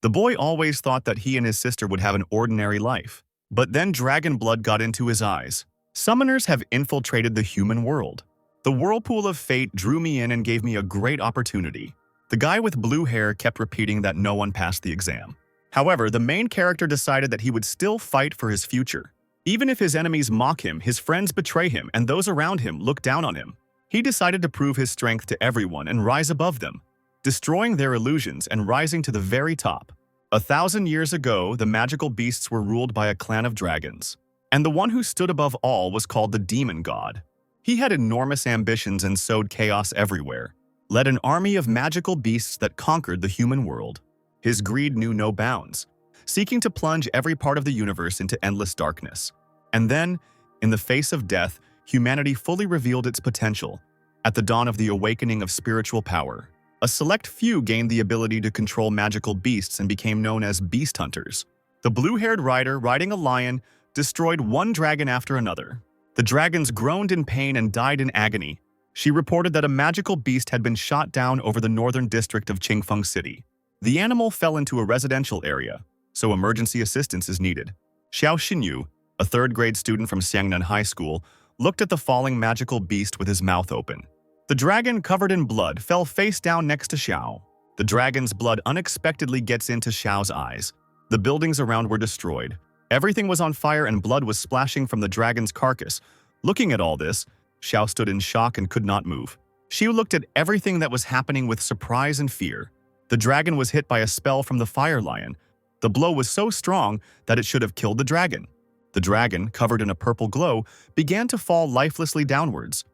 The boy always thought that he and his sister would have an ordinary life. But then dragon blood got into his eyes. Summoners have infiltrated the human world. The whirlpool of fate drew me in and gave me a great opportunity. The guy with blue hair kept repeating that no one passed the exam. However, the main character decided that he would still fight for his future. Even if his enemies mock him, his friends betray him, and those around him look down on him, he decided to prove his strength to everyone and rise above them, destroying their illusions and rising to the very top. 1,000 years ago, the magical beasts were ruled by a clan of dragons, and the one who stood above all was called the demon god. He had enormous ambitions and sowed chaos everywhere, led an army of magical beasts that conquered the human world. His greed knew no bounds, seeking to plunge every part of the universe into endless darkness. And then, in the face of death, humanity fully revealed its potential. At the dawn of the awakening of spiritual power, a select few gained the ability to control magical beasts and became known as beast hunters. The blue-haired rider, riding a lion, destroyed one dragon after another. The dragons groaned in pain and died in agony. She reported that a magical beast had been shot down over the northern district of Qingfeng City. The animal fell into a residential area, so emergency assistance is needed. Xiao Xinyu, a third-grade student from Xiangnan High School, looked at the falling magical beast with his mouth open. The dragon, covered in blood, fell face down next to Xiao. The dragon's blood unexpectedly gets into Xiao's eyes. The buildings around were destroyed. Everything was on fire and blood was splashing from the dragon's carcass. Looking at all this, Xiao stood in shock and could not move. Xiu looked at everything that was happening with surprise and fear. The dragon was hit by a spell from the fire lion. The blow was so strong that it should have killed the dragon. The dragon, covered in a purple glow, began to fall lifelessly downwards,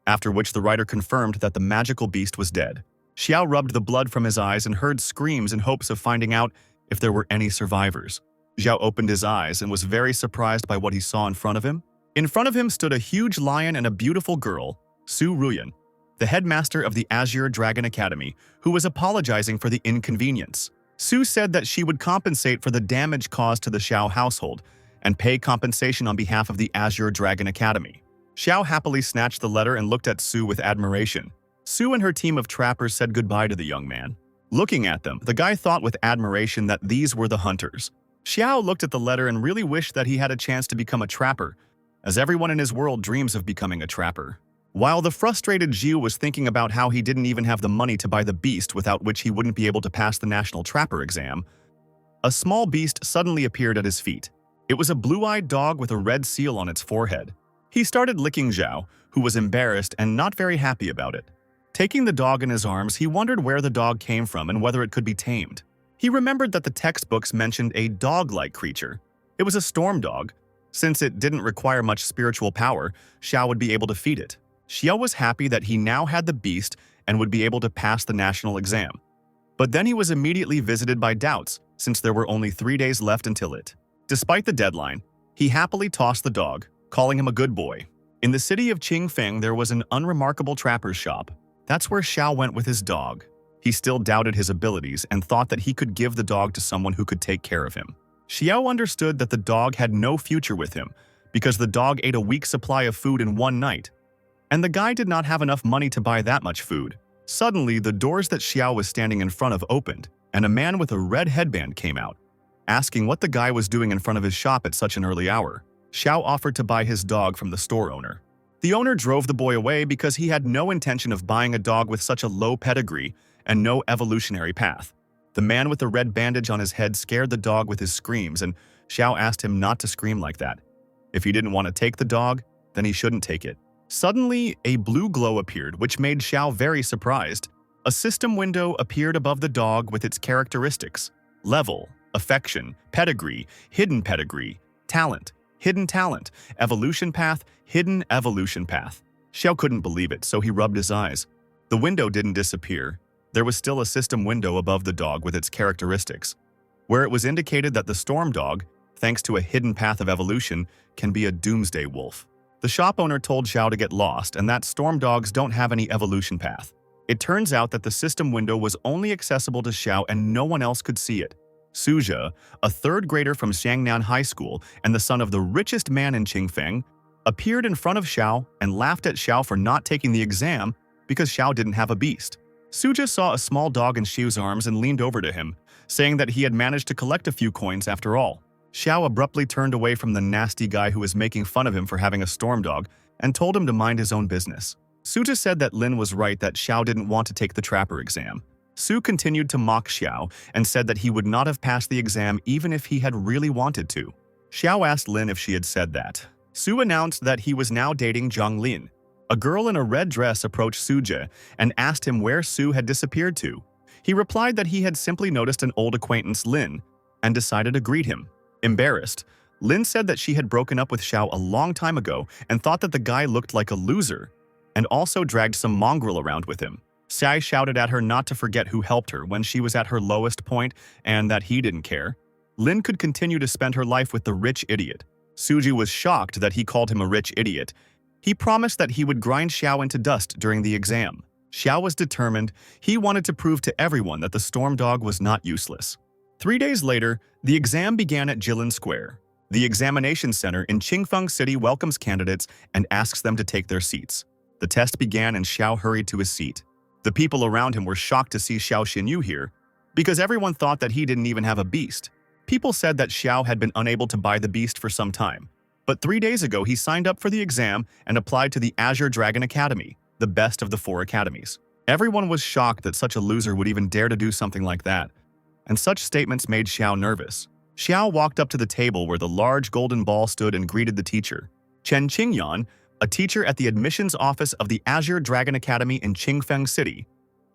after which the rider confirmed that the magical beast was dead. Xiao rubbed the blood from his eyes and heard screams in hopes of finding out if there were any survivors. Xiao opened his eyes and was very surprised by what he saw in front of him. In front of him stood a huge lion and a beautiful girl, Su Ruyan, the headmaster of the Azure Dragon Academy, who was apologizing for the inconvenience. Su said that she would compensate for the damage caused to the Xiao household and pay compensation on behalf of the Azure Dragon Academy. Xiao happily snatched the letter and looked at Su with admiration. Su and her team of trappers said goodbye to the young man. Looking at them, the guy thought with admiration that these were the hunters. Xiao looked at the letter and really wished that he had a chance to become a trapper, as everyone in his world dreams of becoming a trapper. While the frustrated Jiu was thinking about how he didn't even have the money to buy the beast without which he wouldn't be able to pass the national trapper exam, a small beast suddenly appeared at his feet. It was a blue-eyed dog with a red seal on its forehead. He started licking Zhao, who was embarrassed and not very happy about it. Taking the dog in his arms, he wondered where the dog came from and whether it could be tamed. He remembered that the textbooks mentioned a dog-like creature. It was a storm dog. Since it didn't require much spiritual power, Xiao would be able to feed it. Xiao was happy that he now had the beast and would be able to pass the national exam. But then he was immediately visited by doubts, since there were only 3 days left until it. Despite the deadline, he happily tossed the dog, calling him a good boy. In the city of Qingfeng, there was an unremarkable trapper's shop. That's where Xiao went with his dog. He still doubted his abilities and thought that he could give the dog to someone who could take care of him. Xiao understood that the dog had no future with him because the dog ate a week's supply of food in one night, and the guy did not have enough money to buy that much food. Suddenly, the doors that Xiao was standing in front of opened, and a man with a red headband came out, asking what the guy was doing in front of his shop at such an early hour. Xiao offered to buy his dog from the store owner. The owner drove the boy away because he had no intention of buying a dog with such a low pedigree and no evolutionary path. The man with the red bandage on his head scared the dog with his screams, and Xiao asked him not to scream like that. If he didn't want to take the dog, then he shouldn't take it. Suddenly, a blue glow appeared, which made Xiao very surprised. A system window appeared above the dog with its characteristics: level, affection, pedigree, hidden pedigree, talent, hidden talent, evolution path, hidden evolution path. Xiao couldn't believe it, so he rubbed his eyes. The window didn't disappear. There was still a system window above the dog with its characteristics, where it was indicated that the storm dog, thanks to a hidden path of evolution, can be a doomsday wolf. The shop owner told Xiao to get lost and that storm dogs don't have any evolution path. It turns out that the system window was only accessible to Xiao and no one else could see it. Suzha, a third grader from Xiangnan High School and the son of the richest man in Qingfeng, appeared in front of Xiao and laughed at Xiao for not taking the exam because Xiao didn't have a beast. Suzha saw a small dog in Xiu's arms and leaned over to him, saying that he had managed to collect a few coins after all. Xiao abruptly turned away from the nasty guy who was making fun of him for having a storm dog and told him to mind his own business. Suja said that Lin was right that Xiao didn't want to take the trapper exam. Su continued to mock Xiao and said that he would not have passed the exam even if he had really wanted to. Xiao asked Lin if she had said that. Su announced that he was now dating Zhang Lin. A girl in a red dress approached Suja and asked him where Su had disappeared to. He replied that he had simply noticed an old acquaintance, Lin, and decided to greet him. Embarrassed, Lin said that she had broken up with Xiao a long time ago and thought that the guy looked like a loser, and also dragged some mongrel around with him. Xiao shouted at her not to forget who helped her when she was at her lowest point and that he didn't care. Lin could continue to spend her life with the rich idiot. Suji was shocked that he called him a rich idiot. He promised that he would grind Xiao into dust during the exam. Xiao was determined. He wanted to prove to everyone that the storm dog was not useless. 3 days later, the exam began at Jilin Square. The examination center in Qingfeng City welcomes candidates and asks them to take their seats. The test began and Xiao hurried to his seat. The people around him were shocked to see Xiao Xinyu here, because everyone thought that he didn't even have a beast. People said that Xiao had been unable to buy the beast for some time. But 3 days ago, he signed up for the exam and applied to the Azure Dragon Academy, the best of the 4 academies. Everyone was shocked that such a loser would even dare to do something like that, and such statements made Xiao nervous. Xiao walked up to the table where the large golden ball stood and greeted the teacher. Chen Qingyan, a teacher at the admissions office of the Azure Dragon Academy in Qingfeng City,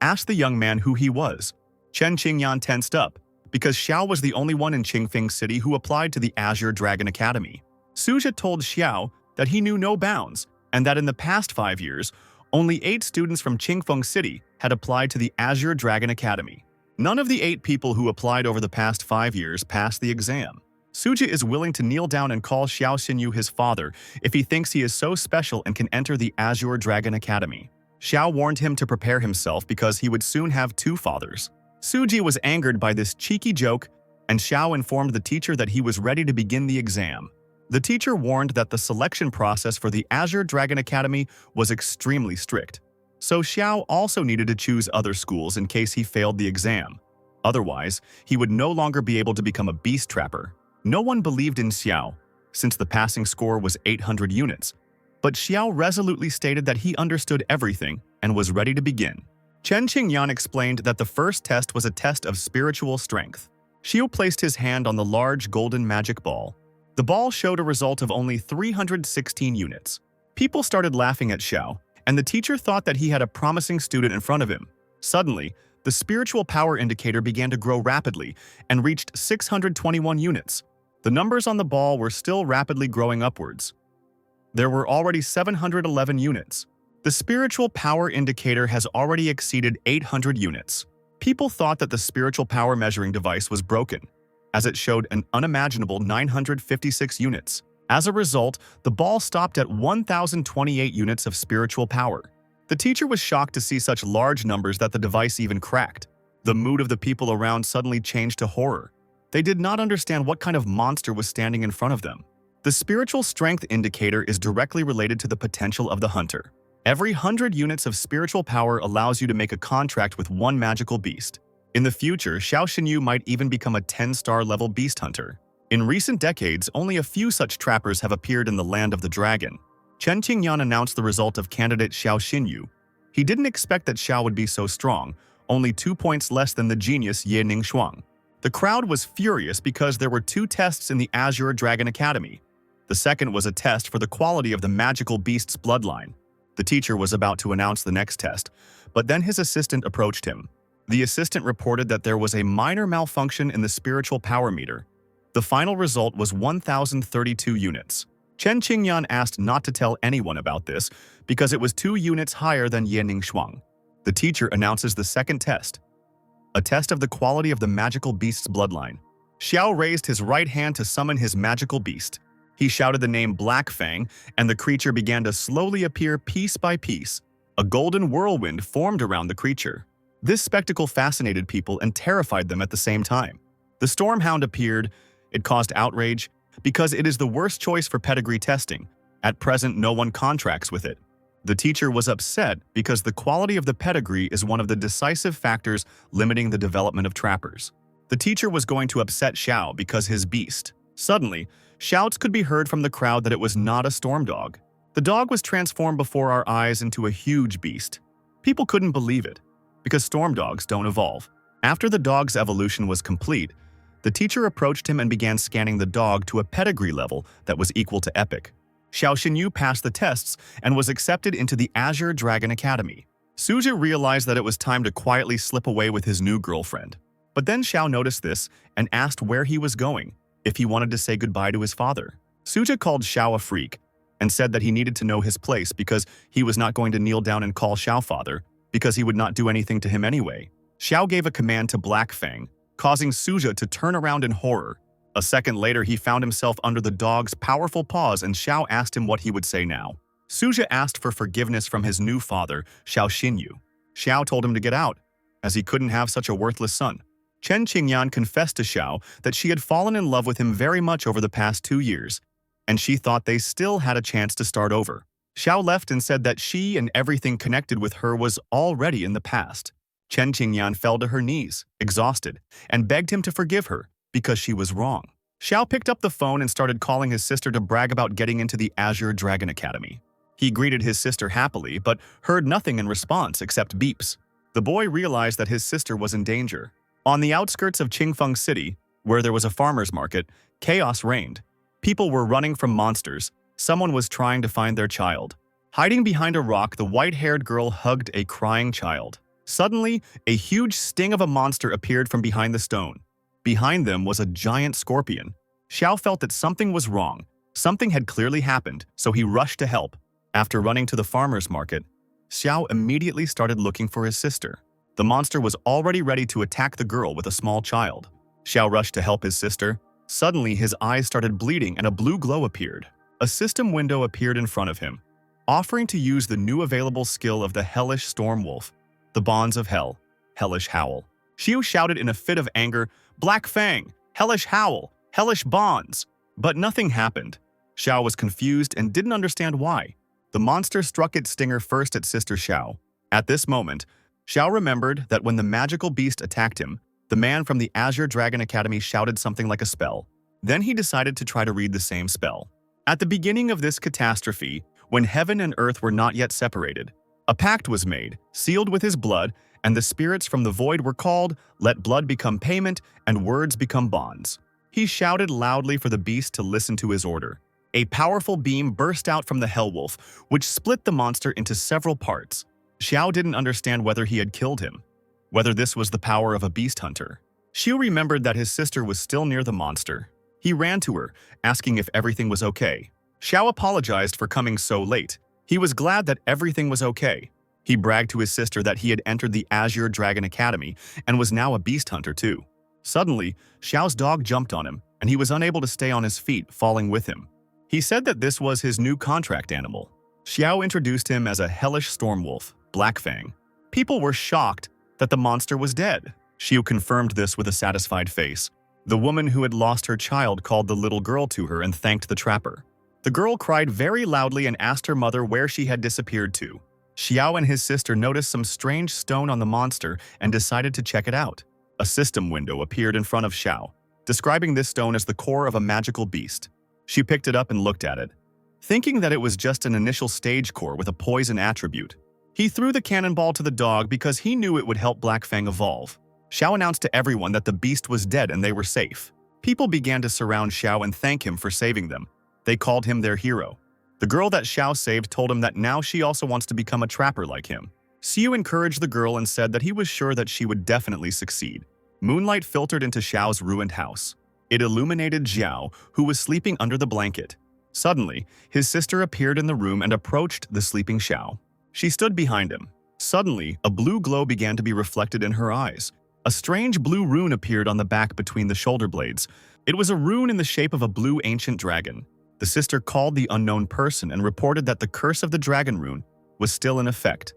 asked the young man who he was. Chen Qingyan tensed up, because Xiao was the only one in Qingfeng City who applied to the Azure Dragon Academy. Suja told Xiao that he knew no bounds, and that in the past 5 years, only 8 students from Qingfeng City had applied to the Azure Dragon Academy. None of the 8 people who applied over the past 5 years passed the exam. Suja is willing to kneel down and call Xiao Xinyu his father if he thinks he is so special and can enter the Azure Dragon Academy. Xiao warned him to prepare himself because he would soon have 2 fathers. Suji was angered by this cheeky joke, and Xiao informed the teacher that he was ready to begin the exam. The teacher warned that the selection process for the Azure Dragon Academy was extremely strict, so Xiao also needed to choose other schools in case he failed the exam. Otherwise, he would no longer be able to become a beast trapper. No one believed in Xiao, since the passing score was 800 units, but Xiao resolutely stated that he understood everything and was ready to begin. Chen Qingyan explained that the first test was a test of spiritual strength. Xiao placed his hand on the large golden magic ball. The ball showed a result of only 316 units. People started laughing at Xiao, and the teacher thought that he had a promising student in front of him. Suddenly, the spiritual power indicator began to grow rapidly and reached 621 units. The numbers on the ball were still rapidly growing upwards. There were already 711 units. The spiritual power indicator has already exceeded 800 units. People thought that the spiritual power measuring device was broken, as it showed an unimaginable 956 units. As a result, the ball stopped at 1,028 units of spiritual power. The teacher was shocked to see such large numbers that the device even cracked. The mood of the people around suddenly changed to horror. They did not understand what kind of monster was standing in front of them. The spiritual strength indicator is directly related to the potential of the hunter. Every 100 units of spiritual power allows you to make a contract with one magical beast. In the future, Xiao Xinyu might even become a 10-star level beast hunter. In recent decades, only a few such trappers have appeared in the land of the dragon. Chen Qingyan announced the result of candidate Xiao Xinyu. He didn't expect that Xiao would be so strong, only 2 points less than the genius Ye Ningxuang. The crowd was furious because there were 2 tests in the Azure Dragon Academy. The second was a test for the quality of the magical beast's bloodline. The teacher was about to announce the next test, but then his assistant approached him. The assistant reported that there was a minor malfunction in the spiritual power meter. The final result was 1,032 units. Chen Qingyan asked not to tell anyone about this because it was 2 units higher than Ye Ningxuang. The teacher announces the second test, a test of the quality of the magical beast's bloodline. Xiao raised his right hand to summon his magical beast. He shouted the name Black Fang, and the creature began to slowly appear piece by piece. A golden whirlwind formed around the creature. This spectacle fascinated people and terrified them at the same time. The Stormhound appeared. It caused outrage because it is the worst choice for pedigree testing. At present, no one contracts with it. The teacher was upset because the quality of the pedigree is one of the decisive factors limiting the development of trappers. The teacher was going to upset Xiao because his beast. Suddenly, shouts could be heard from the crowd that it was not a storm dog. The dog was transformed before our eyes into a huge beast. People couldn't believe it, because storm dogs don't evolve. After the dog's evolution was complete, the teacher approached him and began scanning the dog to a pedigree level that was equal to epic. Xiao Xinyu passed the tests and was accepted into the Azure Dragon Academy. Suja realized that it was time to quietly slip away with his new girlfriend. But then Xiao noticed this and asked where he was going, if he wanted to say goodbye to his father. Suja called Xiao a freak and said that he needed to know his place because he was not going to kneel down and call Xiao father, because he would not do anything to him anyway. Xiao gave a command to Black Fang, causing Suja to turn around in horror. A second later, he found himself under the dog's powerful paws and Xiao asked him what he would say now. Suja asked for forgiveness from his new father, Xiao Xinyu. Xiao told him to get out, as he couldn't have such a worthless son. Chen Qingyan confessed to Xiao that she had fallen in love with him very much over the past 2 years, and she thought they still had a chance to start over. Xiao left and said that she and everything connected with her was already in the past. Chen Qingyan fell to her knees, exhausted, and begged him to forgive her because she was wrong. Xiao picked up the phone and started calling his sister to brag about getting into the Azure Dragon Academy. He greeted his sister happily, but heard nothing in response except beeps. The boy realized that his sister was in danger. On the outskirts of Qingfeng City, where there was a farmer's market, chaos reigned. People were running from monsters. Someone was trying to find their child. Hiding behind a rock, the white-haired girl hugged a crying child. Suddenly, a huge sting of a monster appeared from behind the stone. Behind them was a giant scorpion. Xiao felt that something was wrong. Something had clearly happened, so he rushed to help. After running to the farmer's market, Xiao immediately started looking for his sister. The monster was already ready to attack the girl with a small child. Xiao rushed to help his sister. Suddenly, his eyes started bleeding and a blue glow appeared. A system window appeared in front of him, offering to use the new available skill of the hellish storm wolf, the bonds of hell, hellish howl. Xiu shouted in a fit of anger, "Black Fang, hellish howl, hellish bonds." But nothing happened. Xiao was confused and didn't understand why. The monster struck its stinger first at Sister Xiao. At this moment, Xiao remembered that when the magical beast attacked him, the man from the Azure Dragon Academy shouted something like a spell. Then he decided to try to read the same spell. At the beginning of this catastrophe, when heaven and earth were not yet separated, a pact was made, sealed with his blood, and the spirits from the void were called, "Let blood become payment, and words become bonds." He shouted loudly for the beast to listen to his order. A powerful beam burst out from the Hellwolf, which split the monster into several parts. Xiao didn't understand whether he had killed him, whether this was the power of a beast hunter. Xiu remembered that his sister was still near the monster. He ran to her, asking if everything was okay. Xiao apologized for coming so late. He was glad that everything was okay. He bragged to his sister that he had entered the Azure Dragon Academy and was now a beast hunter too. Suddenly, Xiao's dog jumped on him, and he was unable to stay on his feet, falling with him. He said that this was his new contract animal. Xiao introduced him as a hellish storm wolf, Black Fang. People were shocked that the monster was dead. Xiu confirmed this with a satisfied face. The woman who had lost her child called the little girl to her and thanked the trapper. The girl cried very loudly and asked her mother where she had disappeared to. Xiao and his sister noticed some strange stone on the monster and decided to check it out. A system window appeared in front of Xiao, describing this stone as the core of a magical beast. She picked it up and looked at it, thinking that it was just an initial stage core with a poison attribute. He threw the cannonball to the dog because he knew it would help Black Fang evolve. Xiao announced to everyone that the beast was dead and they were safe. People began to surround Xiao and thank him for saving them. They called him their hero. The girl that Xiao saved told him that now she also wants to become a trapper like him. Xiu encouraged the girl and said that he was sure that she would definitely succeed. Moonlight filtered into Xiao's ruined house. It illuminated Xiao, who was sleeping under the blanket. Suddenly, his sister appeared in the room and approached the sleeping Xiao. She stood behind him. Suddenly, a blue glow began to be reflected in her eyes. A strange blue rune appeared on the back between the shoulder blades. It was a rune in the shape of a blue ancient dragon. The sister called the unknown person and reported that the curse of the dragon rune was still in effect,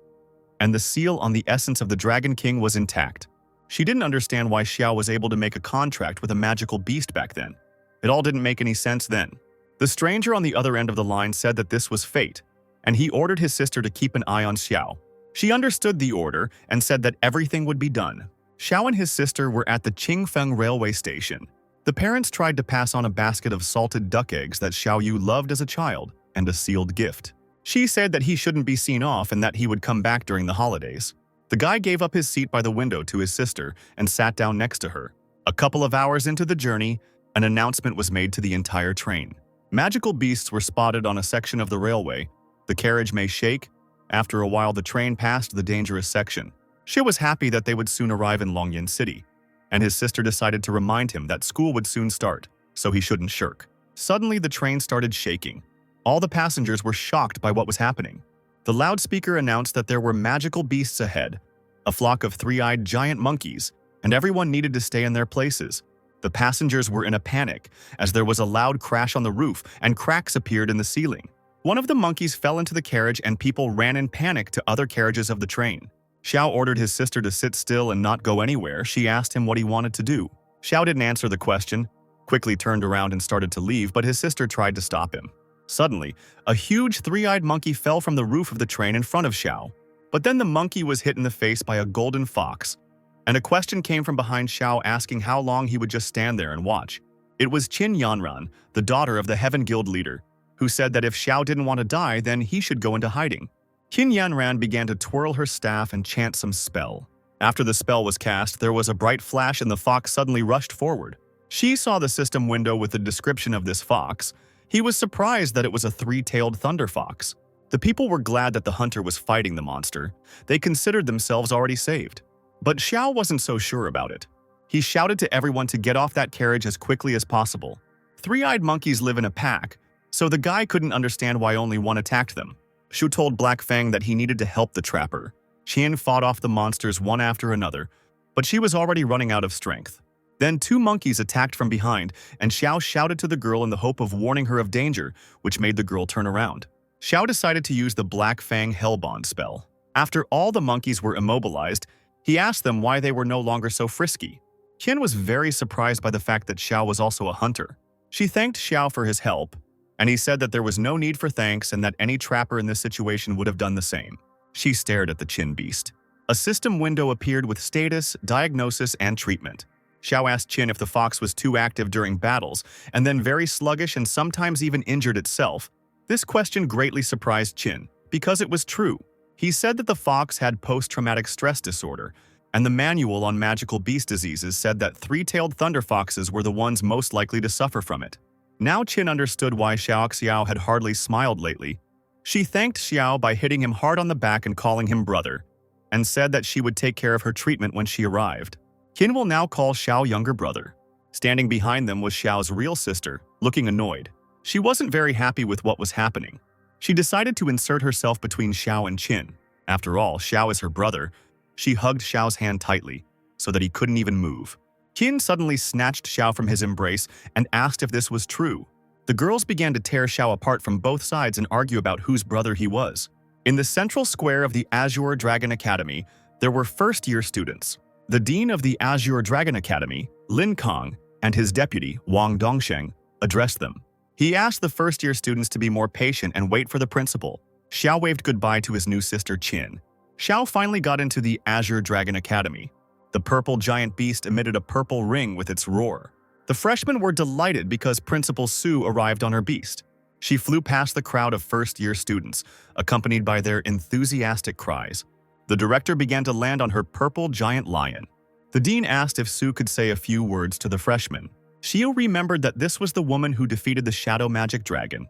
and the seal on the essence of the Dragon King was intact. She didn't understand why Xiao was able to make a contract with a magical beast back then. It all didn't make any sense then. The stranger on the other end of the line said that this was fate, and he ordered his sister to keep an eye on Xiao. She understood the order and said that everything would be done. Xiao and his sister were at the Qingfeng railway station. The parents tried to pass on a basket of salted duck eggs that Xiao Yu loved as a child and a sealed gift. She said that he shouldn't be seen off and that he would come back during the holidays. The guy gave up his seat by the window to his sister and sat down next to her. A couple of hours into the journey, an announcement was made to the entire train. Magical beasts were spotted on a section of the railway. The carriage may shake. After a while, the train passed the dangerous section. Xie was happy that they would soon arrive in Longyan City, and his sister decided to remind him that school would soon start, so he shouldn't shirk. Suddenly, the train started shaking. All the passengers were shocked by what was happening. The loudspeaker announced that there were magical beasts ahead, a flock of three-eyed giant monkeys, and everyone needed to stay in their places. The passengers were in a panic, as there was a loud crash on the roof and cracks appeared in the ceiling. One of the monkeys fell into the carriage and people ran in panic to other carriages of the train. Xiao ordered his sister to sit still and not go anywhere. She asked him what he wanted to do. Xiao didn't answer the question, quickly turned around and started to leave, but his sister tried to stop him. Suddenly, a huge three-eyed monkey fell from the roof of the train in front of Xiao. But then the monkey was hit in the face by a golden fox, and a question came from behind Xiao asking how long he would just stand there and watch. It was Qin Yanran, the daughter of the Heaven Guild leader, who said that if Xiao didn't want to die, then he should go into hiding. Qin Yanran began to twirl her staff and chant some spell. After the spell was cast, there was a bright flash and the fox suddenly rushed forward. She saw the system window with the description of this fox. He was surprised that it was a three-tailed thunder fox. The people were glad that the hunter was fighting the monster. They considered themselves already saved. But Xiao wasn't so sure about it. He shouted to everyone to get off that carriage as quickly as possible. Three-eyed monkeys live in a pack, so the guy couldn't understand why only one attacked them. Shu told Black Fang that he needed to help the trapper. Qian fought off the monsters one after another, but she was already running out of strength. Then two monkeys attacked from behind, and Xiao shouted to the girl in the hope of warning her of danger, which made the girl turn around. Xiao decided to use the Black Fang Hellbond spell. After all the monkeys were immobilized, he asked them why they were no longer so frisky. Qian was very surprised by the fact that Xiao was also a hunter. She thanked Xiao for his help, and he said that there was no need for thanks and that any trapper in this situation would have done the same. She stared at the Qin beast. A system window appeared with status, diagnosis, and treatment. Xiao asked Qin if the fox was too active during battles, and then very sluggish and sometimes even injured itself. This question greatly surprised Qin, because it was true. He said that the fox had post-traumatic stress disorder, and the manual on magical beast diseases said that three-tailed thunder foxes were the ones most likely to suffer from it. Now Qin understood why Xiao had hardly smiled lately. She thanked Xiao by hitting him hard on the back and calling him brother, and said that she would take care of her treatment when she arrived. Qin will now call Xiao younger brother. Standing behind them was Xiao's real sister, looking annoyed. She wasn't very happy with what was happening. She decided to insert herself between Xiao and Qin. After all, Xiao is her brother. She hugged Xiao's hand tightly, so that he couldn't even move. Qin suddenly snatched Xiao from his embrace and asked if this was true. The girls began to tear Xiao apart from both sides and argue about whose brother he was. In the central square of the Azure Dragon Academy, there were first-year students. The dean of the Azure Dragon Academy, Lin Kong, and his deputy, Wang Dongsheng, addressed them. He asked the first-year students to be more patient and wait for the principal. Xiao waved goodbye to his new sister Qin. Xiao finally got into the Azure Dragon Academy. The purple giant beast emitted a purple ring with its roar. The freshmen were delighted because Principal Su arrived on her beast. She flew past the crowd of first-year students, accompanied by their enthusiastic cries. The director began to land on her purple giant lion. The dean asked if Su could say a few words to the freshmen. Xiao remembered that this was the woman who defeated the Shadow Magic Dragon.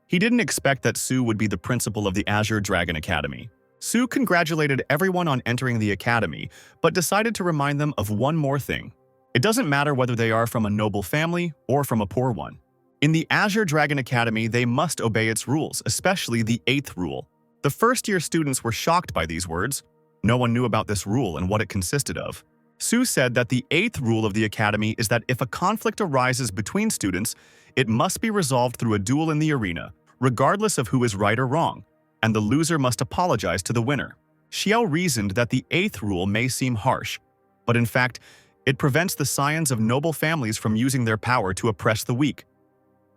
He didn't expect that Su would be the principal of the Azure Dragon Academy. Su congratulated everyone on entering the academy, but decided to remind them of one more thing. It doesn't matter whether they are from a noble family or from a poor one. In the Azure Dragon Academy, they must obey its rules, especially the 8th rule. The first-year students were shocked by these words. No one knew about this rule and what it consisted of. Su said that the 8th rule of the academy is that if a conflict arises between students, it must be resolved through a duel in the arena, regardless of who is right or wrong, and the loser must apologize to the winner. Xiao reasoned that the 8th rule may seem harsh, but in fact, it prevents the scions of noble families from using their power to oppress the weak.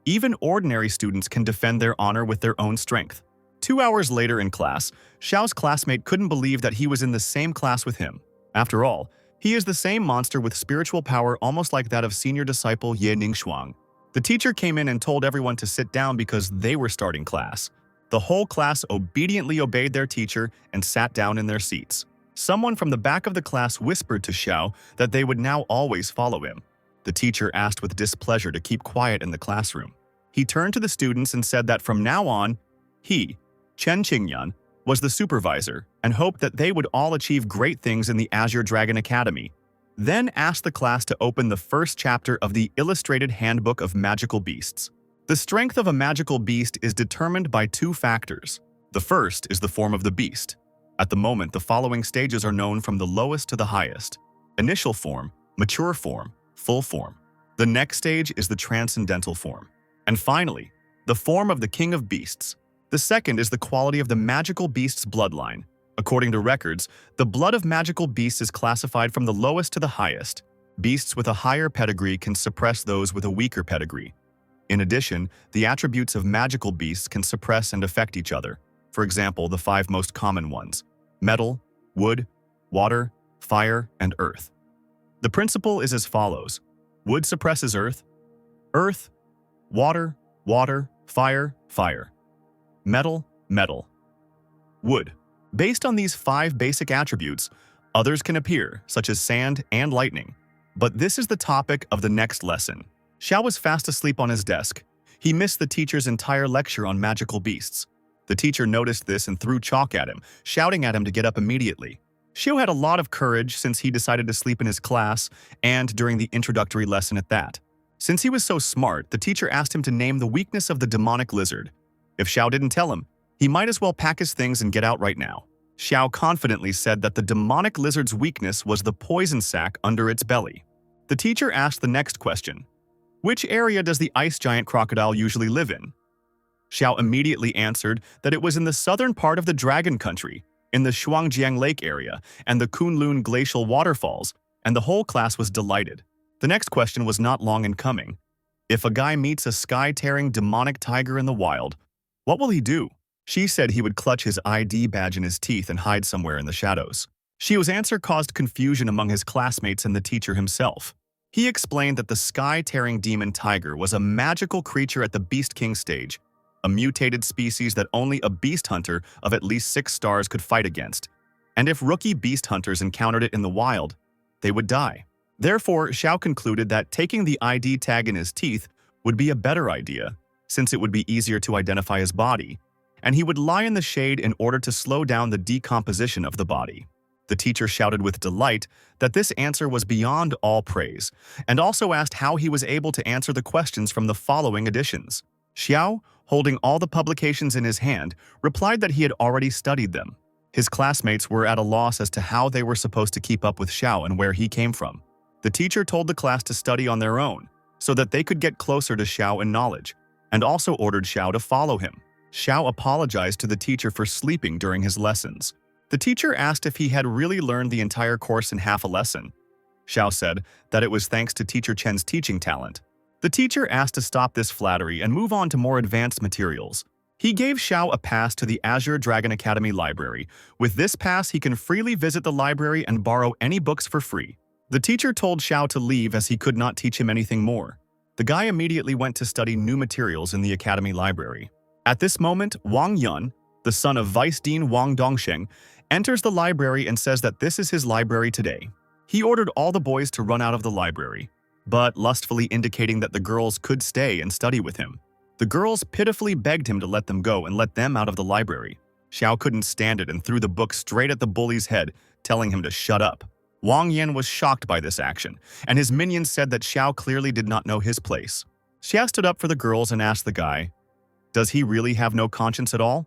Even ordinary students can defend their honor with their own strength. 2 hours later in class, Xiao's classmate couldn't believe that he was in the same class with him. After all, He is the same monster with spiritual power almost like that of senior disciple Ye Ningxuang. The teacher came in and told everyone to sit down because they were starting class. The whole class obediently obeyed their teacher and sat down in their seats. Someone from the back of the class whispered to Xiao that they would now always follow him. The teacher asked with displeasure to keep quiet in the classroom. He turned to the students and said that from now on, he, Chen Qingyan, was the supervisor and hoped that they would all achieve great things in the Azure Dragon Academy. Then asked the class to open the first chapter of the Illustrated Handbook of Magical Beasts. The strength of a magical beast is determined by two factors. The first is the form of the beast. At the moment, the following stages are known from the lowest to the highest: initial form, mature form, full form. The next stage is the transcendental form. And finally, the form of the king of beasts. The second is the quality of the magical beast's bloodline. According to records, the blood of magical beasts is classified from the lowest to the highest. Beasts with a higher pedigree can suppress those with a weaker pedigree. In addition, the attributes of magical beasts can suppress and affect each other. For example, the 5 most common ones: metal, wood, water, fire, and earth. The principle is as follows: wood suppresses earth, earth, water, water, fire, fire, metal, metal, wood. Based on these 5 basic attributes, others can appear, such as sand and lightning. But this is the topic of the next lesson. Xiao was fast asleep on his desk. He missed the teacher's entire lecture on magical beasts. The teacher noticed this and threw chalk at him, shouting at him to get up immediately. Xiao had a lot of courage since he decided to sleep in his class and during the introductory lesson at that. Since he was so smart, the teacher asked him to name the weakness of the demonic lizard. If Xiao didn't tell him, he might as well pack his things and get out right now. Xiao confidently said that the demonic lizard's weakness was the poison sac under its belly. The teacher asked the next question: which area does the ice giant crocodile usually live in? Xiao immediately answered that it was in the southern part of the Dragon Country, in the Shuangjiang Lake area and the Kunlun Glacial Waterfalls, and the whole class was delighted. The next question was not long in coming. If a guy meets a sky-tearing demonic tiger in the wild, what will he do? She said he would clutch his ID badge in his teeth and hide somewhere in the shadows. Xiao's answer caused confusion among his classmates and the teacher himself. He explained that the sky-tearing demon tiger was a magical creature at the Beast King stage, a mutated species that only a beast hunter of at least 6 stars could fight against. And if rookie beast hunters encountered it in the wild, they would die. Therefore, Xiao concluded that taking the ID tag in his teeth would be a better idea, since it would be easier to identify his body, and he would lie in the shade in order to slow down the decomposition of the body. The teacher shouted with delight that this answer was beyond all praise, and also asked how he was able to answer the questions from the following editions. Xiao, holding all the publications in his hand, replied that he had already studied them. His classmates were at a loss as to how they were supposed to keep up with Xiao and where he came from. The teacher told the class to study on their own, so that they could get closer to Xiao in knowledge, and also ordered Xiao to follow him. Xiao apologized to the teacher for sleeping during his lessons. The teacher asked if he had really learned the entire course in half a lesson. Xiao said that it was thanks to Teacher Chen's teaching talent. The teacher asked to stop this flattery and move on to more advanced materials. He gave Xiao a pass to the Azure Dragon Academy library. With this pass, he can freely visit the library and borrow any books for free. The teacher told Xiao to leave as he could not teach him anything more. The guy immediately went to study new materials in the academy library. At this moment, Wang Yun, the son of Vice Dean Wang Dongsheng, enters the library and says that this is his library today. He ordered all the boys to run out of the library, but lustfully indicating that the girls could stay and study with him. The girls pitifully begged him to let them go and let them out of the library. Xiao couldn't stand it and threw the book straight at the bully's head, telling him to shut up. Wang Yan was shocked by this action, and his minions said that Xiao clearly did not know his place. Xiao stood up for the girls and asked the guy, "Does he really have no conscience at all?"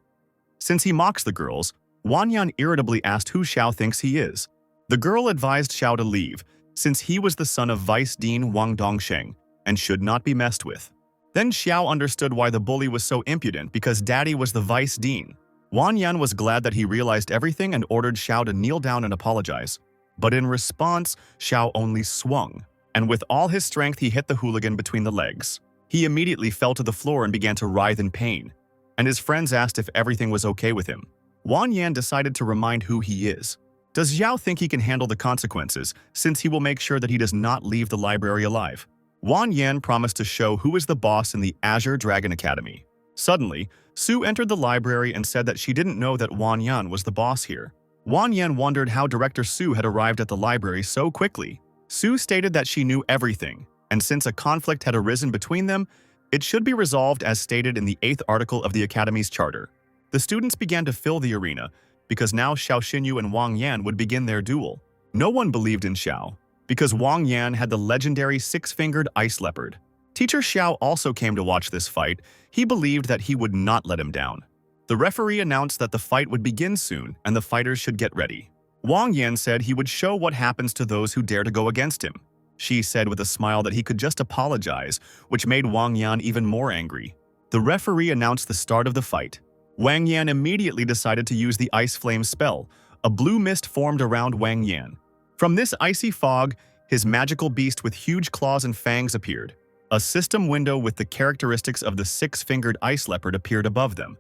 Since he mocks the girls, Wang Yan irritably asked who Xiao thinks he is. The girl advised Xiao to leave, since he was the son of Vice Dean Wang Dongsheng and should not be messed with. Then Xiao understood why the bully was so impudent, because Daddy was the Vice Dean. Wang Yan was glad that he realized everything and ordered Xiao to kneel down and apologize. But in response, Xiao only swung, and with all his strength he hit the hooligan between the legs. He immediately fell to the floor and began to writhe in pain, and his friends asked if everything was okay with him. Wang Yan decided to remind who he is. Does Xiao think he can handle the consequences, since he will make sure that he does not leave the library alive? Wang Yan promised to show who is the boss in the Azure Dragon Academy. Suddenly, Su entered the library and said that she didn't know that Wang Yan was the boss here. Wang Yan wondered how Director Su had arrived at the library so quickly. Su stated that she knew everything, and since a conflict had arisen between them, it should be resolved as stated in the 8th article of the Academy's charter. The students began to fill the arena, because now Xiao Xinyu and Wang Yan would begin their duel. No one believed in Xiao, because Wang Yan had the legendary six-fingered ice leopard. Teacher Xiao also came to watch this fight. He believed that he would not let him down. The referee announced that the fight would begin soon and the fighters should get ready. Wang Yan said he would show what happens to those who dare to go against him. She said with a smile that he could just apologize, which made Wang Yan even more angry. The referee announced the start of the fight. Wang Yan immediately decided to use the Ice Flame spell. A blue mist formed around Wang Yan. From this icy fog, his magical beast with huge claws and fangs appeared. A system window with the characteristics of the six-fingered ice leopard appeared above them.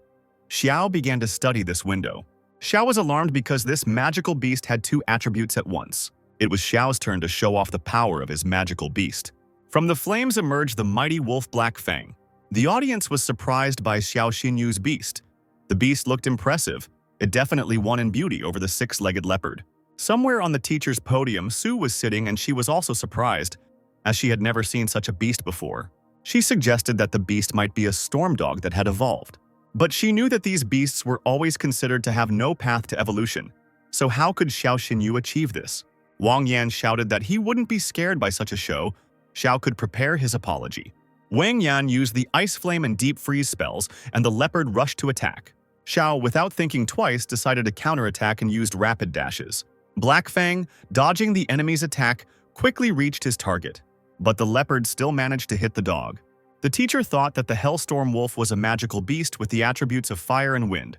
Xiao began to study this window. Xiao was alarmed because this magical beast had two attributes at once. It was Xiao's turn to show off the power of his magical beast. From the flames emerged the mighty wolf Black Fang. The audience was surprised by Xiao Xinyu's beast. The beast looked impressive. It definitely won in beauty over the six-legged leopard. Somewhere on the teacher's podium, Su was sitting and she was also surprised, as she had never seen such a beast before. She suggested that the beast might be a storm dog that had evolved. But she knew that these beasts were always considered to have no path to evolution. So how could Xiao Xinyu achieve this? Wang Yan shouted that he wouldn't be scared by such a show. Xiao could prepare his apology. Wang Yan used the Ice Flame and Deep Freeze spells, and the leopard rushed to attack. Xiao, without thinking twice, decided to counterattack and used rapid dashes. Black Fang, dodging the enemy's attack, quickly reached his target. But the leopard still managed to hit the dog. The teacher thought that the Hellstorm Wolf was a magical beast with the attributes of fire and wind,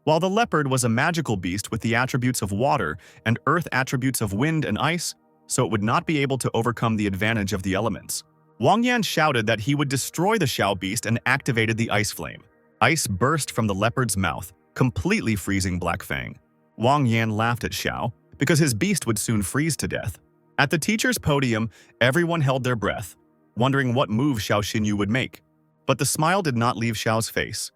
while the leopard was a magical beast with the attributes of water and earth attributes of wind and ice, so it would not be able to overcome the advantage of the elements. Wang Yan shouted that he would destroy the Xiao beast and activated the ice flame. Ice burst from the leopard's mouth, completely freezing Black Fang. Wang Yan laughed at Xiao, because his beast would soon freeze to death. At the teacher's podium, everyone held their breath, wondering what move Xiao Xinyu would make. But the smile did not leave Xiao's face.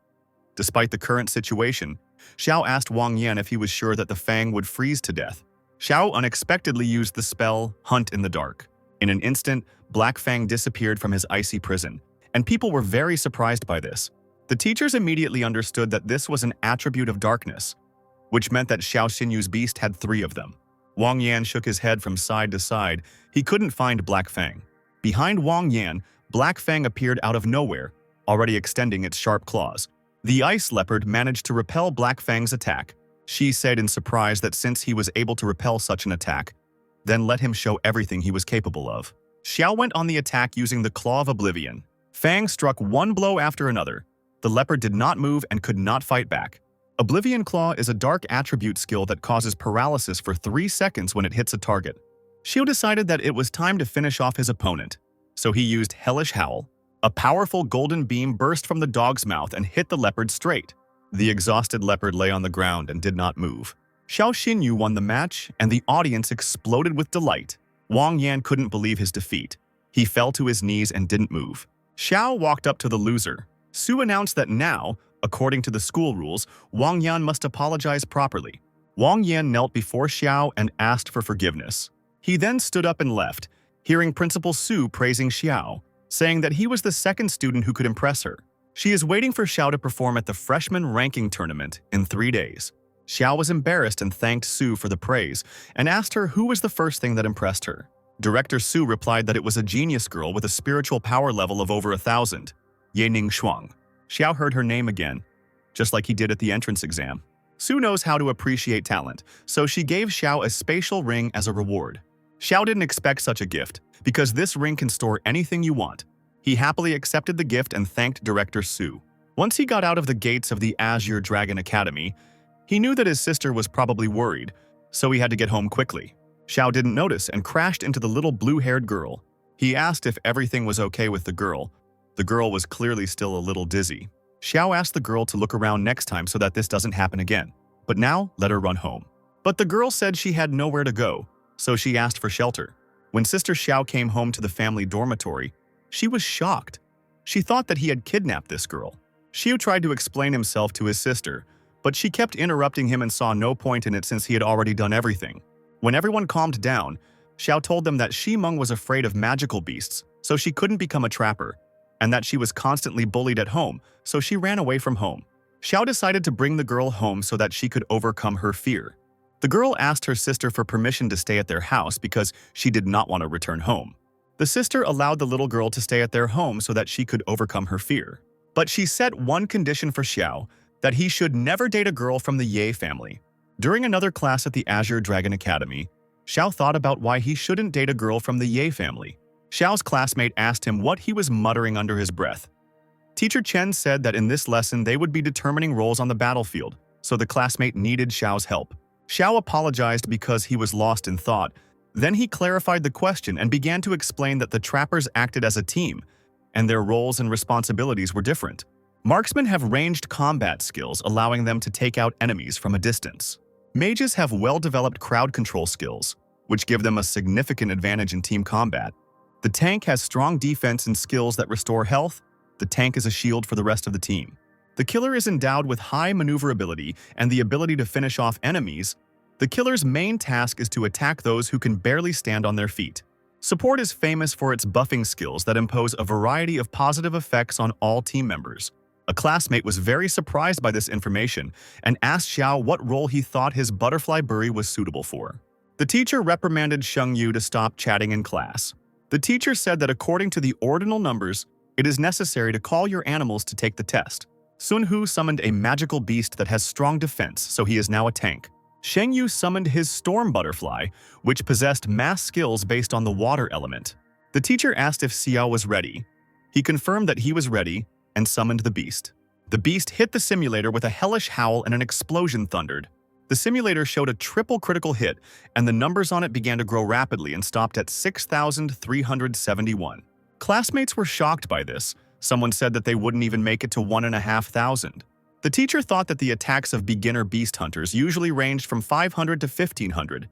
Despite the current situation, Xiao asked Wang Yan if he was sure that the Fang would freeze to death. Xiao unexpectedly used the spell Hunt in the Dark. In an instant, Black Fang disappeared from his icy prison, and people were very surprised by this. The teachers immediately understood that this was an attribute of darkness, which meant that Xiao Xinyu's beast had 3 of them. Wang Yan shook his head from side to side. He couldn't find Black Fang. Behind Wang Yan, Black Fang appeared out of nowhere, already extending its sharp claws. The ice leopard managed to repel Black Fang's attack. She said in surprise that since he was able to repel such an attack, then let him show everything he was capable of. Xiao went on the attack using the Claw of Oblivion. Fang struck one blow after another. The leopard did not move and could not fight back. Oblivion Claw is a dark attribute skill that causes paralysis for 3 seconds when it hits a target. Xiao decided that it was time to finish off his opponent, so he used Hellish Howl. A powerful golden beam burst from the dog's mouth and hit the leopard straight. The exhausted leopard lay on the ground and did not move. Xiao Xinyu won the match, and the audience exploded with delight. Wang Yan couldn't believe his defeat. He fell to his knees and didn't move. Xiao walked up to the loser. Su announced that now, according to the school rules, Wang Yan must apologize properly. Wang Yan knelt before Xiao and asked for forgiveness. He then stood up and left, hearing Principal Su praising Xiao, saying that he was the second student who could impress her. She is waiting for Xiao to perform at the freshman ranking tournament in 3 days. Xiao was embarrassed and thanked Su for the praise and asked her who was the first thing that impressed her. Director Su replied that it was a genius girl with a spiritual power level of over 1,000, Yening Shuang. Xiao heard her name again, just like he did at the entrance exam. Su knows how to appreciate talent, so she gave Xiao a spatial ring as a reward. Xiao didn't expect such a gift, because this ring can store anything you want. He happily accepted the gift and thanked Director Su. Once he got out of the gates of the Azure Dragon Academy, he knew that his sister was probably worried, so he had to get home quickly. Xiao didn't notice and crashed into the little blue-haired girl. He asked if everything was okay with the girl. The girl was clearly still a little dizzy. Xiao asked the girl to look around next time so that this doesn't happen again. But now, let her run home. But the girl said she had nowhere to go, so she asked for shelter. When Sister Xiao came home to the family dormitory, she was shocked. She thought that he had kidnapped this girl. Xiu tried to explain himself to his sister, but she kept interrupting him and saw no point in it since he had already done everything. When everyone calmed down, Xiao told them that Meng was afraid of magical beasts, so she couldn't become a trapper, and that she was constantly bullied at home, so she ran away from home. Xiao decided to bring the girl home so that she could overcome her fear. The girl asked her sister for permission to stay at their house because she did not want to return home. The sister allowed the little girl to stay at their home so that she could overcome her fear. But she set one condition for Xiao, that he should never date a girl from the Ye family. During another class at the Azure Dragon Academy, Xiao thought about why he shouldn't date a girl from the Ye family. Xiao's classmate asked him what he was muttering under his breath. Teacher Chen said that in this lesson they would be determining roles on the battlefield, so the classmate needed Xiao's help. Xiao apologized because he was lost in thought. Then he clarified the question and began to explain that the trappers acted as a team, and their roles and responsibilities were different. Marksmen have ranged combat skills, allowing them to take out enemies from a distance. Mages have well-developed crowd control skills, which give them a significant advantage in team combat. The tank has strong defense and skills that restore health. The tank is a shield for the rest of the team. The killer is endowed with high maneuverability and the ability to finish off enemies. The killer's main task is to attack those who can barely stand on their feet. Support is famous for its buffing skills that impose a variety of positive effects on all team members. A classmate was very surprised by this information and asked Xiao what role he thought his butterfly bury was suitable for. The teacher reprimanded Sheng Yu to stop chatting in class. The teacher said that according to the ordinal numbers, it is necessary to call your animals to take the test. Sun Hu summoned a magical beast that has strong defense, so he is now a tank. Sheng Yu summoned his storm butterfly, which possessed mass skills based on the water element. The teacher asked if Xiao was ready. He confirmed that he was ready and summoned the beast. The beast hit the simulator with a hellish howl and an explosion thundered. The simulator showed a triple critical hit, and the numbers on it began to grow rapidly and stopped at 6,371. Classmates were shocked by this. Someone said that they wouldn't even make it to 1,500. The teacher thought that the attacks of beginner beast hunters usually ranged from 500 to 1,500.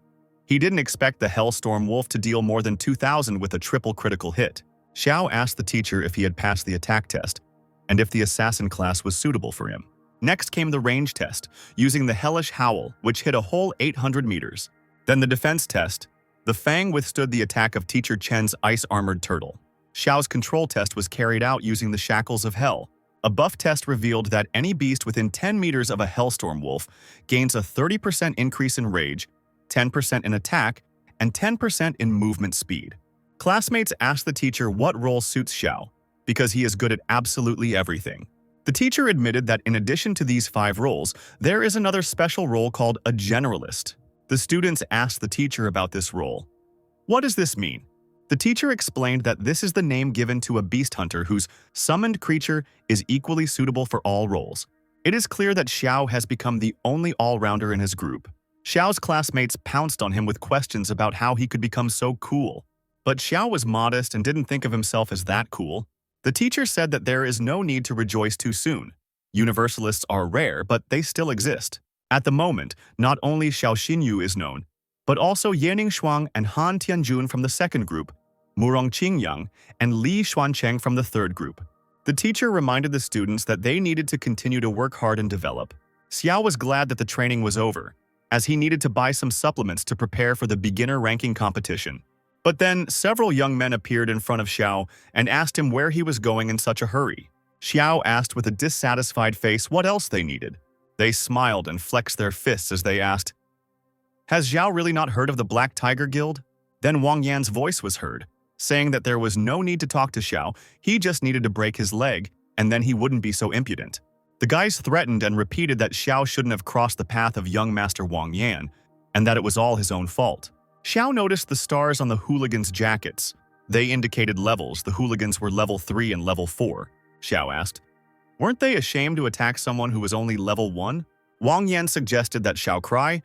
He didn't expect the Hellstorm Wolf to deal more than 2,000 with a triple critical hit. Xiao asked the teacher if he had passed the attack test, and if the assassin class was suitable for him. Next came the range test, using the hellish howl, which hit a whole 800 meters. Then the defense test. The Fang withstood the attack of Teacher Chen's ice-armored turtle. Xiao's control test was carried out using the shackles of hell. A buff test revealed that any beast within 10 meters of a Hellstorm Wolf gains a 30% increase in rage, 10% in attack, and 10% in movement speed. Classmates asked the teacher what role suits Xiao, because he is good at absolutely everything. The teacher admitted that in addition to these 5 roles, there is another special role called a generalist. The students asked the teacher about this role. What does this mean? The teacher explained that this is the name given to a beast hunter whose summoned creature is equally suitable for all roles. It is clear that Xiao has become the only all-rounder in his group. Xiao's classmates pounced on him with questions about how he could become so cool. But Xiao was modest and didn't think of himself as that cool. The teacher said that there is no need to rejoice too soon. Universalists are rare, but they still exist. At the moment, not only Xiao Xinyu is known, but also Yening Shuang and Han Tianjun from the second group, Murong Qingyang, and Li Xuancheng from the third group. The teacher reminded the students that they needed to continue to work hard and develop. Xiao was glad that the training was over, as he needed to buy some supplements to prepare for the beginner ranking competition. But then, several young men appeared in front of Xiao and asked him where he was going in such a hurry. Xiao asked with a dissatisfied face what else they needed. They smiled and flexed their fists as they asked, "Has Xiao really not heard of the Black Tiger Guild?" Then Wang Yan's voice was heard, saying that there was no need to talk to Xiao, he just needed to break his leg, and then he wouldn't be so impudent. The guys threatened and repeated that Xiao shouldn't have crossed the path of young Master Wang Yan, and that it was all his own fault. Xiao noticed the stars on the hooligans' jackets. They indicated levels. The hooligans were level 3 and level 4. Xiao asked, "Weren't they ashamed to attack someone who was only level 1? Wang Yan suggested that Xiao cry,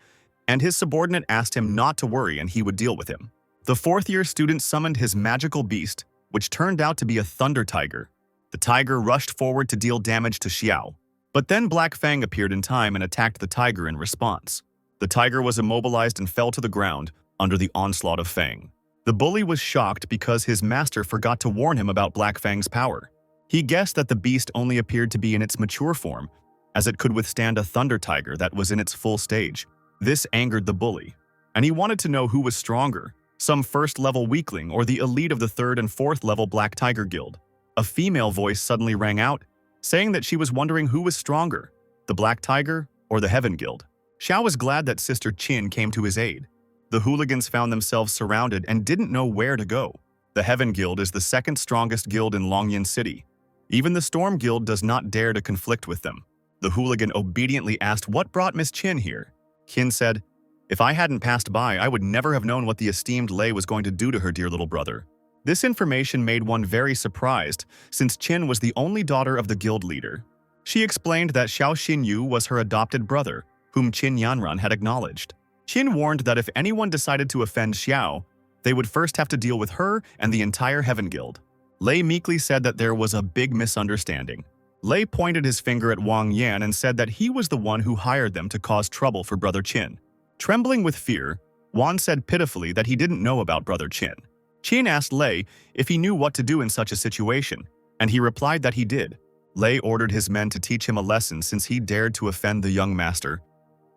and his subordinate asked him not to worry and he would deal with him. The fourth-year student summoned his magical beast, which turned out to be a thunder tiger. The tiger rushed forward to deal damage to Xiao. But then Black Fang appeared in time and attacked the tiger in response. The tiger was immobilized and fell to the ground under the onslaught of Fang. The bully was shocked because his master forgot to warn him about Black Fang's power. He guessed that the beast only appeared to be in its mature form, as it could withstand a thunder tiger that was in its full stage. This angered the bully, and he wanted to know who was stronger, some first-level weakling or the elite of the 3rd and 4th level Black Tiger Guild. A female voice suddenly rang out, saying that she was wondering who was stronger, the Black Tiger or the Heaven Guild. Xiao was glad that Sister Qin came to his aid. The hooligans found themselves surrounded and didn't know where to go. The Heaven Guild is the 2nd strongest guild in Longyan City. Even the Storm Guild does not dare to conflict with them. The hooligan obediently asked what brought Miss Qin here. Qin said, "If I hadn't passed by, I would never have known what the esteemed Lei was going to do to her dear little brother." This information made one very surprised, since Qin was the only daughter of the guild leader. She explained that Xiao Xinyu was her adopted brother, whom Qin Yanran had acknowledged. Qin warned that if anyone decided to offend Xiao, they would first have to deal with her and the entire Heaven Guild. Lei meekly said that there was a big misunderstanding. Lei pointed his finger at Wang Yan and said that he was the one who hired them to cause trouble for Brother Qin. Trembling with fear, Wan said pitifully that he didn't know about Brother Qin. Qin asked Lei if he knew what to do in such a situation, and he replied that he did. Lei ordered his men to teach him a lesson since he dared to offend the young master.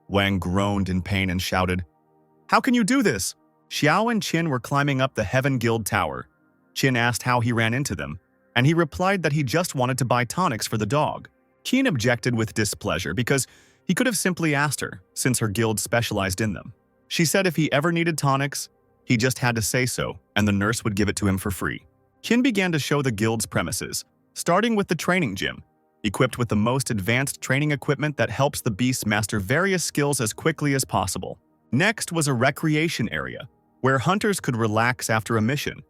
Wang groaned in pain and shouted, "How can you do this?" Xiao and Qin were climbing up the Heaven Guild tower. Qin asked how he ran into them, and he replied that he just wanted to buy tonics for the dog. Qin objected with displeasure because he could have simply asked her, since her guild specialized in them. She said if he ever needed tonics, he just had to say so, and the nurse would give it to him for free. Qin began to show the guild's premises, starting with the training gym, equipped with the most advanced training equipment that helps the beasts master various skills as quickly as possible. Next was a recreation area, where hunters could relax after a mission.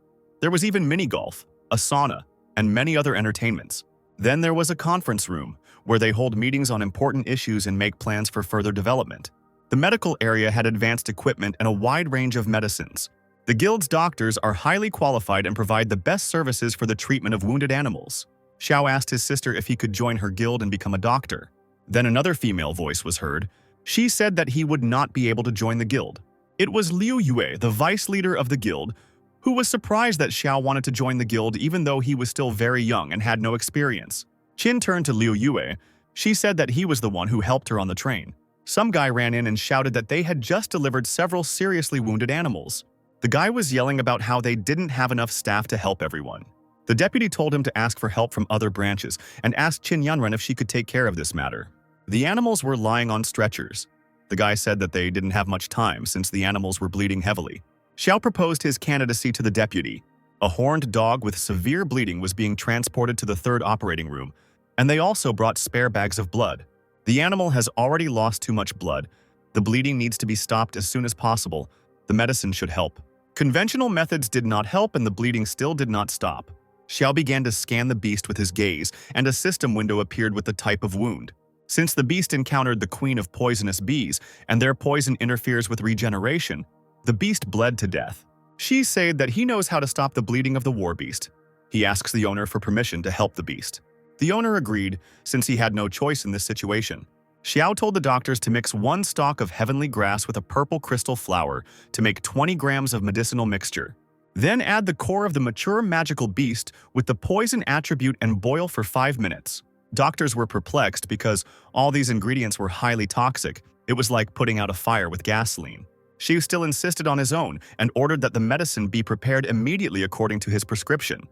There was even mini-golf, a sauna, and many other entertainments. Then there was a conference room, where they hold meetings on important issues and make plans for further development. The medical area had advanced equipment and a wide range of medicines. The guild's doctors are highly qualified and provide the best services for the treatment of wounded animals. Xiao asked his sister if he could join her guild and become a doctor. Then another female voice was heard. She said that he would not be able to join the guild. It was Liu Yue, the vice leader of the guild, who was surprised that Xiao wanted to join the guild even though he was still very young and had no experience. Qin turned to Liu Yue. She said that he was the one who helped her on the train. Some guy ran in and shouted that they had just delivered several seriously wounded animals. The guy was yelling about how they didn't have enough staff to help everyone. The deputy told him to ask for help from other branches and asked Qin Yanran if she could take care of this matter. The animals were lying on stretchers. The guy said that they didn't have much time since the animals were bleeding heavily. Xiao proposed his candidacy to the deputy. A horned dog with severe bleeding was being transported to the 3rd operating room, and they also brought spare bags of blood. The animal has already lost too much blood. The bleeding needs to be stopped as soon as possible. The medicine should help. Conventional methods did not help and the bleeding still did not stop. Xiao began to scan the beast with his gaze, and a system window appeared with the type of wound. Since the beast encountered the queen of poisonous bees, and their poison interferes with regeneration, the beast bled to death. She said that he knows how to stop the bleeding of the war beast. He asks the owner for permission to help the beast. The owner agreed, since he had no choice in this situation. Xiao told the doctors to mix 1 stalk of heavenly grass with a purple crystal flower to make 20 grams of medicinal mixture. Then add the core of the mature magical beast with the poison attribute and boil for 5 minutes. Doctors were perplexed because all these ingredients were highly toxic. It was like putting out a fire with gasoline. She still insisted on his own and ordered that the medicine be prepared immediately according to his prescription.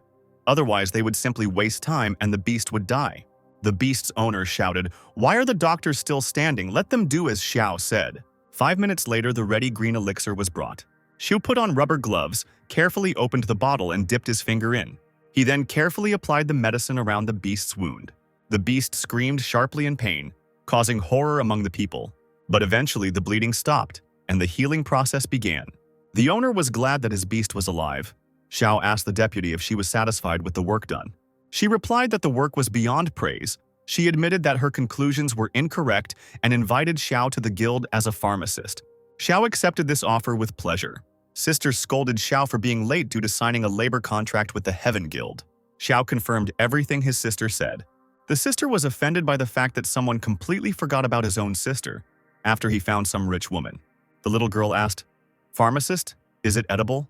Otherwise, they would simply waste time and the beast would die. The beast's owner shouted, "Why are the doctors still standing? Let them do as Xiao said." 5 minutes later, the ready green elixir was brought. Xiu put on rubber gloves, carefully opened the bottle and dipped his finger in. He then carefully applied the medicine around the beast's wound. The beast screamed sharply in pain, causing horror among the people. But eventually the bleeding stopped, and the healing process began. The owner was glad that his beast was alive. Xiao asked the deputy if she was satisfied with the work done. She replied that the work was beyond praise. She admitted that her conclusions were incorrect and invited Xiao to the guild as a pharmacist. Xiao accepted this offer with pleasure. Sisters scolded Xiao for being late due to signing a labor contract with the Heaven Guild. Xiao confirmed everything his sister said. The sister was offended by the fact that someone completely forgot about his own sister. after he found some rich woman. The little girl asked, "Pharmacist, is it edible?"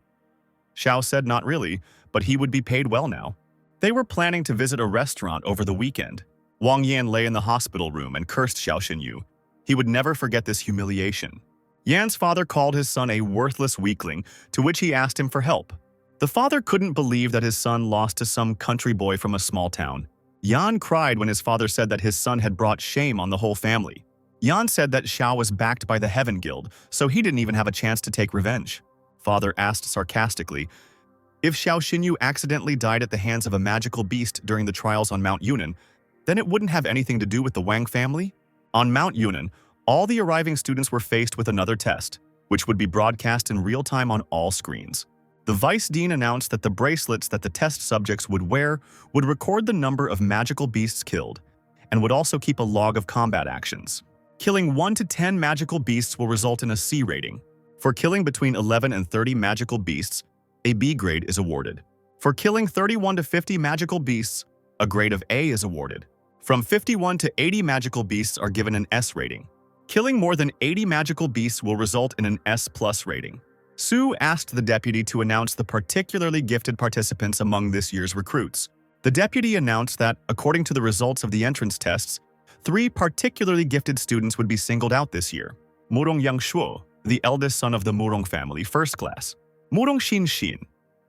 Xiao said not really, but he would be paid well now. They were planning to visit a restaurant over the weekend. Wang Yan lay in the hospital room and cursed Xiao Xinyu. He would never forget this humiliation. Yan's father called his son a worthless weakling, to which he asked him for help. The father couldn't believe that his son lost to some country boy from a small town. Yan cried when his father said that his son had brought shame on the whole family. Yan said that Xiao was backed by the Heaven Guild, so he didn't even have a chance to take revenge. Father asked sarcastically, if Xiao Xinyu accidentally died at the hands of a magical beast during the trials on Mount Yunnan, then it wouldn't have anything to do with the Wang family? On Mount Yunnan, all the arriving students were faced with another test, which would be broadcast in real time on all screens. The vice dean announced that the bracelets that the test subjects would wear would record the number of magical beasts killed, and would also keep a log of combat actions. Killing 1 to 10 magical beasts will result in a C rating. For killing between 11 and 30 magical beasts, a B grade is awarded. For killing 31 to 50 magical beasts, a grade of A is awarded. From 51 to 80 magical beasts are given an S rating. Killing more than 80 magical beasts will result in an S+ rating. Su asked the deputy to announce the particularly gifted participants among this year's recruits. The deputy announced that, according to the results of the entrance tests, 3 particularly gifted students would be singled out this year. Murong Yangshuo, the eldest son of the Murong family, first class. Murong Xin,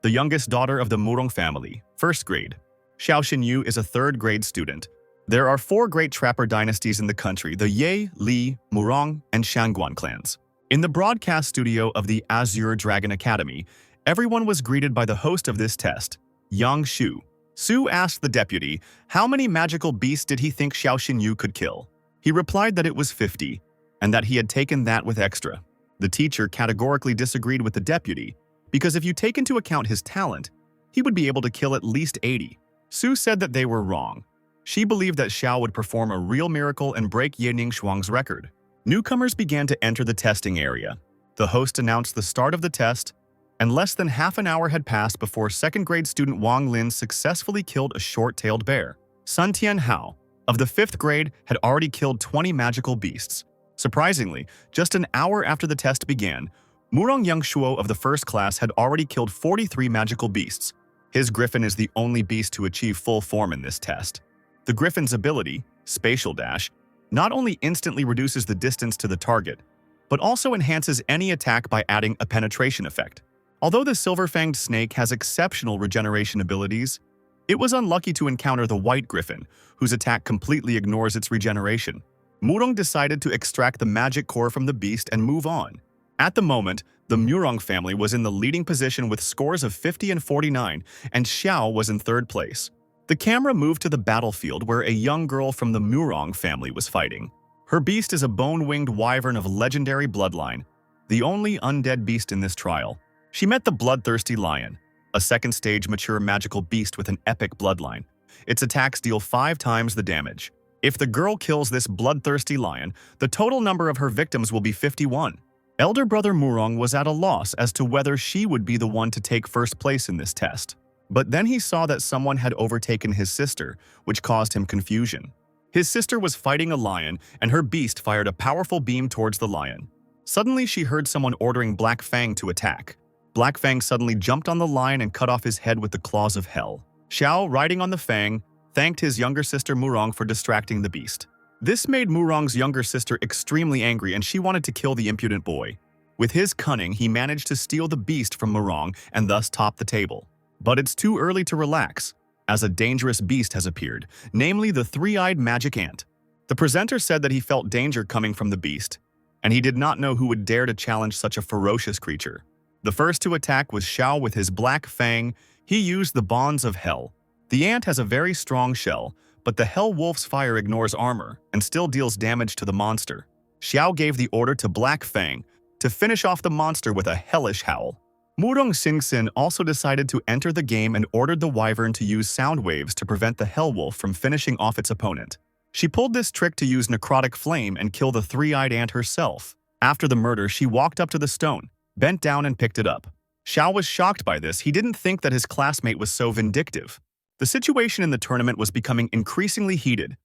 the youngest daughter of the Murong family, first grade. Xiao Xinyu is a third-grade student. There are 4 great trapper dynasties in the country, the Ye, Li, Murong, and Shangguan clans. In the broadcast studio of the Azure Dragon Academy, everyone was greeted by the host of this test, Yang Shu. Su asked the deputy, how many magical beasts did he think Xiao Xinyu could kill? He replied that it was 50, and that he had taken that with extra. The teacher categorically disagreed with the deputy, because if you take into account his talent, he would be able to kill at least 80. Su said that they were wrong. She believed that Xiao would perform a real miracle and break Ye Ningxuang's record. Newcomers began to enter the testing area. The host announced the start of the test, and less than half an hour had passed before second-grade student Wang Lin successfully killed a short-tailed bear. Sun Tianhao, of the 5th grade, had already killed 20 magical beasts. Surprisingly, just an hour after the test began, Murong Yangshuo of the first class had already killed 43 magical beasts. His griffin is the only beast to achieve full form in this test. The griffin's ability, Spatial Dash, not only instantly reduces the distance to the target, but also enhances any attack by adding a penetration effect. Although the silver-fanged snake has exceptional regeneration abilities, it was unlucky to encounter the white griffin, whose attack completely ignores its regeneration. Murong decided to extract the magic core from the beast and move on. At the moment, the Murong family was in the leading position with scores of 50 and 49, and Xiao was in 3rd place. The camera moved to the battlefield where a young girl from the Murong family was fighting. Her beast is a bone-winged wyvern of legendary bloodline, the only undead beast in this trial. She met the bloodthirsty lion, a second-stage mature magical beast with an epic bloodline. Its attacks deal 5 times the damage. If the girl kills this bloodthirsty lion, the total number of her victims will be 51. Elder brother Murong was at a loss as to whether she would be the one to take first place in this test. But then he saw that someone had overtaken his sister, which caused him confusion. His sister was fighting a lion, and her beast fired a powerful beam towards the lion. Suddenly, she heard someone ordering Black Fang to attack. Black Fang suddenly jumped on the lion and cut off his head with the claws of hell. Xiao, riding on the Fang, thanked his younger sister Murong for distracting the beast. This made Murong's younger sister extremely angry, and she wanted to kill the impudent boy. With his cunning, he managed to steal the beast from Murong and thus top the table. But it's too early to relax, as a dangerous beast has appeared, namely the 3-eyed magic ant. The presenter said that he felt danger coming from the beast, and he did not know who would dare to challenge such a ferocious creature. The first to attack was Xiao with his Black Fang. He used the Bonds of Hell. The ant has a very strong shell, but the Hell Wolf's fire ignores armor and still deals damage to the monster. Xiao gave the order to Black Fang to finish off the monster with a hellish howl. Murong Xingxin also decided to enter the game and ordered the wyvern to use sound waves to prevent the Hell Wolf from finishing off its opponent. She pulled this trick to use necrotic flame and kill the 3-eyed ant herself. After the murder, she walked up to the stone, bent down and picked it up. Xiao was shocked by this. He didn't think that his classmate was so vindictive. The situation in the tournament was becoming increasingly heated.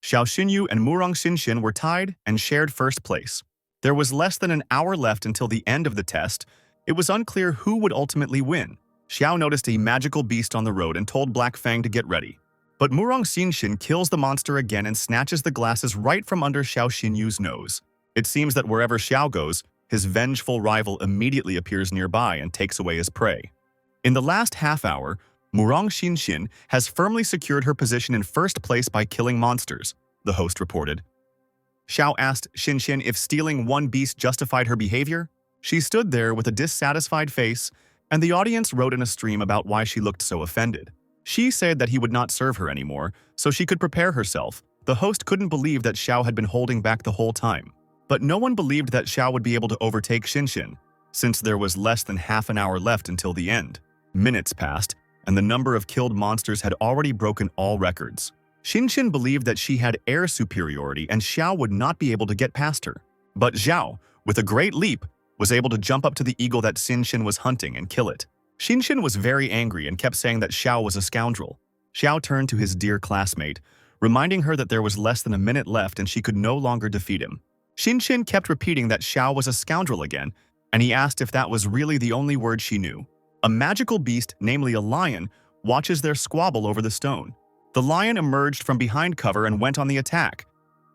Xiao Xinyu and Murong Xinshin were tied and shared first place. There was less than an hour left until the end of the test. It was unclear who would ultimately win. Xiao noticed a magical beast on the road and told Black Fang to get ready. But Murong Xinshin kills the monster again and snatches the glasses right from under Xiao Xinyu's nose. It seems that wherever Xiao goes, his vengeful rival immediately appears nearby and takes away his prey. In the last half hour, Murong Xinshin has firmly secured her position in first place by killing monsters, the host reported. Xiao asked Xinshin if stealing one beast justified her behavior. She stood there with a dissatisfied face, and the audience wrote in a stream about why she looked so offended. She said that he would not serve her anymore, so she could prepare herself. The host couldn't believe that Xiao had been holding back the whole time. But no one believed that Xiao would be able to overtake Xinshin, since there was less than half an hour left until the end. Minutes passed, and the number of killed monsters had already broken all records. Xinshin believed that she had air superiority and Xiao would not be able to get past her. But Xiao, with a great leap, was able to jump up to the eagle that Xinshin was hunting and kill it. Xinshin was very angry and kept saying that Xiao was a scoundrel. Xiao turned to his dear classmate, reminding her that there was less than a minute left and she could no longer defeat him. Xinshin kept repeating that Xiao was a scoundrel again, and he asked if that was really the only word she knew. A magical beast, namely a lion, watches their squabble over the stone. The lion emerged from behind cover and went on the attack.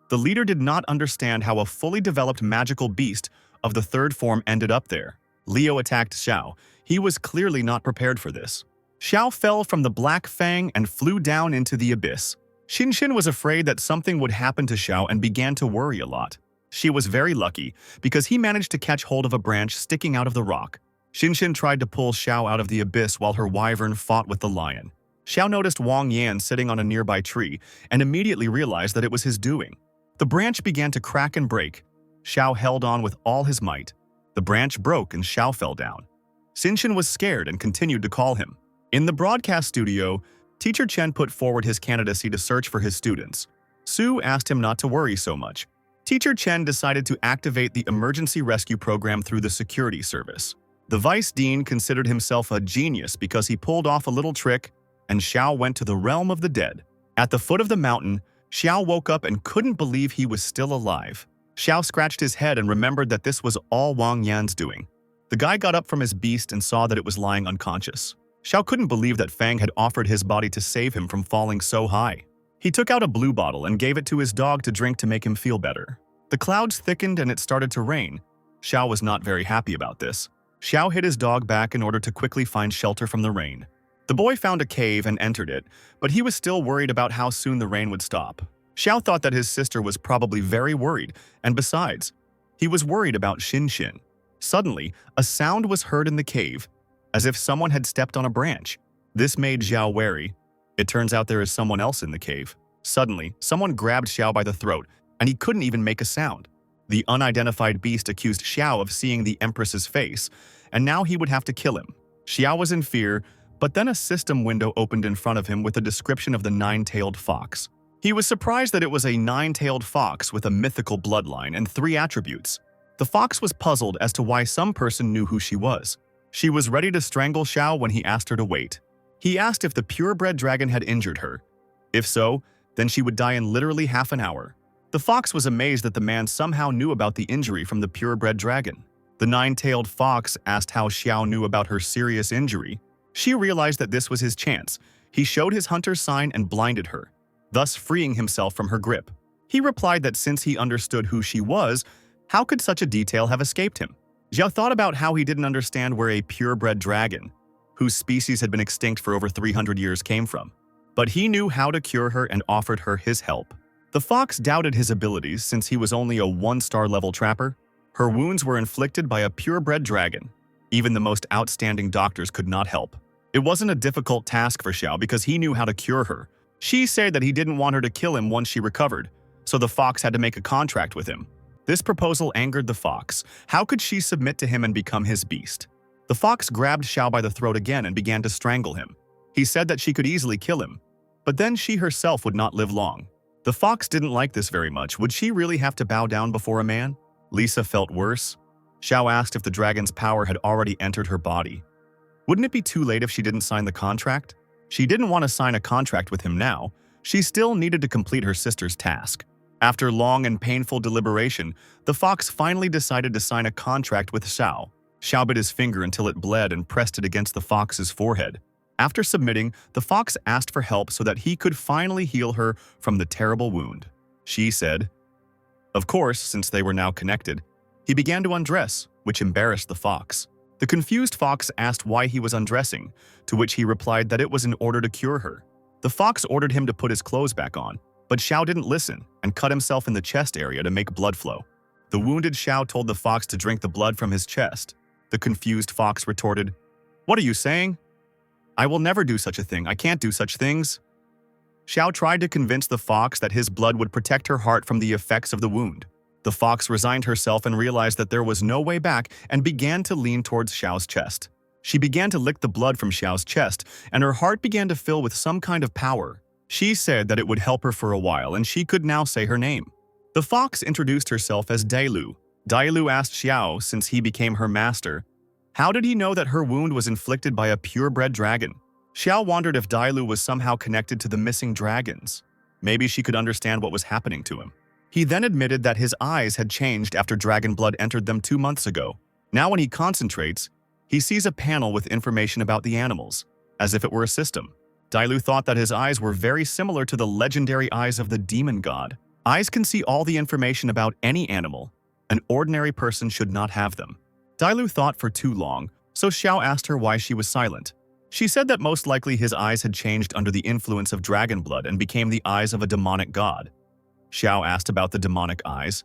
The leader did not understand how a fully developed magical beast of the third form ended up there. Leo attacked Xiao. He was clearly not prepared for this. Xiao fell from the Black Fang and flew down into the abyss. Xinshin was afraid that something would happen to Xiao and began to worry a lot. She was very lucky because he managed to catch hold of a branch sticking out of the rock. Xinshin tried to pull Xiao out of the abyss while her wyvern fought with the lion. Xiao noticed Wang Yan sitting on a nearby tree and immediately realized that it was his doing. The branch began to crack and break. Xiao held on with all his might. The branch broke and Xiao fell down. Xinshin was scared and continued to call him. In the broadcast studio, Teacher Chen put forward his candidacy to search for his students. Su asked him not to worry so much. Teacher Chen decided to activate the emergency rescue program through the security service. The vice dean considered himself a genius because he pulled off a little trick, and Xiao went to the realm of the dead. At the foot of the mountain, Xiao woke up and couldn't believe he was still alive. Xiao scratched his head and remembered that this was all Wang Yan's doing. The guy got up from his beast and saw that it was lying unconscious. Xiao couldn't believe that Fang had offered his body to save him from falling so high. He took out a blue bottle and gave it to his dog to drink to make him feel better. The clouds thickened and it started to rain. Xiao was not very happy about this. Xiao hid his dog back in order to quickly find shelter from the rain. The boy found a cave and entered it, but he was still worried about how soon the rain would stop. Xiao thought that his sister was probably very worried, and besides, he was worried about Xinshin. Suddenly, a sound was heard in the cave, as if someone had stepped on a branch. This made Xiao wary. It turns out there is someone else in the cave. Suddenly, someone grabbed Xiao by the throat, and he couldn't even make a sound. The unidentified beast accused Xiao of seeing the Empress's face, and now he would have to kill him. Xiao was in fear, but then a system window opened in front of him with a description of the nine-tailed fox. He was surprised that it was a nine-tailed fox with a mythical bloodline and 3 attributes. The fox was puzzled as to why some person knew who she was. She was ready to strangle Xiao when he asked her to wait. He asked if the purebred dragon had injured her. If so, then she would die in literally half an hour. The fox was amazed that the man somehow knew about the injury from the purebred dragon. The nine-tailed fox asked how Xiao knew about her serious injury. She realized that this was his chance. He showed his hunter's sign and blinded her, thus freeing himself from her grip. He replied that since he understood who she was, how could such a detail have escaped him? Xiao thought about how he didn't understand where a purebred dragon, whose species had been extinct for over 300 years, came from. But he knew how to cure her and offered her his help. The fox doubted his abilities since he was only a 1-star level trapper. Her wounds were inflicted by a purebred dragon. Even the most outstanding doctors could not help. It wasn't a difficult task for Xiao because he knew how to cure her. She said that he didn't want her to kill him once she recovered, so the fox had to make a contract with him. This proposal angered the fox. How could she submit to him and become his beast? The fox grabbed Xiao by the throat again and began to strangle him. He said that she could easily kill him, but then she herself would not live long. The fox didn't like this very much. Would she really have to bow down before a man? Lisa felt worse. Xiao asked if the dragon's power had already entered her body. Wouldn't it be too late if she didn't sign the contract? She didn't want to sign a contract with him now, She still needed to complete her sister's task. After long and painful deliberation, the fox finally decided to sign a contract with Xiao. Xiao bit his finger until it bled and pressed it against the fox's forehead. After submitting, the fox asked for help so that he could finally heal her from the terrible wound. She said, of course, since they were now connected. He began to undress, which embarrassed the fox. The confused fox asked why he was undressing, to which he replied that it was in order to cure her. The fox ordered him to put his clothes back on, but Xiao didn't listen and cut himself in the chest area to make blood flow. The wounded Xiao told the fox to drink the blood from his chest. The confused fox retorted, "What are you saying? I will never do such a thing. I can't do such things." Xiao tried to convince the fox that his blood would protect her heart from the effects of the wound. The fox resigned herself and realized that there was no way back and began to lean towards Xiao's chest. She began to lick the blood from Xiao's chest, and her heart began to fill with some kind of power. She said that it would help her for a while, and she could now say her name. The fox introduced herself as Dailu. Dailu asked Xiao, since he became her master, how did he know that her wound was inflicted by a purebred dragon? Xiao wondered if Dailu was somehow connected to the missing dragons. Maybe she could understand what was happening to him. He then admitted that his eyes had changed after dragon blood entered them 2 months ago. Now when he concentrates, he sees a panel with information about the animals, as if it were a system. Dailu thought that his eyes were very similar to the legendary eyes of the demon god. Eyes can see all the information about any animal. An ordinary person should not have them. Dailu thought for too long, so Xiao asked her why she was silent. She said that most likely his eyes had changed under the influence of dragon blood and became the eyes of a demonic god. Xiao asked about the demonic eyes.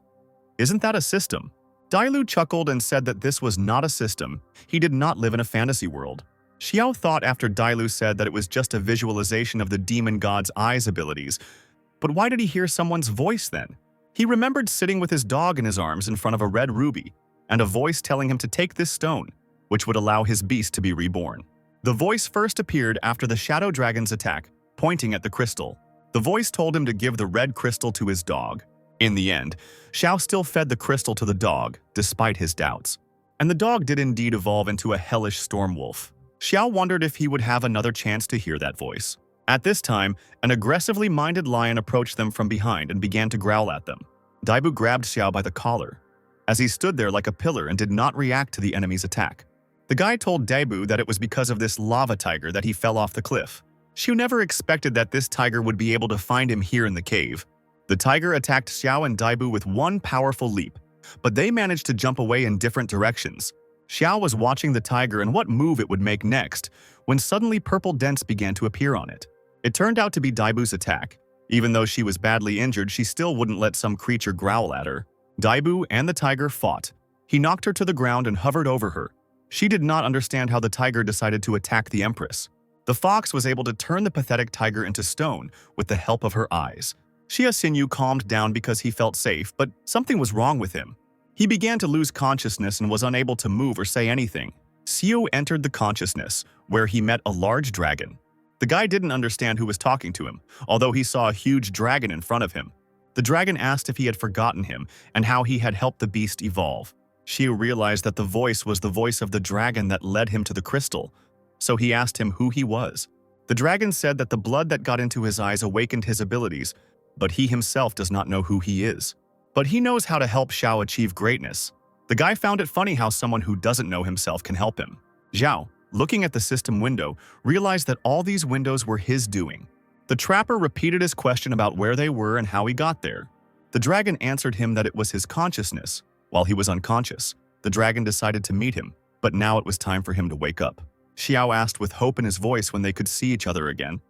Isn't that a system? Dailu chuckled and said that this was not a system. He did not live in a fantasy world. Xiao thought after Dailu said that it was just a visualization of the demon god's eyes abilities. But why did he hear someone's voice then? He remembered sitting with his dog in his arms in front of a red ruby, and a voice telling him to take this stone, which would allow his beast to be reborn. The voice first appeared after the shadow dragon's attack, pointing at the crystal. The voice told him to give the red crystal to his dog. In the end, Xiao still fed the crystal to the dog, despite his doubts. And the dog did indeed evolve into a hellish storm wolf. Xiao wondered if he would have another chance to hear that voice. At this time, an aggressively minded lion approached them from behind and began to growl at them. Daibu grabbed Xiao by the collar, as he stood there like a pillar and did not react to the enemy's attack. The guy told Daibu that it was because of this lava tiger that he fell off the cliff. Xiao never expected that this tiger would be able to find him here in the cave. The tiger attacked Xiao and Daibu with one powerful leap, but they managed to jump away in different directions. Xiao was watching the tiger and what move it would make next, when suddenly purple dents began to appear on it. It turned out to be Daibu's attack. Even though she was badly injured, she still wouldn't let some creature growl at her. Daibu and the tiger fought. He knocked her to the ground and hovered over her. She did not understand how the tiger decided to attack the empress. The fox was able to turn the pathetic tiger into stone with the help of her eyes. Xia Xinyu calmed down because he felt safe, but something was wrong with him. He began to lose consciousness and was unable to move or say anything. Xiu entered the consciousness, where he met a large dragon. The guy didn't understand who was talking to him, although he saw a huge dragon in front of him. The dragon asked if he had forgotten him and how he had helped the beast evolve. Xiu realized that the voice was the voice of the dragon that led him to the crystal, so he asked him who he was. The dragon said that the blood that got into his eyes awakened his abilities, but he himself does not know who he is. But he knows how to help Xiao achieve greatness. The guy found it funny how someone who doesn't know himself can help him. Xiao, looking at the system window, realized that all these windows were his doing. The trapper repeated his question about where they were and how he got there. The dragon answered him that it was his consciousness. While he was unconscious, the dragon decided to meet him, but now it was time for him to wake up. Xiao asked with hope in his voice when they could see each other again.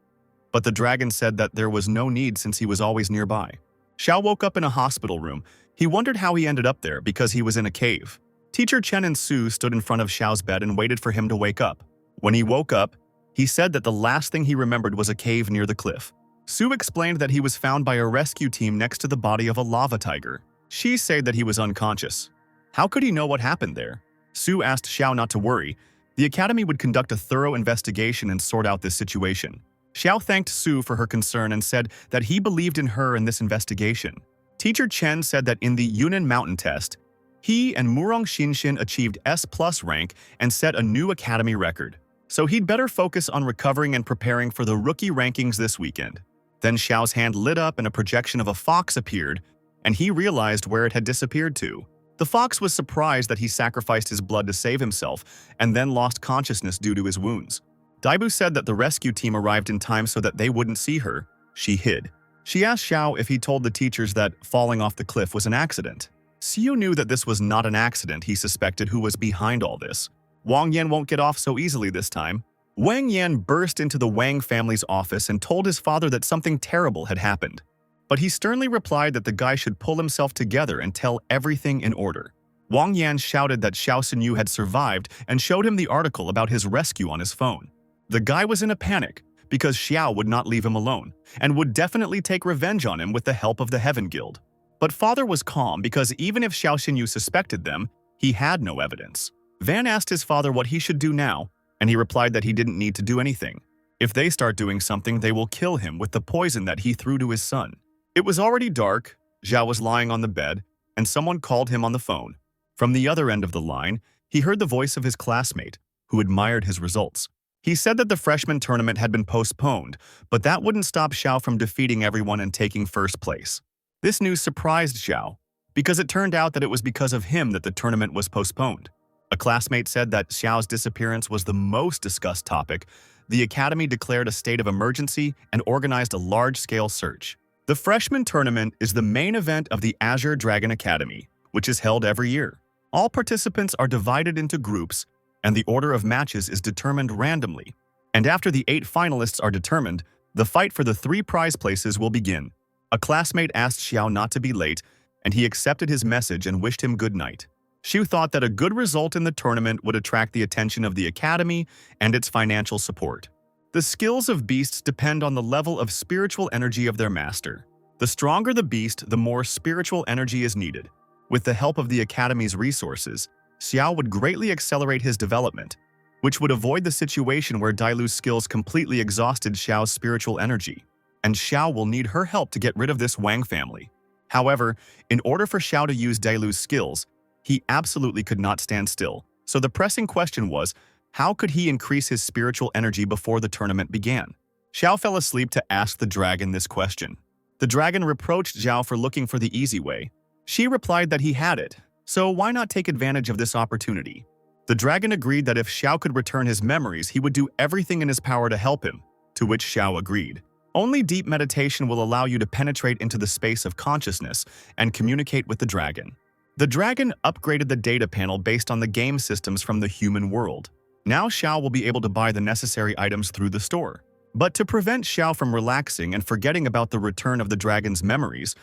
But the dragon said that there was no need since he was always nearby. Xiao woke up in a hospital room. He wondered how he ended up there because he was in a cave. Teacher Chen and Su stood in front of Xiao's bed and waited for him to wake up. When he woke up, he said that the last thing he remembered was a cave near the cliff. Su explained that he was found by a rescue team next to the body of a lava tiger. She said that he was unconscious. How could he know what happened there? Su asked Xiao not to worry. The academy would conduct a thorough investigation and sort out this situation. Xiao thanked Su for her concern and said that he believed in her in this investigation. Teacher Chen said that in the Yunnan Mountain test, he and Murong Xinshin achieved S+ rank and set a new academy record. So he'd better focus on recovering and preparing for the rookie rankings this weekend. Then Xiao's hand lit up and a projection of a fox appeared, and he realized where it had disappeared to. The fox was surprised that he sacrificed his blood to save himself and then lost consciousness due to his wounds. Daibu said that the rescue team arrived in time so that they wouldn't see her. She hid. She asked Xiao if he told the teachers that falling off the cliff was an accident. Xiu knew that this was not an accident. He suspected who was behind all this. Wang Yan won't get off so easily this time. Wang Yan burst into the Wang family's office and told his father that something terrible had happened. But he sternly replied that the guy should pull himself together and tell everything in order. Wang Yan shouted that Xiao Xinyu had survived and showed him the article about his rescue on his phone. The guy was in a panic because Xiao would not leave him alone and would definitely take revenge on him with the help of the Heaven Guild. But father was calm because even if Xiao Xinyu suspected them, he had no evidence. Van asked his father what he should do now, and he replied that he didn't need to do anything. If they start doing something, they will kill him with the poison that he threw to his son. It was already dark, Zhao was lying on the bed, and someone called him on the phone. From the other end of the line, he heard the voice of his classmate, who admired his results. He said that the freshman tournament had been postponed, but that wouldn't stop Xiao from defeating everyone and taking first place. This news surprised Xiao, because it turned out that it was because of him that the tournament was postponed. A classmate said that Xiao's disappearance was the most discussed topic. The academy declared a state of emergency and organized a large-scale search. The freshman tournament is the main event of the Azure Dragon Academy, which is held every year. All participants are divided into groups, and the order of matches is determined randomly. And after the 8 finalists are determined, the fight for the 3 prize places will begin. A classmate asked Xiao not to be late, and he accepted his message and wished him good night. Xiu thought that a good result in the tournament would attract the attention of the academy and its financial support. The skills of beasts depend on the level of spiritual energy of their master. The stronger the beast, the more spiritual energy is needed. With the help of the academy's resources, Xiao would greatly accelerate his development, which would avoid the situation where Dailu's skills completely exhausted Xiao's spiritual energy. And Xiao will need her help to get rid of this Wang family. However, in order for Xiao to use Dailu's skills, he absolutely could not stand still. So the pressing question was, how could he increase his spiritual energy before the tournament began? Xiao fell asleep to ask the dragon this question. The dragon reproached Xiao for looking for the easy way. She replied that he had it, so why not take advantage of this opportunity? The dragon agreed that if Xiao could return his memories, he would do everything in his power to help him, to which Xiao agreed. Only deep meditation will allow you to penetrate into the space of consciousness and communicate with the dragon. The dragon upgraded the data panel based on the game systems from the human world. Now Xiao will be able to buy the necessary items through the store. But to prevent Xiao from relaxing and forgetting about the return of the dragon's memories,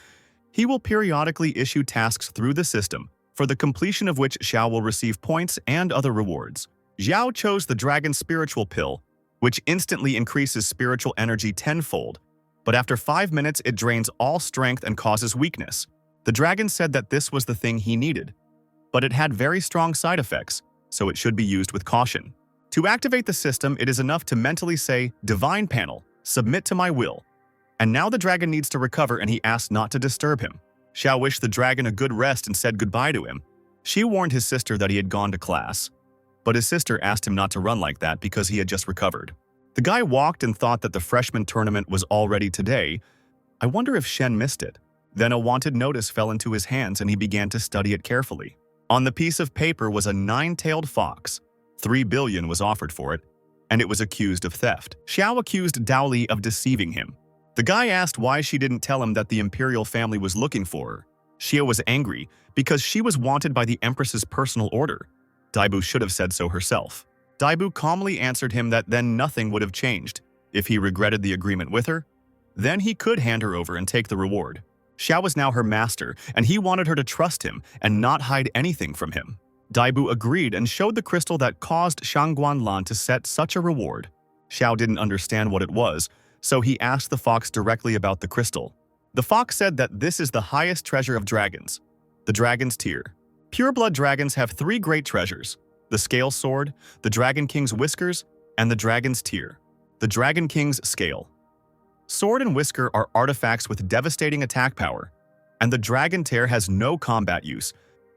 he will periodically issue tasks through the system, for the completion of which Xiao will receive points and other rewards. Xiao chose the dragon's spiritual pill, which instantly increases spiritual energy tenfold, but after 5 minutes it drains all strength and causes weakness. The dragon said that this was the thing he needed, but it had very strong side effects, so it should be used with caution. To activate the system, it is enough to mentally say, "Divine Panel, submit to my will." And now the dragon needs to recover and he asked not to disturb him. Xiao wished the dragon a good rest and said goodbye to him. She warned his sister that he had gone to class, but his sister asked him not to run like that because he had just recovered. The guy walked and thought that the freshman tournament was already today. I wonder if Shen missed it. Then a wanted notice fell into his hands and he began to study it carefully. On the piece of paper was a 9-tailed fox. 3 billion was offered for it, and it was accused of theft. Xiao accused Dao Li of deceiving him. The guy asked why she didn't tell him that the imperial family was looking for her. Xia was angry because she was wanted by the empress's personal order. Daibu should have said so herself. Daibu calmly answered him that then nothing would have changed. If he regretted the agreement with her, then he could hand her over and take the reward. Xiao was now her master, and he wanted her to trust him and not hide anything from him. Daibu agreed and showed the crystal that caused Shangguan Lan to set such a reward. Xiao didn't understand what it was, so he asked the fox directly about the crystal. The fox said that this is the highest treasure of dragons, the dragon's tear. Pureblood dragons have 3 great treasures: the scale sword, the dragon king's whiskers, and the dragon's tear. The dragon king's scale sword and whisker are artifacts with devastating attack power, and the dragon tear has no combat use,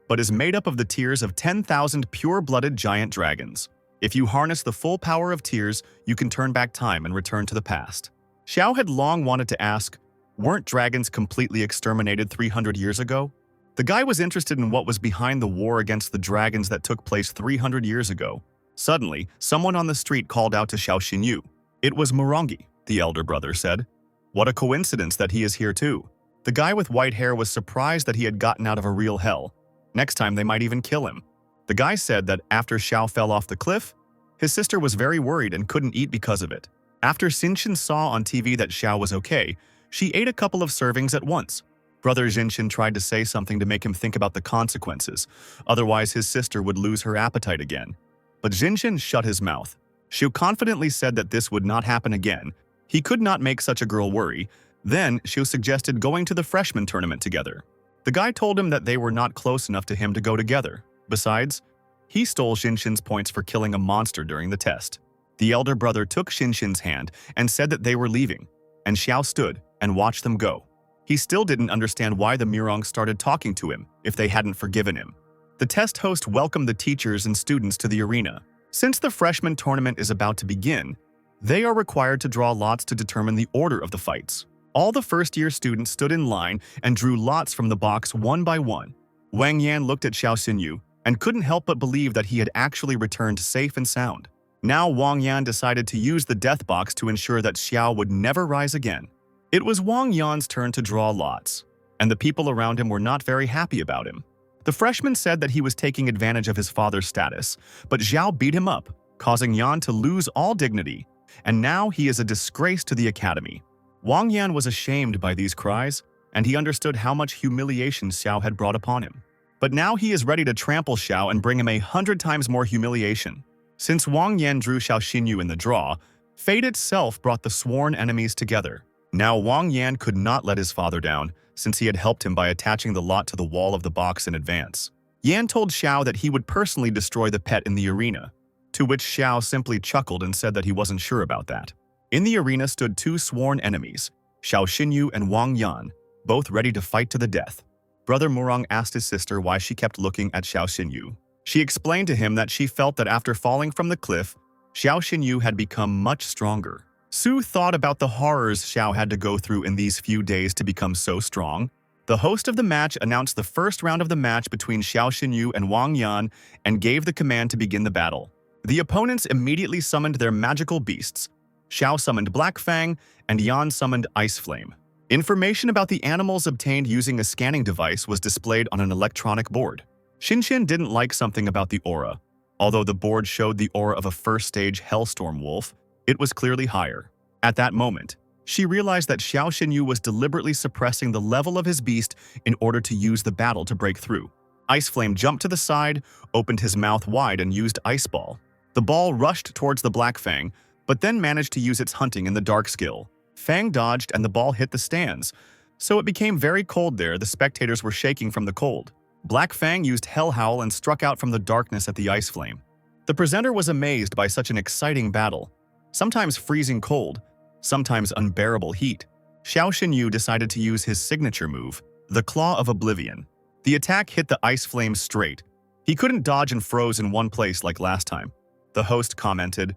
but is made up of the tears of 10,000 pure-blooded giant dragons. If you harness the full power of tears, you can turn back time and return to the past. Xiao had long wanted to ask, weren't dragons completely exterminated 300 years ago? The guy was interested in what was behind the war against the dragons that took place 300 years ago. Suddenly, someone on the street called out to Xiao Xinyu. It was Morongi, the elder brother said. What a coincidence that he is here too. The guy with white hair was surprised that he had gotten out of a real hell. Next time they might even kill him. The guy said that after Xiao fell off the cliff, his sister was very worried and couldn't eat because of it. After Xinxian saw on TV that Xiao was okay, she ate a couple of servings at once. Brother Xinxian tried to say something to make him think about the consequences, otherwise his sister would lose her appetite again. But Xinxian shut his mouth. Xiu confidently said that this would not happen again. He could not make such a girl worry. Then Xiu suggested going to the freshman tournament together. The guy told him that they were not close enough to him to go together. Besides, he stole Xinxian's points for killing a monster during the test. The elder brother took Xinxian's hand and said that they were leaving, and Xiao stood and watched them go. He still didn't understand why the Murong started talking to him if they hadn't forgiven him. The test host welcomed the teachers and students to the arena. Since the freshman tournament is about to begin, they are required to draw lots to determine the order of the fights. All the first-year students stood in line and drew lots from the box one by one. Wang Yan looked at Xiao Xinyu and couldn't help but believe that he had actually returned safe and sound. Now Wang Yan decided to use the death box to ensure that Xiao would never rise again. It was Wang Yan's turn to draw lots, and the people around him were not very happy about him. The freshman said that he was taking advantage of his father's status, but Xiao beat him up, causing Yan to lose all dignity, and now he is a disgrace to the academy. Wang Yan was ashamed by these cries, and he understood how much humiliation Xiao had brought upon him. But now he is ready to trample Xiao and bring him 100 times more humiliation. Since Wang Yan drew Xiao Xinyu in the draw, fate itself brought the sworn enemies together. Now Wang Yan could not let his father down, since he had helped him by attaching the lot to the wall of the box in advance. Yan told Xiao that he would personally destroy the pet in the arena, to which Xiao simply chuckled and said that he wasn't sure about that. In the arena stood two sworn enemies, Xiao Xinyu and Wang Yan, both ready to fight to the death. Brother Murong asked his sister why she kept looking at Xiao Xinyu. She explained to him that she felt that after falling from the cliff, Xiao Xinyu had become much stronger. Su thought about the horrors Xiao had to go through in these few days to become so strong. The host of the match announced the first round of the match between Xiao Xinyu and Wang Yan and gave the command to begin the battle. The opponents immediately summoned their magical beasts. Xiao summoned Black Fang and Yan summoned Ice Flame. Information about the animals obtained using a scanning device was displayed on an electronic board. Xinxian didn't like something about the aura. Although the board showed the aura of a first-stage Hellstorm Wolf, it was clearly higher. At that moment, she realized that Xiao Xinyu was deliberately suppressing the level of his beast in order to use the battle to break through. Ice Flame jumped to the side, opened his mouth wide and used Ice Ball. The ball rushed towards the Black Fang, but then managed to use its hunting in the dark skill. Fang dodged and the ball hit the stands, so it became very cold there. The spectators were shaking from the cold. Black Fang used Hell Howl and struck out from the darkness at the Ice Flame. The presenter was amazed by such an exciting battle. Sometimes freezing cold, sometimes unbearable heat. Xiao Xinyu decided to use his signature move, the Claw of Oblivion. The attack hit the Ice Flame straight. He couldn't dodge and froze in one place like last time. The host commented,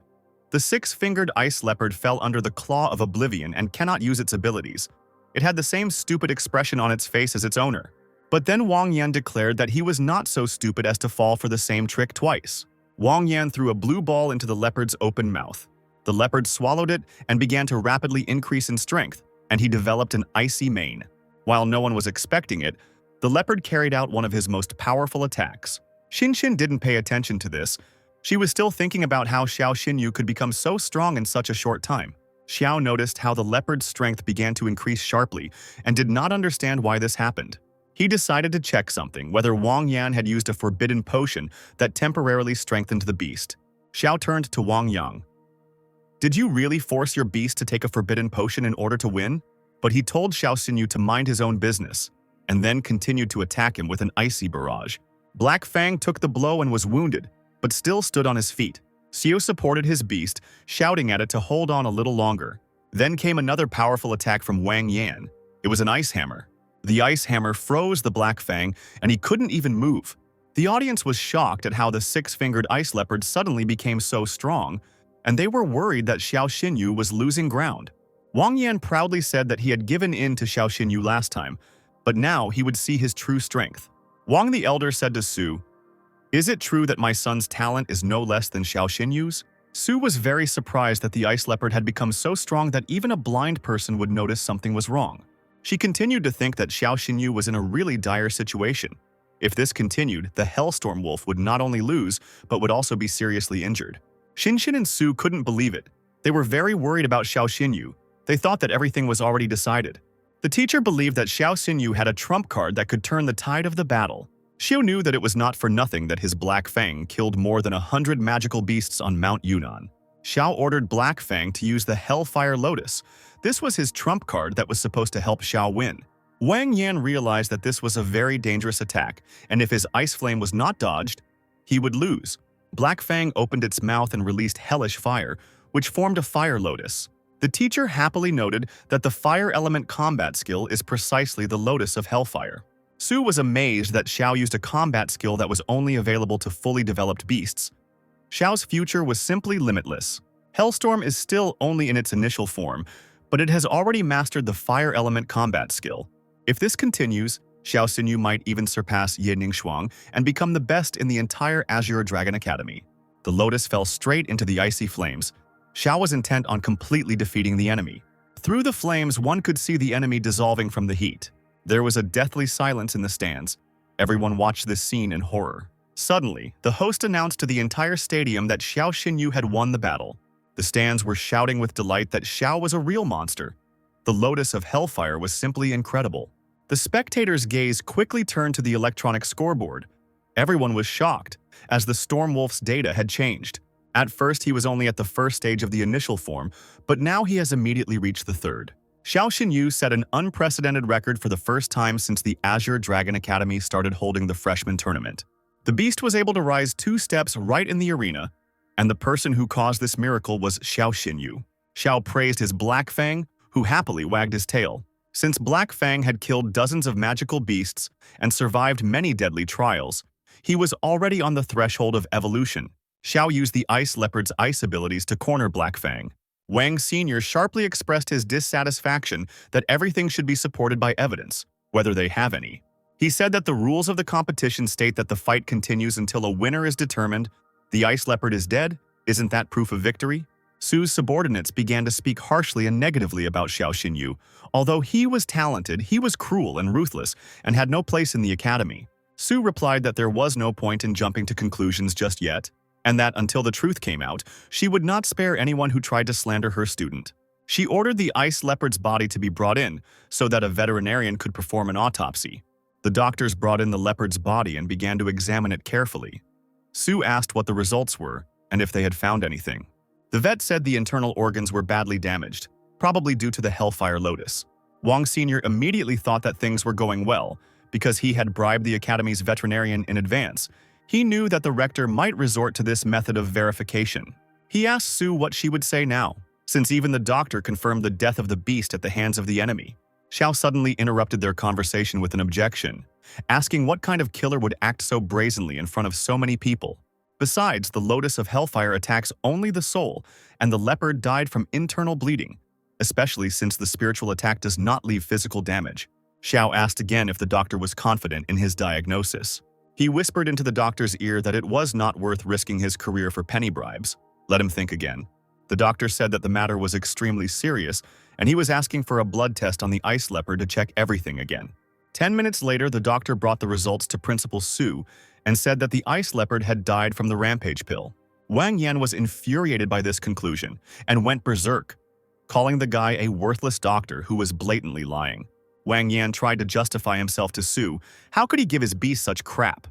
"The six-fingered ice leopard fell under the Claw of Oblivion and cannot use its abilities. It had the same stupid expression on its face as its owner." But then Wang Yan declared that he was not so stupid as to fall for the same trick twice. Wang Yan threw a blue ball into the leopard's open mouth. The leopard swallowed it and began to rapidly increase in strength, and he developed an icy mane. While no one was expecting it, the leopard carried out one of his most powerful attacks. Xinxian didn't pay attention to this. She was still thinking about how Xiao Xinyu could become so strong in such a short time. Xiao noticed how the leopard's strength began to increase sharply and did not understand why this happened. He decided to check something, whether Wang Yan had used a forbidden potion that temporarily strengthened the beast. Xiao turned to Wang Yang. "Did you really force your beast to take a forbidden potion in order to win?" But he told Xiao Xinyu to mind his own business, and then continued to attack him with an icy barrage. Black Fang took the blow and was wounded, but still stood on his feet. Xiao supported his beast, shouting at it to hold on a little longer. Then came another powerful attack from Wang Yan. It was an ice hammer. The ice hammer froze the Black Fang, and he couldn't even move. The audience was shocked at how the six-fingered ice leopard suddenly became so strong, and they were worried that Xiao Xinyu was losing ground. Wang Yan proudly said that he had given in to Xiao Xinyu last time, but now he would see his true strength. Wang the Elder said to Su, "Is it true that my son's talent is no less than Xiao Xinyu's?" Su was very surprised that the ice leopard had become so strong that even a blind person would notice something was wrong. She continued to think that Xiao Xinyu was in a really dire situation. If this continued, the Hellstorm Wolf would not only lose, but would also be seriously injured. Xinxin and Su couldn't believe it. They were very worried about Xiao Xinyu. They thought that everything was already decided. The teacher believed that Xiao Xinyu had a trump card that could turn the tide of the battle. Xiao knew that it was not for nothing that his Black Fang killed more than 100 magical beasts on Mount Yunnan. Xiao ordered Black Fang to use the Hellfire Lotus. This was his trump card that was supposed to help Xiao win. Wang Yan realized that this was a very dangerous attack, and if his ice flame was not dodged, he would lose. Black Fang opened its mouth and released hellish fire, which formed a fire lotus. The teacher happily noted that the fire element combat skill is precisely the lotus of Hellfire. Su was amazed that Xiao used a combat skill that was only available to fully developed beasts. Xiao's future was simply limitless. Hellstorm is still only in its initial form, but it has already mastered the fire element combat skill. If this continues, Xiao Xinyu might even surpass Ye Ningxuang and become the best in the entire Azure Dragon Academy. The lotus fell straight into the icy flames. Xiao was intent on completely defeating the enemy. Through the flames, one could see the enemy dissolving from the heat. There was a deathly silence in the stands. Everyone watched this scene in horror. Suddenly, the host announced to the entire stadium that Xiao Xinyu had won the battle. The stands were shouting with delight that Xiao was a real monster. The Lotus of Hellfire was simply incredible. The spectators' gaze quickly turned to the electronic scoreboard. Everyone was shocked, as the Stormwolf's data had changed. At first, he was only at the first stage of the initial form, but now he has immediately reached the third. Xiao Xinyu set an unprecedented record for the first time since the Azure Dragon Academy started holding the freshman tournament. The beast was able to rise 2 steps right in the arena, and the person who caused this miracle was Xiao Xinyu. Xiao praised his Black Fang, who happily wagged his tail. Since Black Fang had killed dozens of magical beasts and survived many deadly trials, he was already on the threshold of evolution. Xiao used the Ice Leopard's ice abilities to corner Black Fang. Wang Sr. sharply expressed his dissatisfaction that everything should be supported by evidence, whether they have any. He said that the rules of the competition state that the fight continues until a winner is determined. The Ice Leopard is dead? Isn't that proof of victory? Su's subordinates began to speak harshly and negatively about Xiao Xinyu. Although he was talented, he was cruel and ruthless and had no place in the academy. Su replied that there was no point in jumping to conclusions just yet, and that until the truth came out, she would not spare anyone who tried to slander her student. She ordered the Ice Leopard's body to be brought in so that a veterinarian could perform an autopsy. The doctors brought in the leopard's body and began to examine it carefully. Su asked what the results were and if they had found anything. The vet said the internal organs were badly damaged, probably due to the Hellfire Lotus. Wang Sr. immediately thought that things were going well because he had bribed the academy's veterinarian in advance. He knew that the rector might resort to this method of verification. He asked Su what she would say now, since even the doctor confirmed the death of the beast at the hands of the enemy. Xiao suddenly interrupted their conversation with an objection, asking what kind of killer would act so brazenly in front of so many people. Besides, the Lotus of Hellfire attacks only the soul, and the leopard died from internal bleeding, especially since the spiritual attack does not leave physical damage. Xiao asked again if the doctor was confident in his diagnosis. He whispered into the doctor's ear that it was not worth risking his career for penny bribes. Let him think again. The doctor said that the matter was extremely serious, and he was asking for a blood test on the ice leopard to check everything again. 10 minutes later, the doctor brought the results to Principal Su and said that the ice leopard had died from the rampage pill. Wang Yan was infuriated by this conclusion and went berserk, calling the guy a worthless doctor who was blatantly lying. Wang Yan tried to justify himself to Su. How could he give his beast such crap?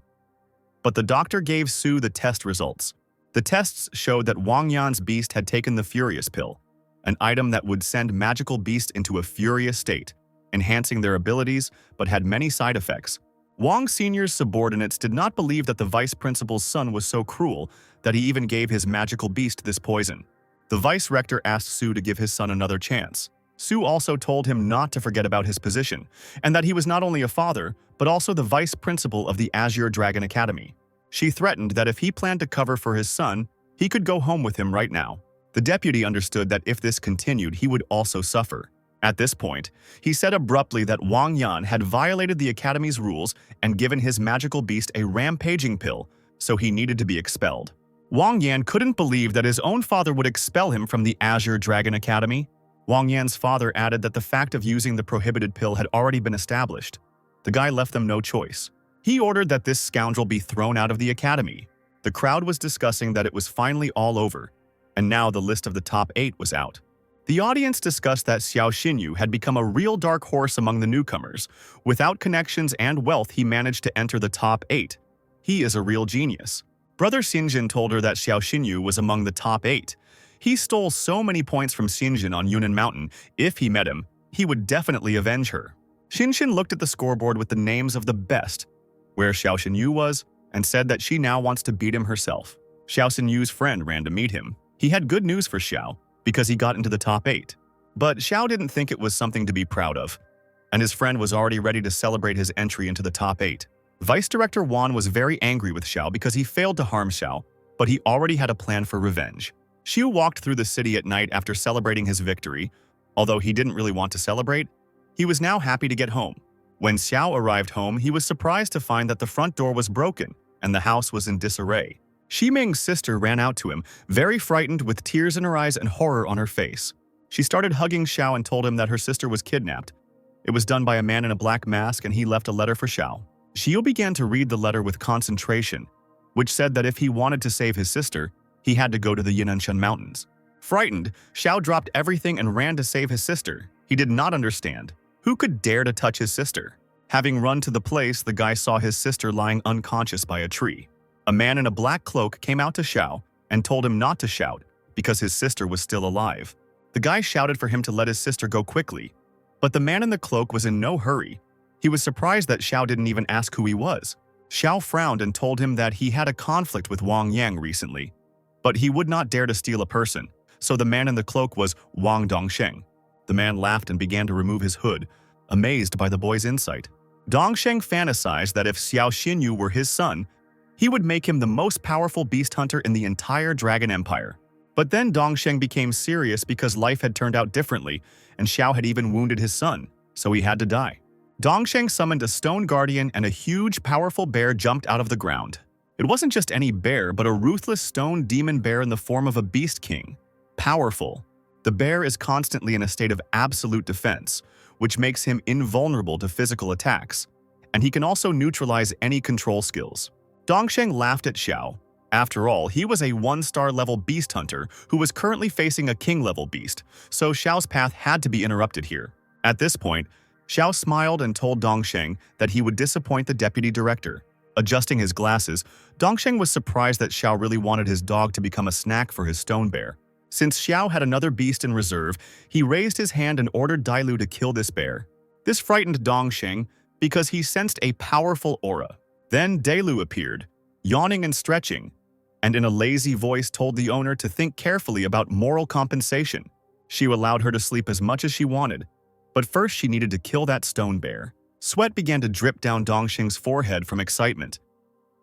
But the doctor gave Su the test results. The tests showed that Wang Yan's beast had taken the Furious Pill, an item that would send magical beasts into a furious state, enhancing their abilities, but had many side effects. Wang Sr.'s subordinates did not believe that the vice principal's son was so cruel that he even gave his magical beast this poison. The vice rector asked Su to give his son another chance. Su also told him not to forget about his position, and that he was not only a father, but also the vice principal of the Azure Dragon Academy. She threatened that if he planned to cover for his son, he could go home with him right now. The deputy understood that if this continued, he would also suffer. At this point, he said abruptly that Wang Yan had violated the Academy's rules and given his magical beast a rampaging pill, so he needed to be expelled. Wang Yan couldn't believe that his own father would expel him from the Azure Dragon Academy. Wang Yan's father added that the fact of using the prohibited pill had already been established. The guy left them no choice. He ordered that this scoundrel be thrown out of the academy. The crowd was discussing that it was finally all over, and now the list of the top 8 was out. The audience discussed that Xiao Xinyu had become a real dark horse among the newcomers. Without connections and wealth, he managed to enter the top 8. He is a real genius. Brother Xinjin told her that Xiao Xinyu was among the top 8. He stole so many points from Xinjin on Yunnan Mountain. If he met him, he would definitely avenge her. Xinjin looked at the scoreboard with the names of the best, where Xiao Xinyu was, and said that she now wants to beat him herself. Xiao Xinyu's friend ran to meet him. He had good news for Xiao, because he got into the top 8. But Xiao didn't think it was something to be proud of, and his friend was already ready to celebrate his entry into the top 8. Vice Director Wan was very angry with Xiao because he failed to harm Xiao, but he already had a plan for revenge. Xiu walked through the city at night after celebrating his victory. Although he didn't really want to celebrate, he was now happy to get home. When Xiao arrived home, he was surprised to find that the front door was broken and the house was in disarray. Ximing's sister ran out to him, very frightened with tears in her eyes and horror on her face. She started hugging Xiao and told him that her sister was kidnapped. It was done by a man in a black mask and he left a letter for Xiao. Xiu began to read the letter with concentration, which said that if he wanted to save his sister, he had to go to the Yinanshan Mountains. Frightened, Xiao dropped everything and ran to save his sister. He did not understand. Who could dare to touch his sister? Having run to the place, the guy saw his sister lying unconscious by a tree. A man in a black cloak came out to Xiao and told him not to shout because his sister was still alive. The guy shouted for him to let his sister go quickly, but the man in the cloak was in no hurry. He was surprised that Xiao didn't even ask who he was. Xiao frowned and told him that he had a conflict with Wang Yang recently, but he would not dare to steal a person, so the man in the cloak was Wang Dongsheng. The man laughed and began to remove his hood, amazed by the boy's insight. Dongsheng fantasized that if Xiao Xinyu were his son, he would make him the most powerful beast hunter in the entire Dragon Empire. But then Dongsheng became serious because life had turned out differently, and Xiao had even wounded his son, so he had to die. Dongsheng summoned a stone guardian and a huge, powerful bear jumped out of the ground. It wasn't just any bear, but a ruthless stone demon bear in the form of a beast king. Powerful. The bear is constantly in a state of absolute defense, which makes him invulnerable to physical attacks, and he can also neutralize any control skills. Dongsheng laughed at Xiao. After all, he was a 1-star level beast hunter who was currently facing a king-level beast, so Xiao's path had to be interrupted here. At this point, Xiao smiled and told Dongsheng that he would disappoint the deputy director. Adjusting his glasses, Dongsheng was surprised that Xiao really wanted his dog to become a snack for his stone bear. Since Xiao had another beast in reserve, he raised his hand and ordered Dailu to kill this bear. This frightened Dongsheng because he sensed a powerful aura. Then Dailu appeared, yawning and stretching, and in a lazy voice told the owner to think carefully about moral compensation. She allowed her to sleep as much as she wanted, but first she needed to kill that stone bear. Sweat began to drip down Dongsheng's forehead from excitement.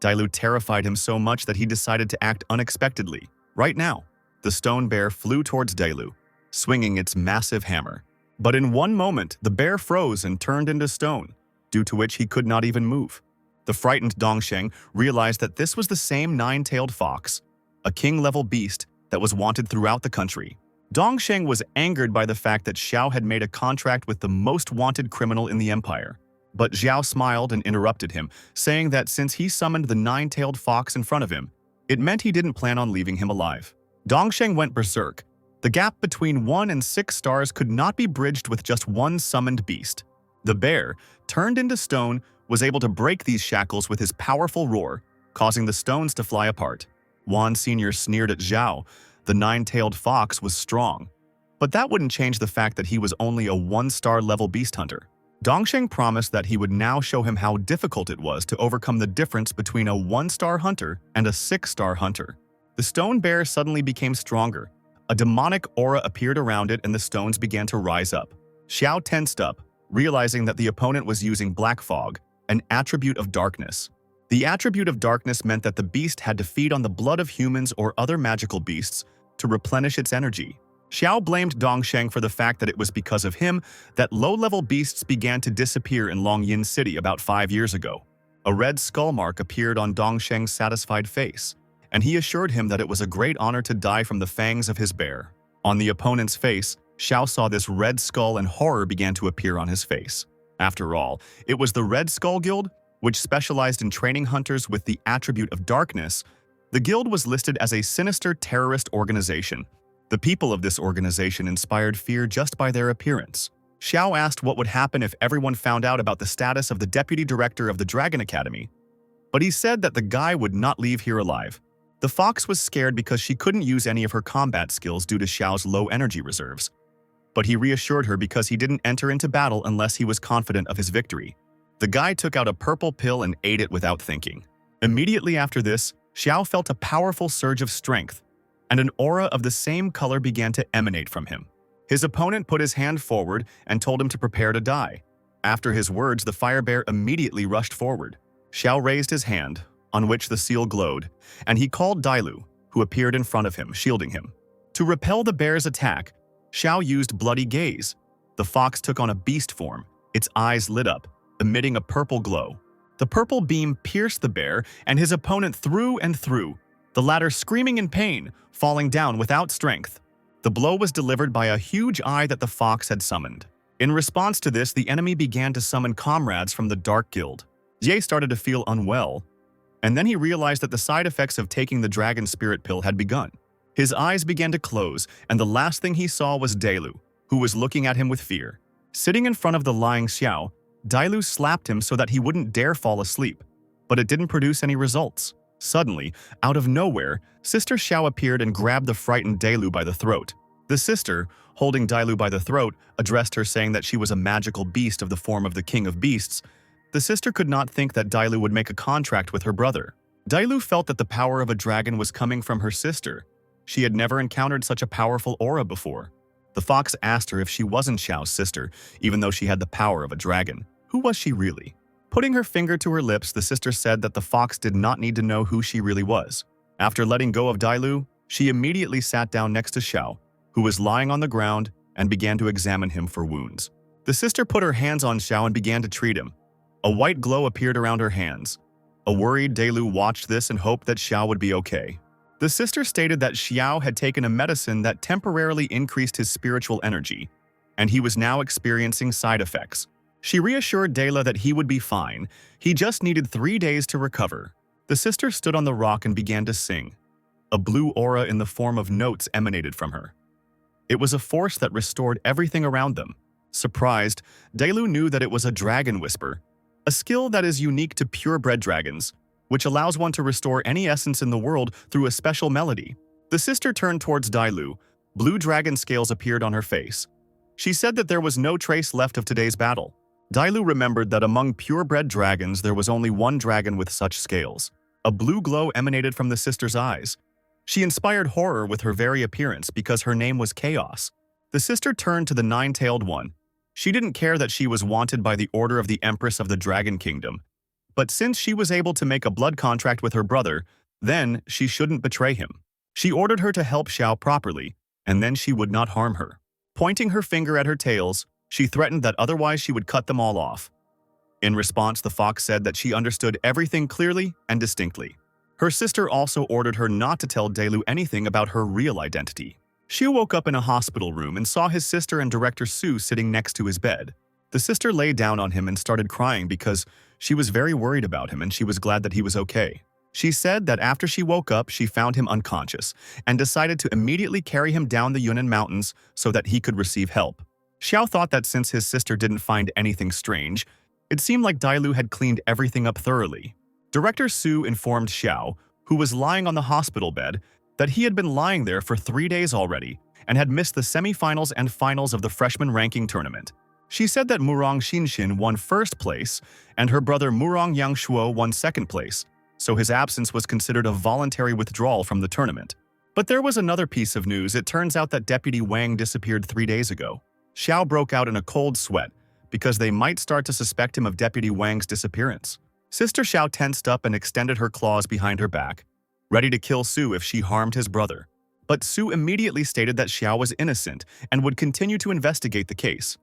Dailu terrified him so much that he decided to act unexpectedly. Right now, the stone bear flew towards Dailu, swinging its massive hammer. But in one moment, the bear froze and turned into stone, due to which he could not even move. The frightened Dongsheng realized that this was the same 9-tailed fox, a king-level beast that was wanted throughout the country. Dongsheng was angered by the fact that Xiao had made a contract with the most wanted criminal in the empire. But Xiao smiled and interrupted him, saying that since he summoned the 9-tailed fox in front of him, it meant he didn't plan on leaving him alive. Dongsheng went berserk. The gap between 1 and 6 stars could not be bridged with just one summoned beast. The bear, turned into stone, was able to break these shackles with his powerful roar, causing the stones to fly apart. Wan Sr. sneered at Zhao. The 9-tailed fox was strong, but that wouldn't change the fact that he was only a 1-star level beast hunter. Dongsheng promised that he would now show him how difficult it was to overcome the difference between a 1-star hunter and a 6-star hunter. The stone bear suddenly became stronger. A demonic aura appeared around it and the stones began to rise up. Xiao tensed up, realizing that the opponent was using black fog, an attribute of darkness. The attribute of darkness meant that the beast had to feed on the blood of humans or other magical beasts, to replenish its energy. Xiao blamed Dongsheng for the fact that it was because of him that low-level beasts began to disappear in Longyin City about 5 years ago. A red skull mark appeared on Dongsheng's satisfied face, and he assured him that it was a great honor to die from the fangs of his bear. On the opponent's face, Xiao saw this red skull and horror began to appear on his face. After all, it was the Red Skull Guild, which specialized in training hunters with the attribute of darkness. The guild was listed as a sinister terrorist organization. The people of this organization inspired fear just by their appearance. Xiao asked what would happen if everyone found out about the status of the deputy director of the Dragon Academy, but he said that the guy would not leave here alive. The fox was scared because she couldn't use any of her combat skills due to Xiao's low energy reserves, but he reassured her because he didn't enter into battle unless he was confident of his victory. The guy took out a purple pill and ate it without thinking. Immediately after this, Xiao felt a powerful surge of strength, and an aura of the same color began to emanate from him. His opponent put his hand forward and told him to prepare to die. After his words, the fire bear immediately rushed forward. Xiao raised his hand, on which the seal glowed, and he called Dailu, who appeared in front of him, shielding him. To repel the bear's attack, Xiao used Bloody Gaze. The fox took on a beast form. Its eyes lit up, emitting a purple glow. The purple beam pierced the bear, and his opponent threw and threw, the latter screaming in pain, falling down without strength. The blow was delivered by a huge eye that the fox had summoned. In response to this, the enemy began to summon comrades from the Dark Guild. Ye started to feel unwell, and then he realized that the side effects of taking the dragon spirit pill had begun. His eyes began to close, and the last thing he saw was Dailu, who was looking at him with fear. Sitting in front of the lying Xiao, Dailu slapped him so that he wouldn't dare fall asleep, but it didn't produce any results. Suddenly, out of nowhere, Sister Xiao appeared and grabbed the frightened Dailu by the throat. The sister, holding Dailu by the throat, addressed her saying that she was a magical beast of the form of the king of beasts. The sister could not think that Dailu would make a contract with her brother. Dailu felt that the power of a dragon was coming from her sister. She had never encountered such a powerful aura before. The fox asked her if she wasn't Xiao's sister, even though she had the power of a dragon. Who was she really? Putting her finger to her lips, the sister said that the fox did not need to know who she really was. After letting go of Dailu, she immediately sat down next to Xiao, who was lying on the ground, and began to examine him for wounds. The sister put her hands on Xiao and began to treat him. A white glow appeared around her hands. A worried Dailu watched this and hoped that Xiao would be okay. The sister stated that Xiao had taken a medicine that temporarily increased his spiritual energy, and he was now experiencing side effects. She reassured Dela that he would be fine. He just needed 3 days to recover. The sister stood on the rock and began to sing. A blue aura in the form of notes emanated from her. It was a force that restored everything around them. Surprised, Dailu knew that it was a dragon whisper, a skill that is unique to purebred dragons, which allows one to restore any essence in the world through a special melody. The sister turned towards Dailu. Blue dragon scales appeared on her face. She said that there was no trace left of today's battle. Dailu remembered that among purebred dragons there was only one dragon with such scales. A blue glow emanated from the sister's eyes. She inspired horror with her very appearance because her name was Chaos. The sister turned to the nine-tailed one. She didn't care that she was wanted by the order of the Empress of the Dragon Kingdom. But since she was able to make a blood contract with her brother, then she shouldn't betray him. She ordered her to help Xiao properly, and then she would not harm her. Pointing her finger at her tails, she threatened that otherwise she would cut them all off. In response, the fox said that she understood everything clearly and distinctly. Her sister also ordered her not to tell Dailu anything about her real identity. She woke up in a hospital room and saw his sister and Director Su sitting next to his bed. The sister lay down on him and started crying because she was very worried about him and she was glad that he was okay. She said that after she woke up, she found him unconscious and decided to immediately carry him down the Yunnan Mountains so that he could receive help. Xiao thought that since his sister didn't find anything strange, it seemed like Dailu had cleaned everything up thoroughly. Director Su informed Xiao, who was lying on the hospital bed, that he had been lying there for 3 days already and had missed the semifinals and finals of the freshman ranking tournament. She said that Murong Xinxin won first place and her brother Murong Yangshuo won second place, so his absence was considered a voluntary withdrawal from the tournament. But there was another piece of news. It turns out that Deputy Wang disappeared 3 days ago. Xiao broke out in a cold sweat because they might start to suspect him of Deputy Wang's disappearance. Sister Xiao tensed up and extended her claws behind her back, ready to kill Su if she harmed his brother. But Su immediately stated that Xiao was innocent and would continue to investigate the case.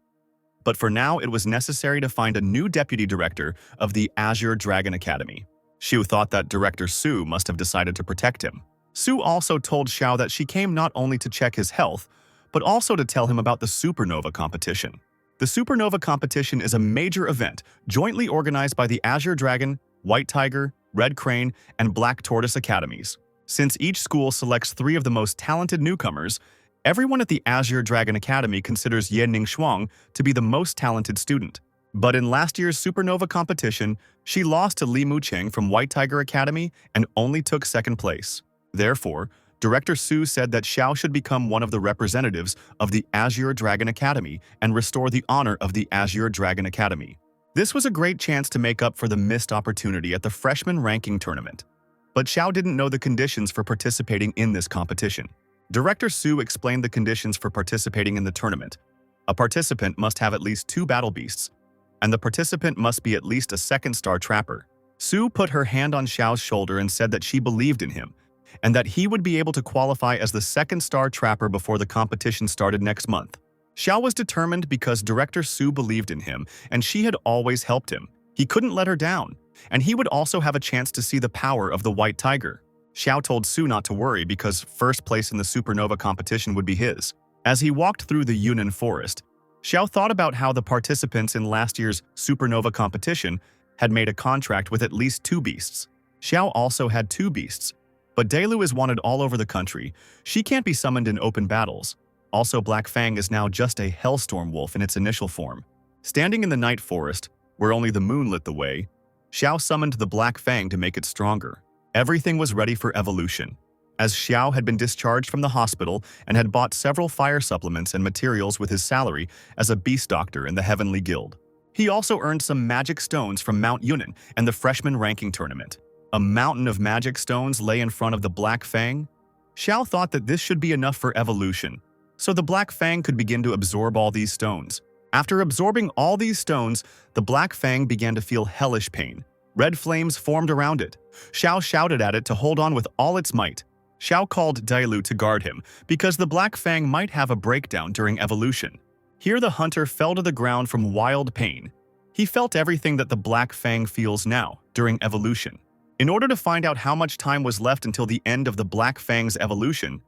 But for now, it was necessary to find a new deputy director of the Azure Dragon Academy. Xiu thought that Director Su must have decided to protect him. Su also told Xiao that she came not only to check his health, but also to tell him about the Supernova competition. The Supernova competition is a major event jointly organized by the Azure Dragon, White Tiger, Red Crane, and Black Tortoise Academies. Since each school selects 3 of the most talented newcomers, everyone at the Azure Dragon Academy considers Ye Ningxuang to be the most talented student. But in last year's Supernova competition, she lost to Li Mucheng from White Tiger Academy and only took 2nd place. Therefore, Director Su said that Xiao should become one of the representatives of the Azure Dragon Academy and restore the honor of the Azure Dragon Academy. This was a great chance to make up for the missed opportunity at the freshman ranking tournament. But Xiao didn't know the conditions for participating in this competition. Director Su explained the conditions for participating in the tournament. A participant must have at least 2 battle beasts, and the participant must be at least a 2nd-star trapper. Su put her hand on Xiao's shoulder and said that she believed in him, and that he would be able to qualify as the 2nd-star trapper before the competition started next month. Xiao was determined because Director Su believed in him, and she had always helped him. He couldn't let her down, and he would also have a chance to see the power of the White Tiger. Xiao told Su not to worry because 1st place in the Supernova competition would be his. As he walked through the Yunnan forest, Xiao thought about how the participants in last year's Supernova competition had made a contract with at least 2 beasts. Xiao also had 2 beasts, but Delu is wanted all over the country. She can't be summoned in open battles. Also, Black Fang is now just a Hellstorm Wolf in its initial form. Standing in the night forest, where only the moon lit the way, Xiao summoned the Black Fang to make it stronger. Everything was ready for evolution. As Xiao had been discharged from the hospital and had bought several fire supplements and materials with his salary as a beast doctor in the Heavenly Guild. He also earned some magic stones from Mount Yunnan and the freshman ranking tournament. A mountain of magic stones lay in front of the Black Fang. Xiao thought that this should be enough for evolution, so the Black Fang could begin to absorb all these stones. After absorbing all these stones, the Black Fang began to feel hellish pain. Red flames formed around it. Xiao shouted at it to hold on with all its might. Xiao called Dailu to guard him, because the Black Fang might have a breakdown during evolution. Here the hunter fell to the ground from wild pain. He felt everything that the Black Fang feels now, during evolution. In order to find out how much time was left until the end of the Black Fang's evolution,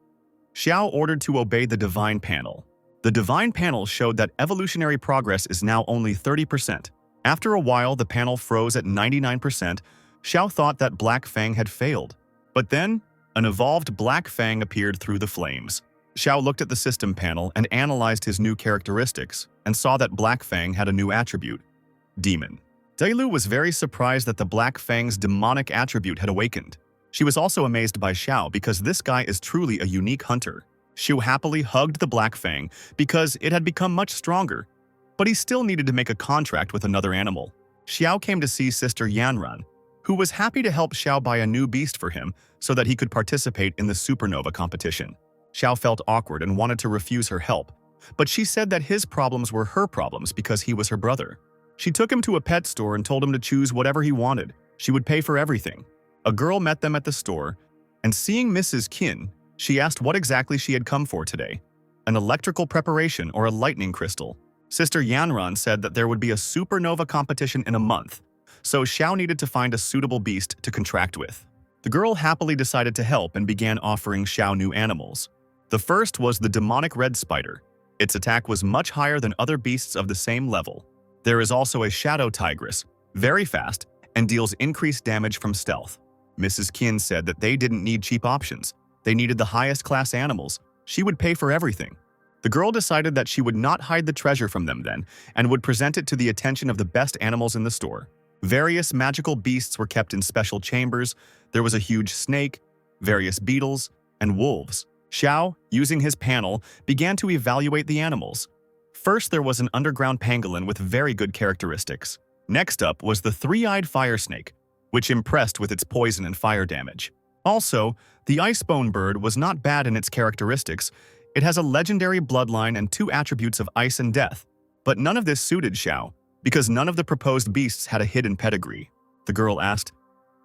Xiao ordered to obey the Divine Panel. The Divine Panel showed that evolutionary progress is now only 30%. After a while, the panel froze at 99%. Xiao thought that Black Fang had failed. But then, an evolved Black Fang appeared through the flames. Xiao looked at the system panel and analyzed his new characteristics and saw that Black Fang had a new attribute: Demon. Dailu was very surprised that the Black Fang's demonic attribute had awakened. She was also amazed by Xiao because this guy is truly a unique hunter. Xiao happily hugged the Black Fang because it had become much stronger, but he still needed to make a contract with another animal. Xiao came to see Sister Yanran, who was happy to help Xiao buy a new beast for him so that he could participate in the Supernova competition. Xiao felt awkward and wanted to refuse her help, but she said that his problems were her problems because he was her brother. She took him to a pet store and told him to choose whatever he wanted. She would pay for everything. A girl met them at the store, and seeing Mrs. Qin, she asked what exactly she had come for today: an electrical preparation or a lightning crystal. Sister Yanran said that there would be a supernova competition in a month, so Xiao needed to find a suitable beast to contract with. The girl happily decided to help and began offering Xiao new animals. The first was the demonic red spider. Its attack was much higher than other beasts of the same level. There is also a shadow tigress, very fast, and deals increased damage from stealth. Mrs. Qin said that they didn't need cheap options. They needed the highest class animals. She would pay for everything. The girl decided that she would not hide the treasure from them then, and would present it to the attention of the best animals in the store. Various magical beasts were kept in special chambers. There was a huge snake, various beetles, and wolves. Xiao, using his panel, began to evaluate the animals. First, there was an underground pangolin with very good characteristics. Next up was the three-eyed fire snake, which impressed with its poison and fire damage. Also, the icebone bird was not bad in its characteristics. It has a legendary bloodline and 2 attributes of ice and death. But none of this suited Xiao, because none of the proposed beasts had a hidden pedigree. The girl asked,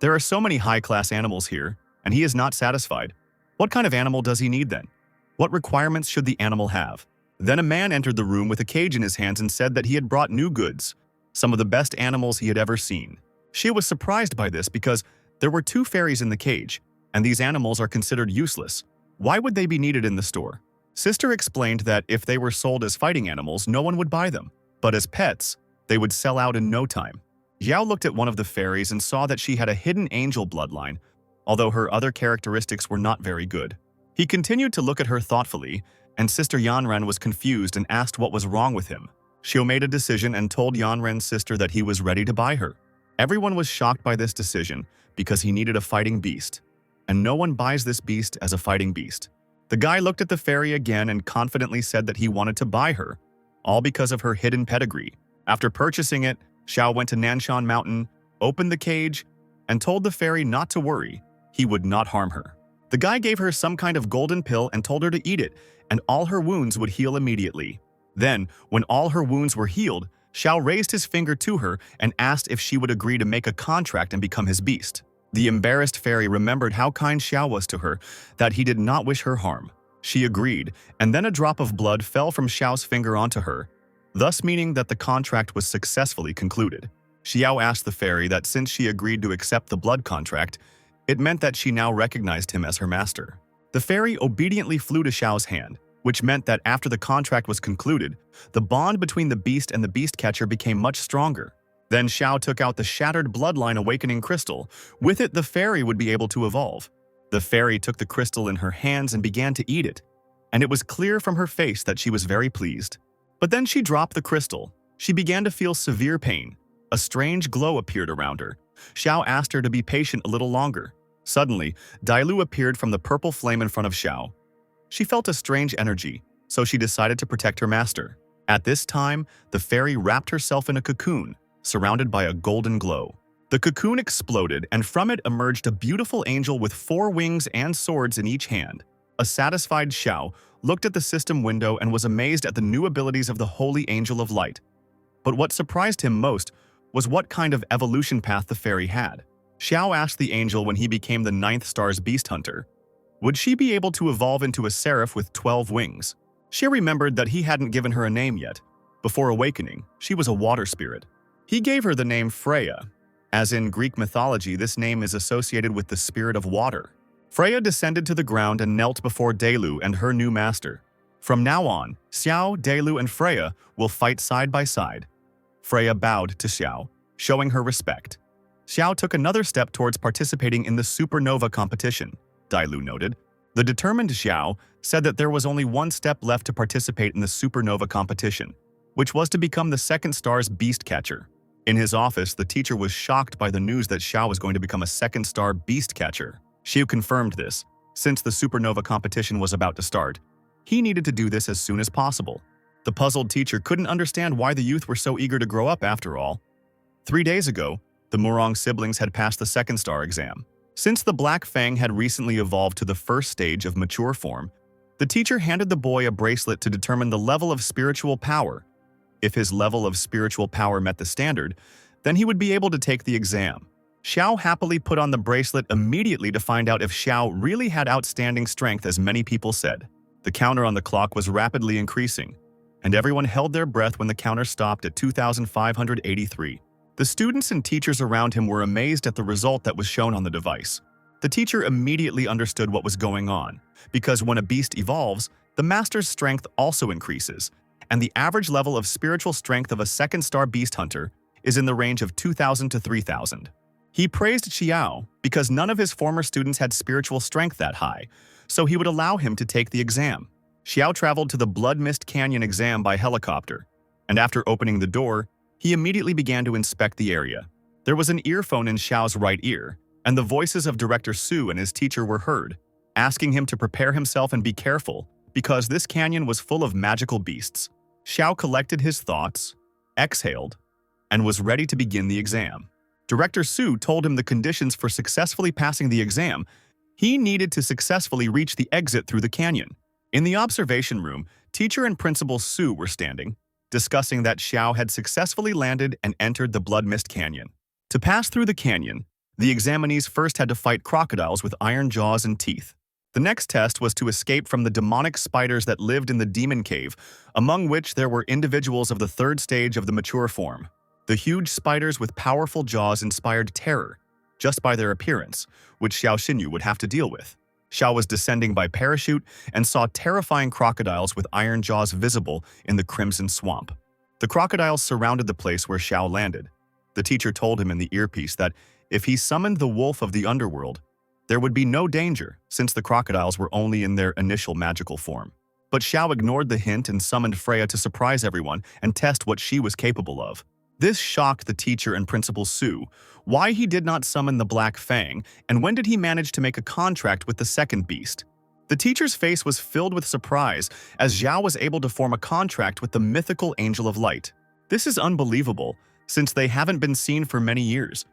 "There are so many high-class animals here, and he is not satisfied. What kind of animal does he need then? What requirements should the animal have? Then a man entered the room with a cage in his hands and said that he had brought new goods, some of the best animals he had ever seen. Xiao was surprised by this because there were two fairies in the cage, and these animals are considered useless. Why would they be needed in the store? Sister explained that if they were sold as fighting animals, no one would buy them, but as pets, they would sell out in no time. Xiao looked at one of the fairies and saw that she had a hidden angel bloodline, although her other characteristics were not very good. He continued to look at her thoughtfully, and Sister Yanran was confused and asked what was wrong with him. Xiao made a decision and told Yanran's sister that he was ready to buy her. Everyone was shocked by this decision because he needed a fighting beast, and no one buys this beast as a fighting beast. The guy looked at the fairy again and confidently said that he wanted to buy her, all because of her hidden pedigree. After purchasing it, Xiao went to Nanshan Mountain, opened the cage, and told the fairy not to worry, he would not harm her. The guy gave her some kind of golden pill and told her to eat it, and all her wounds would heal immediately. Then, when all her wounds were healed, Xiao raised his finger to her and asked if she would agree to make a contract and become his beast. The embarrassed fairy remembered how kind Xiao was to her, that he did not wish her harm. She agreed, and then a drop of blood fell from Xiao's finger onto her, thus meaning that the contract was successfully concluded. Xiao asked the fairy that since she agreed to accept the blood contract, it meant that she now recognized him as her master. The fairy obediently flew to Xiao's hand, which meant that after the contract was concluded, the bond between the beast and the beast catcher became much stronger. Then Xiao took out the shattered bloodline awakening crystal. With it, the fairy would be able to evolve. The fairy took the crystal in her hands and began to eat it, and it was clear from her face that she was very pleased. But then she dropped the crystal. She began to feel severe pain. A strange glow appeared around her. Xiao asked her to be patient a little longer. Suddenly, Dailu appeared from the purple flame in front of Xiao. She felt a strange energy, so she decided to protect her master. At this time, the fairy wrapped herself in a cocoon, surrounded by a golden glow. The cocoon exploded, and from it emerged a beautiful angel with 4 wings and swords in each hand. A satisfied Xiao looked at the system window and was amazed at the new abilities of the Holy Angel of Light. But what surprised him most was what kind of evolution path the fairy had. Xiao asked the angel when he became the 9th star's beast hunter, would she be able to evolve into a seraph with 12 wings? She remembered that he hadn't given her a name yet. Before awakening, she was a water spirit. He gave her the name Freya. As in Greek mythology, this name is associated with the spirit of water. Freya descended to the ground and knelt before Dailu and her new master. From now on, Xiao, Dailu, and Freya will fight side by side. Freya bowed to Xiao, showing her respect. Xiao took another step towards participating in the supernova competition, Dailu noted. The determined Xiao said that there was only one step left to participate in the supernova competition, which was to become the 2nd star's beast catcher. In his office, the teacher was shocked by the news that Xiao was going to become a 2nd star beast catcher. Xiao confirmed this. Since the supernova competition was about to start, he needed to do this as soon as possible. The puzzled teacher couldn't understand why the youth were so eager to grow up after all. 3 days ago, the Murong siblings had passed the 2nd star exam. Since the Black Fang had recently evolved to the 1st stage of mature form, the teacher handed the boy a bracelet to determine the level of spiritual power. If his level of spiritual power met the standard, then he would be able to take the exam. Xiao happily put on the bracelet immediately to find out if Xiao really had outstanding strength as many people said. The counter on the clock was rapidly increasing, and everyone held their breath when the counter stopped at 2,583. The students and teachers around him were amazed at the result that was shown on the device. The teacher immediately understood what was going on, because when a beast evolves, the master's strength also increases, and the average level of spiritual strength of a 2nd star beast hunter is in the range of 2,000 to 3,000. He praised Xiao because none of his former students had spiritual strength that high, so he would allow him to take the exam. Xiao traveled to the Blood Mist Canyon exam by helicopter, and after opening the door, he immediately began to inspect the area. There was an earphone in Xiao's right ear, and the voices of Director Su and his teacher were heard, asking him to prepare himself and be careful, because this canyon was full of magical beasts. Xiao collected his thoughts, exhaled, and was ready to begin the exam. Director Su told him the conditions for successfully passing the exam. He needed to successfully reach the exit through the canyon. In the observation room, teacher and Principal Su were standing, discussing that Xiao had successfully landed and entered the Blood Mist Canyon. To pass through the canyon, the examinees first had to fight crocodiles with iron jaws and teeth. The next test was to escape from the demonic spiders that lived in the demon cave, among which there were individuals of the third stage of the mature form. The huge spiders with powerful jaws inspired terror, just by their appearance, which Xiao Xinyu would have to deal with. Xiao was descending by parachute and saw terrifying crocodiles with iron jaws visible in the crimson swamp. The crocodiles surrounded the place where Xiao landed. The teacher told him in the earpiece that if he summoned the wolf of the underworld, there would be no danger since the crocodiles were only in their initial magical form. But Xiao ignored the hint and summoned Freya to surprise everyone and test what she was capable of. This shocked the teacher and Principal Su. Why he did not summon the Black Fang, and when did he manage to make a contract with the second beast? The teacher's face was filled with surprise as Xiao was able to form a contract with the mythical Angel of Light. This is unbelievable, since they haven't been seen for many years,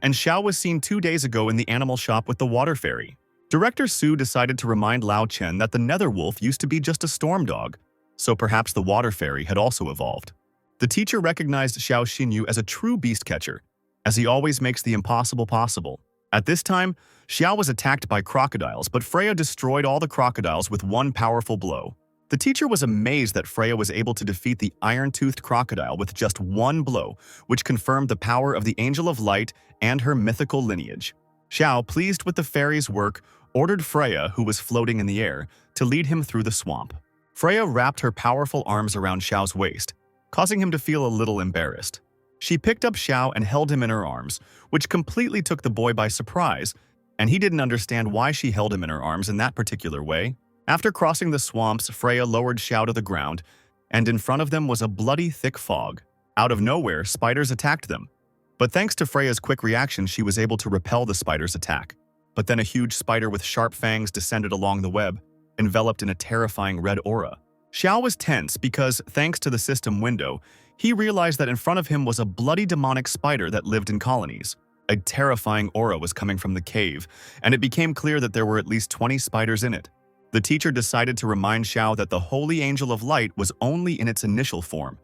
and Xiao was seen 2 days ago in the animal shop with the water fairy. Director Su decided to remind Lao Chen that the nether wolf used to be just a storm dog, so perhaps the water fairy had also evolved. The teacher recognized Xiao Xinyu as a true beast catcher, as he always makes the impossible possible. At this time, Xiao was attacked by crocodiles, but Freya destroyed all the crocodiles with one powerful blow. The teacher was amazed that Freya was able to defeat the iron-toothed crocodile with just one blow, which confirmed the power of the Angel of Light and her mythical lineage. Xiao, pleased with the fairy's work, ordered Freya, who was floating in the air, to lead him through the swamp. Freya wrapped her powerful arms around Xiao's waist, causing him to feel a little embarrassed. She picked up Xiao and held him in her arms, which completely took the boy by surprise, and he didn't understand why she held him in her arms in that particular way. After crossing the swamps, Freya lowered Xiao to the ground, and in front of them was a bloody thick fog. Out of nowhere, spiders attacked them. But thanks to Freya's quick reaction, she was able to repel the spider's attack. But then a huge spider with sharp fangs descended along the web, enveloped in a terrifying red aura. Xiao was tense because, thanks to the system window, he realized that in front of him was a bloody demonic spider that lived in colonies. A terrifying aura was coming from the cave, and it became clear that there were at least 20 spiders in it. The teacher decided to remind Xiao that the Holy Angel of Light was only in its initial form.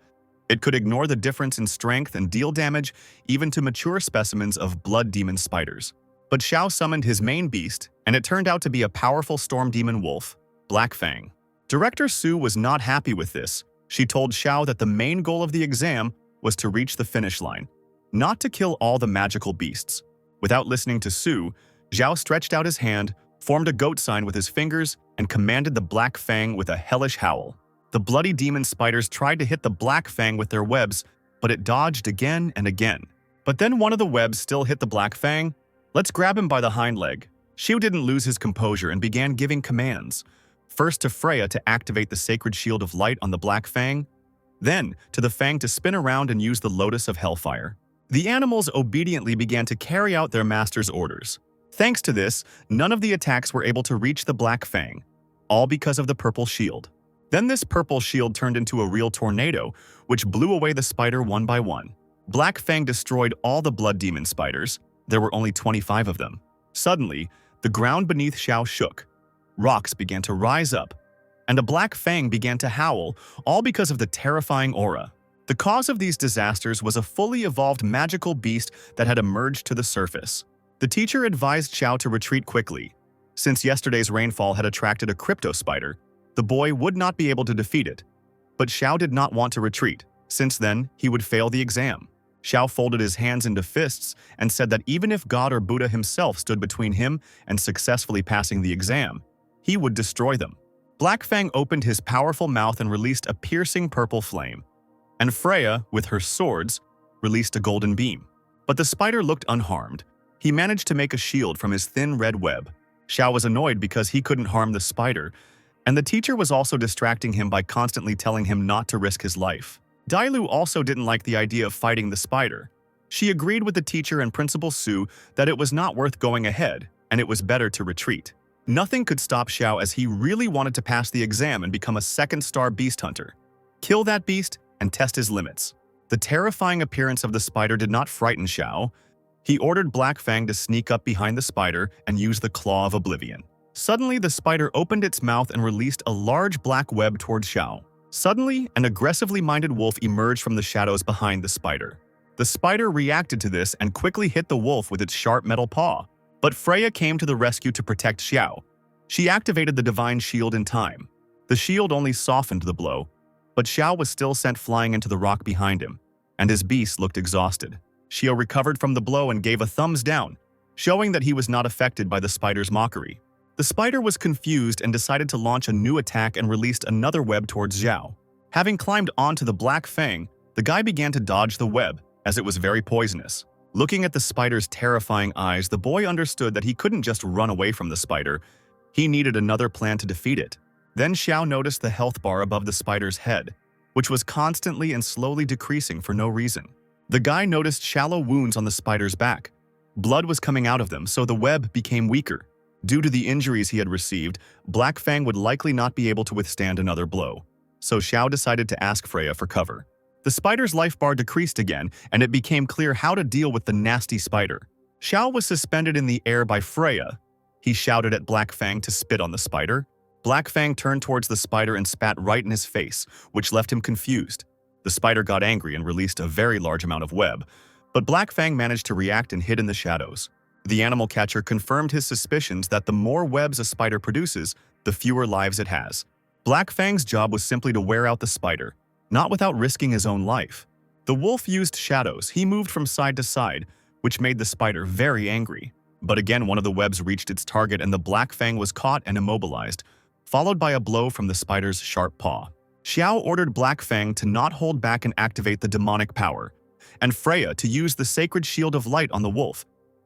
It could ignore the difference in strength and deal damage even to mature specimens of blood demon spiders. But Xiao summoned his main beast, and it turned out to be a powerful storm demon wolf, Black Fang. Director Su was not happy with this. She told Xiao that the main goal of the exam was to reach the finish line, not to kill all the magical beasts. Without listening to Su, Xiao stretched out his hand, formed a goat sign with his fingers, and commanded the Black Fang with a hellish howl. The bloody demon spiders tried to hit the Black Fang with their webs, but it dodged again and again. But then one of the webs still hit the Black Fang. Let's grab him by the hind leg. Xiao didn't lose his composure and began giving commands. First to Freya to activate the sacred shield of light on the Black Fang, then to the Fang to spin around and use the Lotus of Hellfire. The animals obediently began to carry out their master's orders. Thanks to this, none of the attacks were able to reach the Black Fang, all because of the purple shield. Then this purple shield turned into a real tornado, which blew away the spider one by one. Black Fang destroyed all the blood demon spiders. There were only 25 of them. Suddenly, the ground beneath Xiao shook. Rocks began to rise up, and a Black Fang began to howl, all because of the terrifying aura. The cause of these disasters was a fully evolved magical beast that had emerged to the surface. The teacher advised Xiao to retreat quickly. Since yesterday's rainfall had attracted a crypto spider, the boy would not be able to defeat it. But Xiao did not want to retreat, since then he would fail the exam. Xiao folded his hands into fists and said that even if God or Buddha himself stood between him and successfully passing the exam, he would destroy them. Black Fang opened his powerful mouth and released a piercing purple flame. And Freya, with her swords, released a golden beam. But the spider looked unharmed. He managed to make a shield from his thin red web. Xiao was annoyed because he couldn't harm the spider, and the teacher was also distracting him by constantly telling him not to risk his life. Dailu also didn't like the idea of fighting the spider. She agreed with the teacher and Principal Su that it was not worth going ahead, and it was better to retreat. Nothing could stop Xiao as he really wanted to pass the exam and become a second-star beast hunter. Kill that beast and test his limits. The terrifying appearance of the spider did not frighten Xiao. He ordered Black Fang to sneak up behind the spider and use the Claw of Oblivion. Suddenly, the spider opened its mouth and released a large black web towards Xiao. Suddenly, an aggressively minded wolf emerged from the shadows behind the spider. The spider reacted to this and quickly hit the wolf with its sharp metal paw. But Freya came to the rescue to protect Xiao. She activated the divine shield in time. The shield only softened the blow, but Xiao was still sent flying into the rock behind him, and his beast looked exhausted. Xiao recovered from the blow and gave a thumbs down, showing that he was not affected by the spider's mockery. The spider was confused and decided to launch a new attack and released another web towards Xiao. Having climbed onto the black fang, the guy began to dodge the web, as it was very poisonous. Looking at the spider's terrifying eyes, the boy understood that he couldn't just run away from the spider. He needed another plan to defeat it. Then Xiao noticed the health bar above the spider's head, which was constantly and slowly decreasing for no reason. The guy noticed shallow wounds on the spider's back. Blood was coming out of them, so the web became weaker. Due to the injuries he had received, Black Fang would likely not be able to withstand another blow. So Xiao decided to ask Freya for cover. The spider's life bar decreased again, and it became clear how to deal with the nasty spider. Xiao was suspended in the air by Freya. He shouted at Black Fang to spit on the spider. Black Fang turned towards the spider and spat right in his face, which left him confused. The spider got angry and released a very large amount of web, but Black Fang managed to react and hid in the shadows. The animal catcher confirmed his suspicions that the more webs a spider produces, the fewer lives it has. Black Fang's job was simply to wear out the spider, not without risking his own life. The wolf used shadows. He moved from side to side, which made the spider very angry. But again, one of the webs reached its target and the Black Fang was caught and immobilized, followed by a blow from the spider's sharp paw. Xiao ordered Black Fang to not hold back and activate the demonic power, and Freya to use the sacred shield of light on the wolf,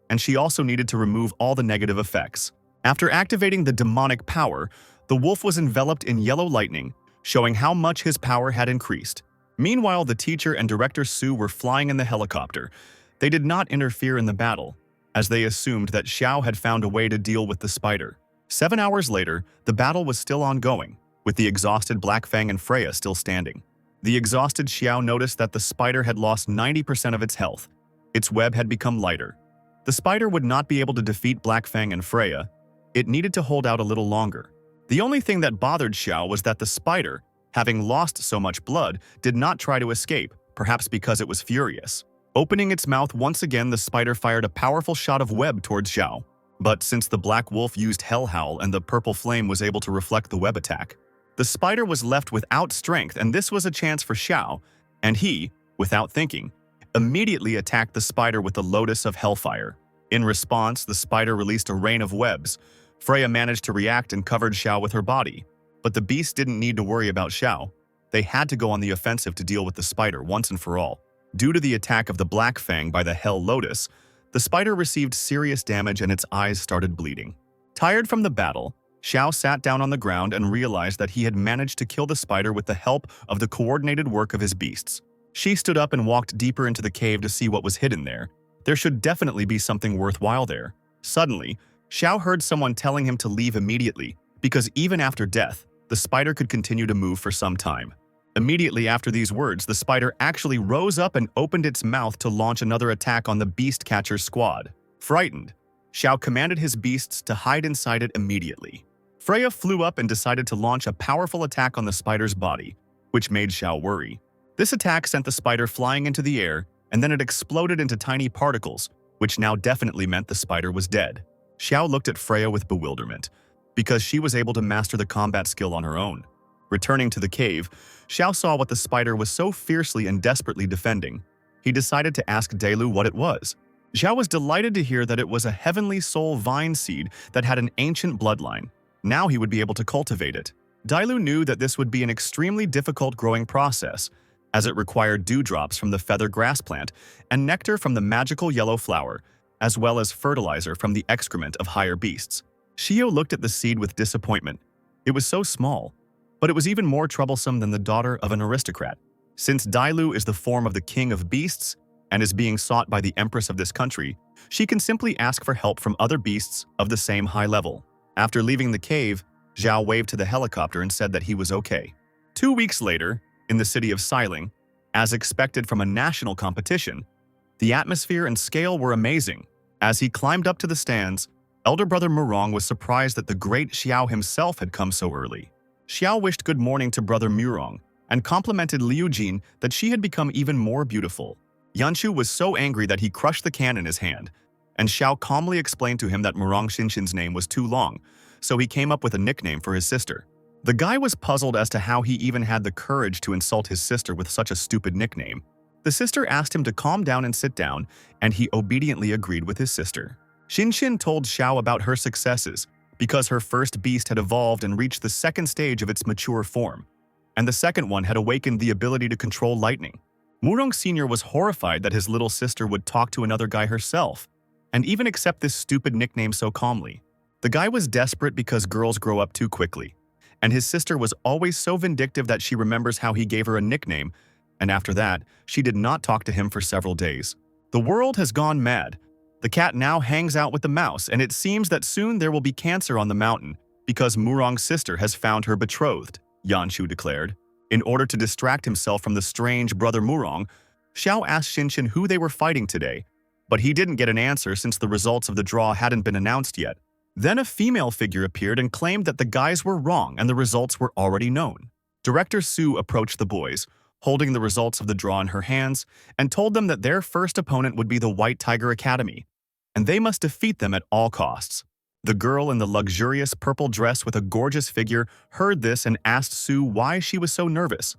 and she also needed to remove all the negative effects. After activating the demonic power, the wolf was enveloped in yellow lightning, showing how much his power had increased. Meanwhile, the teacher and Director Su were flying in the helicopter. They did not interfere in the battle, as they assumed that Xiao had found a way to deal with the spider. 7 hours later, the battle was still ongoing, with the exhausted Black Fang and Freya still standing. The exhausted Xiao noticed that the spider had lost 90% of its health. Its web had become lighter. The spider would not be able to defeat Black Fang and Freya. It needed to hold out a little longer. The only thing that bothered Xiao was that the spider, having lost so much blood, did not try to escape, perhaps because it was furious. Opening its mouth once again, the spider fired a powerful shot of web towards Xiao. But since the black wolf used Hell Howl and the purple flame was able to reflect the web attack, the spider was left without strength, and this was a chance for Xiao, and he, without thinking, immediately attacked the spider with the Lotus of Hellfire. In response, the spider released a rain of webs. Freya managed to react and covered Xiao with her body, but the beast didn't need to worry about Xiao. They had to go on the offensive to deal with the spider once and for all. Due to the attack of the Black Fang by the Hell Lotus, the spider received serious damage and its eyes started bleeding. Tired from the battle, Xiao sat down on the ground and realized that he had managed to kill the spider with the help of the coordinated work of his beasts. She stood up and walked deeper into the cave to see what was hidden there. There should definitely be something worthwhile there. Suddenly, Xiao heard someone telling him to leave immediately, because even after death, the spider could continue to move for some time. Immediately after these words, the spider actually rose up and opened its mouth to launch another attack on the beast catcher's squad. Frightened, Xiao commanded his beasts to hide inside it immediately. Freya flew up and decided to launch a powerful attack on the spider's body, which made Xiao worry. This attack sent the spider flying into the air, and then it exploded into tiny particles, which now definitely meant the spider was dead. Xiao looked at Freya with bewilderment, because she was able to master the combat skill on her own. Returning to the cave, Xiao saw what the spider was so fiercely and desperately defending. He decided to ask Dailu what it was. Xiao was delighted to hear that it was a heavenly soul vine seed that had an ancient bloodline. Now he would be able to cultivate it. Dailu knew that this would be an extremely difficult growing process, as it required dewdrops from the feather grass plant and nectar from the magical yellow flower, as well as fertilizer from the excrement of higher beasts. Xiao looked at the seed with disappointment. It was so small, but it was even more troublesome than the daughter of an aristocrat. Since Dailu is the form of the king of beasts and is being sought by the empress of this country, she can simply ask for help from other beasts of the same high level. After leaving the cave, Zhao waved to the helicopter and said that he was okay. 2 weeks later, in the city of Xiling, as expected from a national competition, the atmosphere and scale were amazing. As he climbed up to the stands, elder brother Murong was surprised that the great Xiao himself had come so early. Xiao wished good morning to brother Murong and complimented Liu Jin that she had become even more beautiful. Yanshu was so angry that he crushed the can in his hand, and Xiao calmly explained to him that Murong Xinshin's name was too long, so he came up with a nickname for his sister. The guy was puzzled as to how he even had the courage to insult his sister with such a stupid nickname. The sister asked him to calm down and sit down, and he obediently agreed with his sister. Xinshin told Xiao about her successes because her first beast had evolved and reached the second stage of its mature form, and the second one had awakened the ability to control lightning. Murong Sr. was horrified that his little sister would talk to another guy herself, and even accept this stupid nickname so calmly. The guy was desperate because girls grow up too quickly, and his sister was always so vindictive that she remembers how he gave her a nickname, and after that, she did not talk to him for several days. The world has gone mad. The cat now hangs out with the mouse, and it seems that soon there will be cancer on the mountain because Murong's sister has found her betrothed, Yanshu declared. In order to distract himself from the strange brother Murong, Xiao asked Xinshin who they were fighting today, but he didn't get an answer since the results of the draw hadn't been announced yet. Then a female figure appeared and claimed that the guys were wrong and the results were already known. Director Su approached the boys, holding the results of the draw in her hands, and told them that their first opponent would be the White Tiger Academy, and they must defeat them at all costs. The girl in the luxurious purple dress with a gorgeous figure heard this and asked Su why she was so nervous.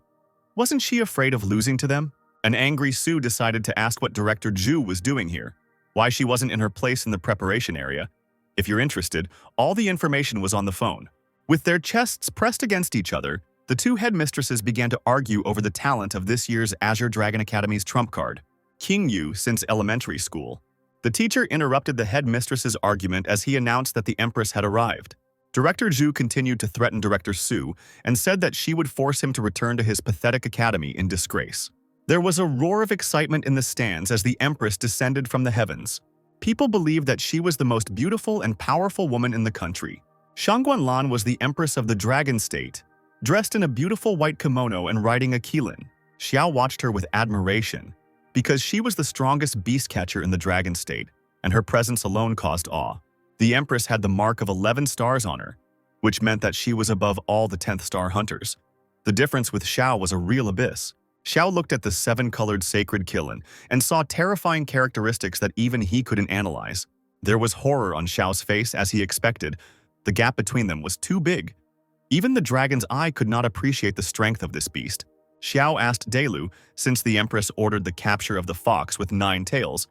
Wasn't she afraid of losing to them? An angry Su decided to ask what Director Zhu was doing here, why she wasn't in her place in the preparation area. If you're interested, all the information was on the phone. With their chests pressed against each other, the two headmistresses began to argue over the talent of this year's Azure Dragon Academy's trump card, King Yu since elementary school. The teacher interrupted the headmistress's argument as he announced that the Empress had arrived. Director Zhu continued to threaten Director Su and said that she would force him to return to his pathetic academy in disgrace. There was a roar of excitement in the stands as the Empress descended from the heavens. People believed that she was the most beautiful and powerful woman in the country. Shangguanlan was the Empress of the Dragon State, dressed in a beautiful white kimono and riding a qilin. Xiao watched her with admiration, because she was the strongest beast catcher in the Dragon State, and her presence alone caused awe. The Empress had the mark of 11 stars on her, which meant that she was above all the 10th star hunters. The difference with Xiao was a real abyss. Xiao looked at the 7-colored sacred qilin and saw terrifying characteristics that even he couldn't analyze. There was horror on Xiao's face as he expected. The gap between them was too big. Even the dragon's eye could not appreciate the strength of this beast. Xiao asked Delu, since the Empress ordered the capture of the fox with 9 tails,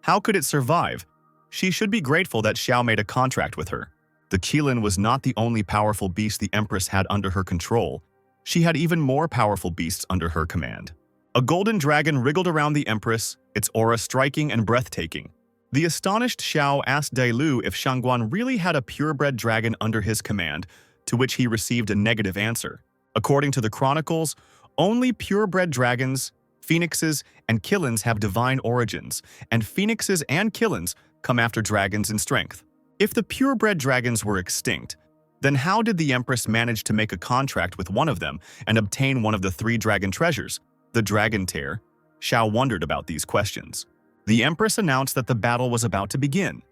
how could it survive? She should be grateful that Xiao made a contract with her. The qilin was not the only powerful beast the Empress had under her control. She had even more powerful beasts under her command. A golden dragon wriggled around the Empress, its aura striking and breathtaking. The astonished Xiao asked Dailu if Shangguan really had a purebred dragon under his command, to which he received a negative answer. According to the chronicles, only purebred dragons, phoenixes, and qilins have divine origins, and phoenixes and qilins come after dragons in strength. If the purebred dragons were extinct, then how did the Empress manage to make a contract with one of them and obtain one of the 3 dragon treasures, the Dragon Tear? Xiao wondered about these questions. The Empress announced that the battle was about to begin,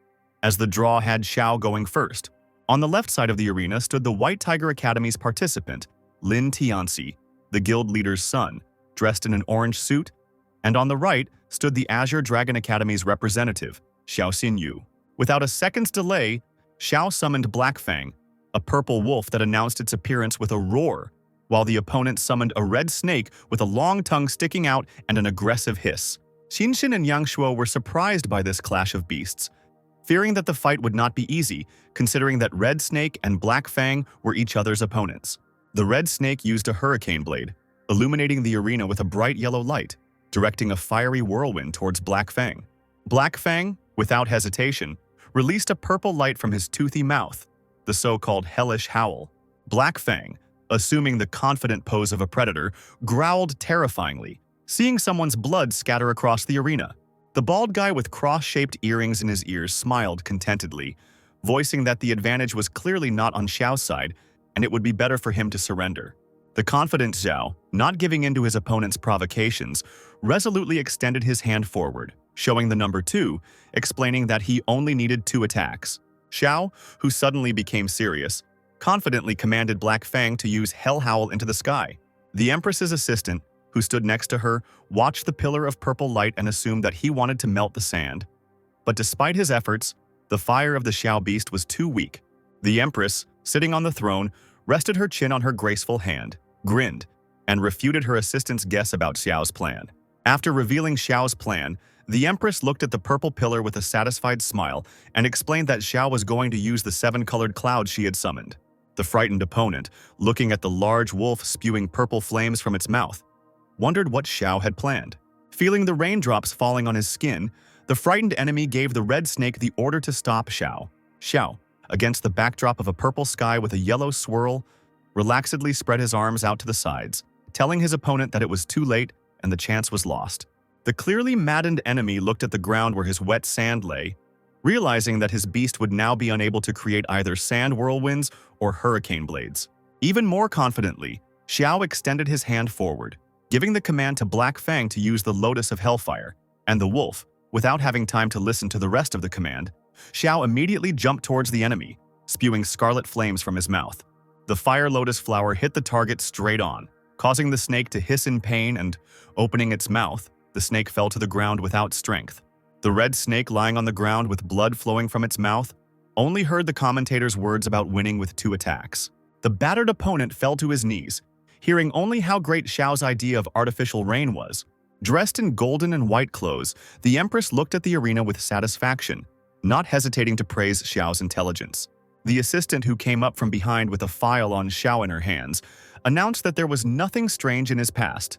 as the draw had Xiao going first. On the left side of the arena stood the White Tiger Academy's participant, Lin Tianxi, the guild leader's son, dressed in an orange suit, and on the right stood the Azure Dragon Academy's representative, Xiao Xinyu. Without a second's delay, Xiao summoned Black Fang, a purple wolf that announced its appearance with a roar, while the opponent summoned a red snake with a long tongue sticking out and an aggressive hiss. Xinshin and Yang Shuo were surprised by this clash of beasts, fearing that the fight would not be easy, considering that Red Snake and Black Fang were each other's opponents. The Red Snake used a hurricane blade, illuminating the arena with a bright yellow light, directing a fiery whirlwind towards Black Fang. Black Fang, without hesitation, released a purple light from his toothy mouth, the so-called hellish howl. Black Fang, assuming the confident pose of a predator, growled terrifyingly, seeing someone's blood scatter across the arena. The bald guy with cross-shaped earrings in his ears smiled contentedly, voicing that the advantage was clearly not on Xiao's side and it would be better for him to surrender. The confident Xiao, not giving in to his opponent's provocations, resolutely extended his hand forward, showing the number 2, explaining that he only needed 2 attacks. Xiao, who suddenly became serious, confidently commanded Black Fang to use Hell Howl into the sky. The Empress's assistant, who stood next to her, watched the pillar of purple light and assumed that he wanted to melt the sand. But despite his efforts, the fire of the Xiao beast was too weak. The Empress, sitting on the throne, rested her chin on her graceful hand, grinned, and refuted her assistant's guess about Xiao's plan. After revealing Xiao's plan, the Empress looked at the purple pillar with a satisfied smile and explained that Xiao was going to use the 7-colored cloud she had summoned. The frightened opponent, looking at the large wolf spewing purple flames from its mouth, wondered what Xiao had planned. Feeling the raindrops falling on his skin, the frightened enemy gave the red snake the order to stop Xiao. Xiao, against the backdrop of a purple sky with a yellow swirl, relaxedly spread his arms out to the sides, telling his opponent that it was too late and the chance was lost. The clearly maddened enemy looked at the ground where his wet sand lay, realizing that his beast would now be unable to create either sand whirlwinds or hurricane blades. Even more confidently, Xiao extended his hand forward, giving the command to Black Fang to use the Lotus of Hellfire, and the wolf, without having time to listen to the rest of the command, Xiao immediately jumped towards the enemy, spewing scarlet flames from his mouth. The fire lotus flower hit the target straight on, causing the snake to hiss in pain, and, opening its mouth, the snake fell to the ground without strength. The red snake, lying on the ground with blood flowing from its mouth, only heard the commentator's words about winning with 2 attacks. The battered opponent fell to his knees, hearing only how great Xiao's idea of artificial rain was. Dressed in golden and white clothes, the Empress looked at the arena with satisfaction, not hesitating to praise Xiao's intelligence. The assistant, who came up from behind with a file on Xiao in her hands, announced that there was nothing strange in his past.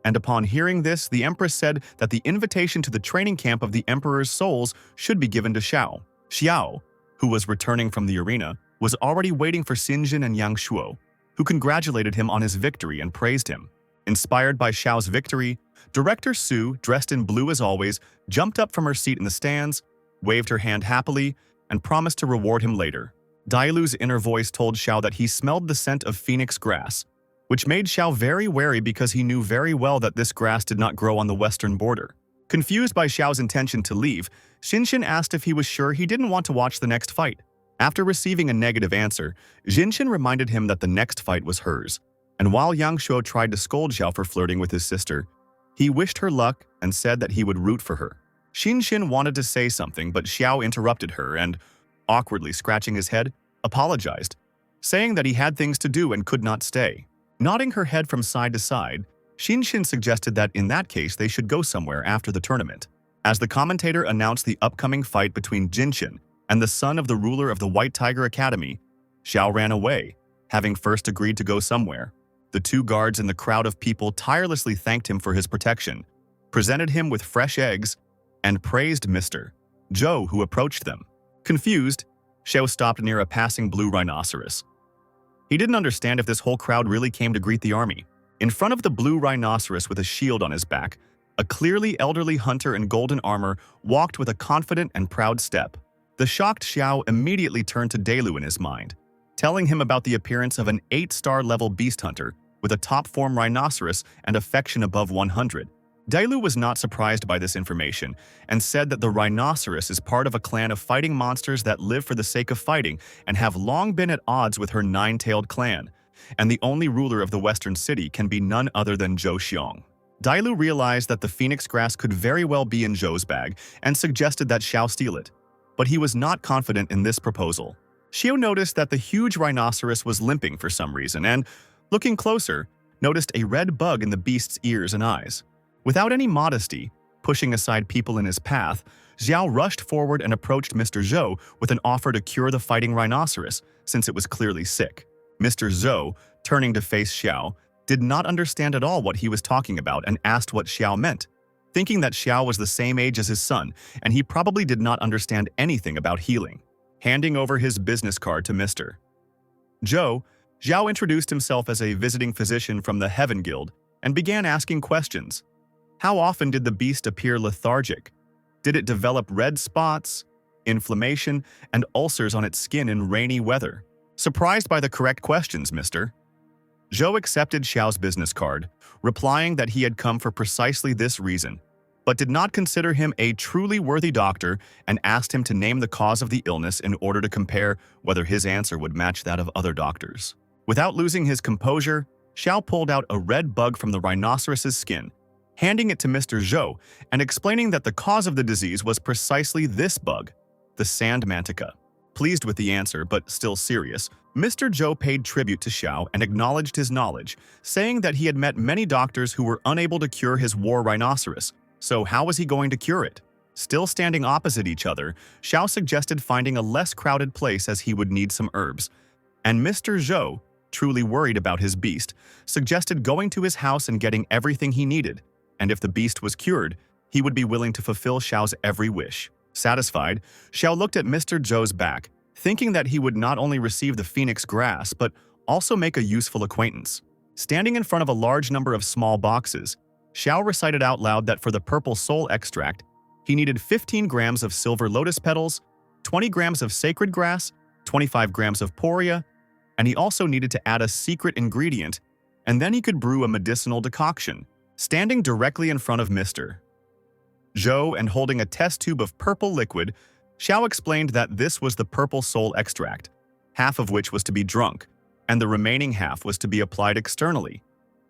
And upon hearing this, the Empress said that the invitation to the training camp of the Emperor's Souls should be given to Xiao. Xiao, who was returning from the arena, was already waiting for Xinjin and Yang Shuo, who congratulated him on his victory and praised him. Inspired by Xiao's victory, Director Su, dressed in blue as always, jumped up from her seat in the stands, waved her hand happily, and promised to reward him later. Dailu's inner voice told Xiao that he smelled the scent of phoenix grass, which made Xiao very wary because he knew very well that this grass did not grow on the western border. Confused by Xiao's intention to leave, Xinxin asked if he was sure he didn't want to watch the next fight. After receiving a negative answer, Xinxin reminded him that the next fight was hers, and while Yang Shuo tried to scold Xiao for flirting with his sister, he wished her luck and said that he would root for her. Xinxin wanted to say something, but Xiao interrupted her and, awkwardly scratching his head, apologized, saying that he had things to do and could not stay. Nodding her head from side to side, Xinxin suggested that in that case they should go somewhere after the tournament. As the commentator announced the upcoming fight between Jinxin and the son of the ruler of the White Tiger Academy, Xiao ran away, having first agreed to go somewhere. The 2 guards in the crowd of people tirelessly thanked him for his protection, presented him with fresh eggs, and praised Mr. Zhou, who approached them. Confused, Xiao stopped near a passing blue rhinoceros. He didn't understand if this whole crowd really came to greet the army. In front of the blue rhinoceros with a shield on his back, a clearly elderly hunter in golden armor walked with a confident and proud step. The shocked Xiao immediately turned to Dailu in his mind, telling him about the appearance of an 8-star level beast hunter with a top-form rhinoceros and affection above 100. Dailu was not surprised by this information and said that the rhinoceros is part of a clan of fighting monsters that live for the sake of fighting and have long been at odds with her 9-tailed clan, and the only ruler of the western city can be none other than Zhou Xiong. Dailu realized that the phoenix grass could very well be in Zhou's bag and suggested that Xiao steal it, but he was not confident in this proposal. Xiao noticed that the huge rhinoceros was limping for some reason and, looking closer, noticed a red bug in the beast's ears and eyes. Without any modesty, pushing aside people in his path, Xiao rushed forward and approached Mr. Zhou with an offer to cure the fighting rhinoceros, since it was clearly sick. Mr. Zhou, turning to face Xiao, did not understand at all what he was talking about and asked what Xiao meant, thinking that Xiao was the same age as his son and he probably did not understand anything about healing. Handing over his business card to Mr. Zhou, Xiao introduced himself as a visiting physician from the Heaven Guild and began asking questions. How often did the beast appear lethargic? Did it develop red spots, inflammation, and ulcers on its skin in rainy weather? Surprised by the correct questions, Mr. Zhou accepted Xiao's business card, replying that he had come for precisely this reason, but did not consider him a truly worthy doctor and asked him to name the cause of the illness in order to compare whether his answer would match that of other doctors. Without losing his composure, Xiao pulled out a red bug from the rhinoceros's skin, handing it to Mr. Zhou and explaining that the cause of the disease was precisely this bug, the sand mantica. Pleased with the answer, but still serious, Mr. Zhou paid tribute to Xiao and acknowledged his knowledge, saying that he had met many doctors who were unable to cure his war rhinoceros, so how was he going to cure it? Still standing opposite each other, Xiao suggested finding a less crowded place as he would need some herbs. And Mr. Zhou, truly worried about his beast, suggested going to his house and getting everything he needed, and if the beast was cured, he would be willing to fulfill Xiao's every wish. Satisfied, Xiao looked at Mr. Zhou's back, thinking that he would not only receive the phoenix grass but also make a useful acquaintance. Standing in front of a large number of small boxes, Xiao recited out loud that for the purple soul extract, he needed 15 grams of silver lotus petals, 20 grams of sacred grass, 25 grams of poria, and he also needed to add a secret ingredient, and then he could brew a medicinal decoction. Standing directly in front of Mr. Zhou and holding a test tube of purple liquid, Xiao explained that this was the purple soul extract, half of which was to be drunk, and the remaining half was to be applied externally.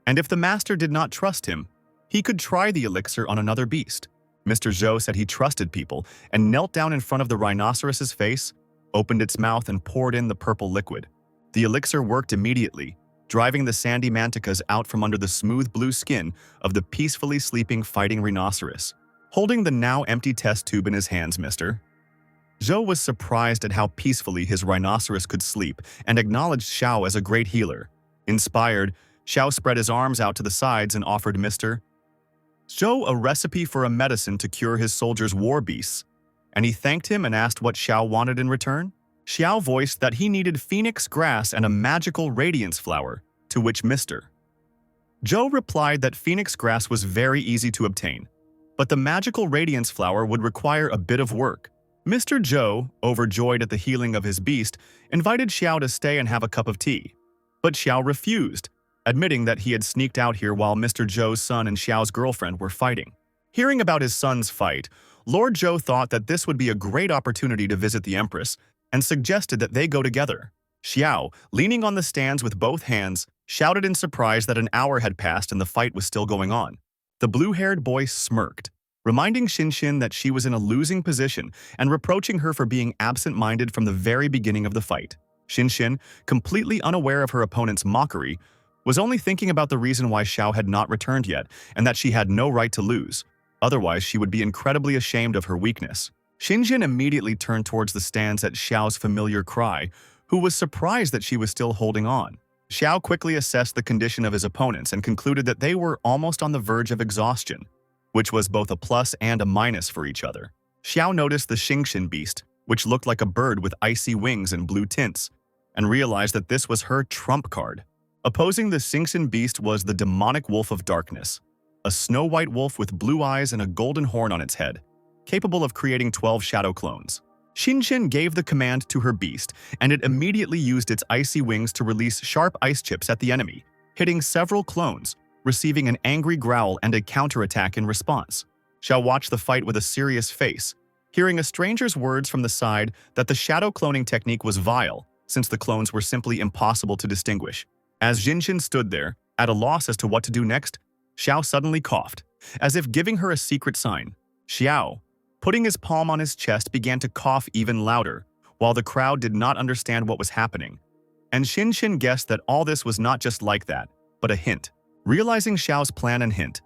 And if the master did not trust him, he could try the elixir on another beast. Mr. Zhou said he trusted people and knelt down in front of the rhinoceros's face, opened its mouth and poured in the purple liquid. The elixir worked immediately, driving the sandy manticas out from under the smooth blue skin of the peacefully sleeping fighting rhinoceros. Holding the now empty test tube in his hands, Mr. Zhou was surprised at how peacefully his rhinoceros could sleep and acknowledged Xiao as a great healer. Inspired, Xiao spread his arms out to the sides and offered Mr. Zhou a recipe for a medicine to cure his soldiers' war beasts, and he thanked him and asked what Xiao wanted in return. Xiao voiced that he needed phoenix grass and a magical radiance flower, to which Mr. Zhou replied that phoenix grass was very easy to obtain, but the magical radiance flower would require a bit of work. Mr. Zhou, overjoyed at the healing of his beast, invited Xiao to stay and have a cup of tea. But Xiao refused, admitting that he had sneaked out here while Mr. Zhou's son and Xiao's girlfriend were fighting. Hearing about his son's fight, Lord Zhou thought that this would be a great opportunity to visit the Empress and suggested that they go together. Xiao, leaning on the stands with both hands, shouted in surprise that an hour had passed and the fight was still going on. The blue-haired boy smirked, reminding Xinxin that she was in a losing position and reproaching her for being absent-minded from the very beginning of the fight. Xinxin, completely unaware of her opponent's mockery, was only thinking about the reason why Xiao had not returned yet and that she had no right to lose. Otherwise, she would be incredibly ashamed of her weakness. Xinxin immediately turned towards the stands at Xiao's familiar cry, who was surprised that she was still holding on. Xiao quickly assessed the condition of his opponents and concluded that they were almost on the verge of exhaustion, which was both a plus and a minus for each other. Xiao noticed the Xinxin beast, which looked like a bird with icy wings and blue tints, and realized that this was her trump card. Opposing the Xinxin beast was the demonic wolf of darkness, a snow-white wolf with blue eyes and a golden horn on its head, capable of creating 12 shadow clones. Xinxin gave the command to her beast, and it immediately used its icy wings to release sharp ice chips at the enemy, hitting several clones, receiving an angry growl and a counterattack in response. Xiao watched the fight with a serious face, hearing a stranger's words from the side that the shadow cloning technique was vile, since the clones were simply impossible to distinguish. As Xinxin stood there, at a loss as to what to do next, Xiao suddenly coughed, as if giving her a secret sign. Xiao, putting his palm on his chest, began to cough even louder, while the crowd did not understand what was happening. And Xinxin guessed that all this was not just like that, but a hint. Realizing Xiao's plan and hint,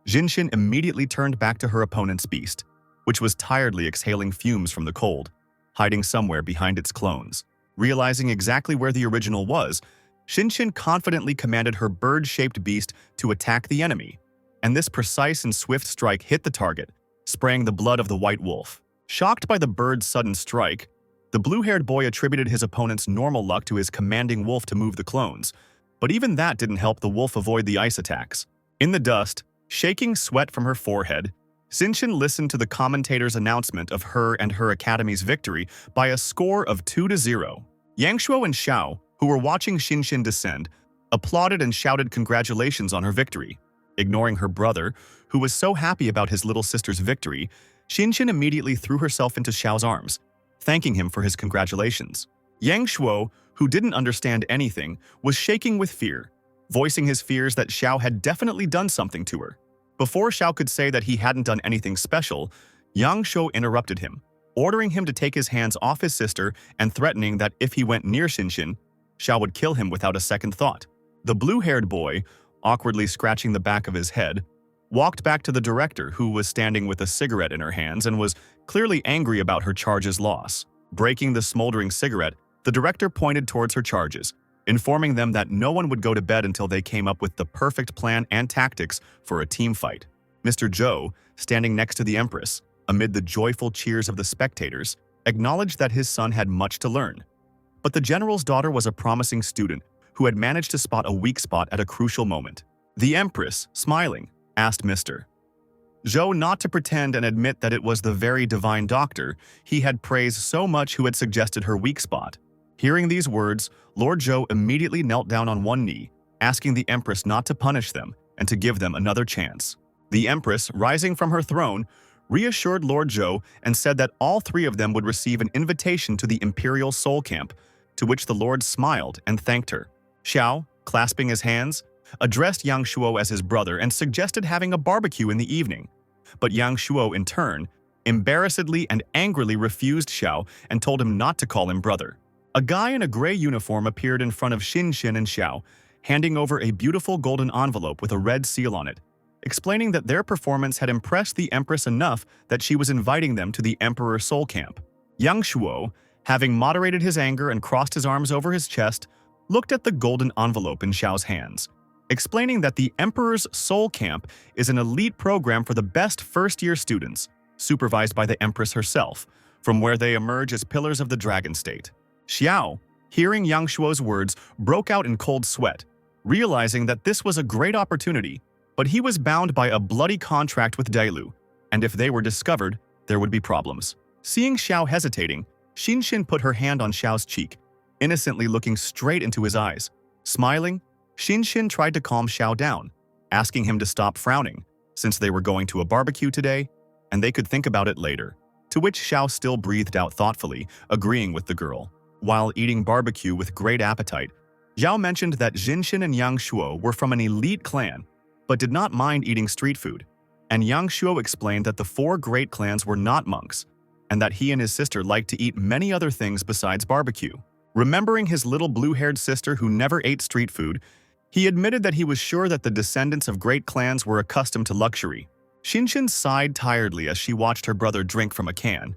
Xinxin immediately turned back to her opponent's beast, which was tiredly exhaling fumes from the cold, hiding somewhere behind its clones. Realizing exactly where the original was, Xinxin confidently commanded her bird-shaped beast to attack the enemy, and this precise and swift strike hit the target, spraying the blood of the white wolf. Shocked by the bird's sudden strike, the blue-haired boy attributed his opponent's normal luck to his commanding wolf to move the clones, but even that didn't help the wolf avoid the ice attacks. In the dust, shaking sweat from her forehead, Xinxin listened to the commentator's announcement of her and her academy's victory by a score of 2-0. Yangshuo and Xiao, who were watching Xinxin descend, applauded and shouted congratulations on her victory. Ignoring her brother, who was so happy about his little sister's victory, Xinxin immediately threw herself into Xiao's arms, thanking him for his congratulations. Yangshuo, who didn't understand anything, was shaking with fear, voicing his fears that Xiao had definitely done something to her. Before Xiao could say that he hadn't done anything special, Yangshuo interrupted him, ordering him to take his hands off his sister and threatening that if he went near Shinshin, Xiao would kill him without a second thought. The blue-haired boy, awkwardly scratching the back of his head, walked back to the director, who was standing with a cigarette in her hands and was clearly angry about her charge's loss. Breaking the smoldering cigarette, the director pointed towards her charges, informing them that no one would go to bed until they came up with the perfect plan and tactics for a team fight. Mr. Zhou, standing next to the Empress, amid the joyful cheers of the spectators, acknowledged that his son had much to learn. But the general's daughter was a promising student who had managed to spot a weak spot at a crucial moment. The Empress, smiling, asked Mr. Zhou not to pretend and admit that it was the very divine doctor he had praised so much who had suggested her weak spot. Hearing these words, Lord Zhou immediately knelt down on one knee, asking the Empress not to punish them and to give them another chance. The Empress, rising from her throne, reassured Lord Zhou and said that all three of them would receive an invitation to the Imperial Soul Camp, to which the Lord smiled and thanked her. Xiao, clasping his hands, addressed Yang Shuo as his brother and suggested having a barbecue in the evening. But Yang Shuo, in turn, embarrassedly and angrily refused Xiao and told him not to call him brother. A guy in a gray uniform appeared in front of Shinshin and Xiao, handing over a beautiful golden envelope with a red seal on it, explaining that their performance had impressed the Empress enough that she was inviting them to the Emperor Soul Camp. Yang Shuo, having moderated his anger and crossed his arms over his chest, looked at the golden envelope in Xiao's hands, explaining that the Emperor's Soul Camp is an elite program for the best first-year students, supervised by the Empress herself, from where they emerge as pillars of the Dragon State. Xiao, hearing Yang Shuo's words, broke out in cold sweat, realizing that this was a great opportunity, but he was bound by a bloody contract with Dailu, and if they were discovered, there would be problems. Seeing Xiao hesitating, Shinshin put her hand on Xiao's cheek, innocently looking straight into his eyes. Smiling, Shinshin tried to calm Xiao down, asking him to stop frowning, since they were going to a barbecue today, and they could think about it later, to which Xiao still breathed out thoughtfully, agreeing with the girl. While eating barbecue with great appetite, Xiao mentioned that Shinshin and Yang Shuo were from an elite clan, but did not mind eating street food, and Yang Shuo explained that the four great clans were not monks, and that he and his sister liked to eat many other things besides barbecue. Remembering his little blue-haired sister who never ate street food, he admitted that he was sure that the descendants of great clans were accustomed to luxury. Shinshin sighed tiredly as she watched her brother drink from a can,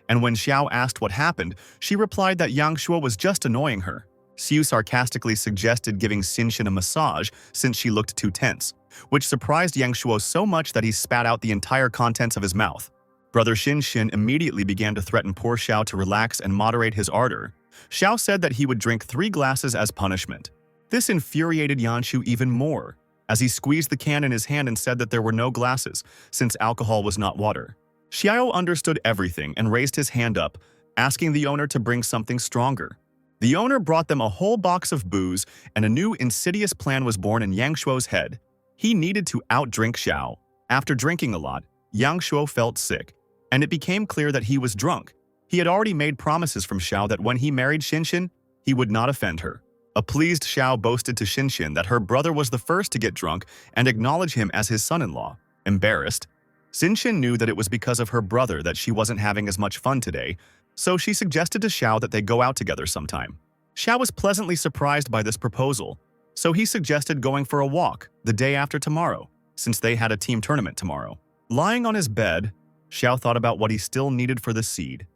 and when Xiao asked what happened, she replied that Yang Shuo was just annoying her. Xiu sarcastically suggested giving Shinshin a massage since she looked too tense, which surprised Yang Shuo so much that he spat out the entire contents of his mouth. Brother Shinshin immediately began to threaten poor Xiao to relax and moderate his ardor. Xiao said that he would drink 3 glasses as punishment. This infuriated Yanshu even more, as he squeezed the can in his hand and said that there were no glasses, since alcohol was not water. Xiao understood everything and raised his hand up, asking the owner to bring something stronger. The owner brought them a whole box of booze, and a new insidious plan was born in Yang Shuo's head. He needed to outdrink Xiao. After drinking a lot, Yang Shuo felt sick, and it became clear that he was drunk. He had already made promises from Xiao that when he married Shinshin, he would not offend her. A pleased Xiao boasted to Shinshin that her brother was the first to get drunk and acknowledge him as his son-in-law. Embarrassed, Shinshin knew that it was because of her brother that she wasn't having as much fun today, so she suggested to Xiao that they go out together sometime. Xiao was pleasantly surprised by this proposal, so he suggested going for a walk the day after tomorrow, since they had a team tournament tomorrow. Lying on his bed, Xiao thought about what he still needed for the seed.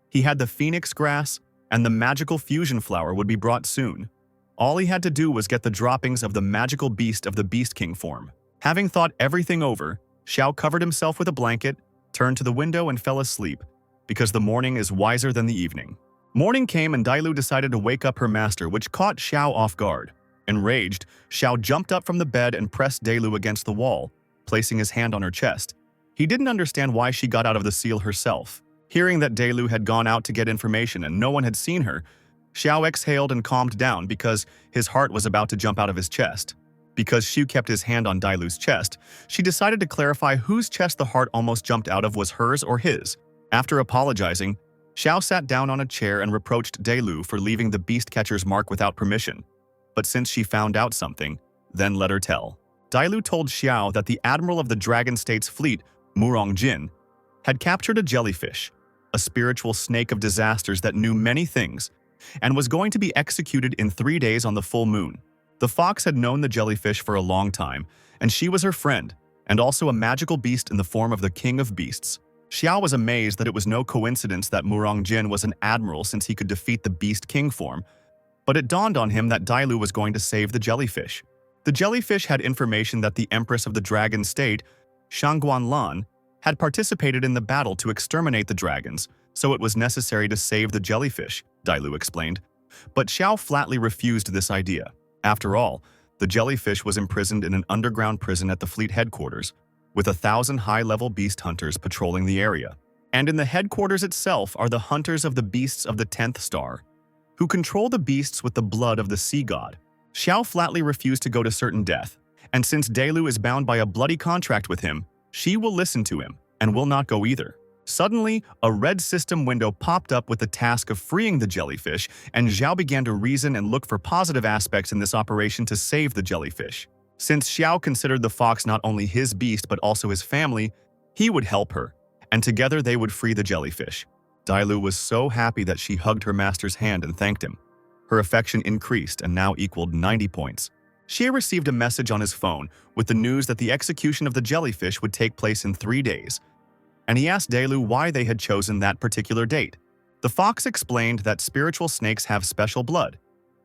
He had the phoenix grass, and the magical fusion flower would be brought soon. All he had to do was get the droppings of the magical beast of the Beast King form. Having thought everything over, Xiao covered himself with a blanket, turned to the window and fell asleep, because the morning is wiser than the evening. Morning came and Dailu decided to wake up her master, which caught Xiao off guard. Enraged, Xiao jumped up from the bed and pressed Dailu against the wall, placing his hand on her chest. He didn't understand why she got out of the seal herself. Hearing that Dailu had gone out to get information and no one had seen her, Xiao exhaled and calmed down because his heart was about to jump out of his chest. Because Xiu kept his hand on Dailu's chest, she decided to clarify whose chest the heart almost jumped out of was hers or his. After apologizing, Xiao sat down on a chair and reproached Dailu for leaving the beast catcher's mark without permission. But since she found out something, then let her tell. Dailu told Xiao that the admiral of the Dragon State's fleet, Murong Jin, had captured a jellyfish, a spiritual snake of disasters that knew many things, and was going to be executed in 3 days on the full moon. The fox had known the jellyfish for a long time, and she was her friend, and also a magical beast in the form of the king of beasts. Xiao was amazed that it was no coincidence that Murong Jin was an admiral since he could defeat the beast king form, but it dawned on him that Dailu was going to save the jellyfish. The jellyfish had information that the Empress of the Dragon State, Shangguan Lan, had participated in the battle to exterminate the dragons, so it was necessary to save the jellyfish, Dailu explained. But Xiao flatly refused this idea. After all, the jellyfish was imprisoned in an underground prison at the fleet headquarters, with 1,000 high-level beast hunters patrolling the area. And in the headquarters itself are the hunters of the beasts of the 10th star, who control the beasts with the blood of the sea god. Xiao flatly refused to go to certain death, and since Dailu is bound by a bloody contract with him, she will listen to him and will not go either. Suddenly, a red system window popped up with the task of freeing the jellyfish, and Xiao began to reason and look for positive aspects in this operation to save the jellyfish. Since Xiao considered the fox not only his beast but also his family, he would help her, and together they would free the jellyfish. Dailu was so happy that she hugged her master's hand and thanked him. Her affection increased and now equaled 90 points. Xie received a message on his phone with the news that the execution of the jellyfish would take place in 3 days, and he asked Dailu why they had chosen that particular date. The fox explained that spiritual snakes have special blood.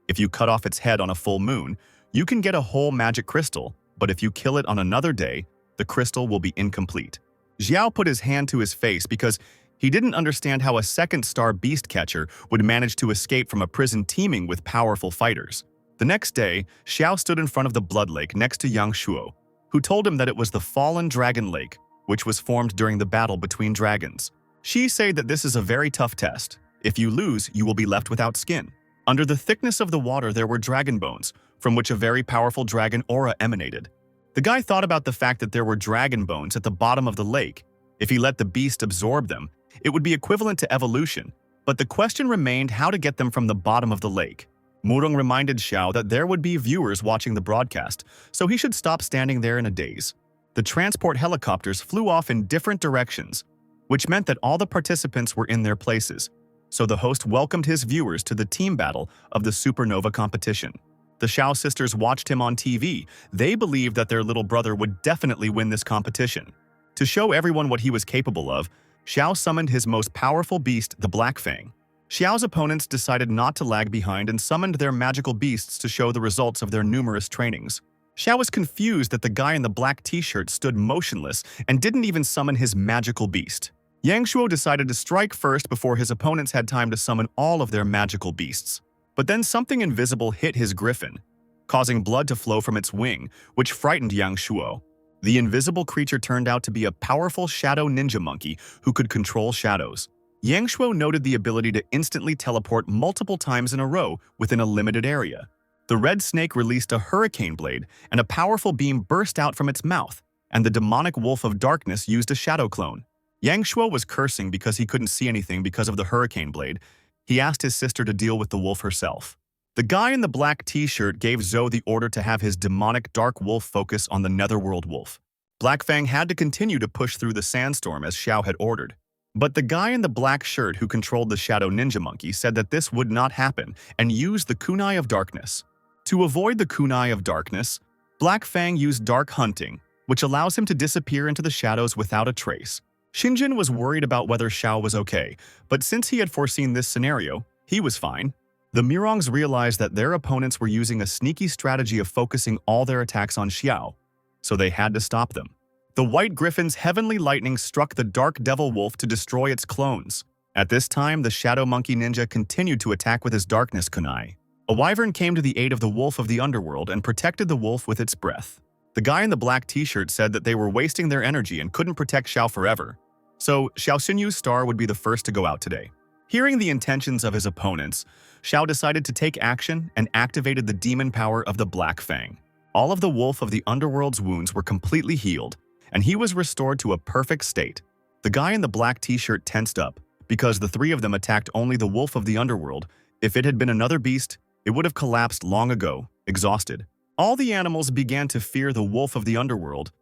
If you cut off its head on a full moon, you can get a whole magic crystal, but if you kill it on another day, the crystal will be incomplete. Xiao put his hand to his face because he didn't understand how a second-star beast catcher would manage to escape from a prison teeming with powerful fighters. The next day, Xiao stood in front of the blood lake next to Yang Shuo, who told him that it was the fallen dragon lake, which was formed during the battle between dragons. She said that this is a very tough test. If you lose, you will be left without skin. Under the thickness of the water there were dragon bones, from which a very powerful dragon aura emanated. The guy thought about the fact that there were dragon bones at the bottom of the lake. If he let the beast absorb them, it would be equivalent to evolution, but the question remained how to get them from the bottom of the lake. Murong reminded Xiao that there would be viewers watching the broadcast, so he should stop standing there in a daze. The transport helicopters flew off in different directions, which meant that all the participants were in their places, so the host welcomed his viewers to the team battle of the supernova competition. The Xiao sisters watched him on TV. They believed that their little brother would definitely win this competition. To show everyone what he was capable of, Xiao summoned his most powerful beast, the Black Fang. Xiao's opponents decided not to lag behind and summoned their magical beasts to show the results of their numerous trainings. Xiao was confused that the guy in the black t-shirt stood motionless and didn't even summon his magical beast. Yang Shuo decided to strike first before his opponents had time to summon all of their magical beasts. But then something invisible hit his griffin, causing blood to flow from its wing, which frightened Yang Shuo. The invisible creature turned out to be a powerful shadow ninja monkey who could control shadows. Yang Shuo noted the ability to instantly teleport multiple times in a row within a limited area. The red snake released a hurricane blade, and a powerful beam burst out from its mouth, and the demonic wolf of darkness used a shadow clone. Yang Shuo was cursing because he couldn't see anything because of the hurricane blade. He asked his sister to deal with the wolf herself. The guy in the black t-shirt gave Zhou the order to have his demonic dark wolf focus on the netherworld wolf. Black Fang had to continue to push through the sandstorm as Xiao had ordered. But the guy in the black shirt who controlled the shadow ninja monkey said that this would not happen and used the kunai of darkness. To avoid the kunai of darkness, Black Fang used dark hunting, which allows him to disappear into the shadows without a trace. Xinjin was worried about whether Xiao was okay, but since he had foreseen this scenario, he was fine. The Murongs realized that their opponents were using a sneaky strategy of focusing all their attacks on Xiao, so they had to stop them. The White Griffin's heavenly lightning struck the Dark Devil Wolf to destroy its clones. At this time, the Shadow Monkey Ninja continued to attack with his Darkness Kunai. A wyvern came to the aid of the Wolf of the Underworld and protected the wolf with its breath. The guy in the black t-shirt said that they were wasting their energy and couldn't protect Xiao forever, so Xiao Xinyu's star would be the first to go out today. Hearing the intentions of his opponents, Xiao decided to take action and activated the demon power of the Black Fang. All of the Wolf of the Underworld's wounds were completely healed, and he was restored to a perfect state. The guy in the black t-shirt tensed up, because the three of them attacked only the Wolf of the Underworld. If it had been another beast, it would have collapsed long ago, exhausted. All the animals began to fear the Wolf of the Underworld.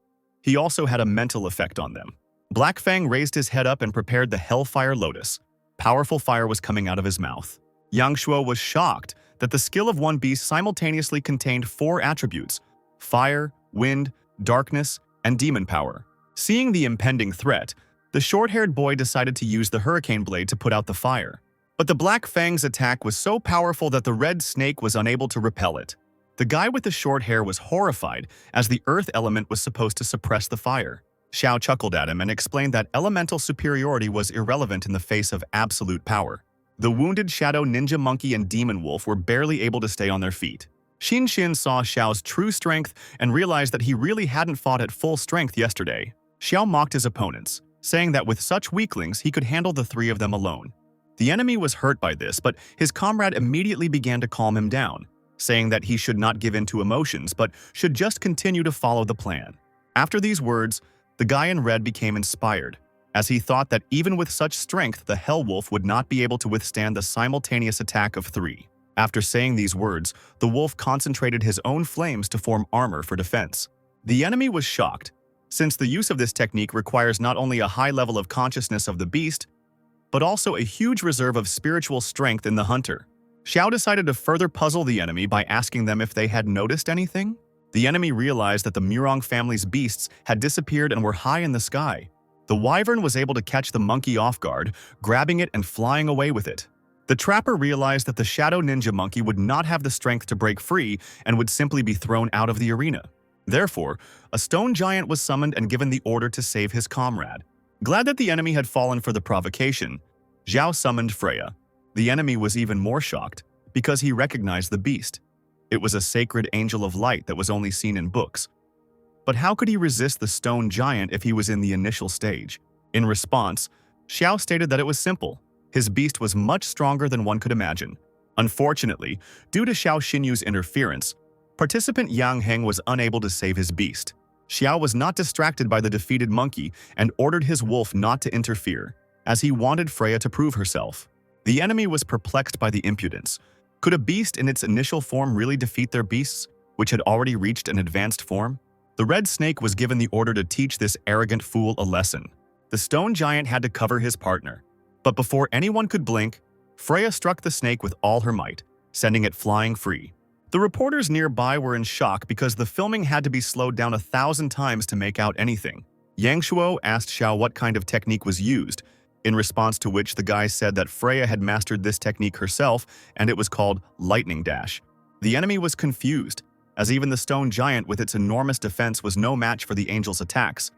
He also had a mental effect on them. Black Fang raised his head up and prepared the Hellfire Lotus. Powerful fire was coming out of his mouth. Yang Shuo was shocked that the skill of one beast simultaneously contained 4 attributes: fire, wind, darkness, and demon power. Seeing the impending threat, the short-haired boy decided to use the hurricane blade to put out the fire. But the Black Fang's attack was so powerful that the red snake was unable to repel it. The guy with the short hair was horrified, as the earth element was supposed to suppress the fire. Xiao chuckled at him and explained that elemental superiority was irrelevant in the face of absolute power. The wounded shadow ninja monkey and demon wolf were barely able to stay on their feet. Xin Xin saw Xiao's true strength and realized that he really hadn't fought at full strength yesterday. Xiao mocked his opponents, saying that with such weaklings he could handle the 3 of them alone. The enemy was hurt by this, but his comrade immediately began to calm him down, saying that he should not give in to emotions but should just continue to follow the plan. After these words, the guy in red became inspired, as he thought that even with such strength, the Hell Wolf would not be able to withstand the simultaneous attack of 3. After saying these words, the wolf concentrated his own flames to form armor for defense. The enemy was shocked, since the use of this technique requires not only a high level of consciousness of the beast, but also a huge reserve of spiritual strength in the hunter. Xiao decided to further puzzle the enemy by asking them if they had noticed anything. The enemy realized that the Murong family's beasts had disappeared and were high in the sky. The wyvern was able to catch the monkey off guard, grabbing it and flying away with it. The trapper realized that the shadow ninja monkey would not have the strength to break free and would simply be thrown out of the arena. Therefore, a stone giant was summoned and given the order to save his comrade. Glad that the enemy had fallen for the provocation, Zhao summoned Freya. The enemy was even more shocked, because he recognized the beast. It was a sacred angel of light that was only seen in books. But how could he resist the stone giant if he was in the initial stage? In response, Xiao stated that it was simple. His beast was much stronger than one could imagine. Unfortunately, due to Xiao Xinyu's interference, participant Yang Heng was unable to save his beast. Xiao was not distracted by the defeated monkey and ordered his wolf not to interfere, as he wanted Freya to prove herself. The enemy was perplexed by the impudence. Could a beast in its initial form really defeat their beasts, which had already reached an advanced form? The red snake was given the order to teach this arrogant fool a lesson. The stone giant had to cover his partner. But before anyone could blink, Freya struck the snake with all her might, sending it flying free. The reporters nearby were in shock because the filming had to be slowed down 1,000 times to make out anything. Yang Shuo asked Xiao what kind of technique was used, in response to which the guy said that Freya had mastered this technique herself and it was called lightning dash. The enemy was confused, as even the stone giant with its enormous defense was no match for the angel's attacks,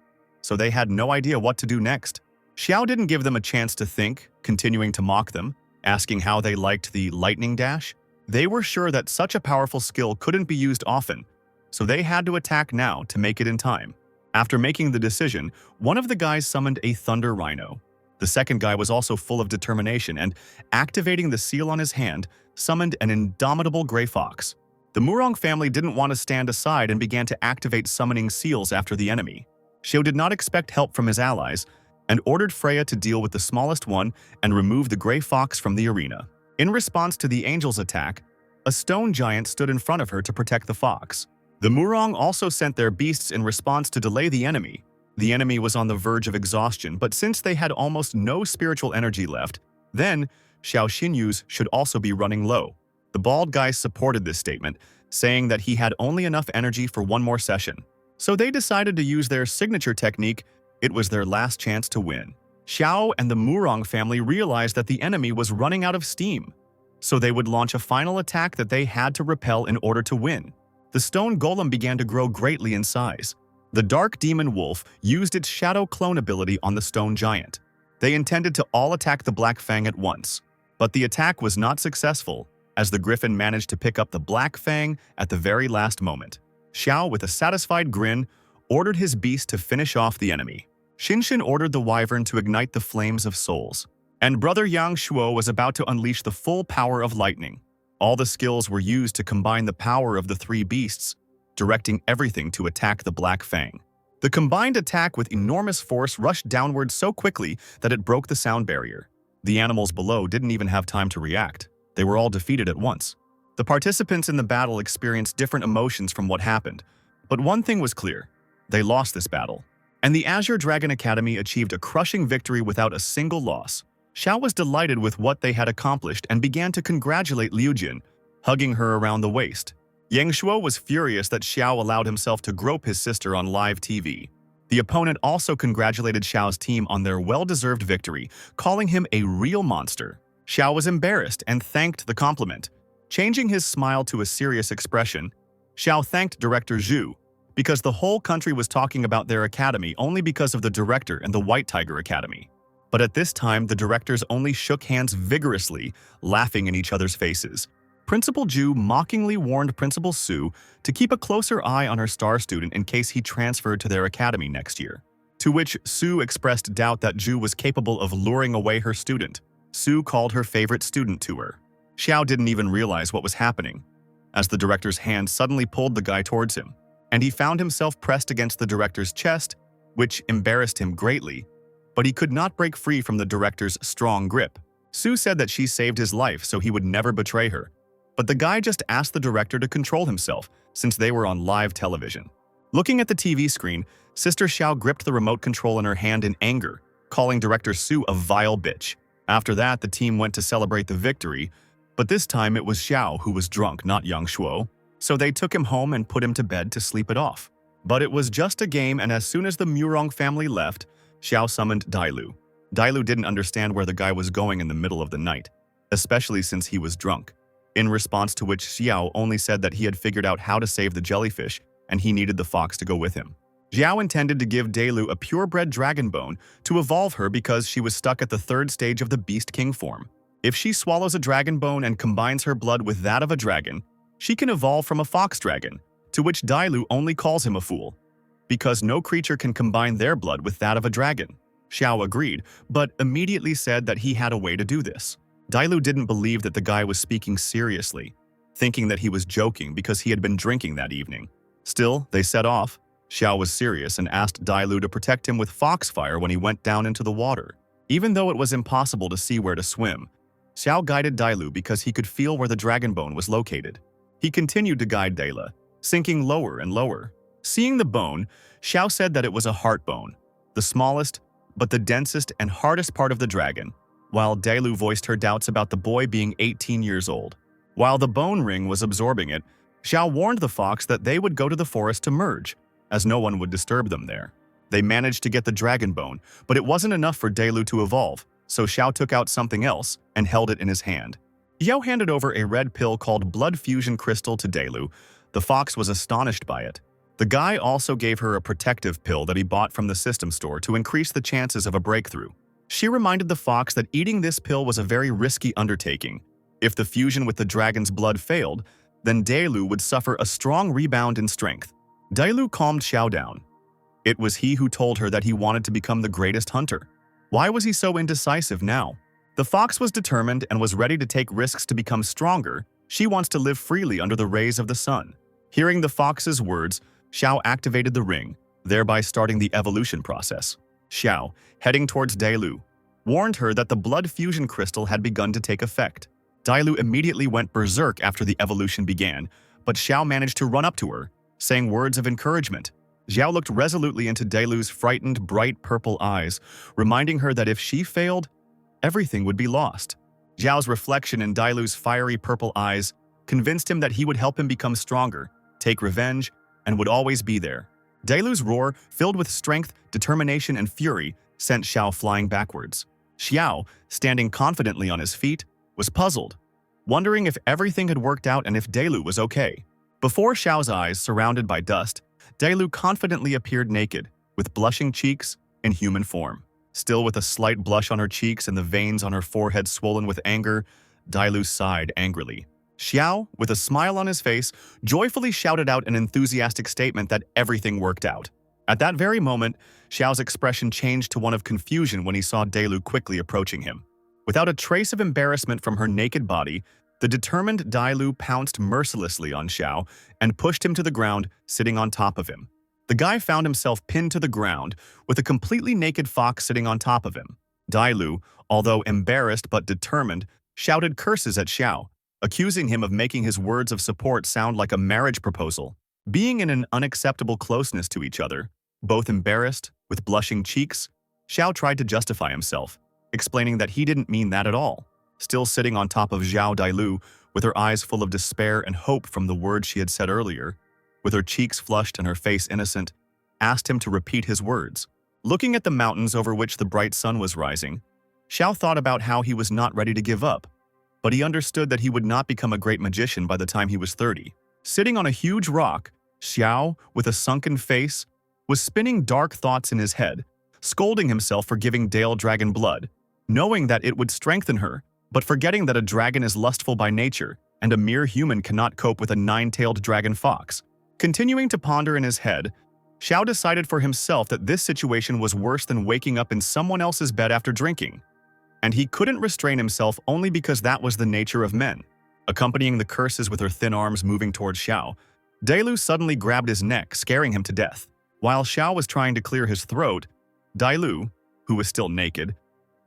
so they had no idea what to do next. Xiao didn't give them a chance to think, continuing to mock them, asking how they liked the lightning dash. They were sure that such a powerful skill couldn't be used often, so they had to attack now to make it in time. After making the decision, one of the guys summoned a thunder rhino. The second guy was also full of determination and, activating the seal on his hand, summoned an indomitable gray fox. The Murong family didn't want to stand aside and began to activate summoning seals after the enemy. Xiao did not expect help from his allies and ordered Freya to deal with the smallest one and remove the gray fox from the arena. In response to the angel's attack, a stone giant stood in front of her to protect the fox. The Murong also sent their beasts in response to delay the enemy. The enemy was on the verge of exhaustion, but since they had almost no spiritual energy left, then Xiao Xinyu's should also be running low. The bald guy supported this statement, saying that he had only enough energy for one more session. So they decided to use their signature technique. It was their last chance to win. Xiao and the Murong family realized that the enemy was running out of steam, so they would launch a final attack that they had to repel in order to win. The stone golem began to grow greatly in size. The dark demon wolf used its shadow clone ability on the stone giant. They intended to all attack the Black Fang at once, but the attack was not successful, as the griffin managed to pick up the Black Fang at the very last moment. Xiao, with a satisfied grin, ordered his beast to finish off the enemy. Xinshin ordered the wyvern to ignite the flames of souls, and brother Yang Shuo was about to unleash the full power of lightning. All the skills were used to combine the power of the 3 beasts, directing everything to attack the Black Fang. The combined attack with enormous force rushed downward so quickly that it broke the sound barrier. The animals below didn't even have time to react. They were all defeated at once. The participants in the battle experienced different emotions from what happened, but one thing was clear: they lost this battle. and the Azure Dragon Academy achieved a crushing victory without a single loss. Xiao was delighted with what they had accomplished and began to congratulate Liu Jin, hugging her around the waist. Yang Shuo was furious that Xiao allowed himself to grope his sister on live TV. The opponent also congratulated Xiao's team on their well-deserved victory, calling him a real monster. Xiao was embarrassed and thanked the compliment. Changing his smile to a serious expression, Xiao thanked Director Zhu, because the whole country was talking about their academy only because of the director and the White Tiger Academy. But at this time, the directors only shook hands vigorously, laughing in each other's faces. Principal Zhu mockingly warned Principal Su to keep a closer eye on her star student in case he transferred to their academy next year. To which Su expressed doubt that Zhu was capable of luring away her student. Su called her favorite student to her. Xiao didn't even realize what was happening, as the director's hand suddenly pulled the guy towards him, and he found himself pressed against the director's chest, which embarrassed him greatly, but he could not break free from the director's strong grip. Su said that she saved his life so he would never betray her, but the guy just asked the director to control himself since they were on live television. Looking at the TV screen, Sister Xiao gripped the remote control in her hand in anger, calling Director Su a vile bitch. After that, the team went to celebrate the victory, but this time it was Xiao who was drunk, not Yang Shuo, so they took him home and put him to bed to sleep it off. But it was just a game, and as soon as the Murong family left, Xiao summoned Dailu. Dailu didn't understand where the guy was going in the middle of the night, especially since he was drunk. In response to which Xiao only said that he had figured out how to save the jellyfish and he needed the fox to go with him. Xiao intended to give Dailu a purebred dragon bone to evolve her because she was stuck at the third stage of the Beast King form. If she swallows a dragon bone and combines her blood with that of a dragon, she can evolve from a fox dragon, to which Dailu only calls him a fool, because no creature can combine their blood with that of a dragon. Xiao agreed, but immediately said that he had a way to do this. Dailu didn't believe that the guy was speaking seriously, thinking that he was joking because he had been drinking that evening. Still, they set off. Xiao was serious and asked Dailu to protect him with foxfire when he went down into the water. Even though it was impossible to see where to swim, Xiao guided Dailu because he could feel where the dragon bone was located. He continued to guide Dailu, sinking lower and lower. Seeing the bone, Xiao said that it was a heart bone, the smallest, but the densest and hardest part of the dragon, while Dailu voiced her doubts about the boy being 18 years old. While the bone ring was absorbing it, Xiao warned the fox that they would go to the forest to merge, as no one would disturb them there. They managed to get the dragon bone, but it wasn't enough for Dailu to evolve, so Xiao took out something else and held it in his hand. Xiao handed over a red pill called Blood Fusion Crystal to Dailu. The fox was astonished by it. The guy also gave her a protective pill that he bought from the system store to increase the chances of a breakthrough. She reminded the fox that eating this pill was a very risky undertaking. If the fusion with the dragon's blood failed, then Dailu would suffer a strong rebound in strength. Dailu calmed Xiao down. It was he who told her that he wanted to become the greatest hunter. Why was he so indecisive now? The fox was determined and was ready to take risks to become stronger. She wants to live freely under the rays of the sun. Hearing the fox's words, Xiao activated the ring, thereby starting the evolution process. Xiao, heading towards Dailu, warned her that the blood fusion crystal had begun to take effect. Dailu immediately went berserk after the evolution began, but Xiao managed to run up to her, saying words of encouragement. Xiao looked resolutely into Dailu's frightened, bright purple eyes, reminding her that if she failed, everything would be lost. Xiao's reflection in Dailu's fiery purple eyes convinced him that he would help him become stronger, take revenge, and would always be there. Dailu's roar, filled with strength, determination, and fury, sent Xiao flying backwards. Xiao, standing confidently on his feet, was puzzled, wondering if everything had worked out and if Dailu was okay. Before Xiao's eyes surrounded by dust, Dailu confidently appeared naked, with blushing cheeks in human form. Still with a slight blush on her cheeks and the veins on her forehead swollen with anger, Dailu sighed angrily. Xiao, with a smile on his face, joyfully shouted out an enthusiastic statement that everything worked out. At that very moment, Xiao's expression changed to one of confusion when he saw Dailu quickly approaching him. Without a trace of embarrassment from her naked body, the determined Dailu pounced mercilessly on Xiao and pushed him to the ground, sitting on top of him. The guy found himself pinned to the ground, with a completely naked fox sitting on top of him. Dailu, although embarrassed but determined, shouted curses at Xiao, accusing him of making his words of support sound like a marriage proposal. Being in an unacceptable closeness to each other, Both embarrassed, with blushing cheeks, Xiao tried to justify himself, explaining that he didn't mean that at all. Still sitting on top of Zhao Dailu, with her eyes full of despair and hope from the words she had said earlier, with her cheeks flushed and her face innocent, asked him to repeat his words. Looking at the mountains over which the bright sun was rising, Xiao thought about how he was not ready to give up, but he understood that he would not become a great magician by the time he was 30. Sitting on a huge rock, Xiao, with a sunken face, was spinning dark thoughts in his head, scolding himself for giving Dale dragon blood, knowing that it would strengthen her, but forgetting that a dragon is lustful by nature and a mere human cannot cope with a nine-tailed dragon fox. Continuing to ponder in his head, Xiao decided for himself that this situation was worse than waking up in someone else's bed after drinking, and he couldn't restrain himself only because that was the nature of men. Accompanying the curses with her thin arms moving towards Xiao, Dailu suddenly grabbed his neck, scaring him to death. While Xiao was trying to clear his throat, Dailu, who was still naked,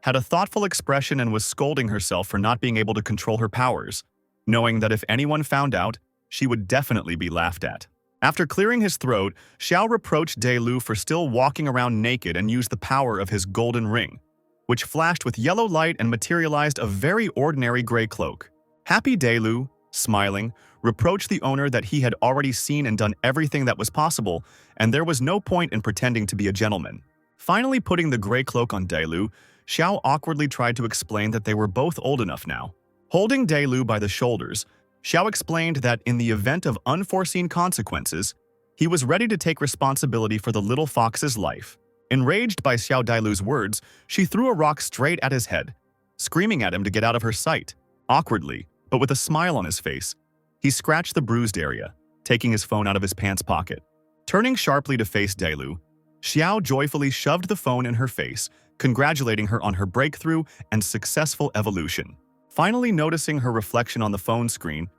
had a thoughtful expression and was scolding herself for not being able to control her powers, knowing that if anyone found out, she would definitely be laughed at. After clearing his throat, Xiao reproached Dailu for still walking around naked and used the power of his golden ring, which flashed with yellow light and materialized a very ordinary gray cloak. Happy Dailu, smiling, reproached the owner that he had already seen and done everything that was possible, and there was no point in pretending to be a gentleman. Finally putting the gray cloak on Dailu, Xiao awkwardly tried to explain that they were both old enough now. Holding Dailu by the shoulders, Xiao explained that in the event of unforeseen consequences, he was ready to take responsibility for the little fox's life. Enraged by Xiao Dailu's words, she threw a rock straight at his head, screaming at him to get out of her sight. Awkwardly, but with a smile on his face, he scratched the bruised area, taking his phone out of his pants pocket. Turning sharply to face Dailu, Xiao joyfully shoved the phone in her face, congratulating her on her breakthrough and successful evolution. Finally noticing her reflection on the phone screen,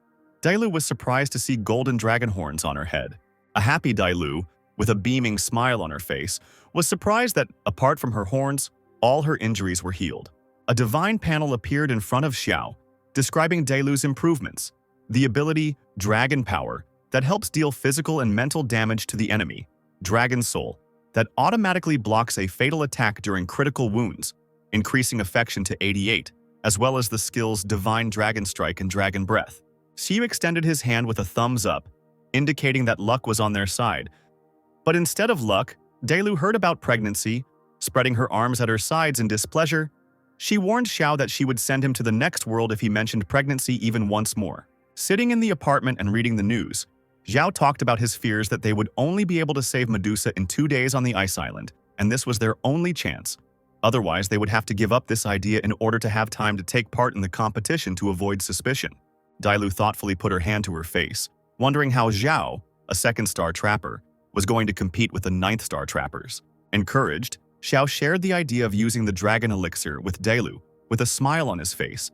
Dailu was surprised to see golden dragon horns on her head. A happy Dailu, with a beaming smile on her face, was surprised that, apart from her horns, all her injuries were healed. A divine panel appeared in front of Xiao, describing Dailu's improvements. The ability Dragon Power that helps deal physical and mental damage to the enemy, Dragon Soul that automatically blocks a fatal attack during critical wounds, increasing affection to 88, as well as the skills Divine Dragon Strike and Dragon Breath. Xiu extended his hand with a thumbs up, indicating that luck was on their side. But instead of luck, Dailu heard about pregnancy. Spreading her arms at her sides in displeasure, she warned Xiao that she would send him to the next world if he mentioned pregnancy even once more. Sitting in the apartment and reading the news, Xiao talked about his fears that they would only be able to save Medusa in 2 days on the ice island, and this was their only chance. Otherwise, they would have to give up this idea in order to have time to take part in the competition to avoid suspicion. Dailu thoughtfully put her hand to her face, wondering how Xiao, a second-star trapper, was going to compete with the ninth-star trappers. Encouraged, Xiao shared the idea of using the dragon elixir with Dailu, with a smile on his face.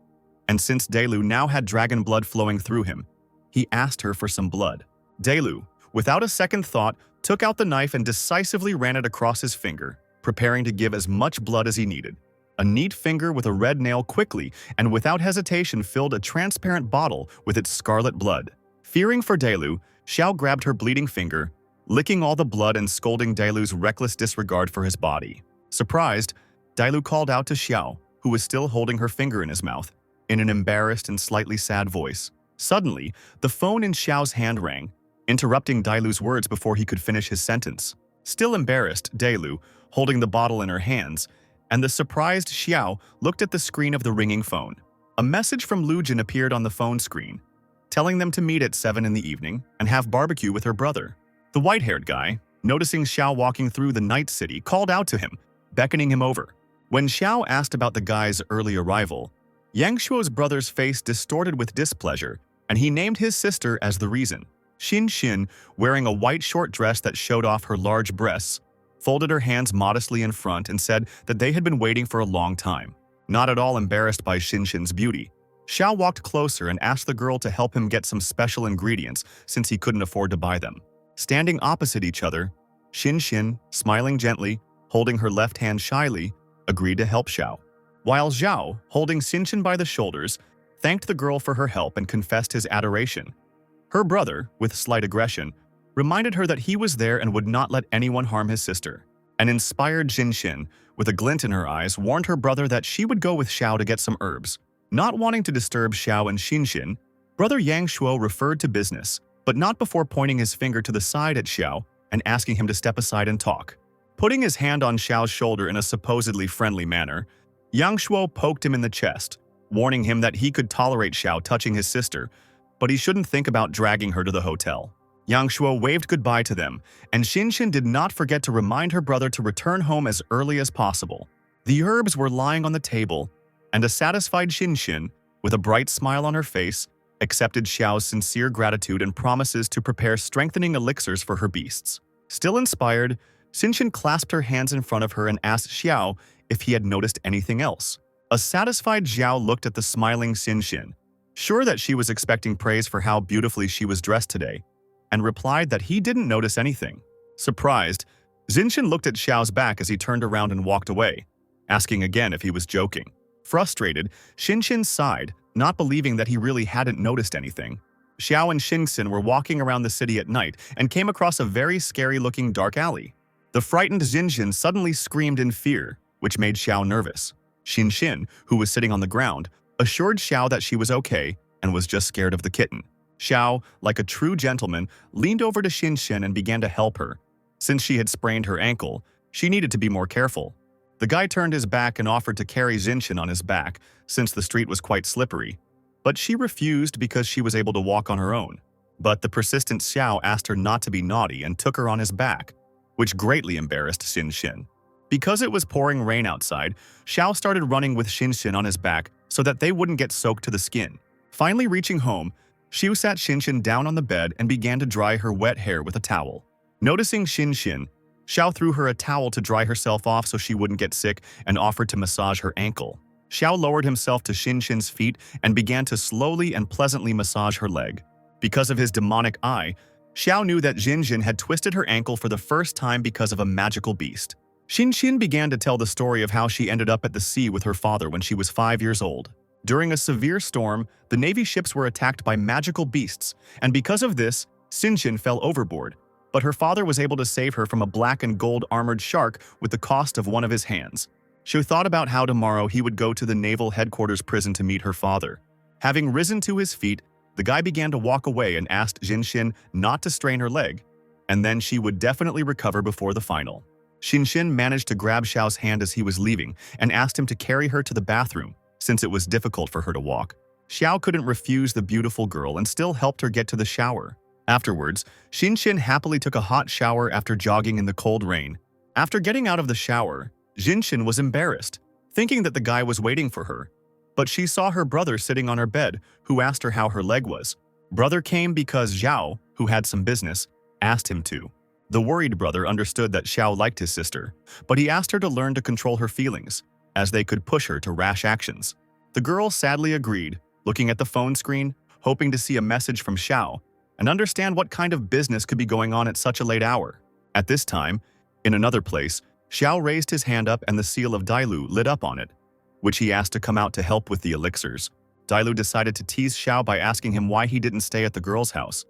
And since Dailu now had dragon blood flowing through him, he asked her for some blood. Dailu, without a second thought, took out the knife and decisively ran it across his finger, preparing to give as much blood as he needed. A neat finger with a red nail quickly and without hesitation filled a transparent bottle with its scarlet blood. Fearing for Dailu, Xiao grabbed her bleeding finger, licking all the blood and scolding Dailu's reckless disregard for his body. Surprised, Dailu called out to Xiao, who was still holding her finger in his mouth, in an embarrassed and slightly sad voice. Suddenly, the phone in Xiao's hand rang, interrupting Dailu's words before he could finish his sentence. Still embarrassed, Dailu, holding the bottle in her hands, and the surprised Xiao looked at the screen of the ringing phone. A message from Lu Jin appeared on the phone screen, telling them to meet at 7 in the evening and have barbecue with her brother. The white-haired guy, noticing Xiao walking through the night city, called out to him, beckoning him over. When Xiao asked about the guy's early arrival, Yang Shuo's brother's face distorted with displeasure, and he named his sister as the reason. Xin Xin, wearing a white short dress that showed off her large breasts, folded her hands modestly in front and said that they had been waiting for a long time. Not at all embarrassed by Xin Xin's beauty, Xiao walked closer and asked the girl to help him get some special ingredients since he couldn't afford to buy them. Standing opposite each other, Xin Xin, smiling gently, holding her left hand shyly, agreed to help Xiao. While Xiao, holding Xin Xin by the shoulders, thanked the girl for her help and confessed his adoration. Her brother, with slight aggression, reminded her that he was there and would not let anyone harm his sister. An inspired Jinxin, with a glint in her eyes, warned her brother that she would go with Xiao to get some herbs. Not wanting to disturb Xiao and Xinxin, brother Yang Shuo referred to business, but not before pointing his finger to the side at Xiao and asking him to step aside and talk. Putting his hand on Xiao's shoulder in a supposedly friendly manner, Yang Shuo poked him in the chest, warning him that he could tolerate Xiao touching his sister, but he shouldn't think about dragging her to the hotel. Yang Shuo waved goodbye to them, and Xinxin did not forget to remind her brother to return home as early as possible. The herbs were lying on the table, and a satisfied Xinxin, with a bright smile on her face, accepted Xiao's sincere gratitude and promises to prepare strengthening elixirs for her beasts. Still inspired, Xinxin clasped her hands in front of her and asked Xiao if he had noticed anything else. A satisfied Xiao looked at the smiling Xinxin, sure that she was expecting praise for how beautifully she was dressed today, and replied that he didn't notice anything. Surprised, Xinxin looked at Xiao's back as he turned around and walked away, asking again if he was joking. Frustrated, Xinxin sighed, not believing that he really hadn't noticed anything. Xiao and Xinxin were walking around the city at night and came across a very scary-looking dark alley. The frightened Xinxin suddenly screamed in fear, which made Xiao nervous. Xinxin, who was sitting on the ground, assured Xiao that she was okay and was just scared of the kitten. Xiao, like a true gentleman, leaned over to Xinxin and began to help her. Since she had sprained her ankle, she needed to be more careful. The guy turned his back and offered to carry Xinxin on his back, since the street was quite slippery. But she refused because she was able to walk on her own. But the persistent Xiao asked her not to be naughty and took her on his back, which greatly embarrassed Xinxin. Because it was pouring rain outside, Xiao started running with Xinxin on his back so that they wouldn't get soaked to the skin. Finally reaching home, Xiao sat Xinxin down on the bed and began to dry her wet hair with a towel. Noticing Xinxin, Xiao threw her a towel to dry herself off so she wouldn't get sick and offered to massage her ankle. Xiao lowered himself to Xinxin's feet and began to slowly and pleasantly massage her leg. Because of his demonic eye, Xiao knew that Xinxin had twisted her ankle for the first time because of a magical beast. Xinxin began to tell the story of how she ended up at the sea with her father when she was 5 years old. During a severe storm, the Navy ships were attacked by magical beasts, and because of this, Xinxin fell overboard. But her father was able to save her from a black and gold armored shark with the cost of one of his hands. She thought about how tomorrow he would go to the naval headquarters prison to meet her father. Having risen to his feet, the guy began to walk away and asked Xinxin not to strain her leg, and then she would definitely recover before the final. Xinxin managed to grab Xiao's hand as he was leaving and asked him to carry her to the bathroom, since it was difficult for her to walk. Xiao couldn't refuse the beautiful girl and still helped her get to the shower. Afterwards, Xinxin happily took a hot shower after jogging in the cold rain. After getting out of the shower, Xinxin was embarrassed, thinking that the guy was waiting for her. But she saw her brother sitting on her bed, who asked her how her leg was. Brother came because Xiao, who had some business, asked him to. The worried brother understood that Xiao liked his sister, but he asked her to learn to control her feelings, as they could push her to rash actions. The girl sadly agreed, looking at the phone screen, hoping to see a message from Xiao, and understand what kind of business could be going on at such a late hour. At this time, in another place, Xiao raised his hand up and the seal of Dailu lit up on it, which he asked to come out to help with the elixirs. Dailu decided to tease Xiao by asking him why he didn't stay at the girl's house,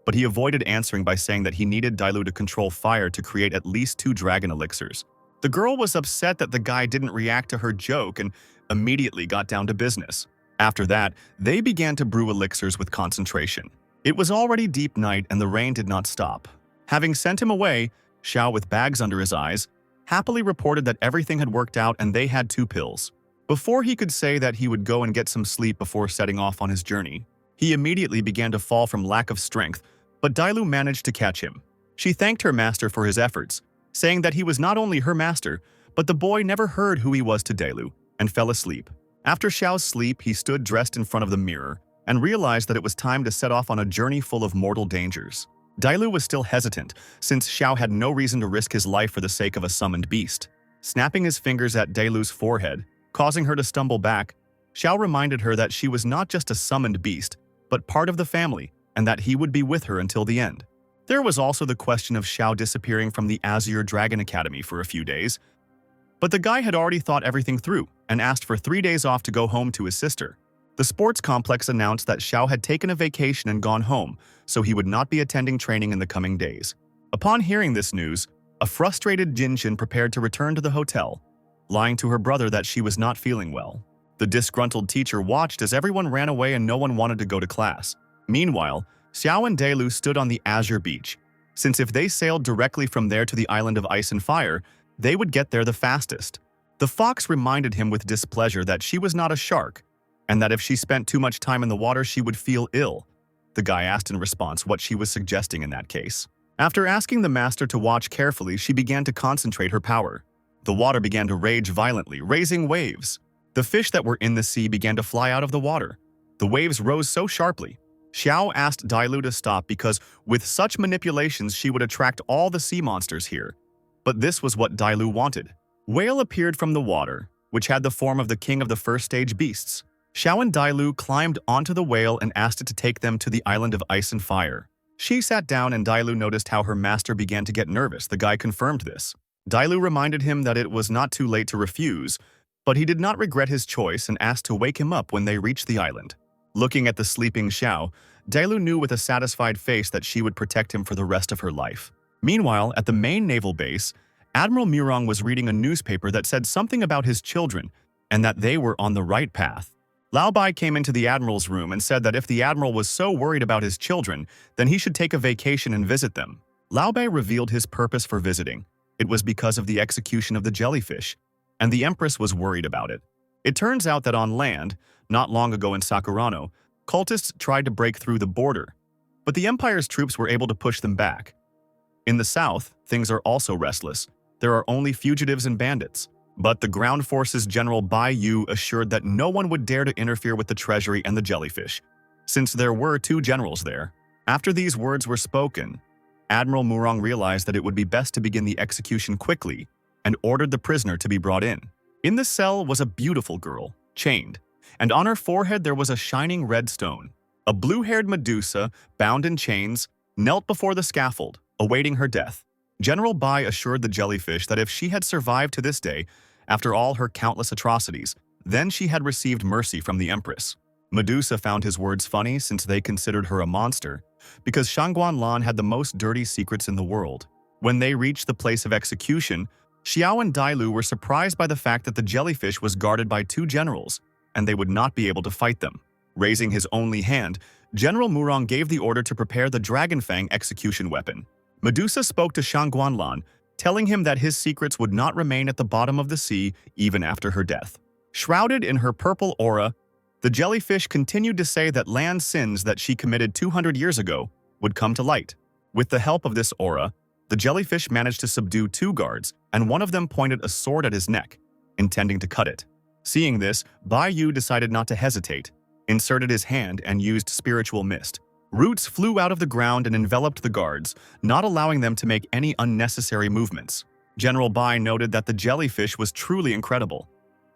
but he avoided answering by saying that he needed Dailu to control fire to create at least 2 dragon elixirs. The girl was upset that the guy didn't react to her joke and immediately got down to business. After that, they began to brew elixirs with concentration. It was already deep night and the rain did not stop. Having sent him away, Xiao, with bags under his eyes, happily reported that everything had worked out and they had 2 pills. Before he could say that he would go and get some sleep before setting off on his journey, he immediately began to fall from lack of strength, but Dailu managed to catch him. She thanked her master for his efforts, saying that he was not only her master, but the boy never heard who he was to Dailu, and fell asleep. After Xiao's sleep, he stood dressed in front of the mirror and realized that it was time to set off on a journey full of mortal dangers. Dailu was still hesitant, since Xiao had no reason to risk his life for the sake of a summoned beast. Snapping his fingers at Dailu's forehead, causing her to stumble back, Xiao reminded her that she was not just a summoned beast, but part of the family, and that he would be with her until the end. There was also the question of Xiao disappearing from the Azure Dragon Academy for a few days, but the guy had already thought everything through and asked for 3 days off to go home to his sister. The sports complex announced that Xiao had taken a vacation and gone home, so he would not be attending training in the coming days. Upon hearing this news, a frustrated Jinjin prepared to return to the hotel, lying to her brother that she was not feeling well. The disgruntled teacher watched as everyone ran away and no one wanted to go to class. Meanwhile, Xiao and Delu stood on the Azure Beach, since if they sailed directly from there to the island of ice and fire, they would get there the fastest. The fox reminded him with displeasure that she was not a shark, and that if she spent too much time in the water she would feel ill. The guy asked in response what she was suggesting in that case. After asking the master to watch carefully, she began to concentrate her power. The water began to rage violently, raising waves. The fish that were in the sea began to fly out of the water. The waves rose so sharply. Xiao asked Dailu to stop because with such manipulations she would attract all the sea monsters here. But this was what Dailu wanted. Whale appeared from the water, which had the form of the king of the first stage beasts. Xiao and Dailu climbed onto the whale and asked it to take them to the island of ice and fire. She sat down and Dailu noticed how her master began to get nervous. The guy confirmed this. Dailu reminded him that it was not too late to refuse, but he did not regret his choice and asked to wake him up when they reached the island. Looking at the sleeping Xiao, Dailu knew with a satisfied face that she would protect him for the rest of her life. Meanwhile, at the main naval base, Admiral Murong was reading a newspaper that said something about his children and that they were on the right path. Lao Bai came into the admiral's room and said that if the admiral was so worried about his children, then he should take a vacation and visit them. Lao Bai revealed his purpose for visiting. It was because of the execution of the jellyfish, and the empress was worried about it. It turns out that on land, not long ago in Sakurano, cultists tried to break through the border, but the empire's troops were able to push them back. In the south, things are also restless. There are only fugitives and bandits. But the ground forces General Bai Yu assured that no one would dare to interfere with the treasury and the jellyfish, since there were 2 generals there. After these words were spoken, Admiral Murong realized that it would be best to begin the execution quickly and ordered the prisoner to be brought in. In the cell was a beautiful girl, chained, and on her forehead there was a shining red stone. A blue-haired Medusa, bound in chains, knelt before the scaffold, awaiting her death. General Bai assured the jellyfish that if she had survived to this day, after all her countless atrocities, then she had received mercy from the empress. Medusa found his words funny since they considered her a monster, because Shangguanlan had the most dirty secrets in the world. When they reached the place of execution, Xiao and Dailu were surprised by the fact that the jellyfish was guarded by 2 generals, and they would not be able to fight them. Raising his only hand, General Murong gave the order to prepare the Dragon Fang execution weapon. Medusa spoke to Shangguanlan, telling him that his secrets would not remain at the bottom of the sea even after her death. Shrouded in her purple aura, the jellyfish continued to say that land sins that she committed 200 years ago would come to light. With the help of this aura, the jellyfish managed to subdue 2 guards, and one of them pointed a sword at his neck, intending to cut it. Seeing this, Bai Yu decided not to hesitate, inserted his hand and used spiritual mist. Roots flew out of the ground and enveloped the guards, not allowing them to make any unnecessary movements. General Bai noted that the jellyfish was truly incredible.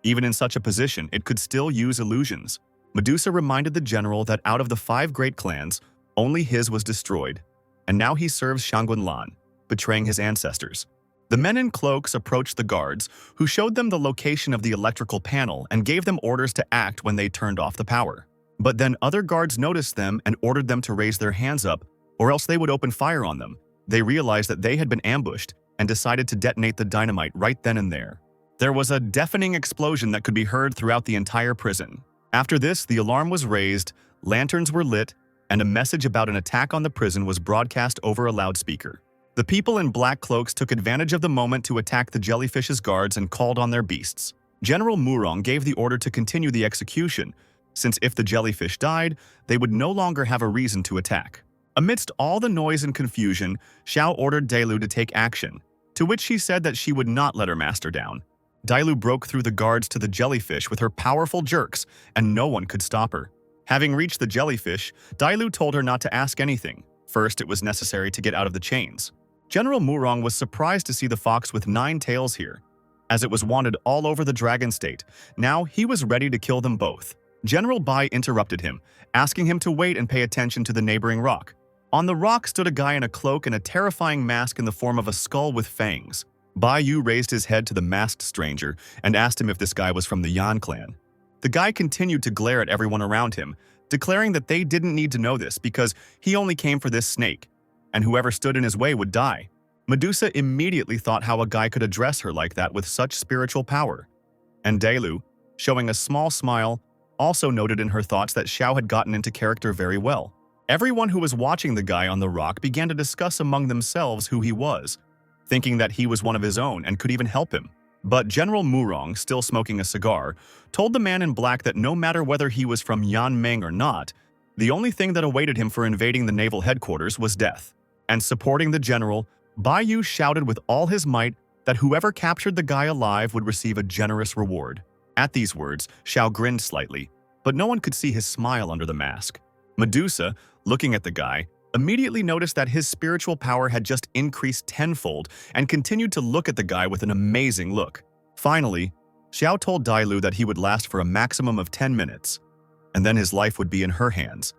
Even in such a position, it could still use illusions. Medusa reminded the general that out of the 5 great clans, only his was destroyed, and now he serves Shangguanlan, betraying his ancestors. The men in cloaks approached the guards, who showed them the location of the electrical panel and gave them orders to act when they turned off the power. But then other guards noticed them and ordered them to raise their hands up, or else they would open fire on them. They realized that they had been ambushed and decided to detonate the dynamite right then and there. There was a deafening explosion that could be heard throughout the entire prison. After this, the alarm was raised, lanterns were lit, and a message about an attack on the prison was broadcast over a loudspeaker. The people in black cloaks took advantage of the moment to attack the jellyfish's guards and called on their beasts. General Murong gave the order to continue the execution, since if the jellyfish died, they would no longer have a reason to attack. Amidst all the noise and confusion, Xiao ordered Dailu to take action, to which she said that she would not let her master down. Dailu broke through the guards to the jellyfish with her powerful jerks, and no one could stop her. Having reached the jellyfish, Dailu told her not to ask anything. First, it was necessary to get out of the chains. General Murong was surprised to see the fox with 9 tails here, as it was wanted all over the Dragon State. Now he was ready to kill them both. General Bai interrupted him, asking him to wait and pay attention to the neighboring rock. On the rock stood a guy in a cloak and a terrifying mask in the form of a skull with fangs. Bai Yu raised his head to the masked stranger and asked him if this guy was from the Yan clan. The guy continued to glare at everyone around him, declaring that they didn't need to know this because he only came for this snake, and whoever stood in his way would die. Medusa immediately thought how a guy could address her like that with such spiritual power. And Daelu, showing a small smile, also noted in her thoughts that Xiao had gotten into character very well. Everyone who was watching the guy on the rock began to discuss among themselves who he was, thinking that he was one of his own and could even help him. But General Murong, still smoking a cigar, told the man in black that no matter whether he was from Yanmeng or not, the only thing that awaited him for invading the naval headquarters was death. And supporting the general, Bai Yu shouted with all his might that whoever captured the guy alive would receive a generous reward. At these words, Xiao grinned slightly, but no one could see his smile under the mask. Medusa, looking at the guy, immediately noticed that his spiritual power had just increased tenfold and continued to look at the guy with an amazing look. Finally, Xiao told Daelu that he would last for a maximum of 10 minutes, and then his life would be in her hands,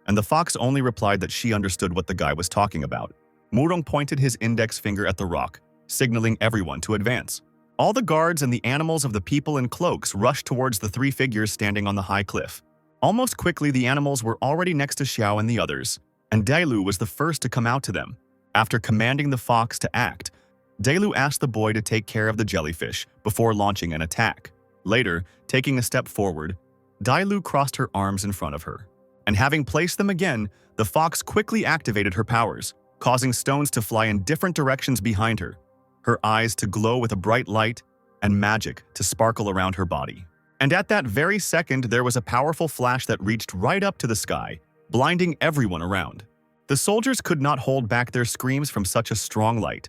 and the fox only replied that she understood what the guy was talking about. Murong pointed his index finger at the rock, signaling everyone to advance. All the guards and the animals of the people in cloaks rushed towards the three figures standing on the high cliff. Almost quickly, the animals were already next to Xiao and the others, and Daelu was the first to come out to them. After commanding the fox to act, Daelu asked the boy to take care of the jellyfish before launching an attack. Later, taking a step forward, Daelu crossed her arms in front of her, and having placed them again, the fox quickly activated her powers, causing stones to fly in different directions behind her, her eyes to glow with a bright light, and magic to sparkle around her body. And at that very second, there was a powerful flash that reached right up to the sky, blinding everyone around. The soldiers could not hold back their screams from such a strong light,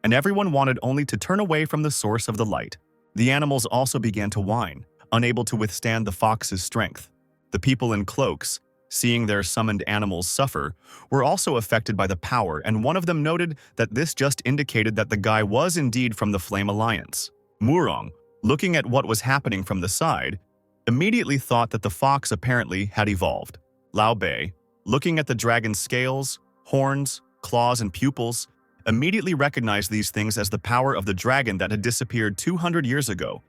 and everyone wanted only to turn away from the source of the light. The animals also began to whine, unable to withstand the fox's strength. The people in cloaks, seeing their summoned animals suffer, were also affected by the power, and one of them noted that this just indicated that the guy was indeed from the Flame Alliance. Murong, looking at what was happening from the side, immediately thought that the fox apparently had evolved. Lao Bei, looking at the dragon's scales, horns, claws, and pupils, immediately recognized these things as the power of the dragon that had disappeared 200 years ago.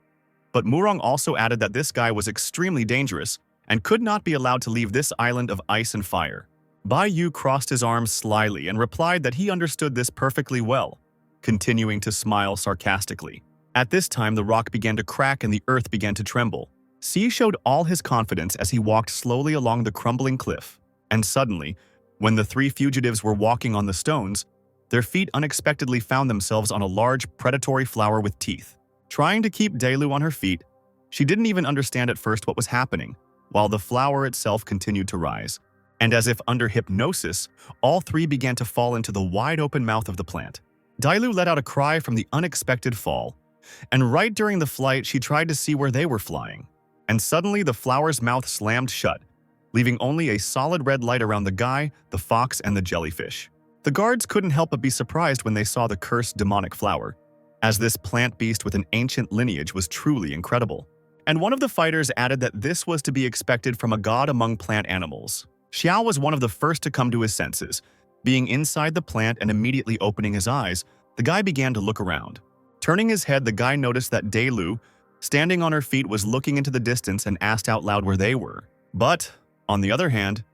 But Murong also added that this guy was extremely dangerous and could not be allowed to leave this island of ice and fire. Bai Yu crossed his arms slyly and replied that he understood this perfectly well, continuing to smile sarcastically. At this time, the rock began to crack and the earth began to tremble. Si showed all his confidence as he walked slowly along the crumbling cliff. And suddenly, when the three fugitives were walking on the stones, their feet unexpectedly found themselves on a large, predatory flower with teeth. Trying to keep Daelu on her feet, she didn't even understand at first what was happening, while the flower itself continued to rise. And as if under hypnosis, all three began to fall into the wide-open mouth of the plant. Daelu let out a cry from the unexpected fall, and right during the flight, she tried to see where they were flying. And suddenly, the flower's mouth slammed shut, leaving only a solid red light around the guy, the fox, and the jellyfish. The guards couldn't help but be surprised when they saw the cursed demonic flower, as this plant beast with an ancient lineage was truly incredible. And one of the fighters added that this was to be expected from a god among plant animals. Xiao was one of the first to come to his senses. Being inside the plant and immediately opening his eyes, the guy began to look around. Turning his head, the guy noticed that Daelu, standing on her feet, was looking into the distance and asked out loud where they were. But, on the other hand,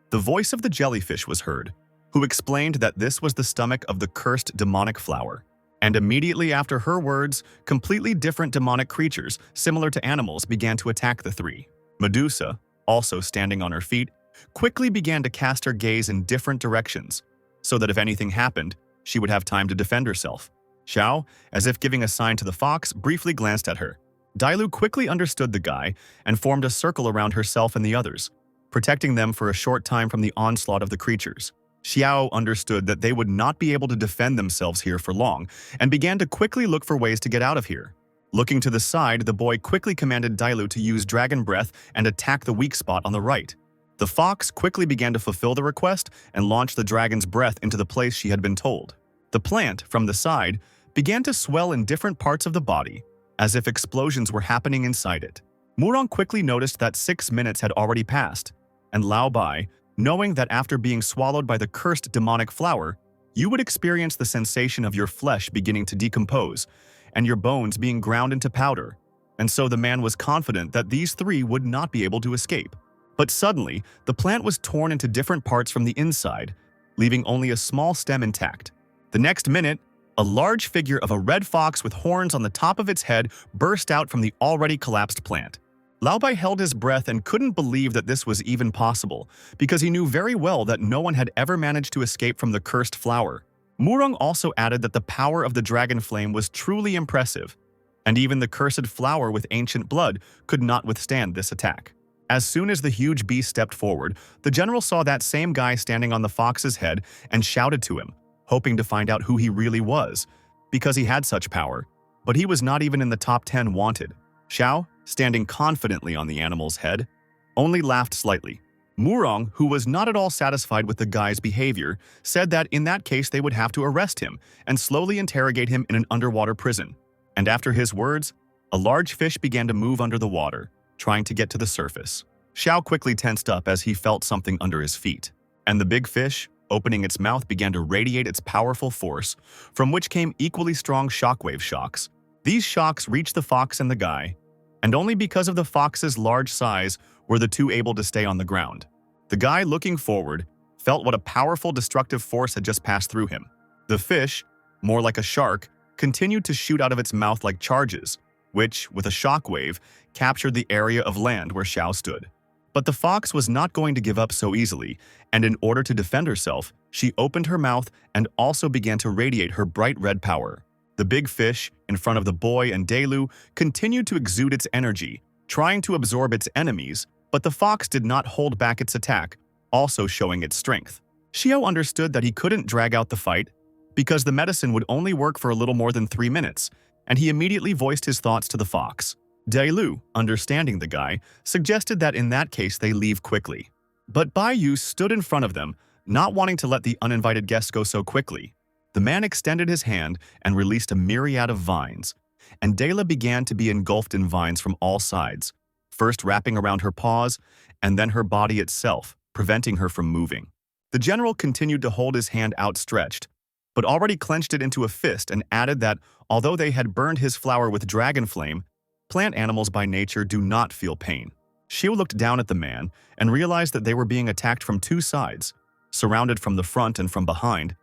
the voice of the jellyfish was heard, who explained that this was the stomach of the cursed demonic flower. And immediately after her words, completely different demonic creatures, similar to animals, began to attack the three. Medusa, also standing on her feet, quickly began to cast her gaze in different directions, so that if anything happened, she would have time to defend herself. Xiao, as if giving a sign to the fox, briefly glanced at her. Daelu quickly understood the guy and formed a circle around herself and the others, protecting them for a short time from the onslaught of the creatures. Xiao understood that they would not be able to defend themselves here for long and began to quickly look for ways to get out of here. Looking to the side, the boy quickly commanded Daelu to use Dragon Breath and attack the weak spot on the right. The fox quickly began to fulfill the request and launched the dragon's breath into the place she had been told. The plant, from the side, began to swell in different parts of the body, as if explosions were happening inside it. Murong quickly noticed that 6 minutes had already passed, and Lao Bai, knowing that after being swallowed by the cursed demonic flower, you would experience the sensation of your flesh beginning to decompose and your bones being ground into powder, and so the man was confident that these three would not be able to escape. But suddenly, the plant was torn into different parts from the inside, leaving only a small stem intact. The next minute, a large figure of a red fox with horns on the top of its head burst out from the already collapsed plant. Laobai held his breath and couldn't believe that this was even possible, because he knew very well that no one had ever managed to escape from the cursed flower. Murong also added that the power of the dragon flame was truly impressive, and even the cursed flower with ancient blood could not withstand this attack. As soon as the huge beast stepped forward, the general saw that same guy standing on the fox's head and shouted to him, hoping to find out who he really was, because he had such power. But he was not even in the top 10 wanted. Xiao, standing confidently on the animal's head, only laughed slightly. Murong, who was not at all satisfied with the guy's behavior, said that in that case they would have to arrest him and slowly interrogate him in an underwater prison. And after his words, a large fish began to move under the water, trying to get to the surface. Xiao quickly tensed up as he felt something under his feet, and the big fish, opening its mouth, began to radiate its powerful force, from which came equally strong shockwave shocks. These shocks reached the fox and the guy, and only because of the fox's large size were the two able to stay on the ground. The guy, looking forward, felt what a powerful destructive force had just passed through him. The fish, more like a shark, continued to shoot out of its mouth like charges, which, with a shockwave, captured the area of land where Xiao stood. But the fox was not going to give up so easily, and in order to defend herself, she opened her mouth and also began to radiate her bright red power. The big fish, in front of the boy and Delu, continued to exude its energy, trying to absorb its enemies, but the fox did not hold back its attack, also showing its strength. Xiao understood that he couldn't drag out the fight, because the medicine would only work for a little more than 3 minutes, and he immediately voiced his thoughts to the fox. Delu, understanding the guy, suggested that in that case they leave quickly. But Bai Yu stood in front of them, not wanting to let the uninvited guests go so quickly. The man extended his hand and released a myriad of vines, and Dela began to be engulfed in vines from all sides, first wrapping around her paws and then her body itself, preventing her from moving. The general continued to hold his hand outstretched, but already clenched it into a fist and added that although they had burned his flower with dragon flame, plant animals by nature do not feel pain. Xiu looked down at the man and realized that they were being attacked from 2 sides, surrounded from the front and from behind.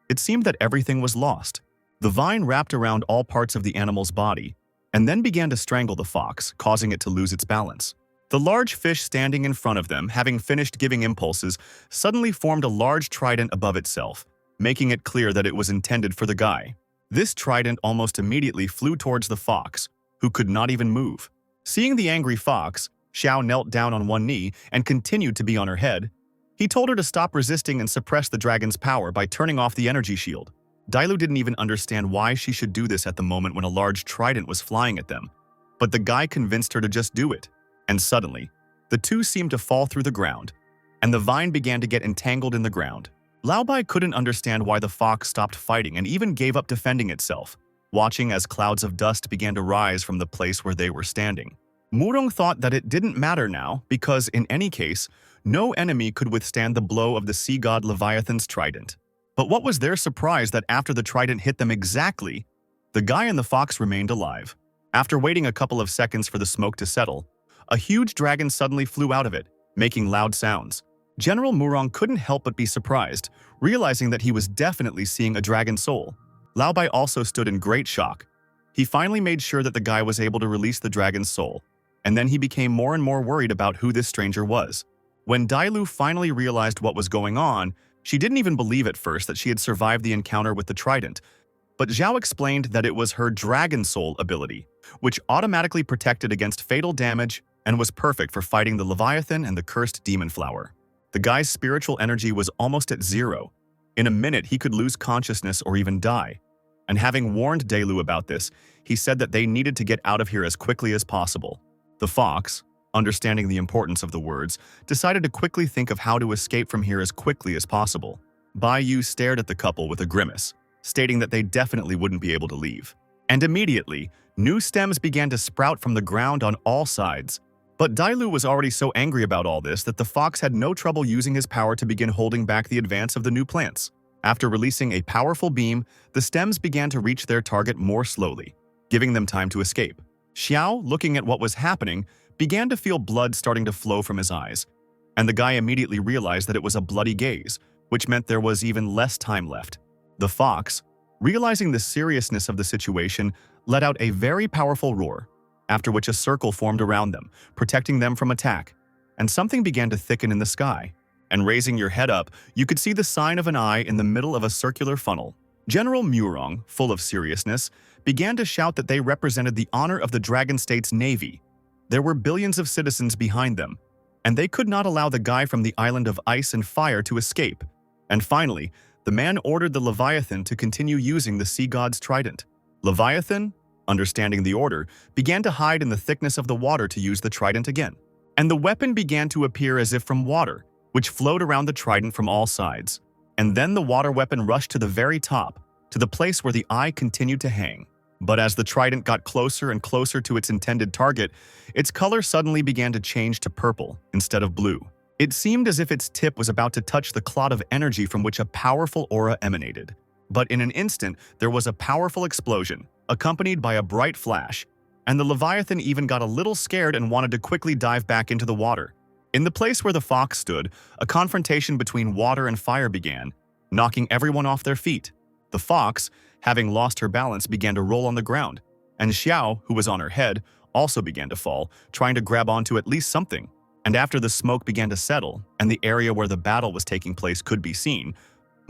It seemed that everything was lost. The vine wrapped around all parts of the animal's body and then began to strangle the fox, causing it to lose its balance. The large fish standing in front of them, having finished giving impulses, suddenly formed a large trident above itself, making it clear that it was intended for the guy. This trident almost immediately flew towards the fox, who could not even move. Seeing the angry fox, Xiao knelt down on one knee and continued to be on her head. He told her to stop resisting and suppress the dragon's power by turning off the energy shield. Dailu didn't even understand why she should do this at the moment when a large trident was flying at them, but the guy convinced her to just do it. And suddenly, the two seemed to fall through the ground, and the vine began to get entangled in the ground. Laobai couldn't understand why the fox stopped fighting and even gave up defending itself, watching as clouds of dust began to rise from the place where they were standing. Murong thought that it didn't matter now because, in any case, no enemy could withstand the blow of the sea god Leviathan's trident. But what was their surprise that after the trident hit them exactly, the guy and the fox remained alive. After waiting a couple of seconds for the smoke to settle, a huge dragon suddenly flew out of it, making loud sounds. General Murong couldn't help but be surprised, realizing that he was definitely seeing a dragon soul. Laobai also stood in great shock. He finally made sure that the guy was able to release the dragon's soul, and then he became more and more worried about who this stranger was. When Dailu finally realized what was going on, she didn't even believe at first that she had survived the encounter with the trident. But Zhao explained that it was her Dragon Soul ability, which automatically protected against fatal damage and was perfect for fighting the Leviathan and the cursed demon flower. The guy's spiritual energy was almost at 0. In a minute, he could lose consciousness or even die. And having warned Dailu about this, he said that they needed to get out of here as quickly as possible. The fox, understanding the importance of the words, decided to quickly think of how to escape from here as quickly as possible. Bai Yu stared at the couple with a grimace, stating that they definitely wouldn't be able to leave. And immediately, new stems began to sprout from the ground on all sides. But Dailu was already so angry about all this that the fox had no trouble using his power to begin holding back the advance of the new plants. After releasing a powerful beam, the stems began to reach their target more slowly, giving them time to escape. Xiao, looking at what was happening, began to feel blood starting to flow from his eyes, and the guy immediately realized that it was a bloody gaze, which meant there was even less time left. The fox, realizing the seriousness of the situation, let out a very powerful roar, after which a circle formed around them, protecting them from attack, and something began to thicken in the sky. And raising your head up, you could see the sign of an eye in the middle of a circular funnel. General Murong, full of seriousness, began to shout that they represented the honor of the Dragon State's navy. There were billions of citizens behind them, and they could not allow the guy from the island of ice and fire to escape. And finally, the man ordered the Leviathan to continue using the sea god's trident. Leviathan, understanding the order, began to hide in the thickness of the water to use the trident again. And the weapon began to appear as if from water, which flowed around the trident from all sides. And then the water weapon rushed to the very top, to the place where the eye continued to hang. But as the trident got closer and closer to its intended target, its color suddenly began to change to purple instead of blue. It seemed as if its tip was about to touch the clot of energy from which a powerful aura emanated. But in an instant, there was a powerful explosion, accompanied by a bright flash, and the Leviathan even got a little scared and wanted to quickly dive back into the water. In the place where the fox stood, a confrontation between water and fire began, knocking everyone off their feet. The fox, having lost her balance, began to roll on the ground, and Xiao, who was on her head, also began to fall, trying to grab onto at least something. And after the smoke began to settle, and the area where the battle was taking place could be seen,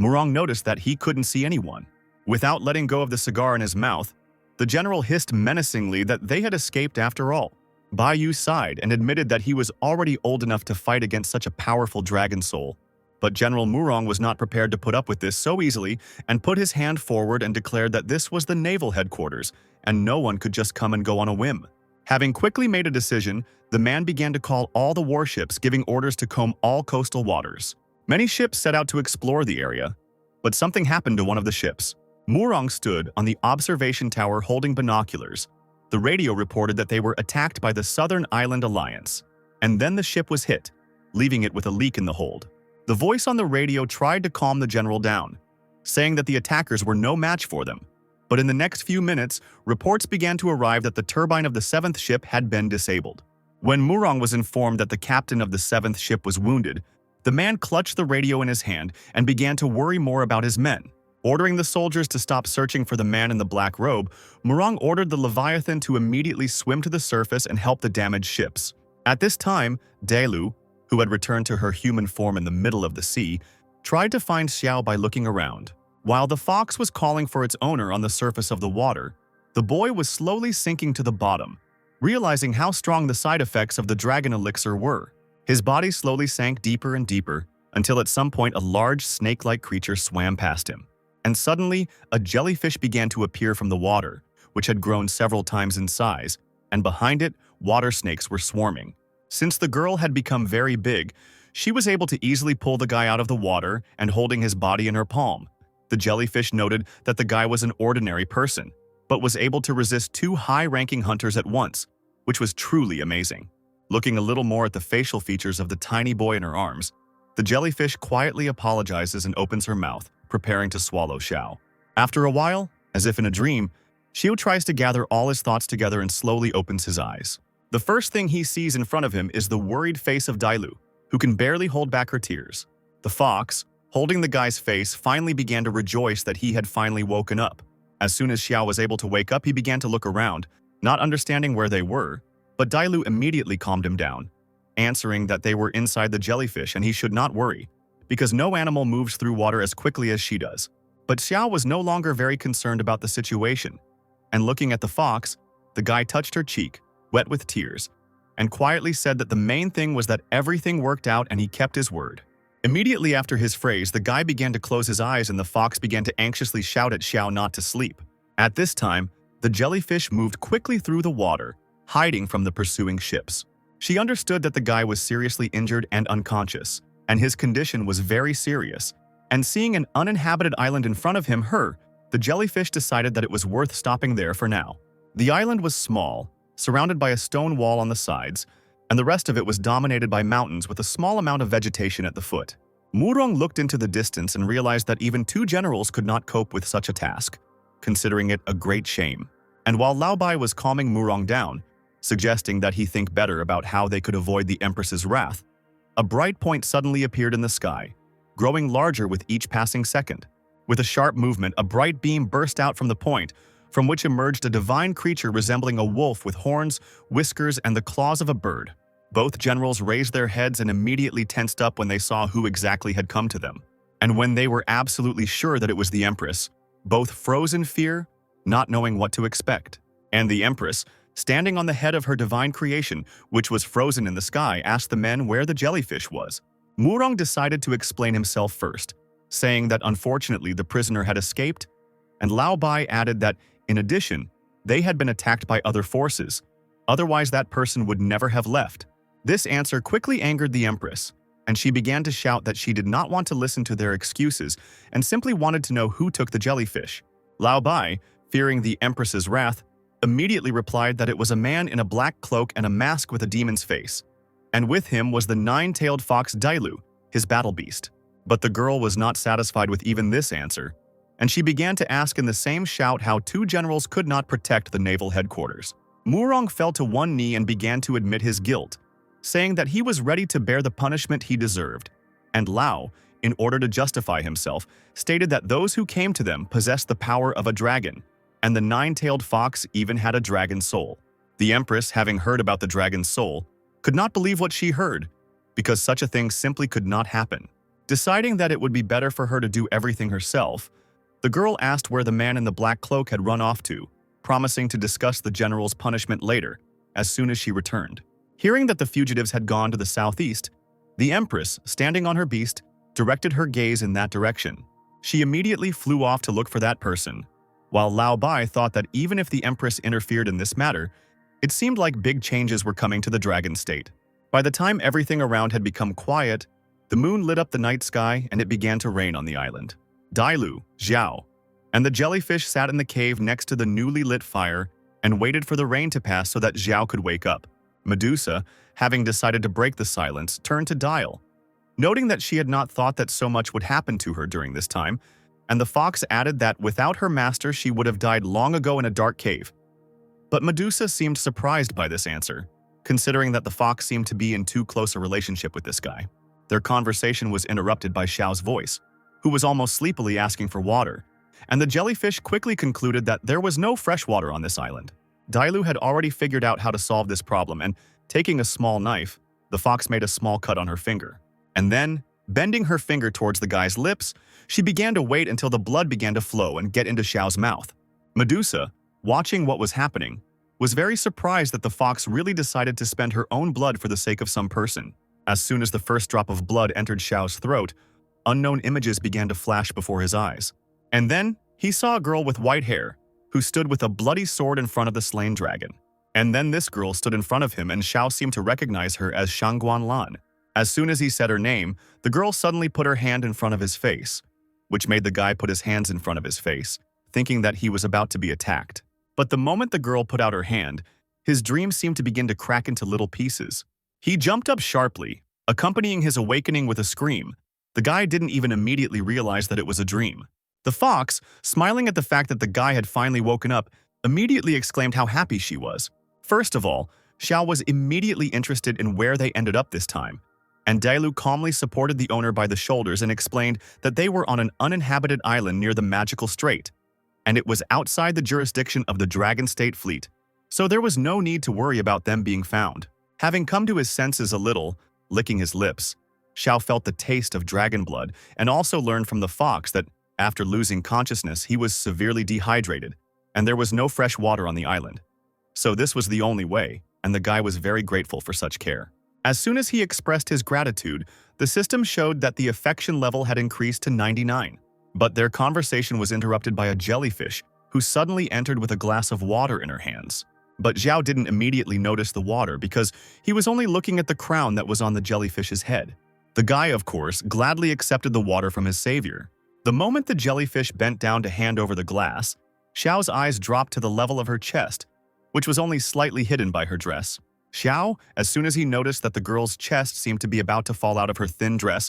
Murong noticed that he couldn't see anyone. Without letting go of the cigar in his mouth, the general hissed menacingly that they had escaped after all. Bai Yu sighed and admitted that he was already old enough to fight against such a powerful dragon soul. But General Murong was not prepared to put up with this so easily and put his hand forward and declared that this was the naval headquarters, and no one could just come and go on a whim. Having quickly made a decision, the man began to call all the warships, giving orders to comb all coastal waters. Many ships set out to explore the area, but something happened to one of the ships. Murong stood on the observation tower holding binoculars. The radio reported that they were attacked by the Southern Island Alliance, and then the ship was hit, leaving it with a leak in the hold. The voice on the radio tried to calm the general down, saying that the attackers were no match for them. But in the next few minutes, reports began to arrive that the turbine of the 7th ship had been disabled. When Murong was informed that the captain of the 7th ship was wounded, the man clutched the radio in his hand and began to worry more about his men. Ordering the soldiers to stop searching for the man in the black robe, Murong ordered the Leviathan to immediately swim to the surface and help the damaged ships. At this time, Delu, who had returned to her human form in the middle of the sea, tried to find Xiao by looking around. While the fox was calling for its owner on the surface of the water, the boy was slowly sinking to the bottom, realizing how strong the side effects of the dragon elixir were. His body slowly sank deeper and deeper, until at some point a large snake-like creature swam past him. And suddenly, a jellyfish began to appear from the water, which had grown several times in size, and behind it, water snakes were swarming. Since the girl had become very big, she was able to easily pull the guy out of the water and holding his body in her palm. The jellyfish noted that the guy was an ordinary person, but was able to resist 2 high-ranking hunters at once, which was truly amazing. Looking a little more at the facial features of the tiny boy in her arms, the jellyfish quietly apologizes and opens her mouth, preparing to swallow Xiao. After a while, as if in a dream, Xiao tries to gather all his thoughts together and slowly opens his eyes. The first thing he sees in front of him is the worried face of Dailu, who can barely hold back her tears. The fox, holding the guy's face, finally began to rejoice that he had finally woken up. As soon as Xiao was able to wake up, he began to look around, not understanding where they were, but Dailu immediately calmed him down, answering that they were inside the jellyfish and he should not worry, because no animal moves through water as quickly as she does. But Xiao was no longer very concerned about the situation, and looking at the fox, the guy touched her cheek, wet with tears, and quietly said that the main thing was that everything worked out and he kept his word. Immediately after his phrase, the guy began to close his eyes and the fox began to anxiously shout at Xiao not to sleep. At this time, the jellyfish moved quickly through the water, hiding from the pursuing ships. She understood that the guy was seriously injured and unconscious, and his condition was very serious, and seeing an uninhabited island in front of him, the jellyfish decided that it was worth stopping there for now. The island was small, surrounded by a stone wall on the sides, and the rest of it was dominated by mountains with a small amount of vegetation at the foot. Murong looked into the distance and realized that even 2 generals could not cope with such a task, considering it a great shame. And while Lao Bai was calming Murong down, suggesting that he think better about how they could avoid the Empress's wrath, a bright point suddenly appeared in the sky, growing larger with each passing second. With a sharp movement, a bright beam burst out from the point, from which emerged a divine creature resembling a wolf with horns, whiskers, and the claws of a bird. Both generals raised their heads and immediately tensed up when they saw who exactly had come to them. And when they were absolutely sure that it was the Empress, both froze in fear, not knowing what to expect. And the Empress, standing on the head of her divine creation, which was frozen in the sky, asked the men where the jellyfish was. Murong decided to explain himself first, saying that unfortunately the prisoner had escaped, and Lao Bai added that, in addition, they had been attacked by other forces, otherwise that person would never have left. This answer quickly angered the Empress, and she began to shout that she did not want to listen to their excuses and simply wanted to know who took the jellyfish. Lao Bai, fearing the Empress's wrath, immediately replied that it was a man in a black cloak and a mask with a demon's face, and with him was the nine-tailed fox Dailu, his battle beast. But the girl was not satisfied with even this answer, and she began to ask in the same shout how two generals could not protect the naval headquarters. Murong fell to one knee and began to admit his guilt, saying that he was ready to bear the punishment he deserved, and Lao, in order to justify himself, stated that those who came to them possessed the power of a dragon, and the nine-tailed fox even had a dragon soul. The Empress, having heard about the dragon's soul, could not believe what she heard, because such a thing simply could not happen. Deciding that it would be better for her to do everything herself, the girl asked where the man in the black cloak had run off to, promising to discuss the general's punishment later, as soon as she returned. Hearing that the fugitives had gone to the southeast, the Empress, standing on her beast, directed her gaze in that direction. She immediately flew off to look for that person, while Lao Bai thought that even if the Empress interfered in this matter, it seemed like big changes were coming to the dragon state. By the time everything around had become quiet, the moon lit up the night sky and it began to rain on the island. Dailu, Zhao, and the jellyfish sat in the cave next to the newly lit fire and waited for the rain to pass so that Zhao could wake up. Medusa, having decided to break the silence, turned to Dial, noting that she had not thought that so much would happen to her during this time, and the fox added that without her master she would have died long ago in a dark cave. But Medusa seemed surprised by this answer, considering that the fox seemed to be in too close a relationship with this guy. Their conversation was interrupted by Xiao's voice, who was almost sleepily asking for water, and the jellyfish quickly concluded that there was no fresh water on this island. Dailu had already figured out how to solve this problem, and taking a small knife, the fox made a small cut on her finger. And then, bending her finger towards the guy's lips, she began to wait until the blood began to flow and get into Xiao's mouth. Medusa, watching what was happening, was very surprised that the fox really decided to spend her own blood for the sake of some person. As soon as the first drop of blood entered Xiao's throat, unknown images began to flash before his eyes. And then, he saw a girl with white hair, who stood with a bloody sword in front of the slain dragon. And then this girl stood in front of him and Xiao seemed to recognize her as Shangguan Lan. As soon as he said her name, the girl suddenly put her hand in front of his face, which made the guy put his hands in front of his face, thinking that he was about to be attacked. But the moment the girl put out her hand, his dream seemed to begin to crack into little pieces. He jumped up sharply, accompanying his awakening with a scream. The guy didn't even immediately realize that it was a dream. The fox, smiling at the fact that the guy had finally woken up, immediately exclaimed how happy she was. First of all, Xiao was immediately interested in where they ended up this time, and Dailu calmly supported the owner by the shoulders and explained that they were on an uninhabited island near the magical strait, and it was outside the jurisdiction of the Dragon State Fleet, so there was no need to worry about them being found. Having come to his senses a little, licking his lips, Xiao felt the taste of dragon blood and also learned from the fox that after losing consciousness he was severely dehydrated, and there was no fresh water on the island. So this was the only way, and the guy was very grateful for such care. As soon as he expressed his gratitude, the system showed that the affection level had increased to 99. But their conversation was interrupted by a jellyfish, who suddenly entered with a glass of water in her hands. But Zhao didn't immediately notice the water because he was only looking at the crown that was on the jellyfish's head. The guy, of course, gladly accepted the water from his savior. The moment the jellyfish bent down to hand over the glass, Xiao's eyes dropped to the level of her chest, which was only slightly hidden by her dress. Xiao, as soon as he noticed that the girl's chest seemed to be about to fall out of her thin dress,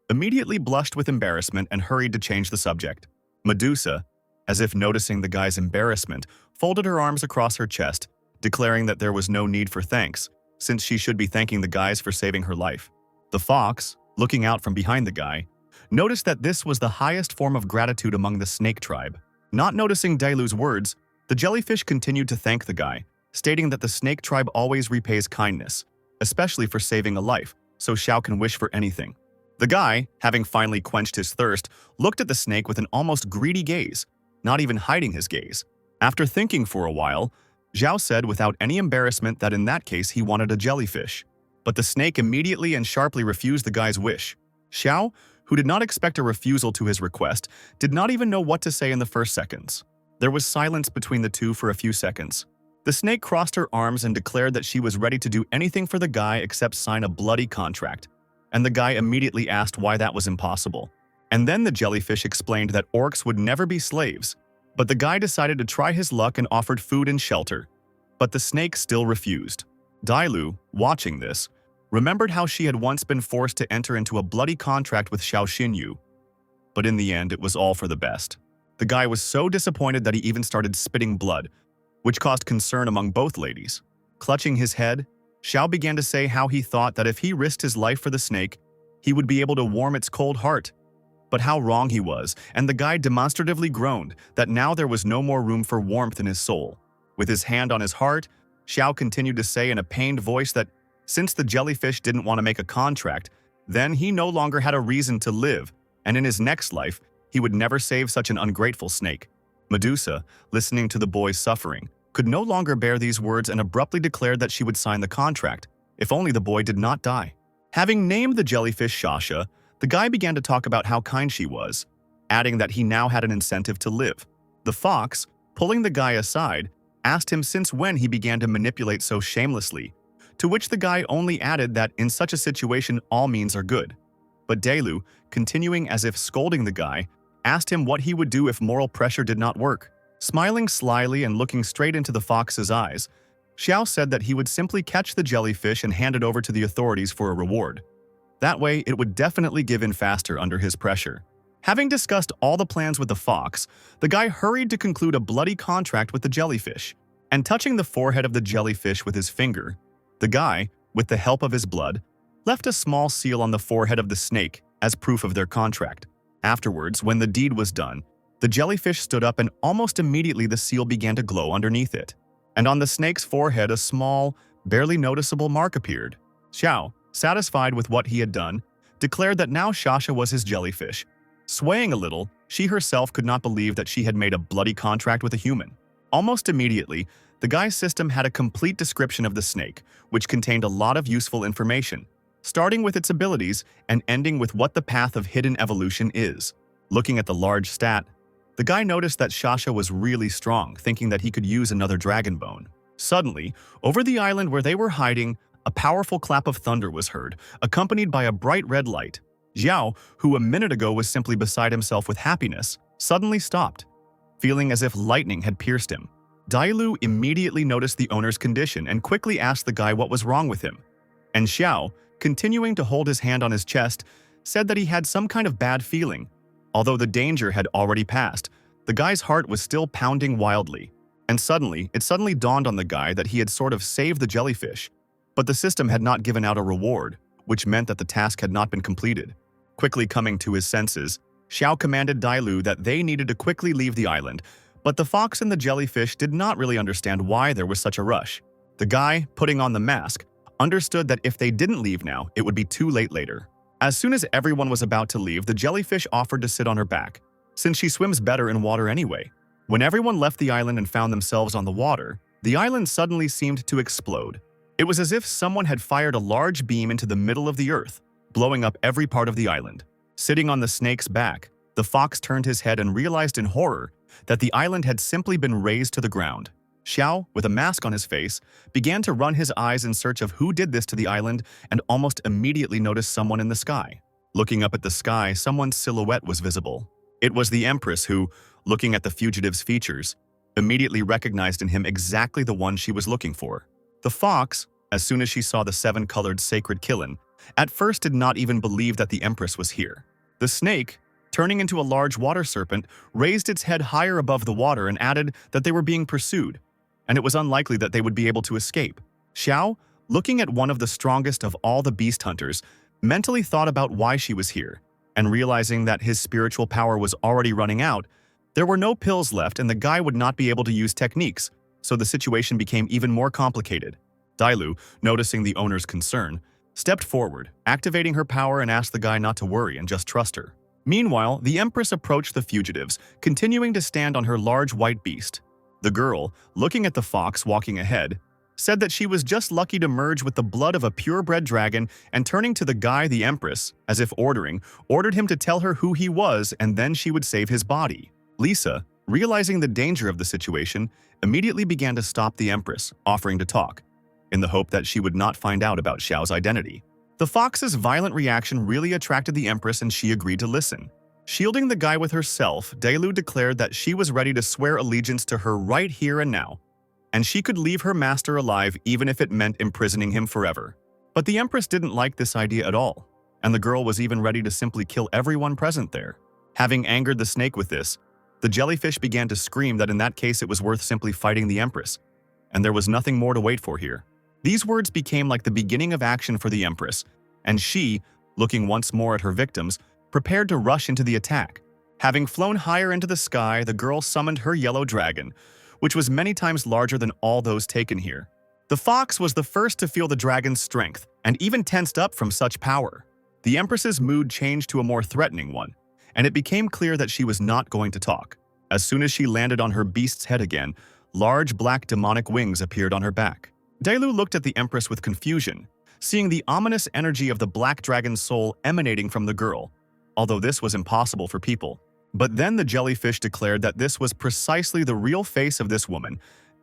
immediately blushed with embarrassment and hurried to change the subject. Medusa, as if noticing the guy's embarrassment, folded her arms across her chest, declaring that there was no need for thanks, since she should be thanking the guys for saving her life. The fox, looking out from behind the guy, noticed that this was the highest form of gratitude among the snake tribe. Not noticing Dailu's words, the jellyfish continued to thank the guy, stating that the snake tribe always repays kindness, especially for saving a life, so Xiao can wish for anything. The guy, having finally quenched his thirst, looked at the snake with an almost greedy gaze, not even hiding his gaze. After thinking for a while, Xiao said without any embarrassment that in that case he wanted a jellyfish. But the snake immediately and sharply refused the guy's wish. Xiao, who did not expect a refusal to his request, did not even know what to say in the first seconds. There was silence between the two for a few seconds. The snake crossed her arms and declared that she was ready to do anything for the guy except sign a bloody contract. And the guy immediately asked why that was impossible. And then the jellyfish explained that orcs would never be slaves. But the guy decided to try his luck and offered food and shelter. But the snake still refused. Dailu, watching this, remembered how she had once been forced to enter into a bloody contract with Xiao Xinyu. But in the end, it was all for the best. The guy was so disappointed that he even started spitting blood, which caused concern among both ladies. Clutching his head, Xiao began to say how he thought that if he risked his life for the snake, he would be able to warm its cold heart. But how wrong he was, and the guy demonstratively groaned that now there was no more room for warmth in his soul. With his hand on his heart, Xiao continued to say in a pained voice that since the jellyfish didn't want to make a contract, then he no longer had a reason to live, and in his next life, he would never save such an ungrateful snake. Medusa, listening to the boy's suffering, could no longer bear these words and abruptly declared that she would sign the contract, if only the boy did not die. Having named the jellyfish Shasha, the guy began to talk about how kind she was, adding that he now had an incentive to live. The fox, pulling the guy aside, asked him since when he began to manipulate so shamelessly, to which the guy only added that in such a situation all means are good. But Dailu, continuing as if scolding the guy, asked him what he would do if moral pressure did not work. Smiling slyly and looking straight into the fox's eyes, Xiao said that he would simply catch the jellyfish and hand it over to the authorities for a reward. That way, it would definitely give in faster under his pressure. Having discussed all the plans with the fox, the guy hurried to conclude a bloody contract with the jellyfish, and touching the forehead of the jellyfish with his finger, the guy, with the help of his blood, left a small seal on the forehead of the snake as proof of their contract. Afterwards, when the deed was done, the jellyfish stood up and almost immediately the seal began to glow underneath it. And on the snake's forehead a small, barely noticeable mark appeared. Xiao, satisfied with what he had done, declared that now Shasha was his jellyfish. Swaying a little, she herself could not believe that she had made a bloody contract with a human. Almost immediately, the guy's system had a complete description of the snake, which contained a lot of useful information, starting with its abilities and ending with what the path of hidden evolution is. Looking at the large stat, the guy noticed that Shasha was really strong, thinking that he could use another dragon bone. Suddenly, over the island where they were hiding, a powerful clap of thunder was heard, accompanied by a bright red light. Xiao, who a minute ago was simply beside himself with happiness, suddenly stopped, feeling as if lightning had pierced him. Dailu immediately noticed the owner's condition and quickly asked the guy what was wrong with him. And Xiao, continuing to hold his hand on his chest, said that he had some kind of bad feeling. Although the danger had already passed, the guy's heart was still pounding wildly. And it suddenly dawned on the guy that he had sort of saved the jellyfish, but the system had not given out a reward, which meant that the task had not been completed. Quickly coming to his senses, Xiao commanded Dailu that they needed to quickly leave the island, but the fox and the jellyfish did not really understand why there was such a rush. The guy, putting on the mask, understood that if they didn't leave now, it would be too late later. As soon as everyone was about to leave, the jellyfish offered to sit on her back, since she swims better in water anyway. When everyone left the island and found themselves on the water, the island suddenly seemed to explode. It was as if someone had fired a large beam into the middle of the earth, blowing up every part of the island. Sitting on the snake's back, the fox turned his head and realized in horror that the island had simply been razed to the ground. Xiao, with a mask on his face, began to run his eyes in search of who did this to the island and almost immediately noticed someone in the sky. Looking up at the sky, someone's silhouette was visible. It was the Empress who, looking at the fugitive's features, immediately recognized in him exactly the one she was looking for. The fox, as soon as she saw the seven-colored sacred Kilin, at first did not even believe that the Empress was here. The snake, turning into a large water serpent, raised its head higher above the water and added that they were being pursued, and it was unlikely that they would be able to escape. Xiao, looking at one of the strongest of all the beast hunters, mentally thought about why she was here, and realizing that his spiritual power was already running out, there were no pills left and the guy would not be able to use techniques, so the situation became even more complicated. Dailu, noticing the owner's concern, stepped forward, activating her power and asked the guy not to worry and just trust her. Meanwhile, the Empress approached the fugitives, continuing to stand on her large white beast. The girl, looking at the fox walking ahead, said that she was just lucky to merge with the blood of a purebred dragon, and turning to the guy, the Empress, as if ordered him to tell her who he was and then she would save his body. Lisa, realizing the danger of the situation, immediately began to stop the Empress, offering to talk, in the hope that she would not find out about Xiao's identity. The fox's violent reaction really attracted the Empress and she agreed to listen. Shielding the guy with herself, Dailu declared that she was ready to swear allegiance to her right here and now, and she could leave her master alive even if it meant imprisoning him forever. But the Empress didn't like this idea at all, and the girl was even ready to simply kill everyone present there. Having angered the snake with this, the jellyfish began to scream that in that case it was worth simply fighting the Empress, and there was nothing more to wait for here. These words became like the beginning of action for the Empress, and she, looking once more at her victims, prepared to rush into the attack. Having flown higher into the sky, the girl summoned her yellow dragon, which was many times larger than all those taken here. The fox was the first to feel the dragon's strength, and even tensed up from such power. The Empress's mood changed to a more threatening one, and it became clear that she was not going to talk. As soon as she landed on her beast's head again, large black demonic wings appeared on her back. Dailu looked at the Empress with confusion, seeing the ominous energy of the black dragon's soul emanating from the girl, although this was impossible for people. But then the jellyfish declared that this was precisely the real face of this woman,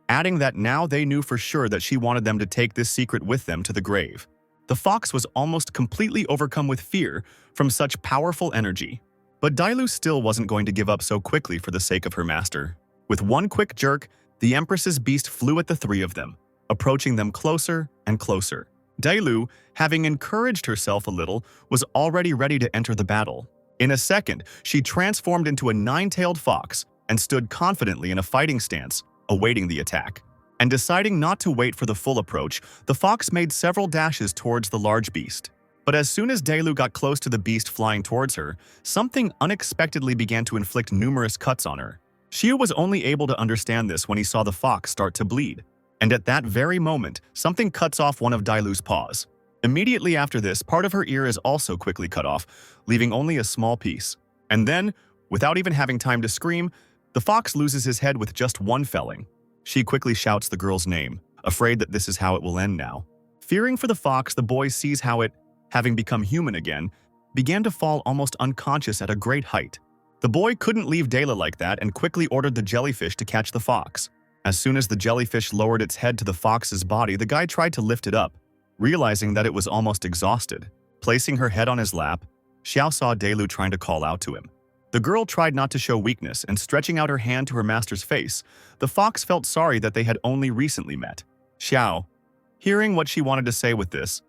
adding that now they knew for sure that she wanted them to take this secret with them to the grave. The fox was almost completely overcome with fear from such powerful energy. But Dailu still wasn't going to give up so quickly for the sake of her master. With one quick jerk, the Empress's beast flew at the three of them, approaching them closer and closer. Dailu, having encouraged herself a little, was already ready to enter the battle. In a second, she transformed into a nine-tailed fox and stood confidently in a fighting stance, awaiting the attack. And deciding not to wait for the full approach, the fox made several dashes towards the large beast. But as soon as Dailu got close to the beast flying towards her, something unexpectedly began to inflict numerous cuts on her. Xiu was only able to understand this when he saw the fox start to bleed. And at that very moment, something cuts off one of Dailu's paws. Immediately after this, part of her ear is also quickly cut off, leaving only a small piece. And then, without even having time to scream, the fox loses his head with just one felling. She quickly shouts the girl's name, afraid that this is how it will end now. Fearing for the fox, the boy sees how it, having become human again, began to fall almost unconscious at a great height. The boy couldn't leave Dayla like that and quickly ordered the jellyfish to catch the fox. As soon as the jellyfish lowered its head to the fox's body, the guy tried to lift it up, realizing that it was almost exhausted. Placing her head on his lap, Xiao saw Dailu trying to call out to him. The girl tried not to show weakness, and stretching out her hand to her master's face, the fox felt sorry that they had only recently met. Xiao, hearing what she wanted to say with this,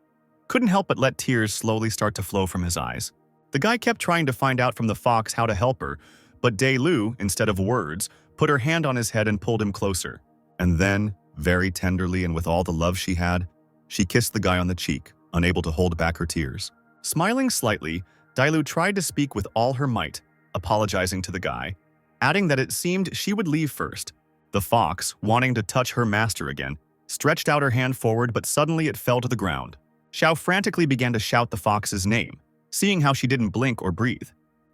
couldn't help but let tears slowly start to flow from his eyes. The guy kept trying to find out from the fox how to help her, but Dailu, instead of words, put her hand on his head and pulled him closer. And then, very tenderly and with all the love she had, she kissed the guy on the cheek, unable to hold back her tears. Smiling slightly, Dailu tried to speak with all her might, apologizing to the guy, adding that it seemed she would leave first. The fox, wanting to touch her master again, stretched out her hand forward, but suddenly it fell to the ground. Xiao frantically began to shout the fox's name, seeing how she didn't blink or breathe.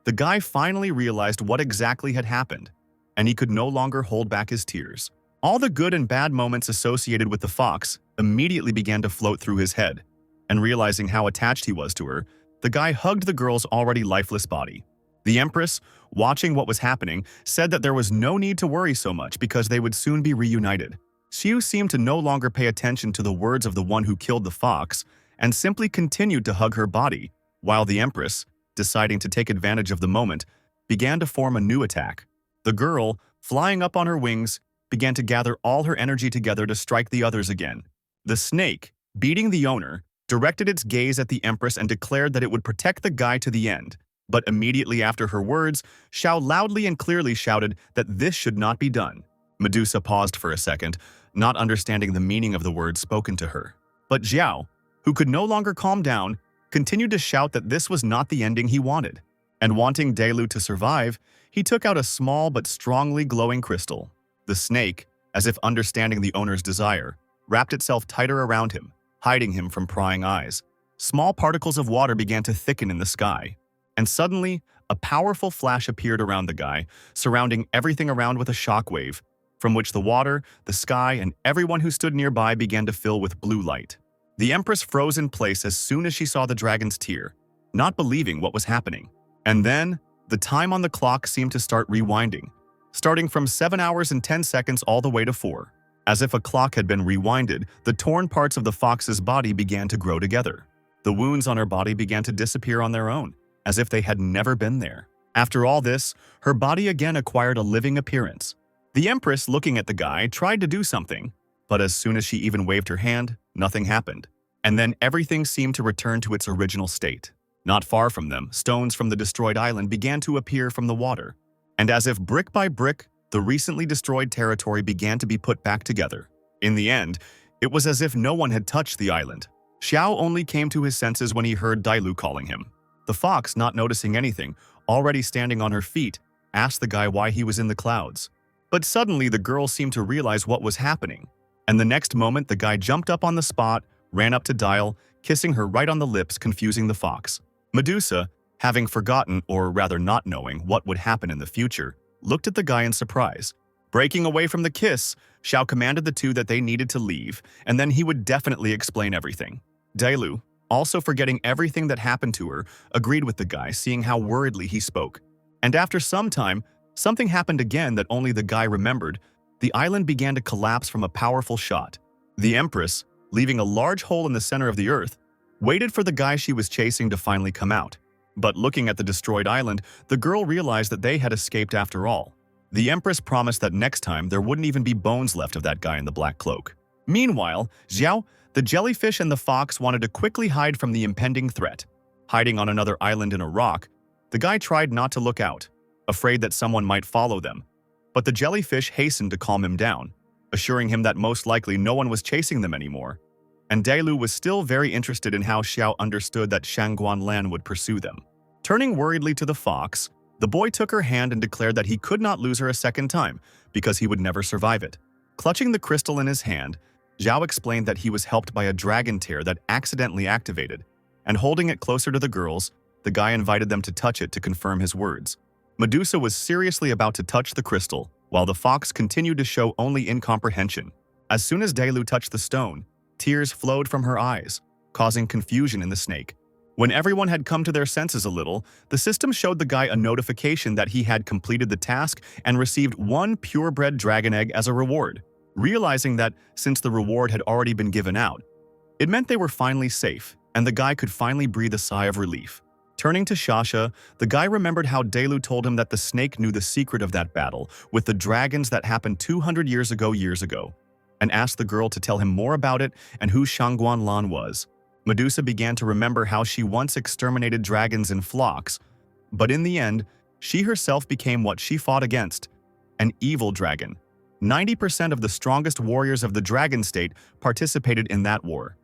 The guy finally realized what exactly had happened, and he could no longer hold back his tears. All the good and bad moments associated with the fox immediately began to float through his head, and realizing how attached he was to her, the guy hugged the girl's already lifeless body. The Empress, watching what was happening, said that there was no need to worry so much because they would soon be reunited. Xiu seemed to no longer pay attention to the words of the one who killed the fox and simply continued to hug her body, while the Empress, deciding to take advantage of the moment, began to form a new attack. The girl, flying up on her wings, began to gather all her energy together to strike the others again. The snake, beating the owner, directed its gaze at the Empress and declared that it would protect the guy to the end. But immediately after her words, Xiao loudly and clearly shouted that this should not be done. Medusa paused for a second, not understanding the meaning of the words spoken to her. But Xiao, who could no longer calm down, continued to shout that this was not the ending he wanted. And wanting Delu to survive, he took out a small but strongly glowing crystal. The snake, as if understanding the owner's desire, wrapped itself tighter around him, hiding him from prying eyes. Small particles of water began to thicken in the sky. And suddenly, a powerful flash appeared around the guy, surrounding everything around with a shockwave, from which the water, the sky, and everyone who stood nearby began to fill with blue light. The Empress froze in place as soon as she saw the dragon's tear, not believing what was happening. And then, the time on the clock seemed to start rewinding, starting from 7 hours and 10 seconds all the way to 4. As if a clock had been rewinded, the torn parts of the fox's body began to grow together. The wounds on her body began to disappear on their own, as if they had never been there. After all this, her body again acquired a living appearance. The Empress, looking at the guy, tried to do something, but as soon as she even waved her hand, nothing happened. And then everything seemed to return to its original state. Not far from them, stones from the destroyed island began to appear from the water. And as if brick by brick, the recently destroyed territory began to be put back together. In the end, it was as if no one had touched the island. Xiao only came to his senses when he heard Dailu calling him. The fox, not noticing anything, already standing on her feet, asked the guy why he was in the clouds. But suddenly the girl seemed to realize what was happening. And the next moment the guy jumped up on the spot, ran up to Dial, kissing her right on the lips, confusing the fox. Medusa, having forgotten, or rather not knowing, what would happen in the future, looked at the guy in surprise. Breaking away from the kiss, Xiao commanded the two that they needed to leave, and then he would definitely explain everything. Dailu, also forgetting everything that happened to her, agreed with the guy, seeing how worriedly he spoke. And after some time, something happened again that only the guy remembered. The island began to collapse from a powerful shot. The Empress, leaving a large hole in the center of the earth, waited for the guy she was chasing to finally come out. But looking at the destroyed island, the girl realized that they had escaped after all. The Empress promised that next time there wouldn't even be bones left of that guy in the black cloak. Meanwhile, Xiao, the jellyfish, and the fox wanted to quickly hide from the impending threat. Hiding on another island in a rock, the guy tried not to look out, afraid that someone might follow them. But the jellyfish hastened to calm him down, assuring him that most likely no one was chasing them anymore. And Dailu was still very interested in how Xiao understood that Shangguan Lan would pursue them. Turning worriedly to the fox, the boy took her hand and declared that he could not lose her a second time because he would never survive it. Clutching the crystal in his hand, Xiao explained that he was helped by a dragon tear that accidentally activated, and holding it closer to the girls, the guy invited them to touch it to confirm his words. Medusa was seriously about to touch the crystal, while the fox continued to show only incomprehension. As soon as Dailu touched the stone, tears flowed from her eyes, causing confusion in the snake. When everyone had come to their senses a little, the system showed the guy a notification that he had completed the task and received 1 purebred dragon egg as a reward. Realizing that, since the reward had already been given out, it meant they were finally safe, and the guy could finally breathe a sigh of relief. Turning to Shasha, the guy remembered how Dailu told him that the snake knew the secret of that battle with the dragons that happened 200 years ago, and asked the girl to tell him more about it and who Shangguan Lan was. Medusa began to remember how she once exterminated dragons in flocks, but in the end, she herself became what she fought against, an evil dragon. 90% of the strongest warriors of the dragon state participated in that war.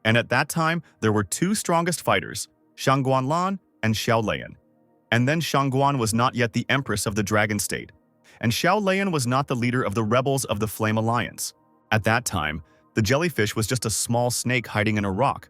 And at that time, there were 2 strongest fighters, Shangguan Lan and Xiao Lian. And then Shangguan was not yet the empress of the dragon state, and Xiao Lian was not the leader of the rebels of the Flame Alliance. At that time, the jellyfish was just a small snake hiding in a rock.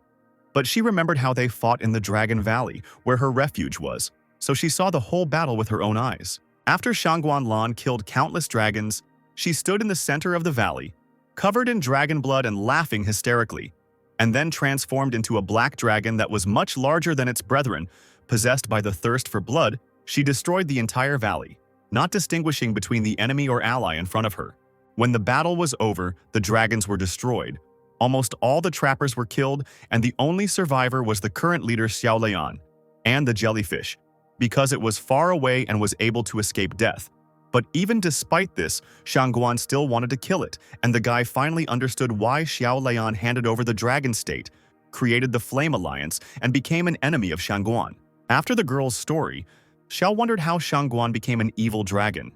But she remembered how they fought in the Dragon Valley, where her refuge was, so she saw the whole battle with her own eyes. After Shangguan Lan killed countless dragons, she stood in the center of the valley, covered in dragon blood and laughing hysterically, and then transformed into a black dragon that was much larger than its brethren. Possessed by the thirst for blood, she destroyed the entire valley, not distinguishing between the enemy or ally in front of her. When the battle was over, the dragons were destroyed. Almost all the trappers were killed, and the only survivor was the current leader Xiao Lian, and the jellyfish, because it was far away and was able to escape death. But even despite this, Shangguan still wanted to kill it, and the guy finally understood why Xiao Lian handed over the dragon state, created the Flame Alliance, and became an enemy of Shangguan. After the girl's story, Xiao wondered how Shangguan became an evil dragon.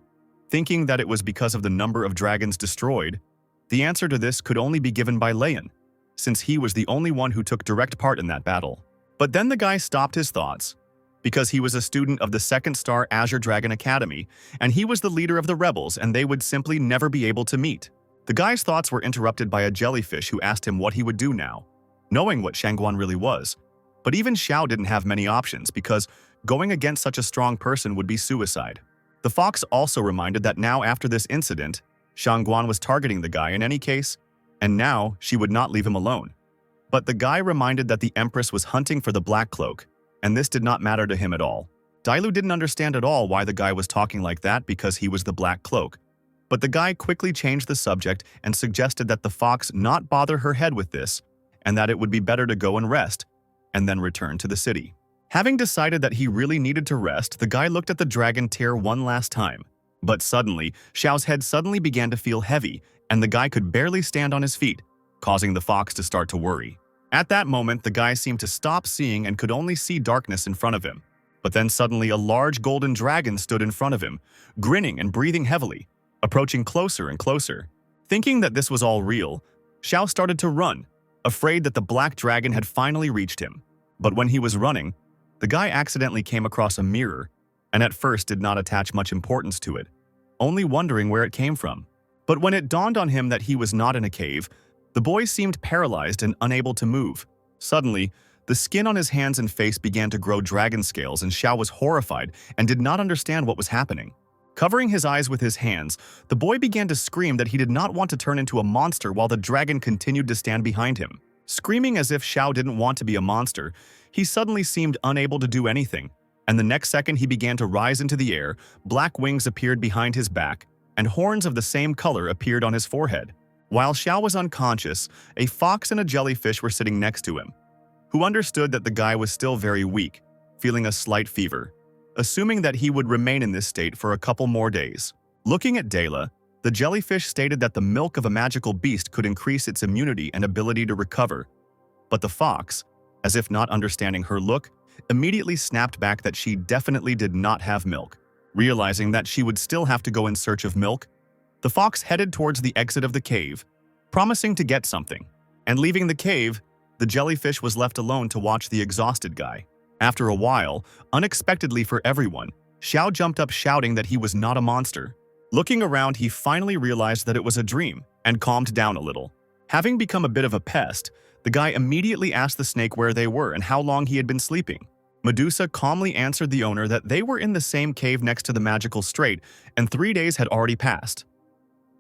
Thinking that it was because of the number of dragons destroyed, the answer to this could only be given by Leon, since he was the only one who took direct part in that battle. But then the guy stopped his thoughts, because he was a student of the second star Azure Dragon Academy, and he was the leader of the rebels, and they would simply never be able to meet. The guy's thoughts were interrupted by a jellyfish who asked him what he would do now, knowing what Shangguan really was. But even Xiao didn't have many options, because going against such a strong person would be suicide. The fox also reminded that now after this incident, Shangguan was targeting the guy in any case, and now she would not leave him alone. But the guy reminded that the Empress was hunting for the Black Cloak, and this did not matter to him at all. Dailu didn't understand at all why the guy was talking like that because he was the Black Cloak. But the guy quickly changed the subject and suggested that the fox not bother her head with this, and that it would be better to go and rest, and then return to the city. Having decided that he really needed to rest, the guy looked at the dragon tear one last time. But suddenly, Xiao's head suddenly began to feel heavy, and the guy could barely stand on his feet, causing the fox to start to worry. At that moment, the guy seemed to stop seeing and could only see darkness in front of him. But then suddenly a large golden dragon stood in front of him, grinning and breathing heavily, approaching closer and closer. Thinking that this was all real, Xiao started to run, afraid that the black dragon had finally reached him. But when he was running, the guy accidentally came across a mirror, and at first did not attach much importance to it, only wondering where it came from. But when it dawned on him that he was not in a cave, the boy seemed paralyzed and unable to move. Suddenly, the skin on his hands and face began to grow dragon scales, and Xiao was horrified and did not understand what was happening. Covering his eyes with his hands, the boy began to scream that he did not want to turn into a monster while the dragon continued to stand behind him. Screaming as if Xiao didn't want to be a monster, he suddenly seemed unable to do anything, and the next second he began to rise into the air, black wings appeared behind his back, and horns of the same color appeared on his forehead. While Xiao was unconscious, a fox and a jellyfish were sitting next to him, who understood that the guy was still very weak, feeling a slight fever, assuming that he would remain in this state for a couple more days. Looking at Dela, the jellyfish stated that the milk of a magical beast could increase its immunity and ability to recover. But the fox, as if not understanding her look, immediately snapped back that she definitely did not have milk. Realizing that she would still have to go in search of milk, the fox headed towards the exit of the cave, promising to get something. And leaving the cave, the jellyfish was left alone to watch the exhausted guy. After a while, unexpectedly for everyone, Xiao jumped up shouting that he was not a monster. Looking around, he finally realized that it was a dream and calmed down a little. Having become a bit of a pest, the guy immediately asked the snake where they were and how long he had been sleeping. Medusa calmly answered the owner that they were in the same cave next to the magical strait, and 3 days had already passed.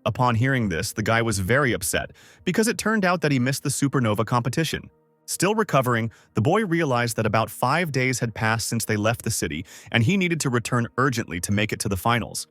Upon hearing this, the guy was very upset because it turned out that he missed the supernova competition. Still recovering, the boy realized that about 5 days had passed since they left the city, and he needed to return urgently to make it to the finals.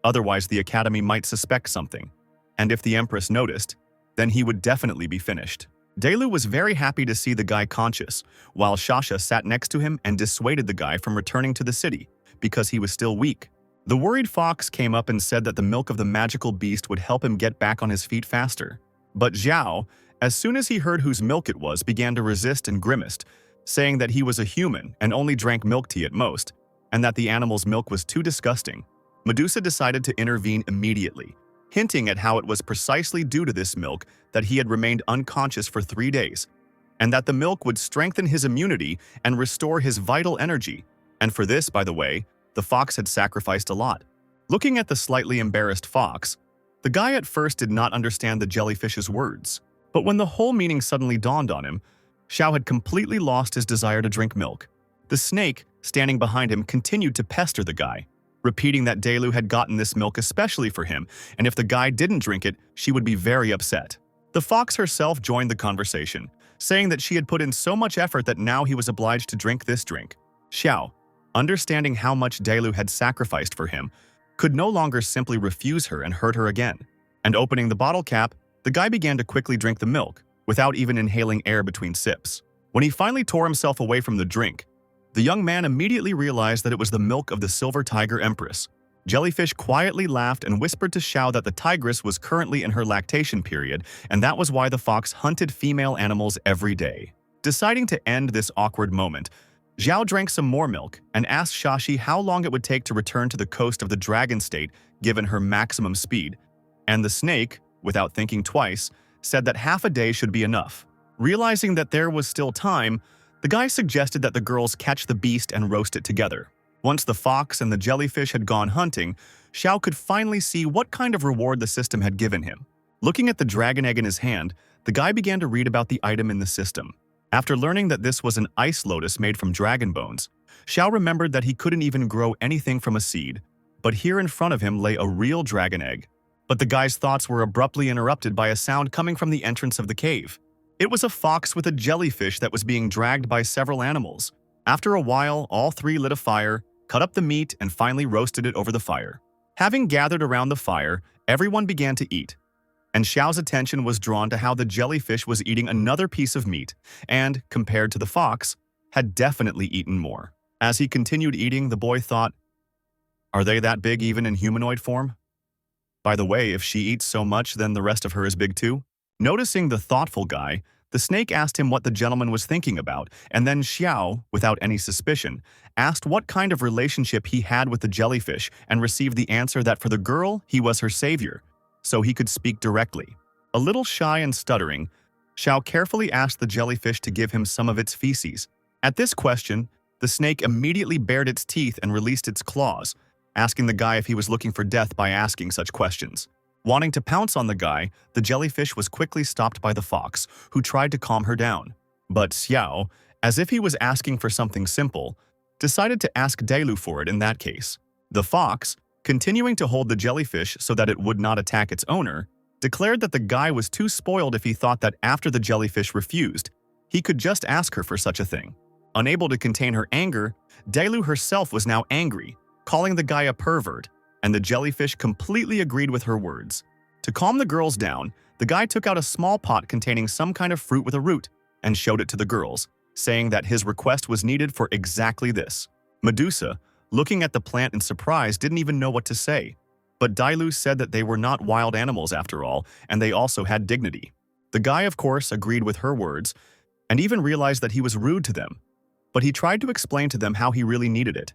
Otherwise, the academy might suspect something, and if the Empress noticed, then he would definitely be finished. Delu was very happy to see the guy conscious, while Shasha sat next to him and dissuaded the guy from returning to the city because he was still weak. The worried fox came up and said that the milk of the magical beast would help him get back on his feet faster. But Zhao, as soon as he heard whose milk it was, began to resist and grimaced, saying that he was a human and only drank milk tea at most, and that the animal's milk was too disgusting. Medusa decided to intervene immediately, hinting at how it was precisely due to this milk that he had remained unconscious for 3 days, and that the milk would strengthen his immunity and restore his vital energy. And for this, by the way, the fox had sacrificed a lot. Looking at the slightly embarrassed fox, the guy at first did not understand the jellyfish's words. But when the whole meaning suddenly dawned on him, Xiao had completely lost his desire to drink milk. The snake, standing behind him, continued to pester the guy, repeating that Delu had gotten this milk especially for him, and if the guy didn't drink it, she would be very upset. The fox herself joined the conversation, saying that she had put in so much effort that now he was obliged to drink this drink. Xiao, understanding how much Delu had sacrificed for him, could no longer simply refuse her and hurt her again. And opening the bottle cap, the guy began to quickly drink the milk, without even inhaling air between sips. When he finally tore himself away from the drink, the young man immediately realized that it was the milk of the Silver Tiger Empress. Jellyfish quietly laughed and whispered to Xiao that the tigress was currently in her lactation period, and that was why the fox hunted female animals every day. Deciding to end this awkward moment, Zhao drank some more milk and asked Shashi how long it would take to return to the coast of the dragon state given her maximum speed, and the snake, without thinking twice, said that half a day should be enough. Realizing that there was still time, the guy suggested that the girls catch the beast and roast it together. Once the fox and the jellyfish had gone hunting, Xiao could finally see what kind of reward the system had given him. Looking at the dragon egg in his hand, the guy began to read about the item in the system. After learning that this was an ice lotus made from dragon bones, Xiao remembered that he couldn't even grow anything from a seed, but here in front of him lay a real dragon egg. But the guy's thoughts were abruptly interrupted by a sound coming from the entrance of the cave. It was a fox with a jellyfish that was being dragged by several animals. After a while, all three lit a fire, cut up the meat, and finally roasted it over the fire. Having gathered around the fire, everyone began to eat. And Xiao's attention was drawn to how the jellyfish was eating another piece of meat and, compared to the fox, had definitely eaten more. As he continued eating, the boy thought, "Are they that big even in humanoid form? By the way, if she eats so much, then the rest of her is big too?" Noticing the thoughtful guy, the snake asked him what the gentleman was thinking about, and then Xiao, without any suspicion, asked what kind of relationship he had with the jellyfish and received the answer that for the girl, he was her savior, so he could speak directly. A little shy and stuttering, Xiao carefully asked the jellyfish to give him some of its feces. At this question, the snake immediately bared its teeth and released its claws, asking the guy if he was looking for death by asking such questions. Wanting to pounce on the guy, the jellyfish was quickly stopped by the fox, who tried to calm her down. But Xiao, as if he was asking for something simple, decided to ask Dailu for it in that case. The fox, continuing to hold the jellyfish so that it would not attack its owner, declared that the guy was too spoiled if he thought that after the jellyfish refused, he could just ask her for such a thing. Unable to contain her anger, Dailu herself was now angry, calling the guy a pervert, and the jellyfish completely agreed with her words. To calm the girls down, the guy took out a small pot containing some kind of fruit with a root and showed it to the girls, saying that his request was needed for exactly this. Medusa, looking at the plant in surprise, didn't even know what to say. But Dailu said that they were not wild animals after all, and they also had dignity. The guy, of course, agreed with her words, and even realized that he was rude to them. But he tried to explain to them how he really needed it.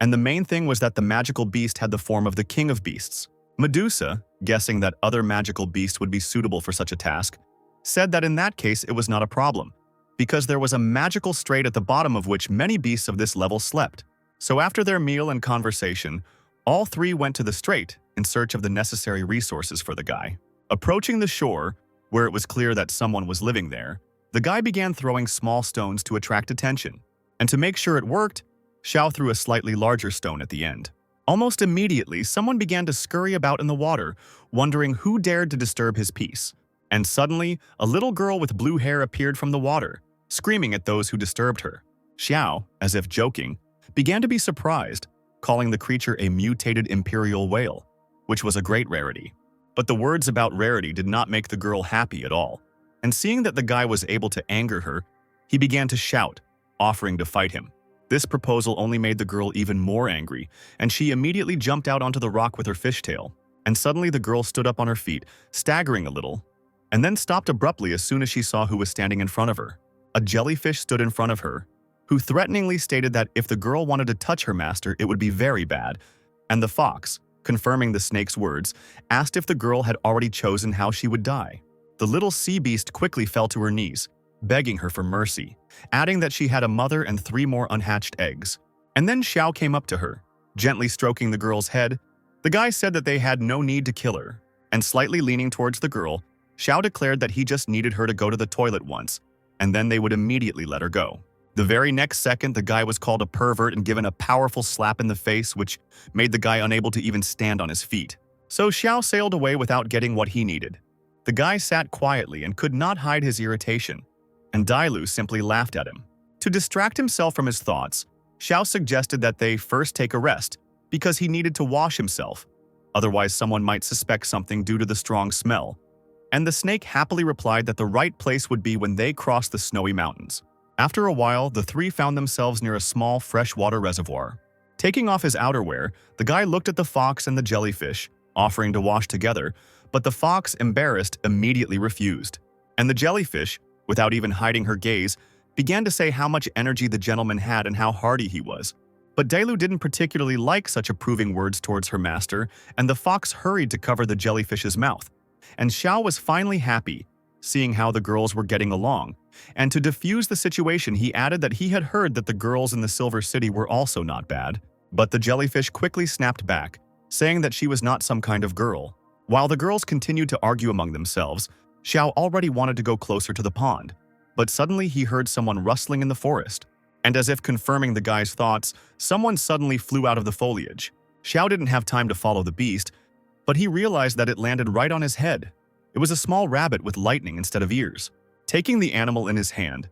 And the main thing was that the magical beast had the form of the king of beasts. Medusa, guessing that other magical beasts would be suitable for such a task, said that in that case it was not a problem, because there was a magical strait at the bottom of which many beasts of this level slept. So after their meal and conversation, all three went to the strait in search of the necessary resources for the guy. Approaching the shore, where it was clear that someone was living there, the guy began throwing small stones to attract attention. And to make sure it worked, Xiao threw a slightly larger stone at the end. Almost immediately, someone began to scurry about in the water, wondering who dared to disturb his peace. And suddenly, a little girl with blue hair appeared from the water, screaming at those who disturbed her. Xiao, as if joking, began to be surprised, calling the creature a mutated imperial whale, which was a great rarity. But the words about rarity did not make the girl happy at all. And seeing that the guy was able to anger her, he began to shout, offering to fight him. This proposal only made the girl even more angry, and she immediately jumped out onto the rock with her fishtail. And suddenly the girl stood up on her feet, staggering a little, and then stopped abruptly as soon as she saw who was standing in front of her. A jellyfish stood in front of her, who threateningly stated that if the girl wanted to touch her master, it would be very bad. And the fox, confirming the snake's words, asked if the girl had already chosen how she would die. The little sea beast quickly fell to her knees, begging her for mercy, adding that she had a mother and 3 more unhatched eggs. And then Xiao came up to her, gently stroking the girl's head. The guy said that they had no need to kill her, and slightly leaning towards the girl, Xiao declared that he just needed her to go to the toilet once, and then they would immediately let her go. The very next second, the guy was called a pervert and given a powerful slap in the face, which made the guy unable to even stand on his feet. So Xiao sailed away without getting what he needed. The guy sat quietly and could not hide his irritation, and Dailu simply laughed at him. To distract himself from his thoughts, Xiao suggested that they first take a rest, because he needed to wash himself, otherwise someone might suspect something due to the strong smell. And the snake happily replied that the right place would be when they crossed the snowy mountains. After a while, the three found themselves near a small freshwater reservoir. Taking off his outerwear, the guy looked at the fox and the jellyfish, offering to wash together, but the fox, embarrassed, immediately refused. And the jellyfish, without even hiding her gaze, began to say how much energy the gentleman had and how hardy he was. But Dailu didn't particularly like such approving words towards her master, and the fox hurried to cover the jellyfish's mouth. And Xiao was finally happy, seeing how the girls were getting along. And to diffuse the situation, he added that he had heard that the girls in the Silver City were also not bad. But the jellyfish quickly snapped back, saying that she was not some kind of girl. While the girls continued to argue among themselves, Xiao already wanted to go closer to the pond. But suddenly he heard someone rustling in the forest. And as if confirming the guy's thoughts, someone suddenly flew out of the foliage. Xiao didn't have time to follow the beast, but he realized that it landed right on his head. It was a small rabbit with lightning instead of ears. Taking the animal in his hand,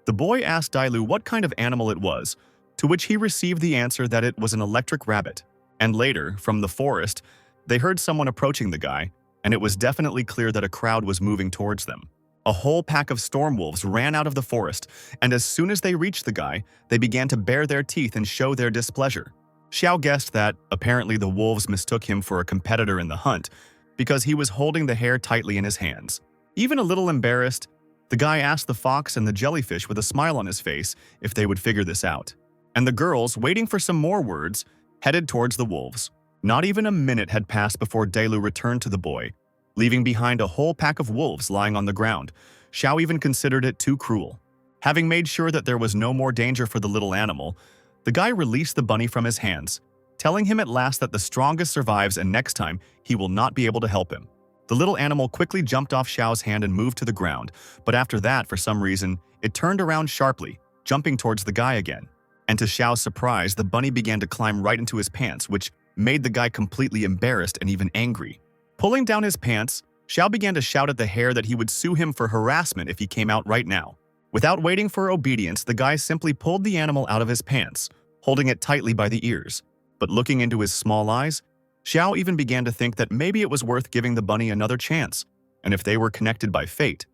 the boy asked Dailu what kind of animal it was, to which he received the answer that it was an electric rabbit. And later, from the forest, they heard someone approaching the guy, and it was definitely clear that a crowd was moving towards them. A whole pack of storm wolves ran out of the forest, and as soon as they reached the guy, they began to bare their teeth and show their displeasure. Xiao guessed that, apparently the wolves mistook him for a competitor in the hunt, because he was holding the hare tightly in his hands. Even a little embarrassed, the guy asked the fox and the jellyfish with a smile on his face if they would figure this out. And the girls, waiting for some more words, headed towards the wolves. Not even a minute had passed before Dailu returned to the boy, leaving behind a whole pack of wolves lying on the ground. Xiao even considered it too cruel. Having made sure that there was no more danger for the little animal, the guy released the bunny from his hands, telling him at last that the strongest survives and next time he will not be able to help him. The little animal quickly jumped off Xiao's hand and moved to the ground, but after that, for some reason, it turned around sharply, jumping towards the guy again. And to Xiao's surprise, the bunny began to climb right into his pants, which made the guy completely embarrassed and even angry. Pulling down his pants, Xiao began to shout at the hare that he would sue him for harassment if he came out right now. Without waiting for obedience, the guy simply pulled the animal out of his pants, holding it tightly by the ears. But looking into his small eyes, Xiao even began to think that maybe it was worth giving the bunny another chance, and if they were connected by fate,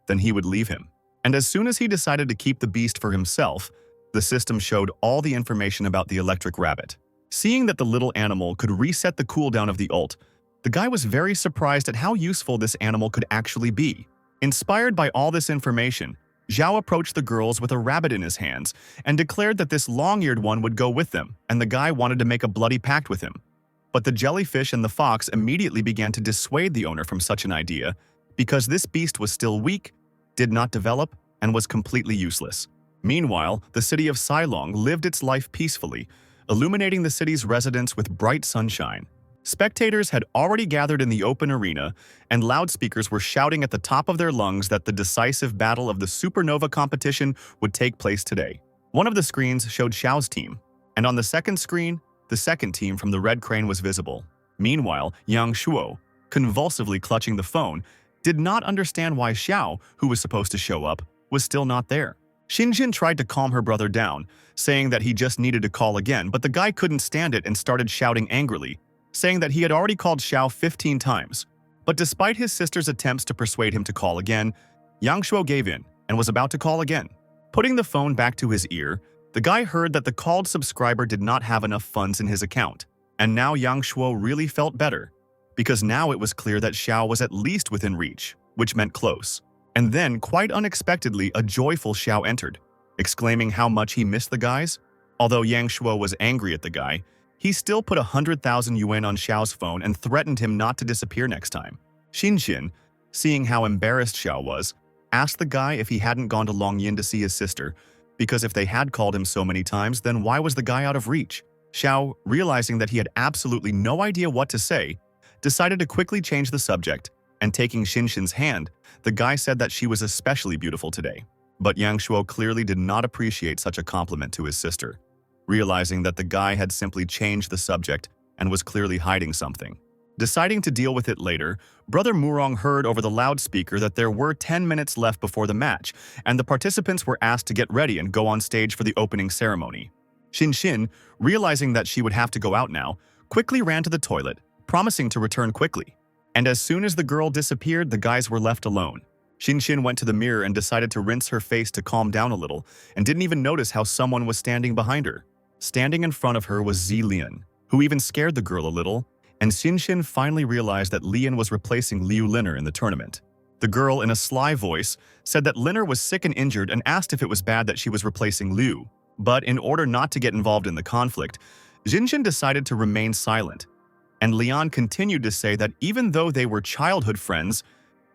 then he would leave him. And as soon as he decided to keep the beast for himself, the system showed all the information about the electric rabbit. Seeing that the little animal could reset the cooldown of the ult, the guy was very surprised at how useful this animal could actually be. Inspired by all this information, Zhao approached the girls with a rabbit in his hands and declared that this long-eared one would go with them, and the guy wanted to make a bloody pact with him. But the jellyfish and the fox immediately began to dissuade the owner from such an idea because this beast was still weak, did not develop, and was completely useless. Meanwhile, the city of Cylong lived its life peacefully, illuminating the city's residents with bright sunshine. Spectators had already gathered in the open arena, and loudspeakers were shouting at the top of their lungs that the decisive battle of the supernova competition would take place today. One of the screens showed Xiao's team, and on the second screen, the second team from the Red Crane was visible. Meanwhile, Yang Shuo, convulsively clutching the phone, did not understand why Xiao, who was supposed to show up, was still not there. Xinjin tried to calm her brother down, saying that he just needed to call again, but the guy couldn't stand it and started shouting angrily, saying that he had already called Xiao 15 times. But despite his sister's attempts to persuade him to call again, Yang Shuo gave in and was about to call again. Putting the phone back to his ear, the guy heard that the called subscriber did not have enough funds in his account. And now Yang Shuo really felt better, because now it was clear that Xiao was at least within reach, which meant close. And then, quite unexpectedly, a joyful Xiao entered, exclaiming how much he missed the guys. Although Yang Shuo was angry at the guy, he still put 100,000 yuan on Xiao's phone and threatened him not to disappear next time. Xinjin, seeing how embarrassed Xiao was, asked the guy if he hadn't gone to Longyin to see his sister, because if they had called him so many times, then why was the guy out of reach? Xiao, realizing that he had absolutely no idea what to say, decided to quickly change the subject, and taking Xinjin's hand, the guy said that she was especially beautiful today. But Yang Shuo clearly did not appreciate such a compliment to his sister, realizing that the guy had simply changed the subject and was clearly hiding something. Deciding to deal with it later, Brother Murong heard over the loudspeaker that there were 10 minutes left before the match, and the participants were asked to get ready and go on stage for the opening ceremony. Xinxin, realizing that she would have to go out now, quickly ran to the toilet, promising to return quickly. And as soon as the girl disappeared, the guys were left alone. Xinxin went to the mirror and decided to rinse her face to calm down a little, and didn't even notice how someone was standing behind her. Standing in front of her was Zi Lian, who even scared the girl a little, and Xinxin finally realized that Lian was replacing Liu Liner in the tournament. The girl, in a sly voice, said that Linner was sick and injured and asked if it was bad that she was replacing Liu. But in order not to get involved in the conflict, Jinjin decided to remain silent. And Lian continued to say that even though they were childhood friends,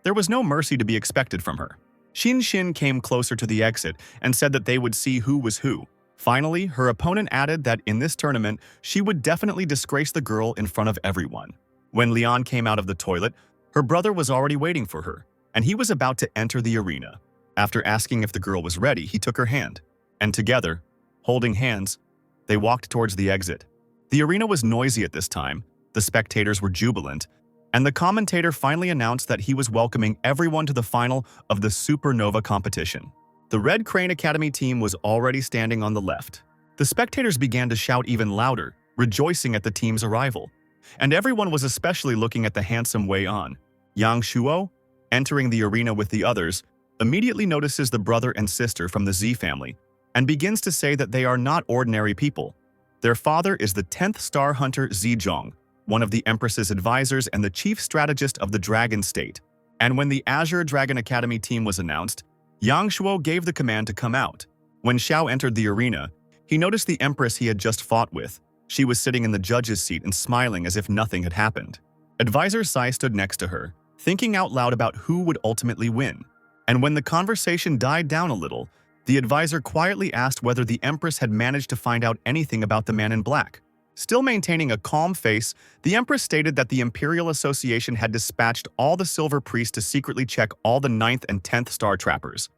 there was no mercy to be expected from her. Xin came closer to the exit and said that they would see who was who. Finally, her opponent added that in this tournament, she would definitely disgrace the girl in front of everyone. When Lian came out of the toilet, her brother was already waiting for her, and he was about to enter the arena. After asking if the girl was ready, he took her hand, and together, holding hands, they walked towards the exit. The arena was noisy at this time, the spectators were jubilant, and the commentator finally announced that he was welcoming everyone to the final of the Supernova competition. The Red Crane Academy team was already standing on the left. The spectators began to shout even louder, rejoicing at the team's arrival. And everyone was especially looking at the handsome Wei An. Yang Shuo, entering the arena with the others, immediately notices the brother and sister from the Z family and begins to say that they are not ordinary people. Their father is the 10th star hunter Zizhong, one of the Empress's advisors and the chief strategist of the Dragon State. And when the Azure Dragon Academy team was announced, Yang Shuo gave the command to come out. When Xiao entered the arena, he noticed the Empress he had just fought with. She was sitting in the judge's seat and smiling as if nothing had happened. Advisor Sai stood next to her, thinking out loud about who would ultimately win. And when the conversation died down a little, the advisor quietly asked whether the Empress had managed to find out anything about the man in black. Still maintaining a calm face, the Empress stated that the Imperial Association had dispatched all the Silver Priests to secretly check all the 9th and 10th star trappers.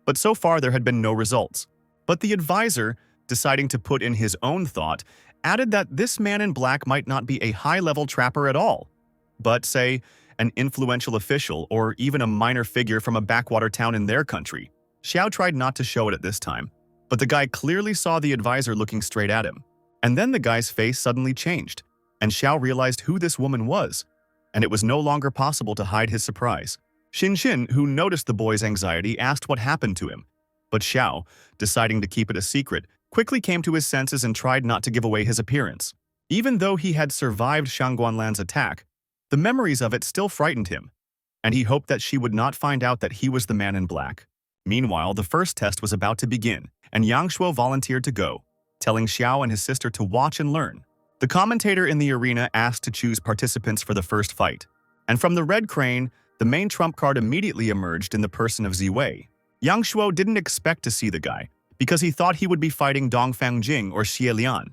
But so far there had been no results. But the advisor, deciding to put in his own thought, added that this man in black might not be a high-level trapper at all, but, say, an influential official or even a minor figure from a backwater town in their country. Xiao tried not to show it at this time, but the guy clearly saw the advisor looking straight at him. And then the guy's face suddenly changed, and Xiao realized who this woman was, and it was no longer possible to hide his surprise. Xin, who noticed the boy's anxiety, asked what happened to him, but Xiao, deciding to keep it a secret, quickly came to his senses and tried not to give away his appearance. Even though he had survived Shangguanlan's attack, the memories of it still frightened him, and he hoped that she would not find out that he was the man in black. Meanwhile, the first test was about to begin, and Yang Shuo volunteered to go, telling Xiao and his sister to watch and learn. The commentator in the arena asked to choose participants for the first fight, and from the Red Crane, the main trump card immediately emerged in the person of Ziwei. Yang Shuo didn't expect to see the guy, because he thought he would be fighting Dongfang Jing or Xie Lian,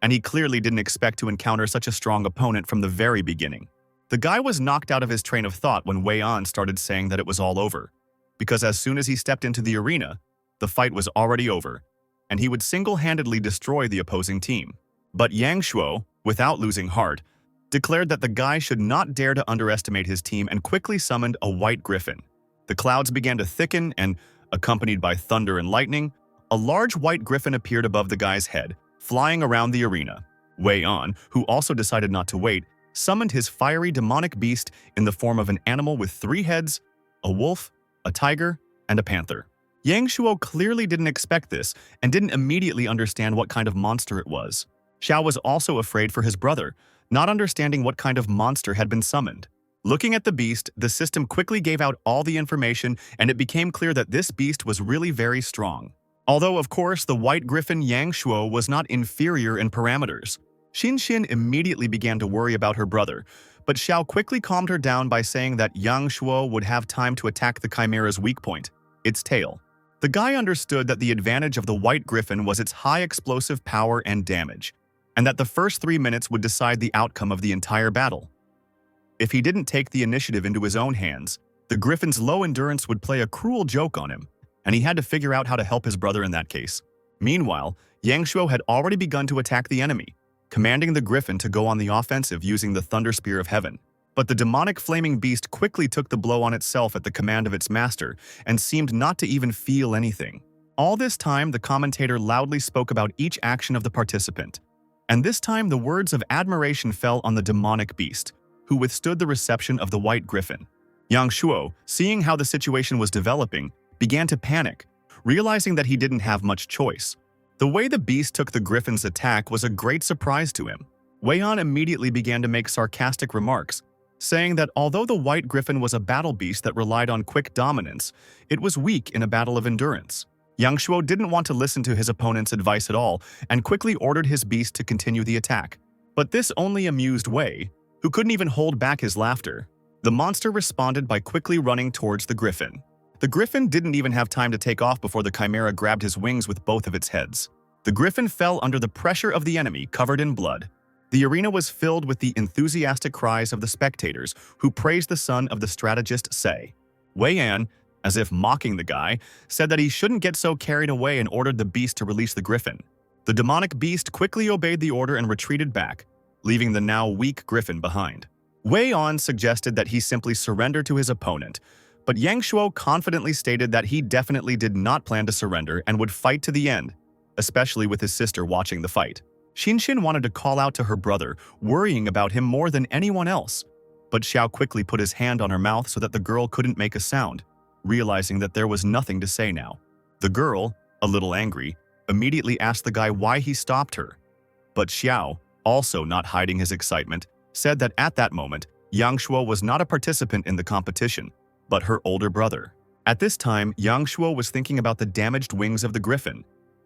and he clearly didn't expect to encounter such a strong opponent from the very beginning. The guy was knocked out of his train of thought when Wei An started saying that it was all over, because as soon as he stepped into the arena, the fight was already over, and he would single-handedly destroy the opposing team. But Yang Shuo, without losing heart, declared that the guy should not dare to underestimate his team and quickly summoned a white griffin. The clouds began to thicken and, accompanied by thunder and lightning, a large white griffin appeared above the guy's head, flying around the arena. Wei An, who also decided not to wait, summoned his fiery demonic beast in the form of an animal with 3 heads, a wolf, a tiger, and a panther. Yang Shuo clearly didn't expect this and didn't immediately understand what kind of monster it was. Xiao was also afraid for his brother, not understanding what kind of monster had been summoned. Looking at the beast, the system quickly gave out all the information, and it became clear that this beast was really very strong. Although, of course, the white griffin Yang Shuo was not inferior in parameters. Xin immediately began to worry about her brother, but Xiao quickly calmed her down by saying that Yang Shuo would have time to attack the chimera's weak point, its tail. The guy understood that the advantage of the white griffin was its high explosive power and damage, and that the first 3 minutes would decide the outcome of the entire battle. If he didn't take the initiative into his own hands, the griffin's low endurance would play a cruel joke on him, and he had to figure out how to help his brother in that case. Meanwhile, Yang Shuo had already begun to attack the enemy, commanding the griffin to go on the offensive using the Thunder Spear of Heaven. But the demonic flaming beast quickly took the blow on itself at the command of its master and seemed not to even feel anything. All this time, the commentator loudly spoke about each action of the participant. And this time, the words of admiration fell on the demonic beast, who withstood the reception of the white griffin. Yang Shuo, seeing how the situation was developing, began to panic, realizing that he didn't have much choice. The way the beast took the griffin's attack was a great surprise to him. Wei An immediately began to make sarcastic remarks, saying that although the white griffin was a battle beast that relied on quick dominance, it was weak in a battle of endurance. Yang Shuo didn't want to listen to his opponent's advice at all and quickly ordered his beast to continue the attack. But this only amused Wei, who couldn't even hold back his laughter. The monster responded by quickly running towards the griffin. The griffin didn't even have time to take off before the chimera grabbed his wings with both of its heads. The griffin fell under the pressure of the enemy, covered in blood. The arena was filled with the enthusiastic cries of the spectators who praised the son of the strategist Sei. Wei An, as if mocking the guy, said that he shouldn't get so carried away and ordered the beast to release the griffin. The demonic beast quickly obeyed the order and retreated back, leaving the now weak griffin behind. Wei An suggested that he simply surrender to his opponent, but Yang Shuo confidently stated that he definitely did not plan to surrender and would fight to the end, especially with his sister watching the fight. Xinxin wanted to call out to her brother, worrying about him more than anyone else, but Xiao quickly put his hand on her mouth so that the girl couldn't make a sound, realizing that there was nothing to say now. The girl, a little angry, immediately asked the guy why he stopped her. But Xiao, also not hiding his excitement, said that at that moment, Yang Shuo was not a participant in the competition, but her older brother. At this time, Yang Shuo was thinking about the damaged wings of the griffin,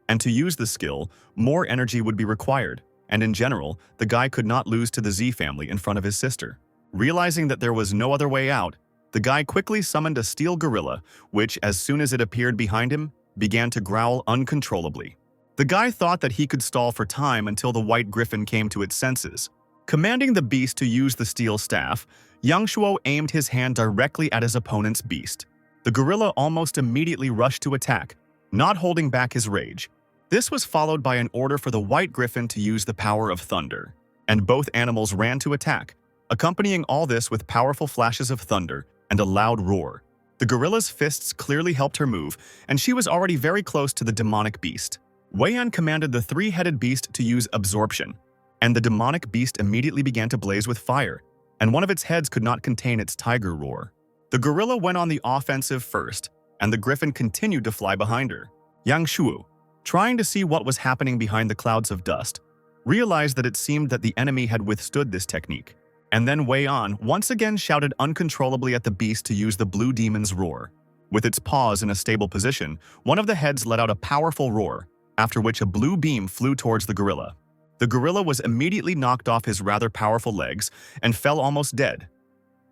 and to use the skill, more energy would be required, and in general, the guy could not lose to the Z family in front of his sister. Realizing that there was no other way out, the guy quickly summoned a steel gorilla, which, as soon as it appeared behind him, began to growl uncontrollably. The guy thought that he could stall for time until the white griffin came to its senses. Commanding the beast to use the steel staff, Yang Shuo aimed his hand directly at his opponent's beast. The gorilla almost immediately rushed to attack, not holding back his rage. This was followed by an order for the white griffin to use the power of thunder, and both animals ran to attack, accompanying all this with powerful flashes of thunder and a loud roar. The gorilla's fists clearly helped her move, and she was already very close to the demonic beast. Wei An commanded the three-headed beast to use absorption, and the demonic beast immediately began to blaze with fire, and one of its heads could not contain its tiger roar. The gorilla went on the offensive first, and the griffin continued to fly behind her. Yang Shuo, trying to see what was happening behind the clouds of dust, realized that it seemed that the enemy had withstood this technique. And then Wei An once again shouted uncontrollably at the beast to use the blue demon's roar. With its paws in a stable position, one of the heads let out a powerful roar, after which a blue beam flew towards the gorilla. The gorilla was immediately knocked off his rather powerful legs and fell almost dead.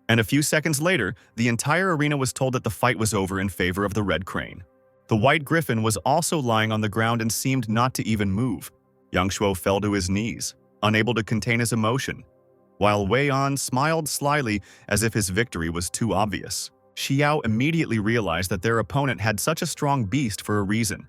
And a few seconds later, the entire arena was told that the fight was over in favor of the red crane. The white griffin was also lying on the ground and seemed not to even move. Yang Shuo fell to his knees, unable to contain his emotion, while Wei An smiled slyly as if his victory was too obvious. Xiao immediately realized that their opponent had such a strong beast for a reason,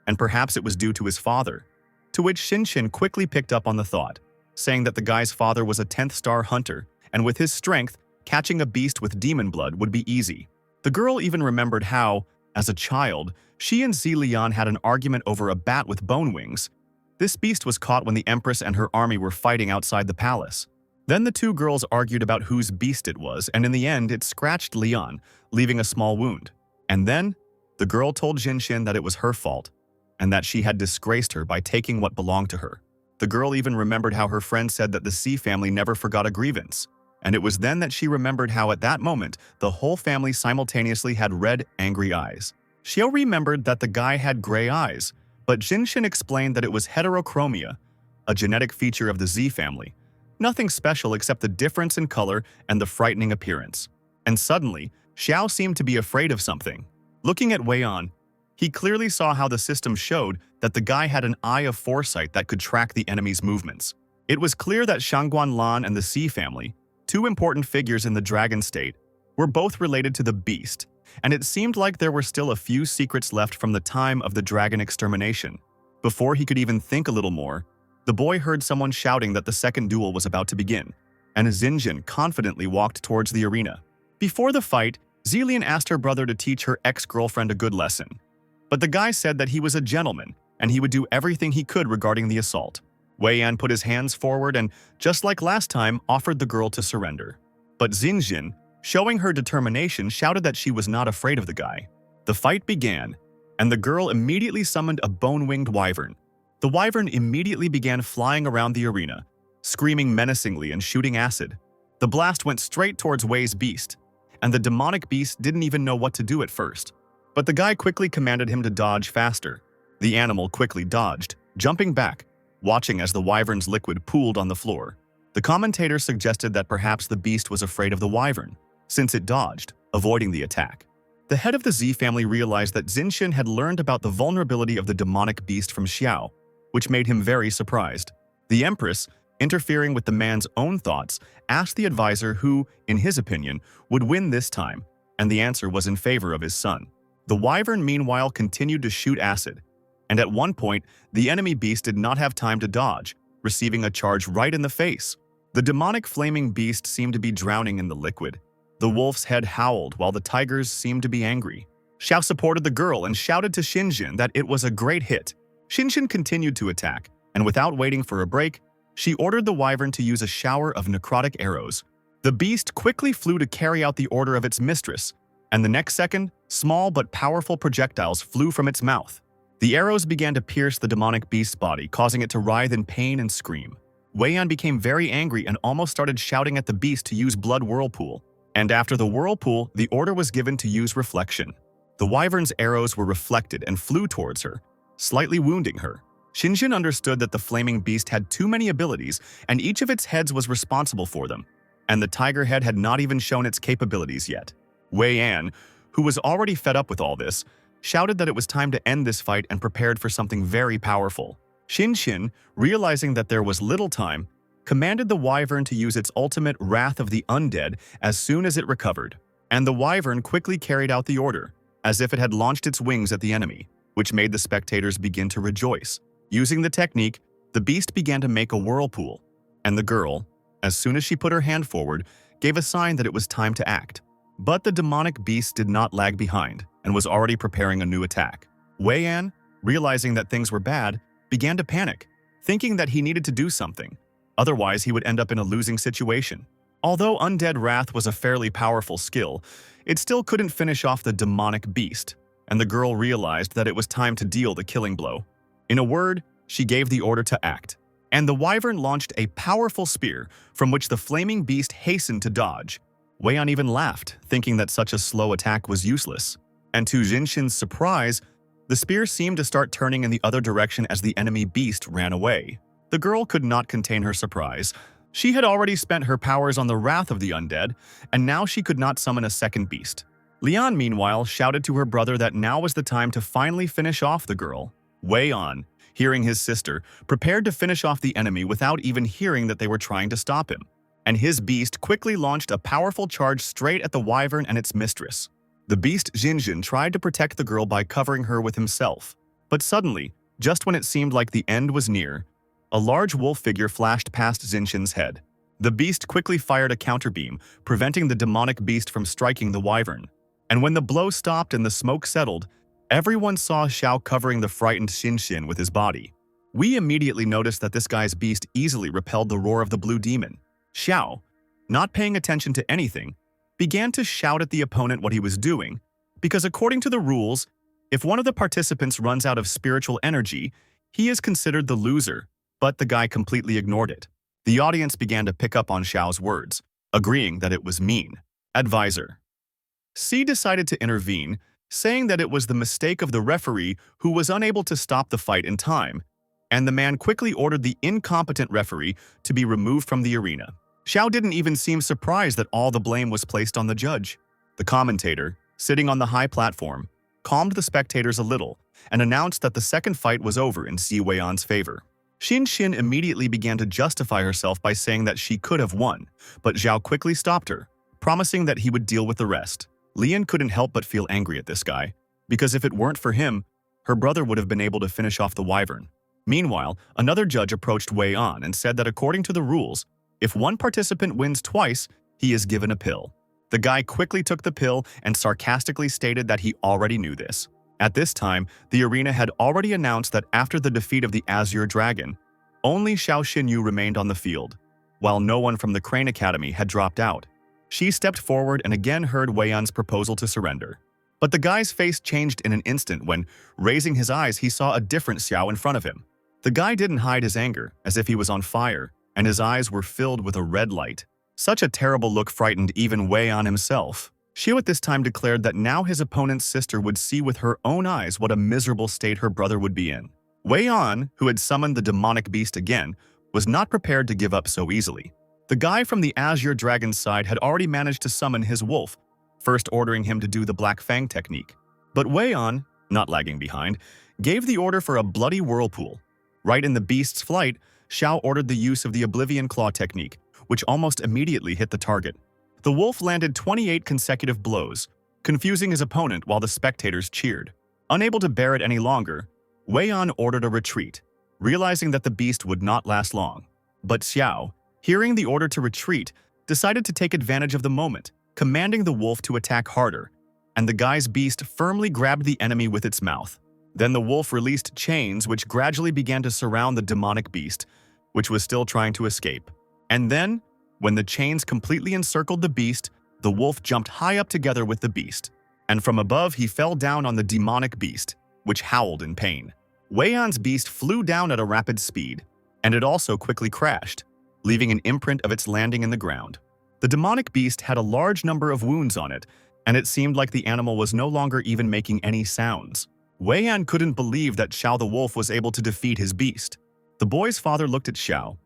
and perhaps it was due to his father, to which Xinxin quickly picked up on the thought, saying that the guy's father was a 10th star hunter, and with his strength, catching a beast with demon blood would be easy. The girl even remembered how, as a child, she and Zilian had an argument over a bat with bone wings. This beast was caught when the Empress and her army were fighting outside the palace. Then the two girls argued about whose beast it was, and in the end it scratched Lian, leaving a small wound. And then, the girl told Xinxin that it was her fault, and that she had disgraced her by taking what belonged to her. The girl even remembered how her friend said that the C family never forgot a grievance, and it was then that she remembered how at that moment the whole family simultaneously had red, angry eyes. Xiao remembered that the guy had gray eyes, but Xinxin explained that it was heterochromia, a genetic feature of the Z family. Nothing special except the difference in color and the frightening appearance. And suddenly, Xiao seemed to be afraid of something. Looking at Wei An, he clearly saw how the system showed that the guy had an eye of foresight that could track the enemy's movements. It was clear that Shangguan Lan and the C family, two important figures in the dragon state, were both related to the beast, and it seemed like there were still a few secrets left from the time of the dragon extermination. Before he could even think a little more, the boy heard someone shouting that the second duel was about to begin, and Xinjin confidently walked towards the arena. Before the fight, Zilian asked her brother to teach her ex-girlfriend a good lesson, but the guy said that he was a gentleman and he would do everything he could regarding the assault. Wei An put his hands forward and, just like last time, offered the girl to surrender. But Xinjin, showing her determination, shouted that she was not afraid of the guy. The fight began, and the girl immediately summoned a bone-winged wyvern. The wyvern immediately began flying around the arena, screaming menacingly and shooting acid. The blast went straight towards Wei's beast, and the demonic beast didn't even know what to do at first. But the guy quickly commanded him to dodge faster. The animal quickly dodged, jumping back, watching as the wyvern's liquid pooled on the floor. The commentator suggested that perhaps the beast was afraid of the wyvern, since it dodged, avoiding the attack. The head of the Z family realized that Zinshin had learned about the vulnerability of the demonic beast from Xiao, which made him very surprised. The Empress, interfering with the man's own thoughts, asked the advisor who, in his opinion, would win this time, and the answer was in favor of his son. The wyvern meanwhile continued to shoot acid, and at one point, the enemy beast did not have time to dodge, receiving a charge right in the face. The demonic flaming beast seemed to be drowning in the liquid. The wolf's head howled while the tigers seemed to be angry. Xiao supported the girl and shouted to Xinjin that it was a great hit. Xinjin continued to attack, and without waiting for a break, she ordered the wyvern to use a shower of necrotic arrows. The beast quickly flew to carry out the order of its mistress, and the next second, small but powerful projectiles flew from its mouth. The arrows began to pierce the demonic beast's body, causing it to writhe in pain and scream. Weiyan became very angry and almost started shouting at the beast to use Blood Whirlpool. And after the whirlpool, the order was given to use Reflection. The wyvern's arrows were reflected and flew towards her, slightly wounding her. Xinjin understood that the flaming beast had too many abilities, and each of its heads was responsible for them, and the tiger head had not even shown its capabilities yet. Weiyan, who was already fed up with all this, shouted that it was time to end this fight and prepared for something very powerful. Xinjin, realizing that there was little time, commanded the wyvern to use its ultimate Wrath of the Undead as soon as it recovered, and the wyvern quickly carried out the order, as if it had launched its wings at the enemy, which made the spectators begin to rejoice. Using the technique, the beast began to make a whirlpool, and the girl, as soon as she put her hand forward, gave a sign that it was time to act. But the demonic beast did not lag behind and was already preparing a new attack. Weiyan, realizing that things were bad, began to panic, thinking that he needed to do something. Otherwise, he would end up in a losing situation. Although Undead Wrath was a fairly powerful skill, it still couldn't finish off the demonic beast, and the girl realized that it was time to deal the killing blow. In a word, she gave the order to act, and the wyvern launched a powerful spear from which the flaming beast hastened to dodge. Weiyan even laughed, thinking that such a slow attack was useless. And to Xinjin's surprise, the spear seemed to start turning in the other direction as the enemy beast ran away. The girl could not contain her surprise. She had already spent her powers on the Wrath of the Undead, and now she could not summon a second beast. Lian, meanwhile, shouted to her brother that now was the time to finally finish off the girl. Weiyan, hearing his sister, prepared to finish off the enemy without even hearing that they were trying to stop him, and his beast quickly launched a powerful charge straight at the wyvern and its mistress. The beast Xinjin tried to protect the girl by covering her with himself, but suddenly, just when it seemed like the end was near, a large wolf figure flashed past Xinjin's head. The beast quickly fired a counterbeam, preventing the demonic beast from striking the wyvern. And when the blow stopped and the smoke settled, everyone saw Xiao covering the frightened Xinjin with his body. We immediately noticed that this guy's beast easily repelled the roar of the blue demon. Xiao, not paying attention to anything, began to shout at the opponent what he was doing, because according to the rules, if one of the participants runs out of spiritual energy, he is considered the loser, but the guy completely ignored it. The audience began to pick up on Xiao's words, agreeing that it was mean. Advisor C decided to intervene, saying that it was the mistake of the referee who was unable to stop the fight in time, and the man quickly ordered the incompetent referee to be removed from the arena. Xiao didn't even seem surprised that all the blame was placed on the judge. The commentator, sitting on the high platform, calmed the spectators a little and announced that the second fight was over in Xi Weiyan's favor. Xinjin immediately began to justify herself by saying that she could have won, but Zhao quickly stopped her, promising that he would deal with the rest. Lian couldn't help but feel angry at this guy, because if it weren't for him, her brother would have been able to finish off the wyvern. Meanwhile, another judge approached Wei An and said that according to the rules, if one participant wins twice, he is given a pill. The guy quickly took the pill and sarcastically stated that he already knew this. At this time, the arena had already announced that after the defeat of the Azure Dragon, only Xiao Xinyu remained on the field, while no one from the Crane Academy had dropped out. She stepped forward and again heard Wei An's proposal to surrender. But the guy's face changed in an instant when, raising his eyes, he saw a different Xiao in front of him. The guy didn't hide his anger, as if he was on fire, and his eyes were filled with a red light. Such a terrible look frightened even Wei An himself. Xiao at this time declared that now his opponent's sister would see with her own eyes what a miserable state her brother would be in. Wei An, who had summoned the demonic beast again, was not prepared to give up so easily. The guy from the Azure Dragon's side had already managed to summon his wolf, first ordering him to do the Black Fang technique. But Wei An, not lagging behind, gave the order for a bloody whirlpool. Right in the beast's flight, Xiao ordered the use of the Oblivion Claw technique, which almost immediately hit the target. The wolf landed 28 consecutive blows, confusing his opponent while the spectators cheered. Unable to bear it any longer, Wei An ordered a retreat, realizing that the beast would not last long. But Xiao, hearing the order to retreat, decided to take advantage of the moment, commanding the wolf to attack harder, and the guy's beast firmly grabbed the enemy with its mouth. Then the wolf released chains which gradually began to surround the demonic beast, which was still trying to escape. And then, when the chains completely encircled the beast, the wolf jumped high up together with the beast, and from above he fell down on the demonic beast, which howled in pain. Wei An's beast flew down at a rapid speed, and it also quickly crashed, leaving an imprint of its landing in the ground. The demonic beast had a large number of wounds on it, and it seemed like the animal was no longer even making any sounds. Wei An couldn't believe that Xiao the wolf was able to defeat his beast. The boy's father looked at Xiao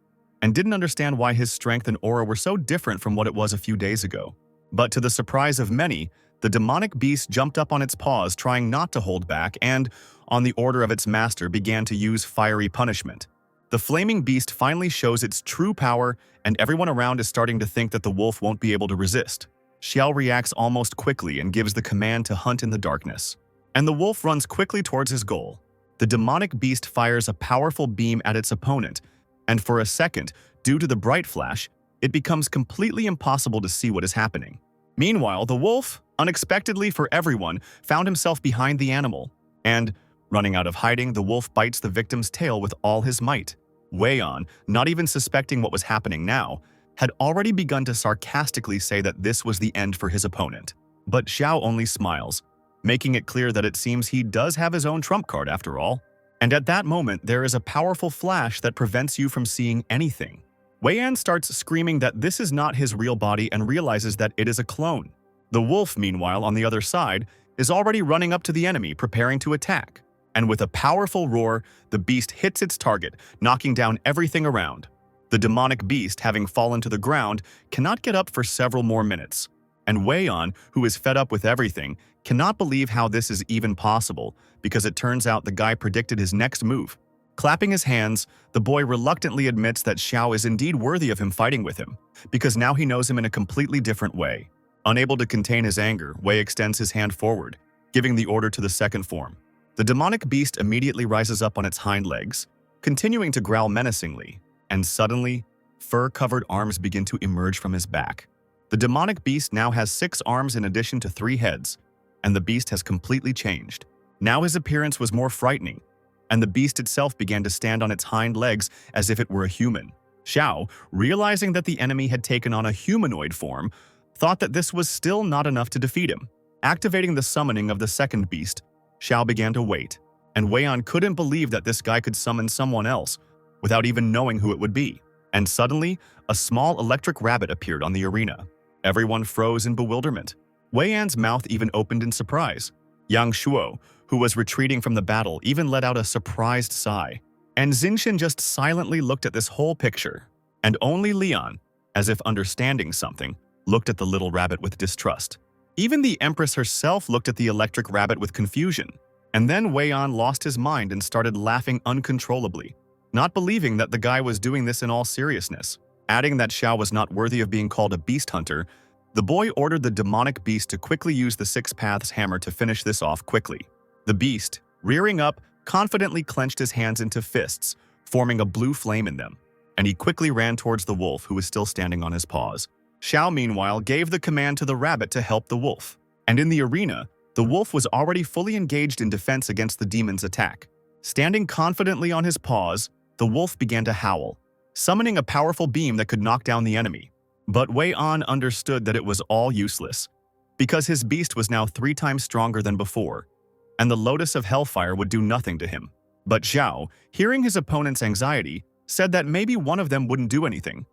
and didn't understand why his strength and aura were so different from what it was a few days ago. But to the surprise of many, the demonic beast jumped up on its paws, trying not to hold back, and, on the order of its master, began to use fiery punishment. The flaming beast finally shows its true power, and everyone around is starting to think that the wolf won't be able to resist. Xiao reacts almost quickly and gives the command to hunt in the darkness. And the wolf runs quickly towards his goal. The demonic beast fires a powerful beam at its opponent, and for a second, due to the bright flash, it becomes completely impossible to see what is happening. Meanwhile, the wolf, unexpectedly for everyone, found himself behind the animal, and, running out of hiding, the wolf bites the victim's tail with all his might. Wei An, not even suspecting what was happening now, had already begun to sarcastically say that this was the end for his opponent. But Xiao only smiles, making it clear that it seems he does have his own trump card after all. And at that moment, there is a powerful flash that prevents you from seeing anything. Wei An starts screaming that this is not his real body and realizes that it is a clone. The wolf, meanwhile, on the other side, is already running up to the enemy, preparing to attack. And with a powerful roar, the beast hits its target, knocking down everything around. The demonic beast, having fallen to the ground, cannot get up for several more minutes. And Wei An, who is fed up with everything, cannot believe how this is even possible, because it turns out the guy predicted his next move. Clapping his hands, the boy reluctantly admits that Xiao is indeed worthy of him fighting with him, because now he knows him in a completely different way. Unable to contain his anger, Wei extends his hand forward, giving the order to the second form. The demonic beast immediately rises up on its hind legs, continuing to growl menacingly, and suddenly, fur-covered arms begin to emerge from his back. The demonic beast now has 6 arms in addition to 3 heads, and the beast has completely changed. Now his appearance was more frightening, and the beast itself began to stand on its hind legs as if it were a human. Xiao, realizing that the enemy had taken on a humanoid form, thought that this was still not enough to defeat him. Activating the summoning of the second beast, Xiao began to wait, and Wei An couldn't believe that this guy could summon someone else without even knowing who it would be. And suddenly, a small electric rabbit appeared on the arena. Everyone froze in bewilderment. Wei An's mouth even opened in surprise. Yang Shuo, who was retreating from the battle, even let out a surprised sigh. And Xinxian just silently looked at this whole picture. And only Lian, as if understanding something, looked at the little rabbit with distrust. Even the Empress herself looked at the electric rabbit with confusion. And then Wei An lost his mind and started laughing uncontrollably, not believing that the guy was doing this in all seriousness. Adding that Xiao was not worthy of being called a beast hunter, the boy ordered the demonic beast to quickly use the 6 Paths hammer to finish this off quickly. The beast, rearing up, confidently clenched his hands into fists, forming a blue flame in them, and he quickly ran towards the wolf, who was still standing on his paws. Xiao, meanwhile, gave the command to the rabbit to help the wolf. And in the arena, the wolf was already fully engaged in defense against the demon's attack. Standing confidently on his paws, the wolf began to howl, summoning a powerful beam that could knock down the enemy. But Wei An understood that it was all useless, because his beast was now 3 times stronger than before, and the Lotus of Hellfire would do nothing to him. But Xiao, hearing his opponent's anxiety, said that maybe one of them wouldn't do anything.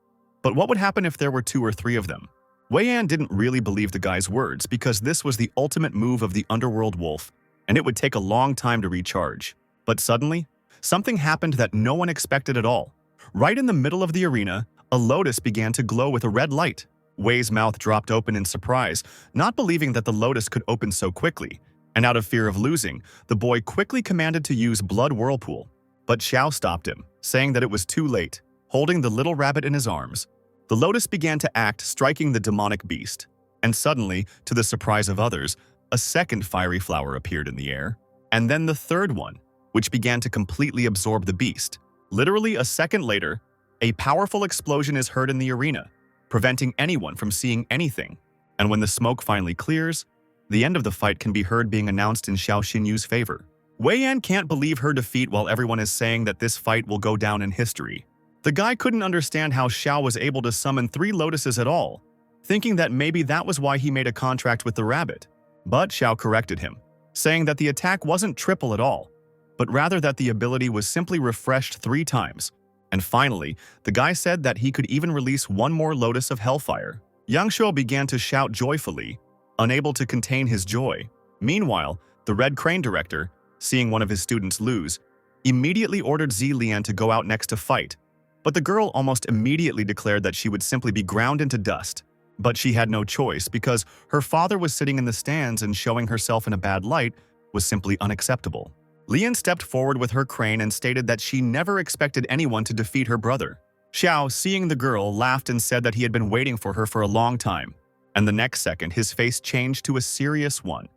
But what would happen if there were 2 or 3 of them? Wei An didn't really believe the guy's words because this was the ultimate move of the underworld wolf, and it would take a long time to recharge. But suddenly, something happened that no one expected at all. Right in the middle of the arena, a lotus began to glow with a red light. Wei's mouth dropped open in surprise, not believing that the lotus could open so quickly, and out of fear of losing, the boy quickly commanded to use Blood Whirlpool. But Xiao stopped him, saying that it was too late, holding the little rabbit in his arms. The lotus began to act, striking the demonic beast. And suddenly, to the surprise of others, a second fiery flower appeared in the air, and then the third one, which began to completely absorb the beast. Literally a second later, a powerful explosion is heard in the arena, preventing anyone from seeing anything. And when the smoke finally clears, the end of the fight can be heard being announced in Xiao Xinyu's favor. Wei An can't believe her defeat while everyone is saying that this fight will go down in history. The guy couldn't understand how Xiao was able to summon 3 lotuses at all, thinking that maybe that was why he made a contract with the rabbit. But Xiao corrected him, saying that the attack wasn't triple at all, but rather that the ability was simply refreshed 3 times. And finally, the guy said that he could even release 1 more lotus of hellfire. Yang Shuo began to shout joyfully, unable to contain his joy. Meanwhile, the Red Crane director, seeing one of his students lose, immediately ordered Zi Lian to go out next to fight. But the girl almost immediately declared that she would simply be ground into dust. But she had no choice because her father was sitting in the stands, and showing herself in a bad light was simply unacceptable. Lian stepped forward with her crane and stated that she never expected anyone to defeat her brother. Xiao, seeing the girl, laughed and said that he had been waiting for her for a long time. And the next second, his face changed to a serious one.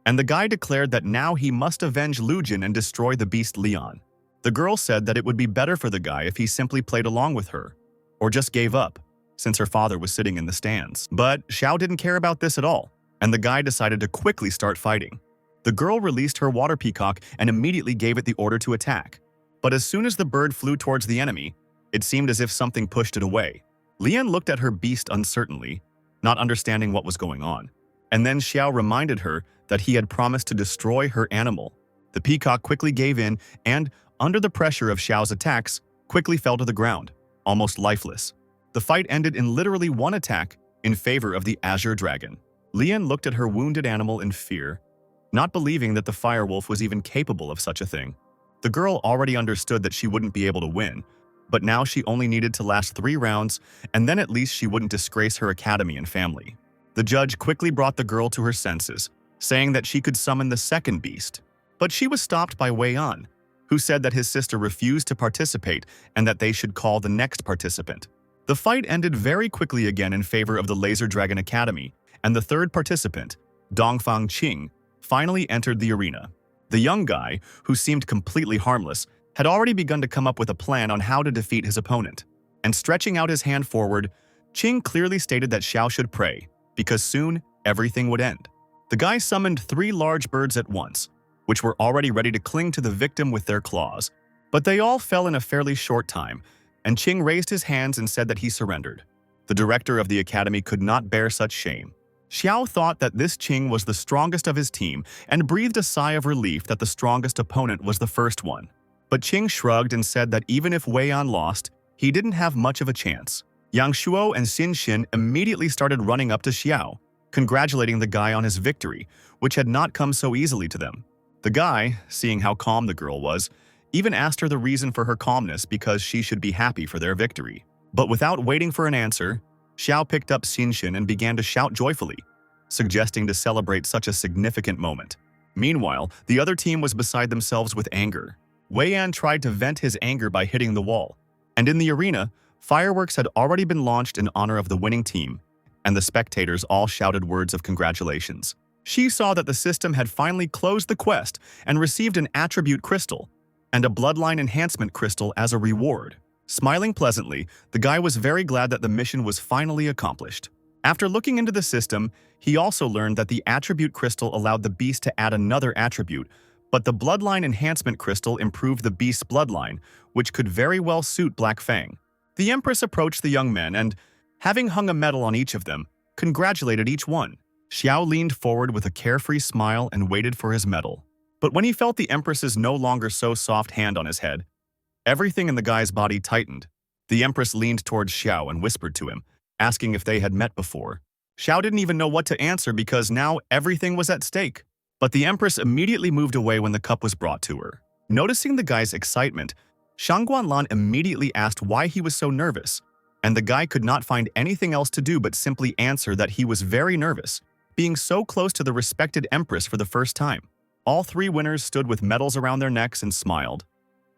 And the guy declared that now he must avenge Lu Jin and destroy the beast Leon. The girl said that it would be better for the guy if he simply played along with her, or just gave up, since her father was sitting in the stands. But Xiao didn't care about this at all, and the guy decided to quickly start fighting. The girl released her water peacock and immediately gave it the order to attack. But as soon as the bird flew towards the enemy, it seemed as if something pushed it away. Lian looked at her beast uncertainly, not understanding what was going on. And then Xiao reminded her that he had promised to destroy her animal. The peacock quickly gave in and, under the pressure of Xiao's attacks, quickly fell to the ground, almost lifeless. The fight ended in literally 1 attack in favor of the Azure Dragon. Lian looked at her wounded animal in fear, not believing that the firewolf was even capable of such a thing. The girl already understood that she wouldn't be able to win, but now she only needed to last 3 rounds, and then at least she wouldn't disgrace her academy and family. The judge quickly brought the girl to her senses, saying that she could summon the second beast. But she was stopped by Wei An, who said that his sister refused to participate and that they should call the next participant. The fight ended very quickly again in favor of the Laser Dragon Academy, and the third participant, Dongfang Qing, finally entered the arena. The young guy, who seemed completely harmless, had already begun to come up with a plan on how to defeat his opponent. And stretching out his hand forward, Qing clearly stated that Xiao should pray, because soon everything would end. The guy summoned 3 large birds at once, which were already ready to cling to the victim with their claws. But they all fell in a fairly short time, and Qing raised his hands and said that he surrendered. The director of the academy could not bear such shame. Xiao thought that this Qing was the strongest of his team and breathed a sigh of relief that the strongest opponent was the first one. But Qing shrugged and said that even if Wei An lost, he didn't have much of a chance. Yang Shuo and Xin Xin immediately started running up to Xiao, congratulating the guy on his victory, which had not come so easily to them. The guy, seeing how calm the girl was, even asked her the reason for her calmness because she should be happy for their victory. But without waiting for an answer, Xiao picked up Xin Xin and began to shout joyfully, suggesting to celebrate such a significant moment. Meanwhile, the other team was beside themselves with anger. Wei An tried to vent his anger by hitting the wall, and in the arena, fireworks had already been launched in honor of the winning team, and the spectators all shouted words of congratulations. She saw that the system had finally closed the quest and received an attribute crystal and a bloodline enhancement crystal as a reward. Smiling pleasantly, the guy was very glad that the mission was finally accomplished. After looking into the system, he also learned that the attribute crystal allowed the beast to add another attribute, but the bloodline enhancement crystal improved the beast's bloodline, which could very well suit Black Fang. The Empress approached the young men and, having hung a medal on each of them, congratulated each one. Xiao leaned forward with a carefree smile and waited for his medal. But when he felt the Empress's no longer so soft hand on his head, everything in the guy's body tightened, The Empress leaned towards Xiao and whispered to him, asking if they had met before. Xiao didn't even know what to answer because now everything was at stake. But the Empress immediately moved away when the cup was brought to her. Noticing the guy's excitement, Shangguanlan immediately asked why he was so nervous, and the guy could not find anything else to do but simply answer that he was very nervous, being so close to the respected Empress for the first time. All three winners stood with medals around their necks and smiled.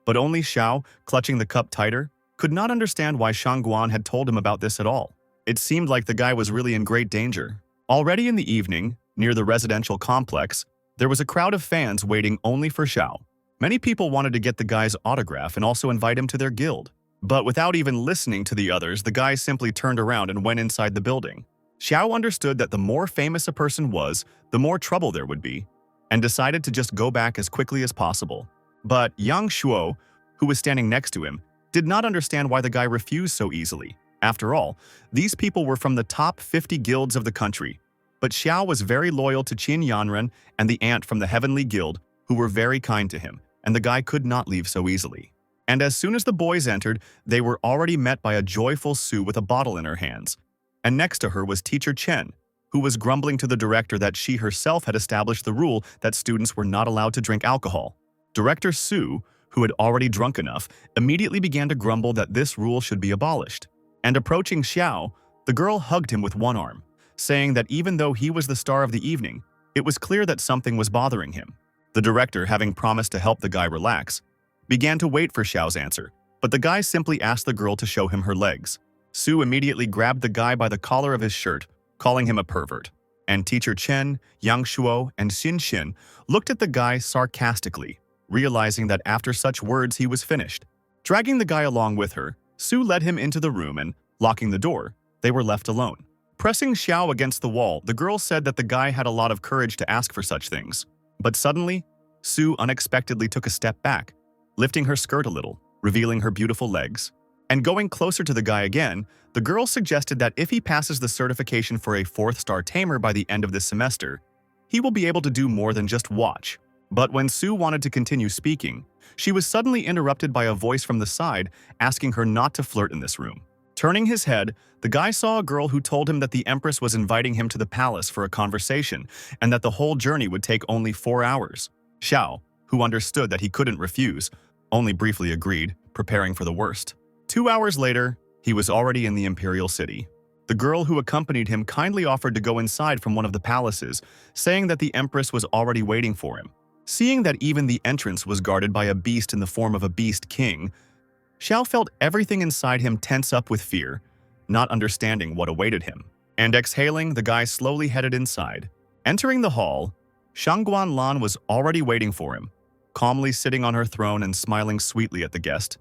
But only Xiao, clutching the cup tighter, could not understand why Shangguan had told him about this at all. It seemed like the guy was really in great danger. Already in the evening, near the residential complex, there was a crowd of fans waiting only for Xiao. Many people wanted to get the guy's autograph and also invite him to their guild. But without even listening to the others, the guy simply turned around and went inside the building. Xiao understood that the more famous a person was, the more trouble there would be, and decided to just go back as quickly as possible. But Yang Shuo, who was standing next to him, did not understand why the guy refused so easily. After all, these people were from the top 50 guilds of the country. But Xiao was very loyal to Qin Yanren and the ant from the Heavenly Guild, who were very kind to him, and the guy could not leave so easily. And as soon as the boys entered, they were already met by a joyful Sue with a bottle in her hands. And next to her was Teacher Chen, who was grumbling to the director that she herself had established the rule that students were not allowed to drink alcohol. Director Sue, who had already drunk enough, immediately began to grumble that this rule should be abolished. And approaching Xiao, the girl hugged him with one arm, saying that even though he was the star of the evening, it was clear that something was bothering him. The director, having promised to help the guy relax, began to wait for Xiao's answer, but the guy simply asked the girl to show him her legs. Sue immediately grabbed the guy by the collar of his shirt, calling him a pervert. And Teacher Chen, Yang Shuo, and Xin Xin looked at the guy sarcastically, realizing that after such words he was finished. Dragging the guy along with her, Sue led him into the room and, locking the door, they were left alone. Pressing Xiao against the wall, the girl said that the guy had a lot of courage to ask for such things. But suddenly, Sue unexpectedly took a step back, lifting her skirt a little, revealing her beautiful legs. And going closer to the guy again, the girl suggested that if he passes the certification for a 4-star tamer by the end of this semester, he will be able to do more than just watch. But when Sue wanted to continue speaking, she was suddenly interrupted by a voice from the side asking her not to flirt in this room. Turning his head, the guy saw a girl who told him that the Empress was inviting him to the palace for a conversation and that the whole journey would take only 4 hours. Xiao, who understood that he couldn't refuse, only briefly agreed, preparing for the worst. 2 hours later, he was already in the Imperial City. The girl who accompanied him kindly offered to go inside from one of the palaces, saying that the Empress was already waiting for him. Seeing that even the entrance was guarded by a beast in the form of a beast king, Xiao felt everything inside him tense up with fear, not understanding what awaited him. And exhaling, the guy slowly headed inside. Entering the hall, Shangguanlan was already waiting for him, calmly sitting on her throne and smiling sweetly at the guest,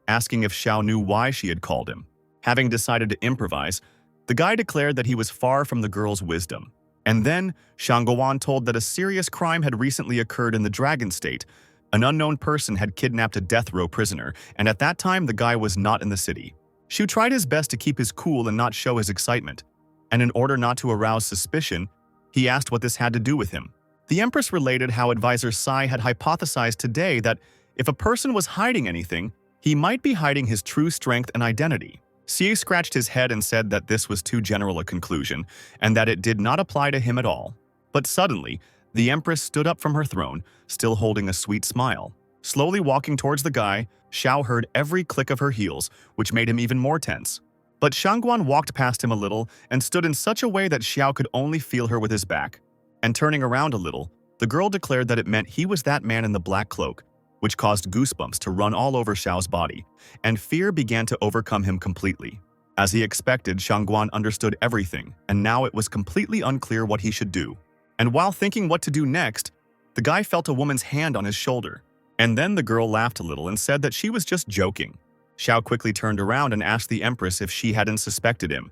asking if Xiao knew why she had called him. Having decided to improvise, the guy declared that he was far from the girl's wisdom. And then, Shangguan told that a serious crime had recently occurred in the Dragon State. An unknown person had kidnapped a death row prisoner, and at that time the guy was not in the city. Shu tried his best to keep his cool and not show his excitement, and in order not to arouse suspicion, he asked what this had to do with him. The Empress related how advisor Sai had hypothesized today that if a person was hiding anything, he might be hiding his true strength and identity. Xie scratched his head and said that this was too general a conclusion, and that it did not apply to him at all. But suddenly, the Empress stood up from her throne, still holding a sweet smile. Slowly walking towards the guy, Xiao heard every click of her heels, which made him even more tense. But Shangguan walked past him a little and stood in such a way that Xiao could only feel her with his back. And turning around a little, the girl declared that it meant he was that man in the black cloak, which caused goosebumps to run all over Xiao's body, and fear began to overcome him completely. As he expected, Shangguan understood everything, and now it was completely unclear what he should do. And while thinking what to do next, the guy felt a woman's hand on his shoulder. And then the girl laughed a little and said that she was just joking. Xiao quickly turned around and asked the Empress if she hadn't suspected him.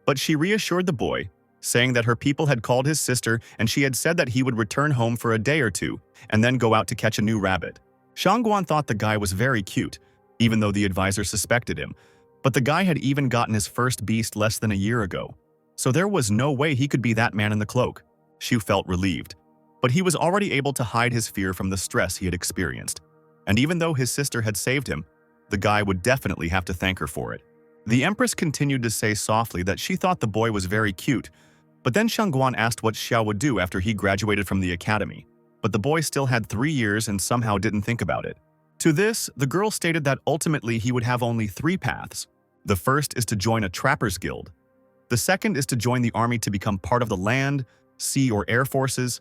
But she reassured the boy, saying that her people had called his sister and she had said that he would return home for a day or two and then go out to catch a new rabbit. Shangguan thought the guy was very cute, even though the advisor suspected him, but the guy had even gotten his first beast less than a year ago, so there was no way he could be that man in the cloak. Shu felt relieved, but he was already able to hide his fear from the stress he had experienced. And even though his sister had saved him, the guy would definitely have to thank her for it. The Empress continued to say softly that she thought the boy was very cute, but then Shangguan asked what Xiao would do after he graduated from the academy. But the boy still had 3 years and somehow didn't think about it. To this, the girl stated that ultimately he would have only 3 paths. The first is to join a trapper's guild. The second is to join the army to become part of the land, sea, or air forces.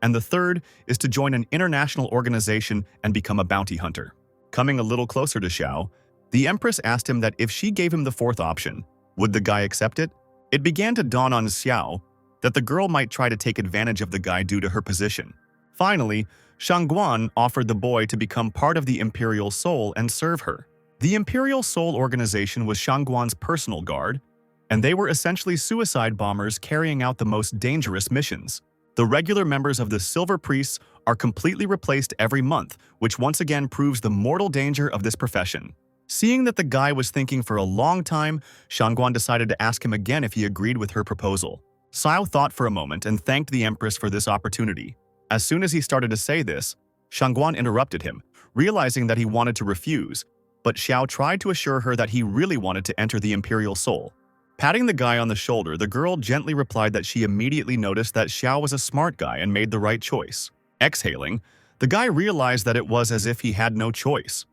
And the third is to join an international organization and become a bounty hunter. Coming a little closer to Xiao, the Empress asked him that if she gave him the 4th option, would the guy accept it? It began to dawn on Xiao that the girl might try to take advantage of the guy due to her position. Finally, Shangguan offered the boy to become part of the Imperial Soul and serve her. The Imperial Soul organization was Shangguan's personal guard, and they were essentially suicide bombers carrying out the most dangerous missions. The regular members of the Silver Priests are completely replaced every month, which once again proves the mortal danger of this profession. Seeing that the guy was thinking for a long time, Shangguan decided to ask him again if he agreed with her proposal. Xiao thought for a moment and thanked the Empress for this opportunity. As soon as he started to say this, Shangguan interrupted him, realizing that he wanted to refuse, but Xiao tried to assure her that he really wanted to enter the Imperial Soul. Patting the guy on the shoulder, the girl gently replied that she immediately noticed that Xiao was a smart guy and made the right choice. Exhaling, the guy realized that it was as if he had no choice.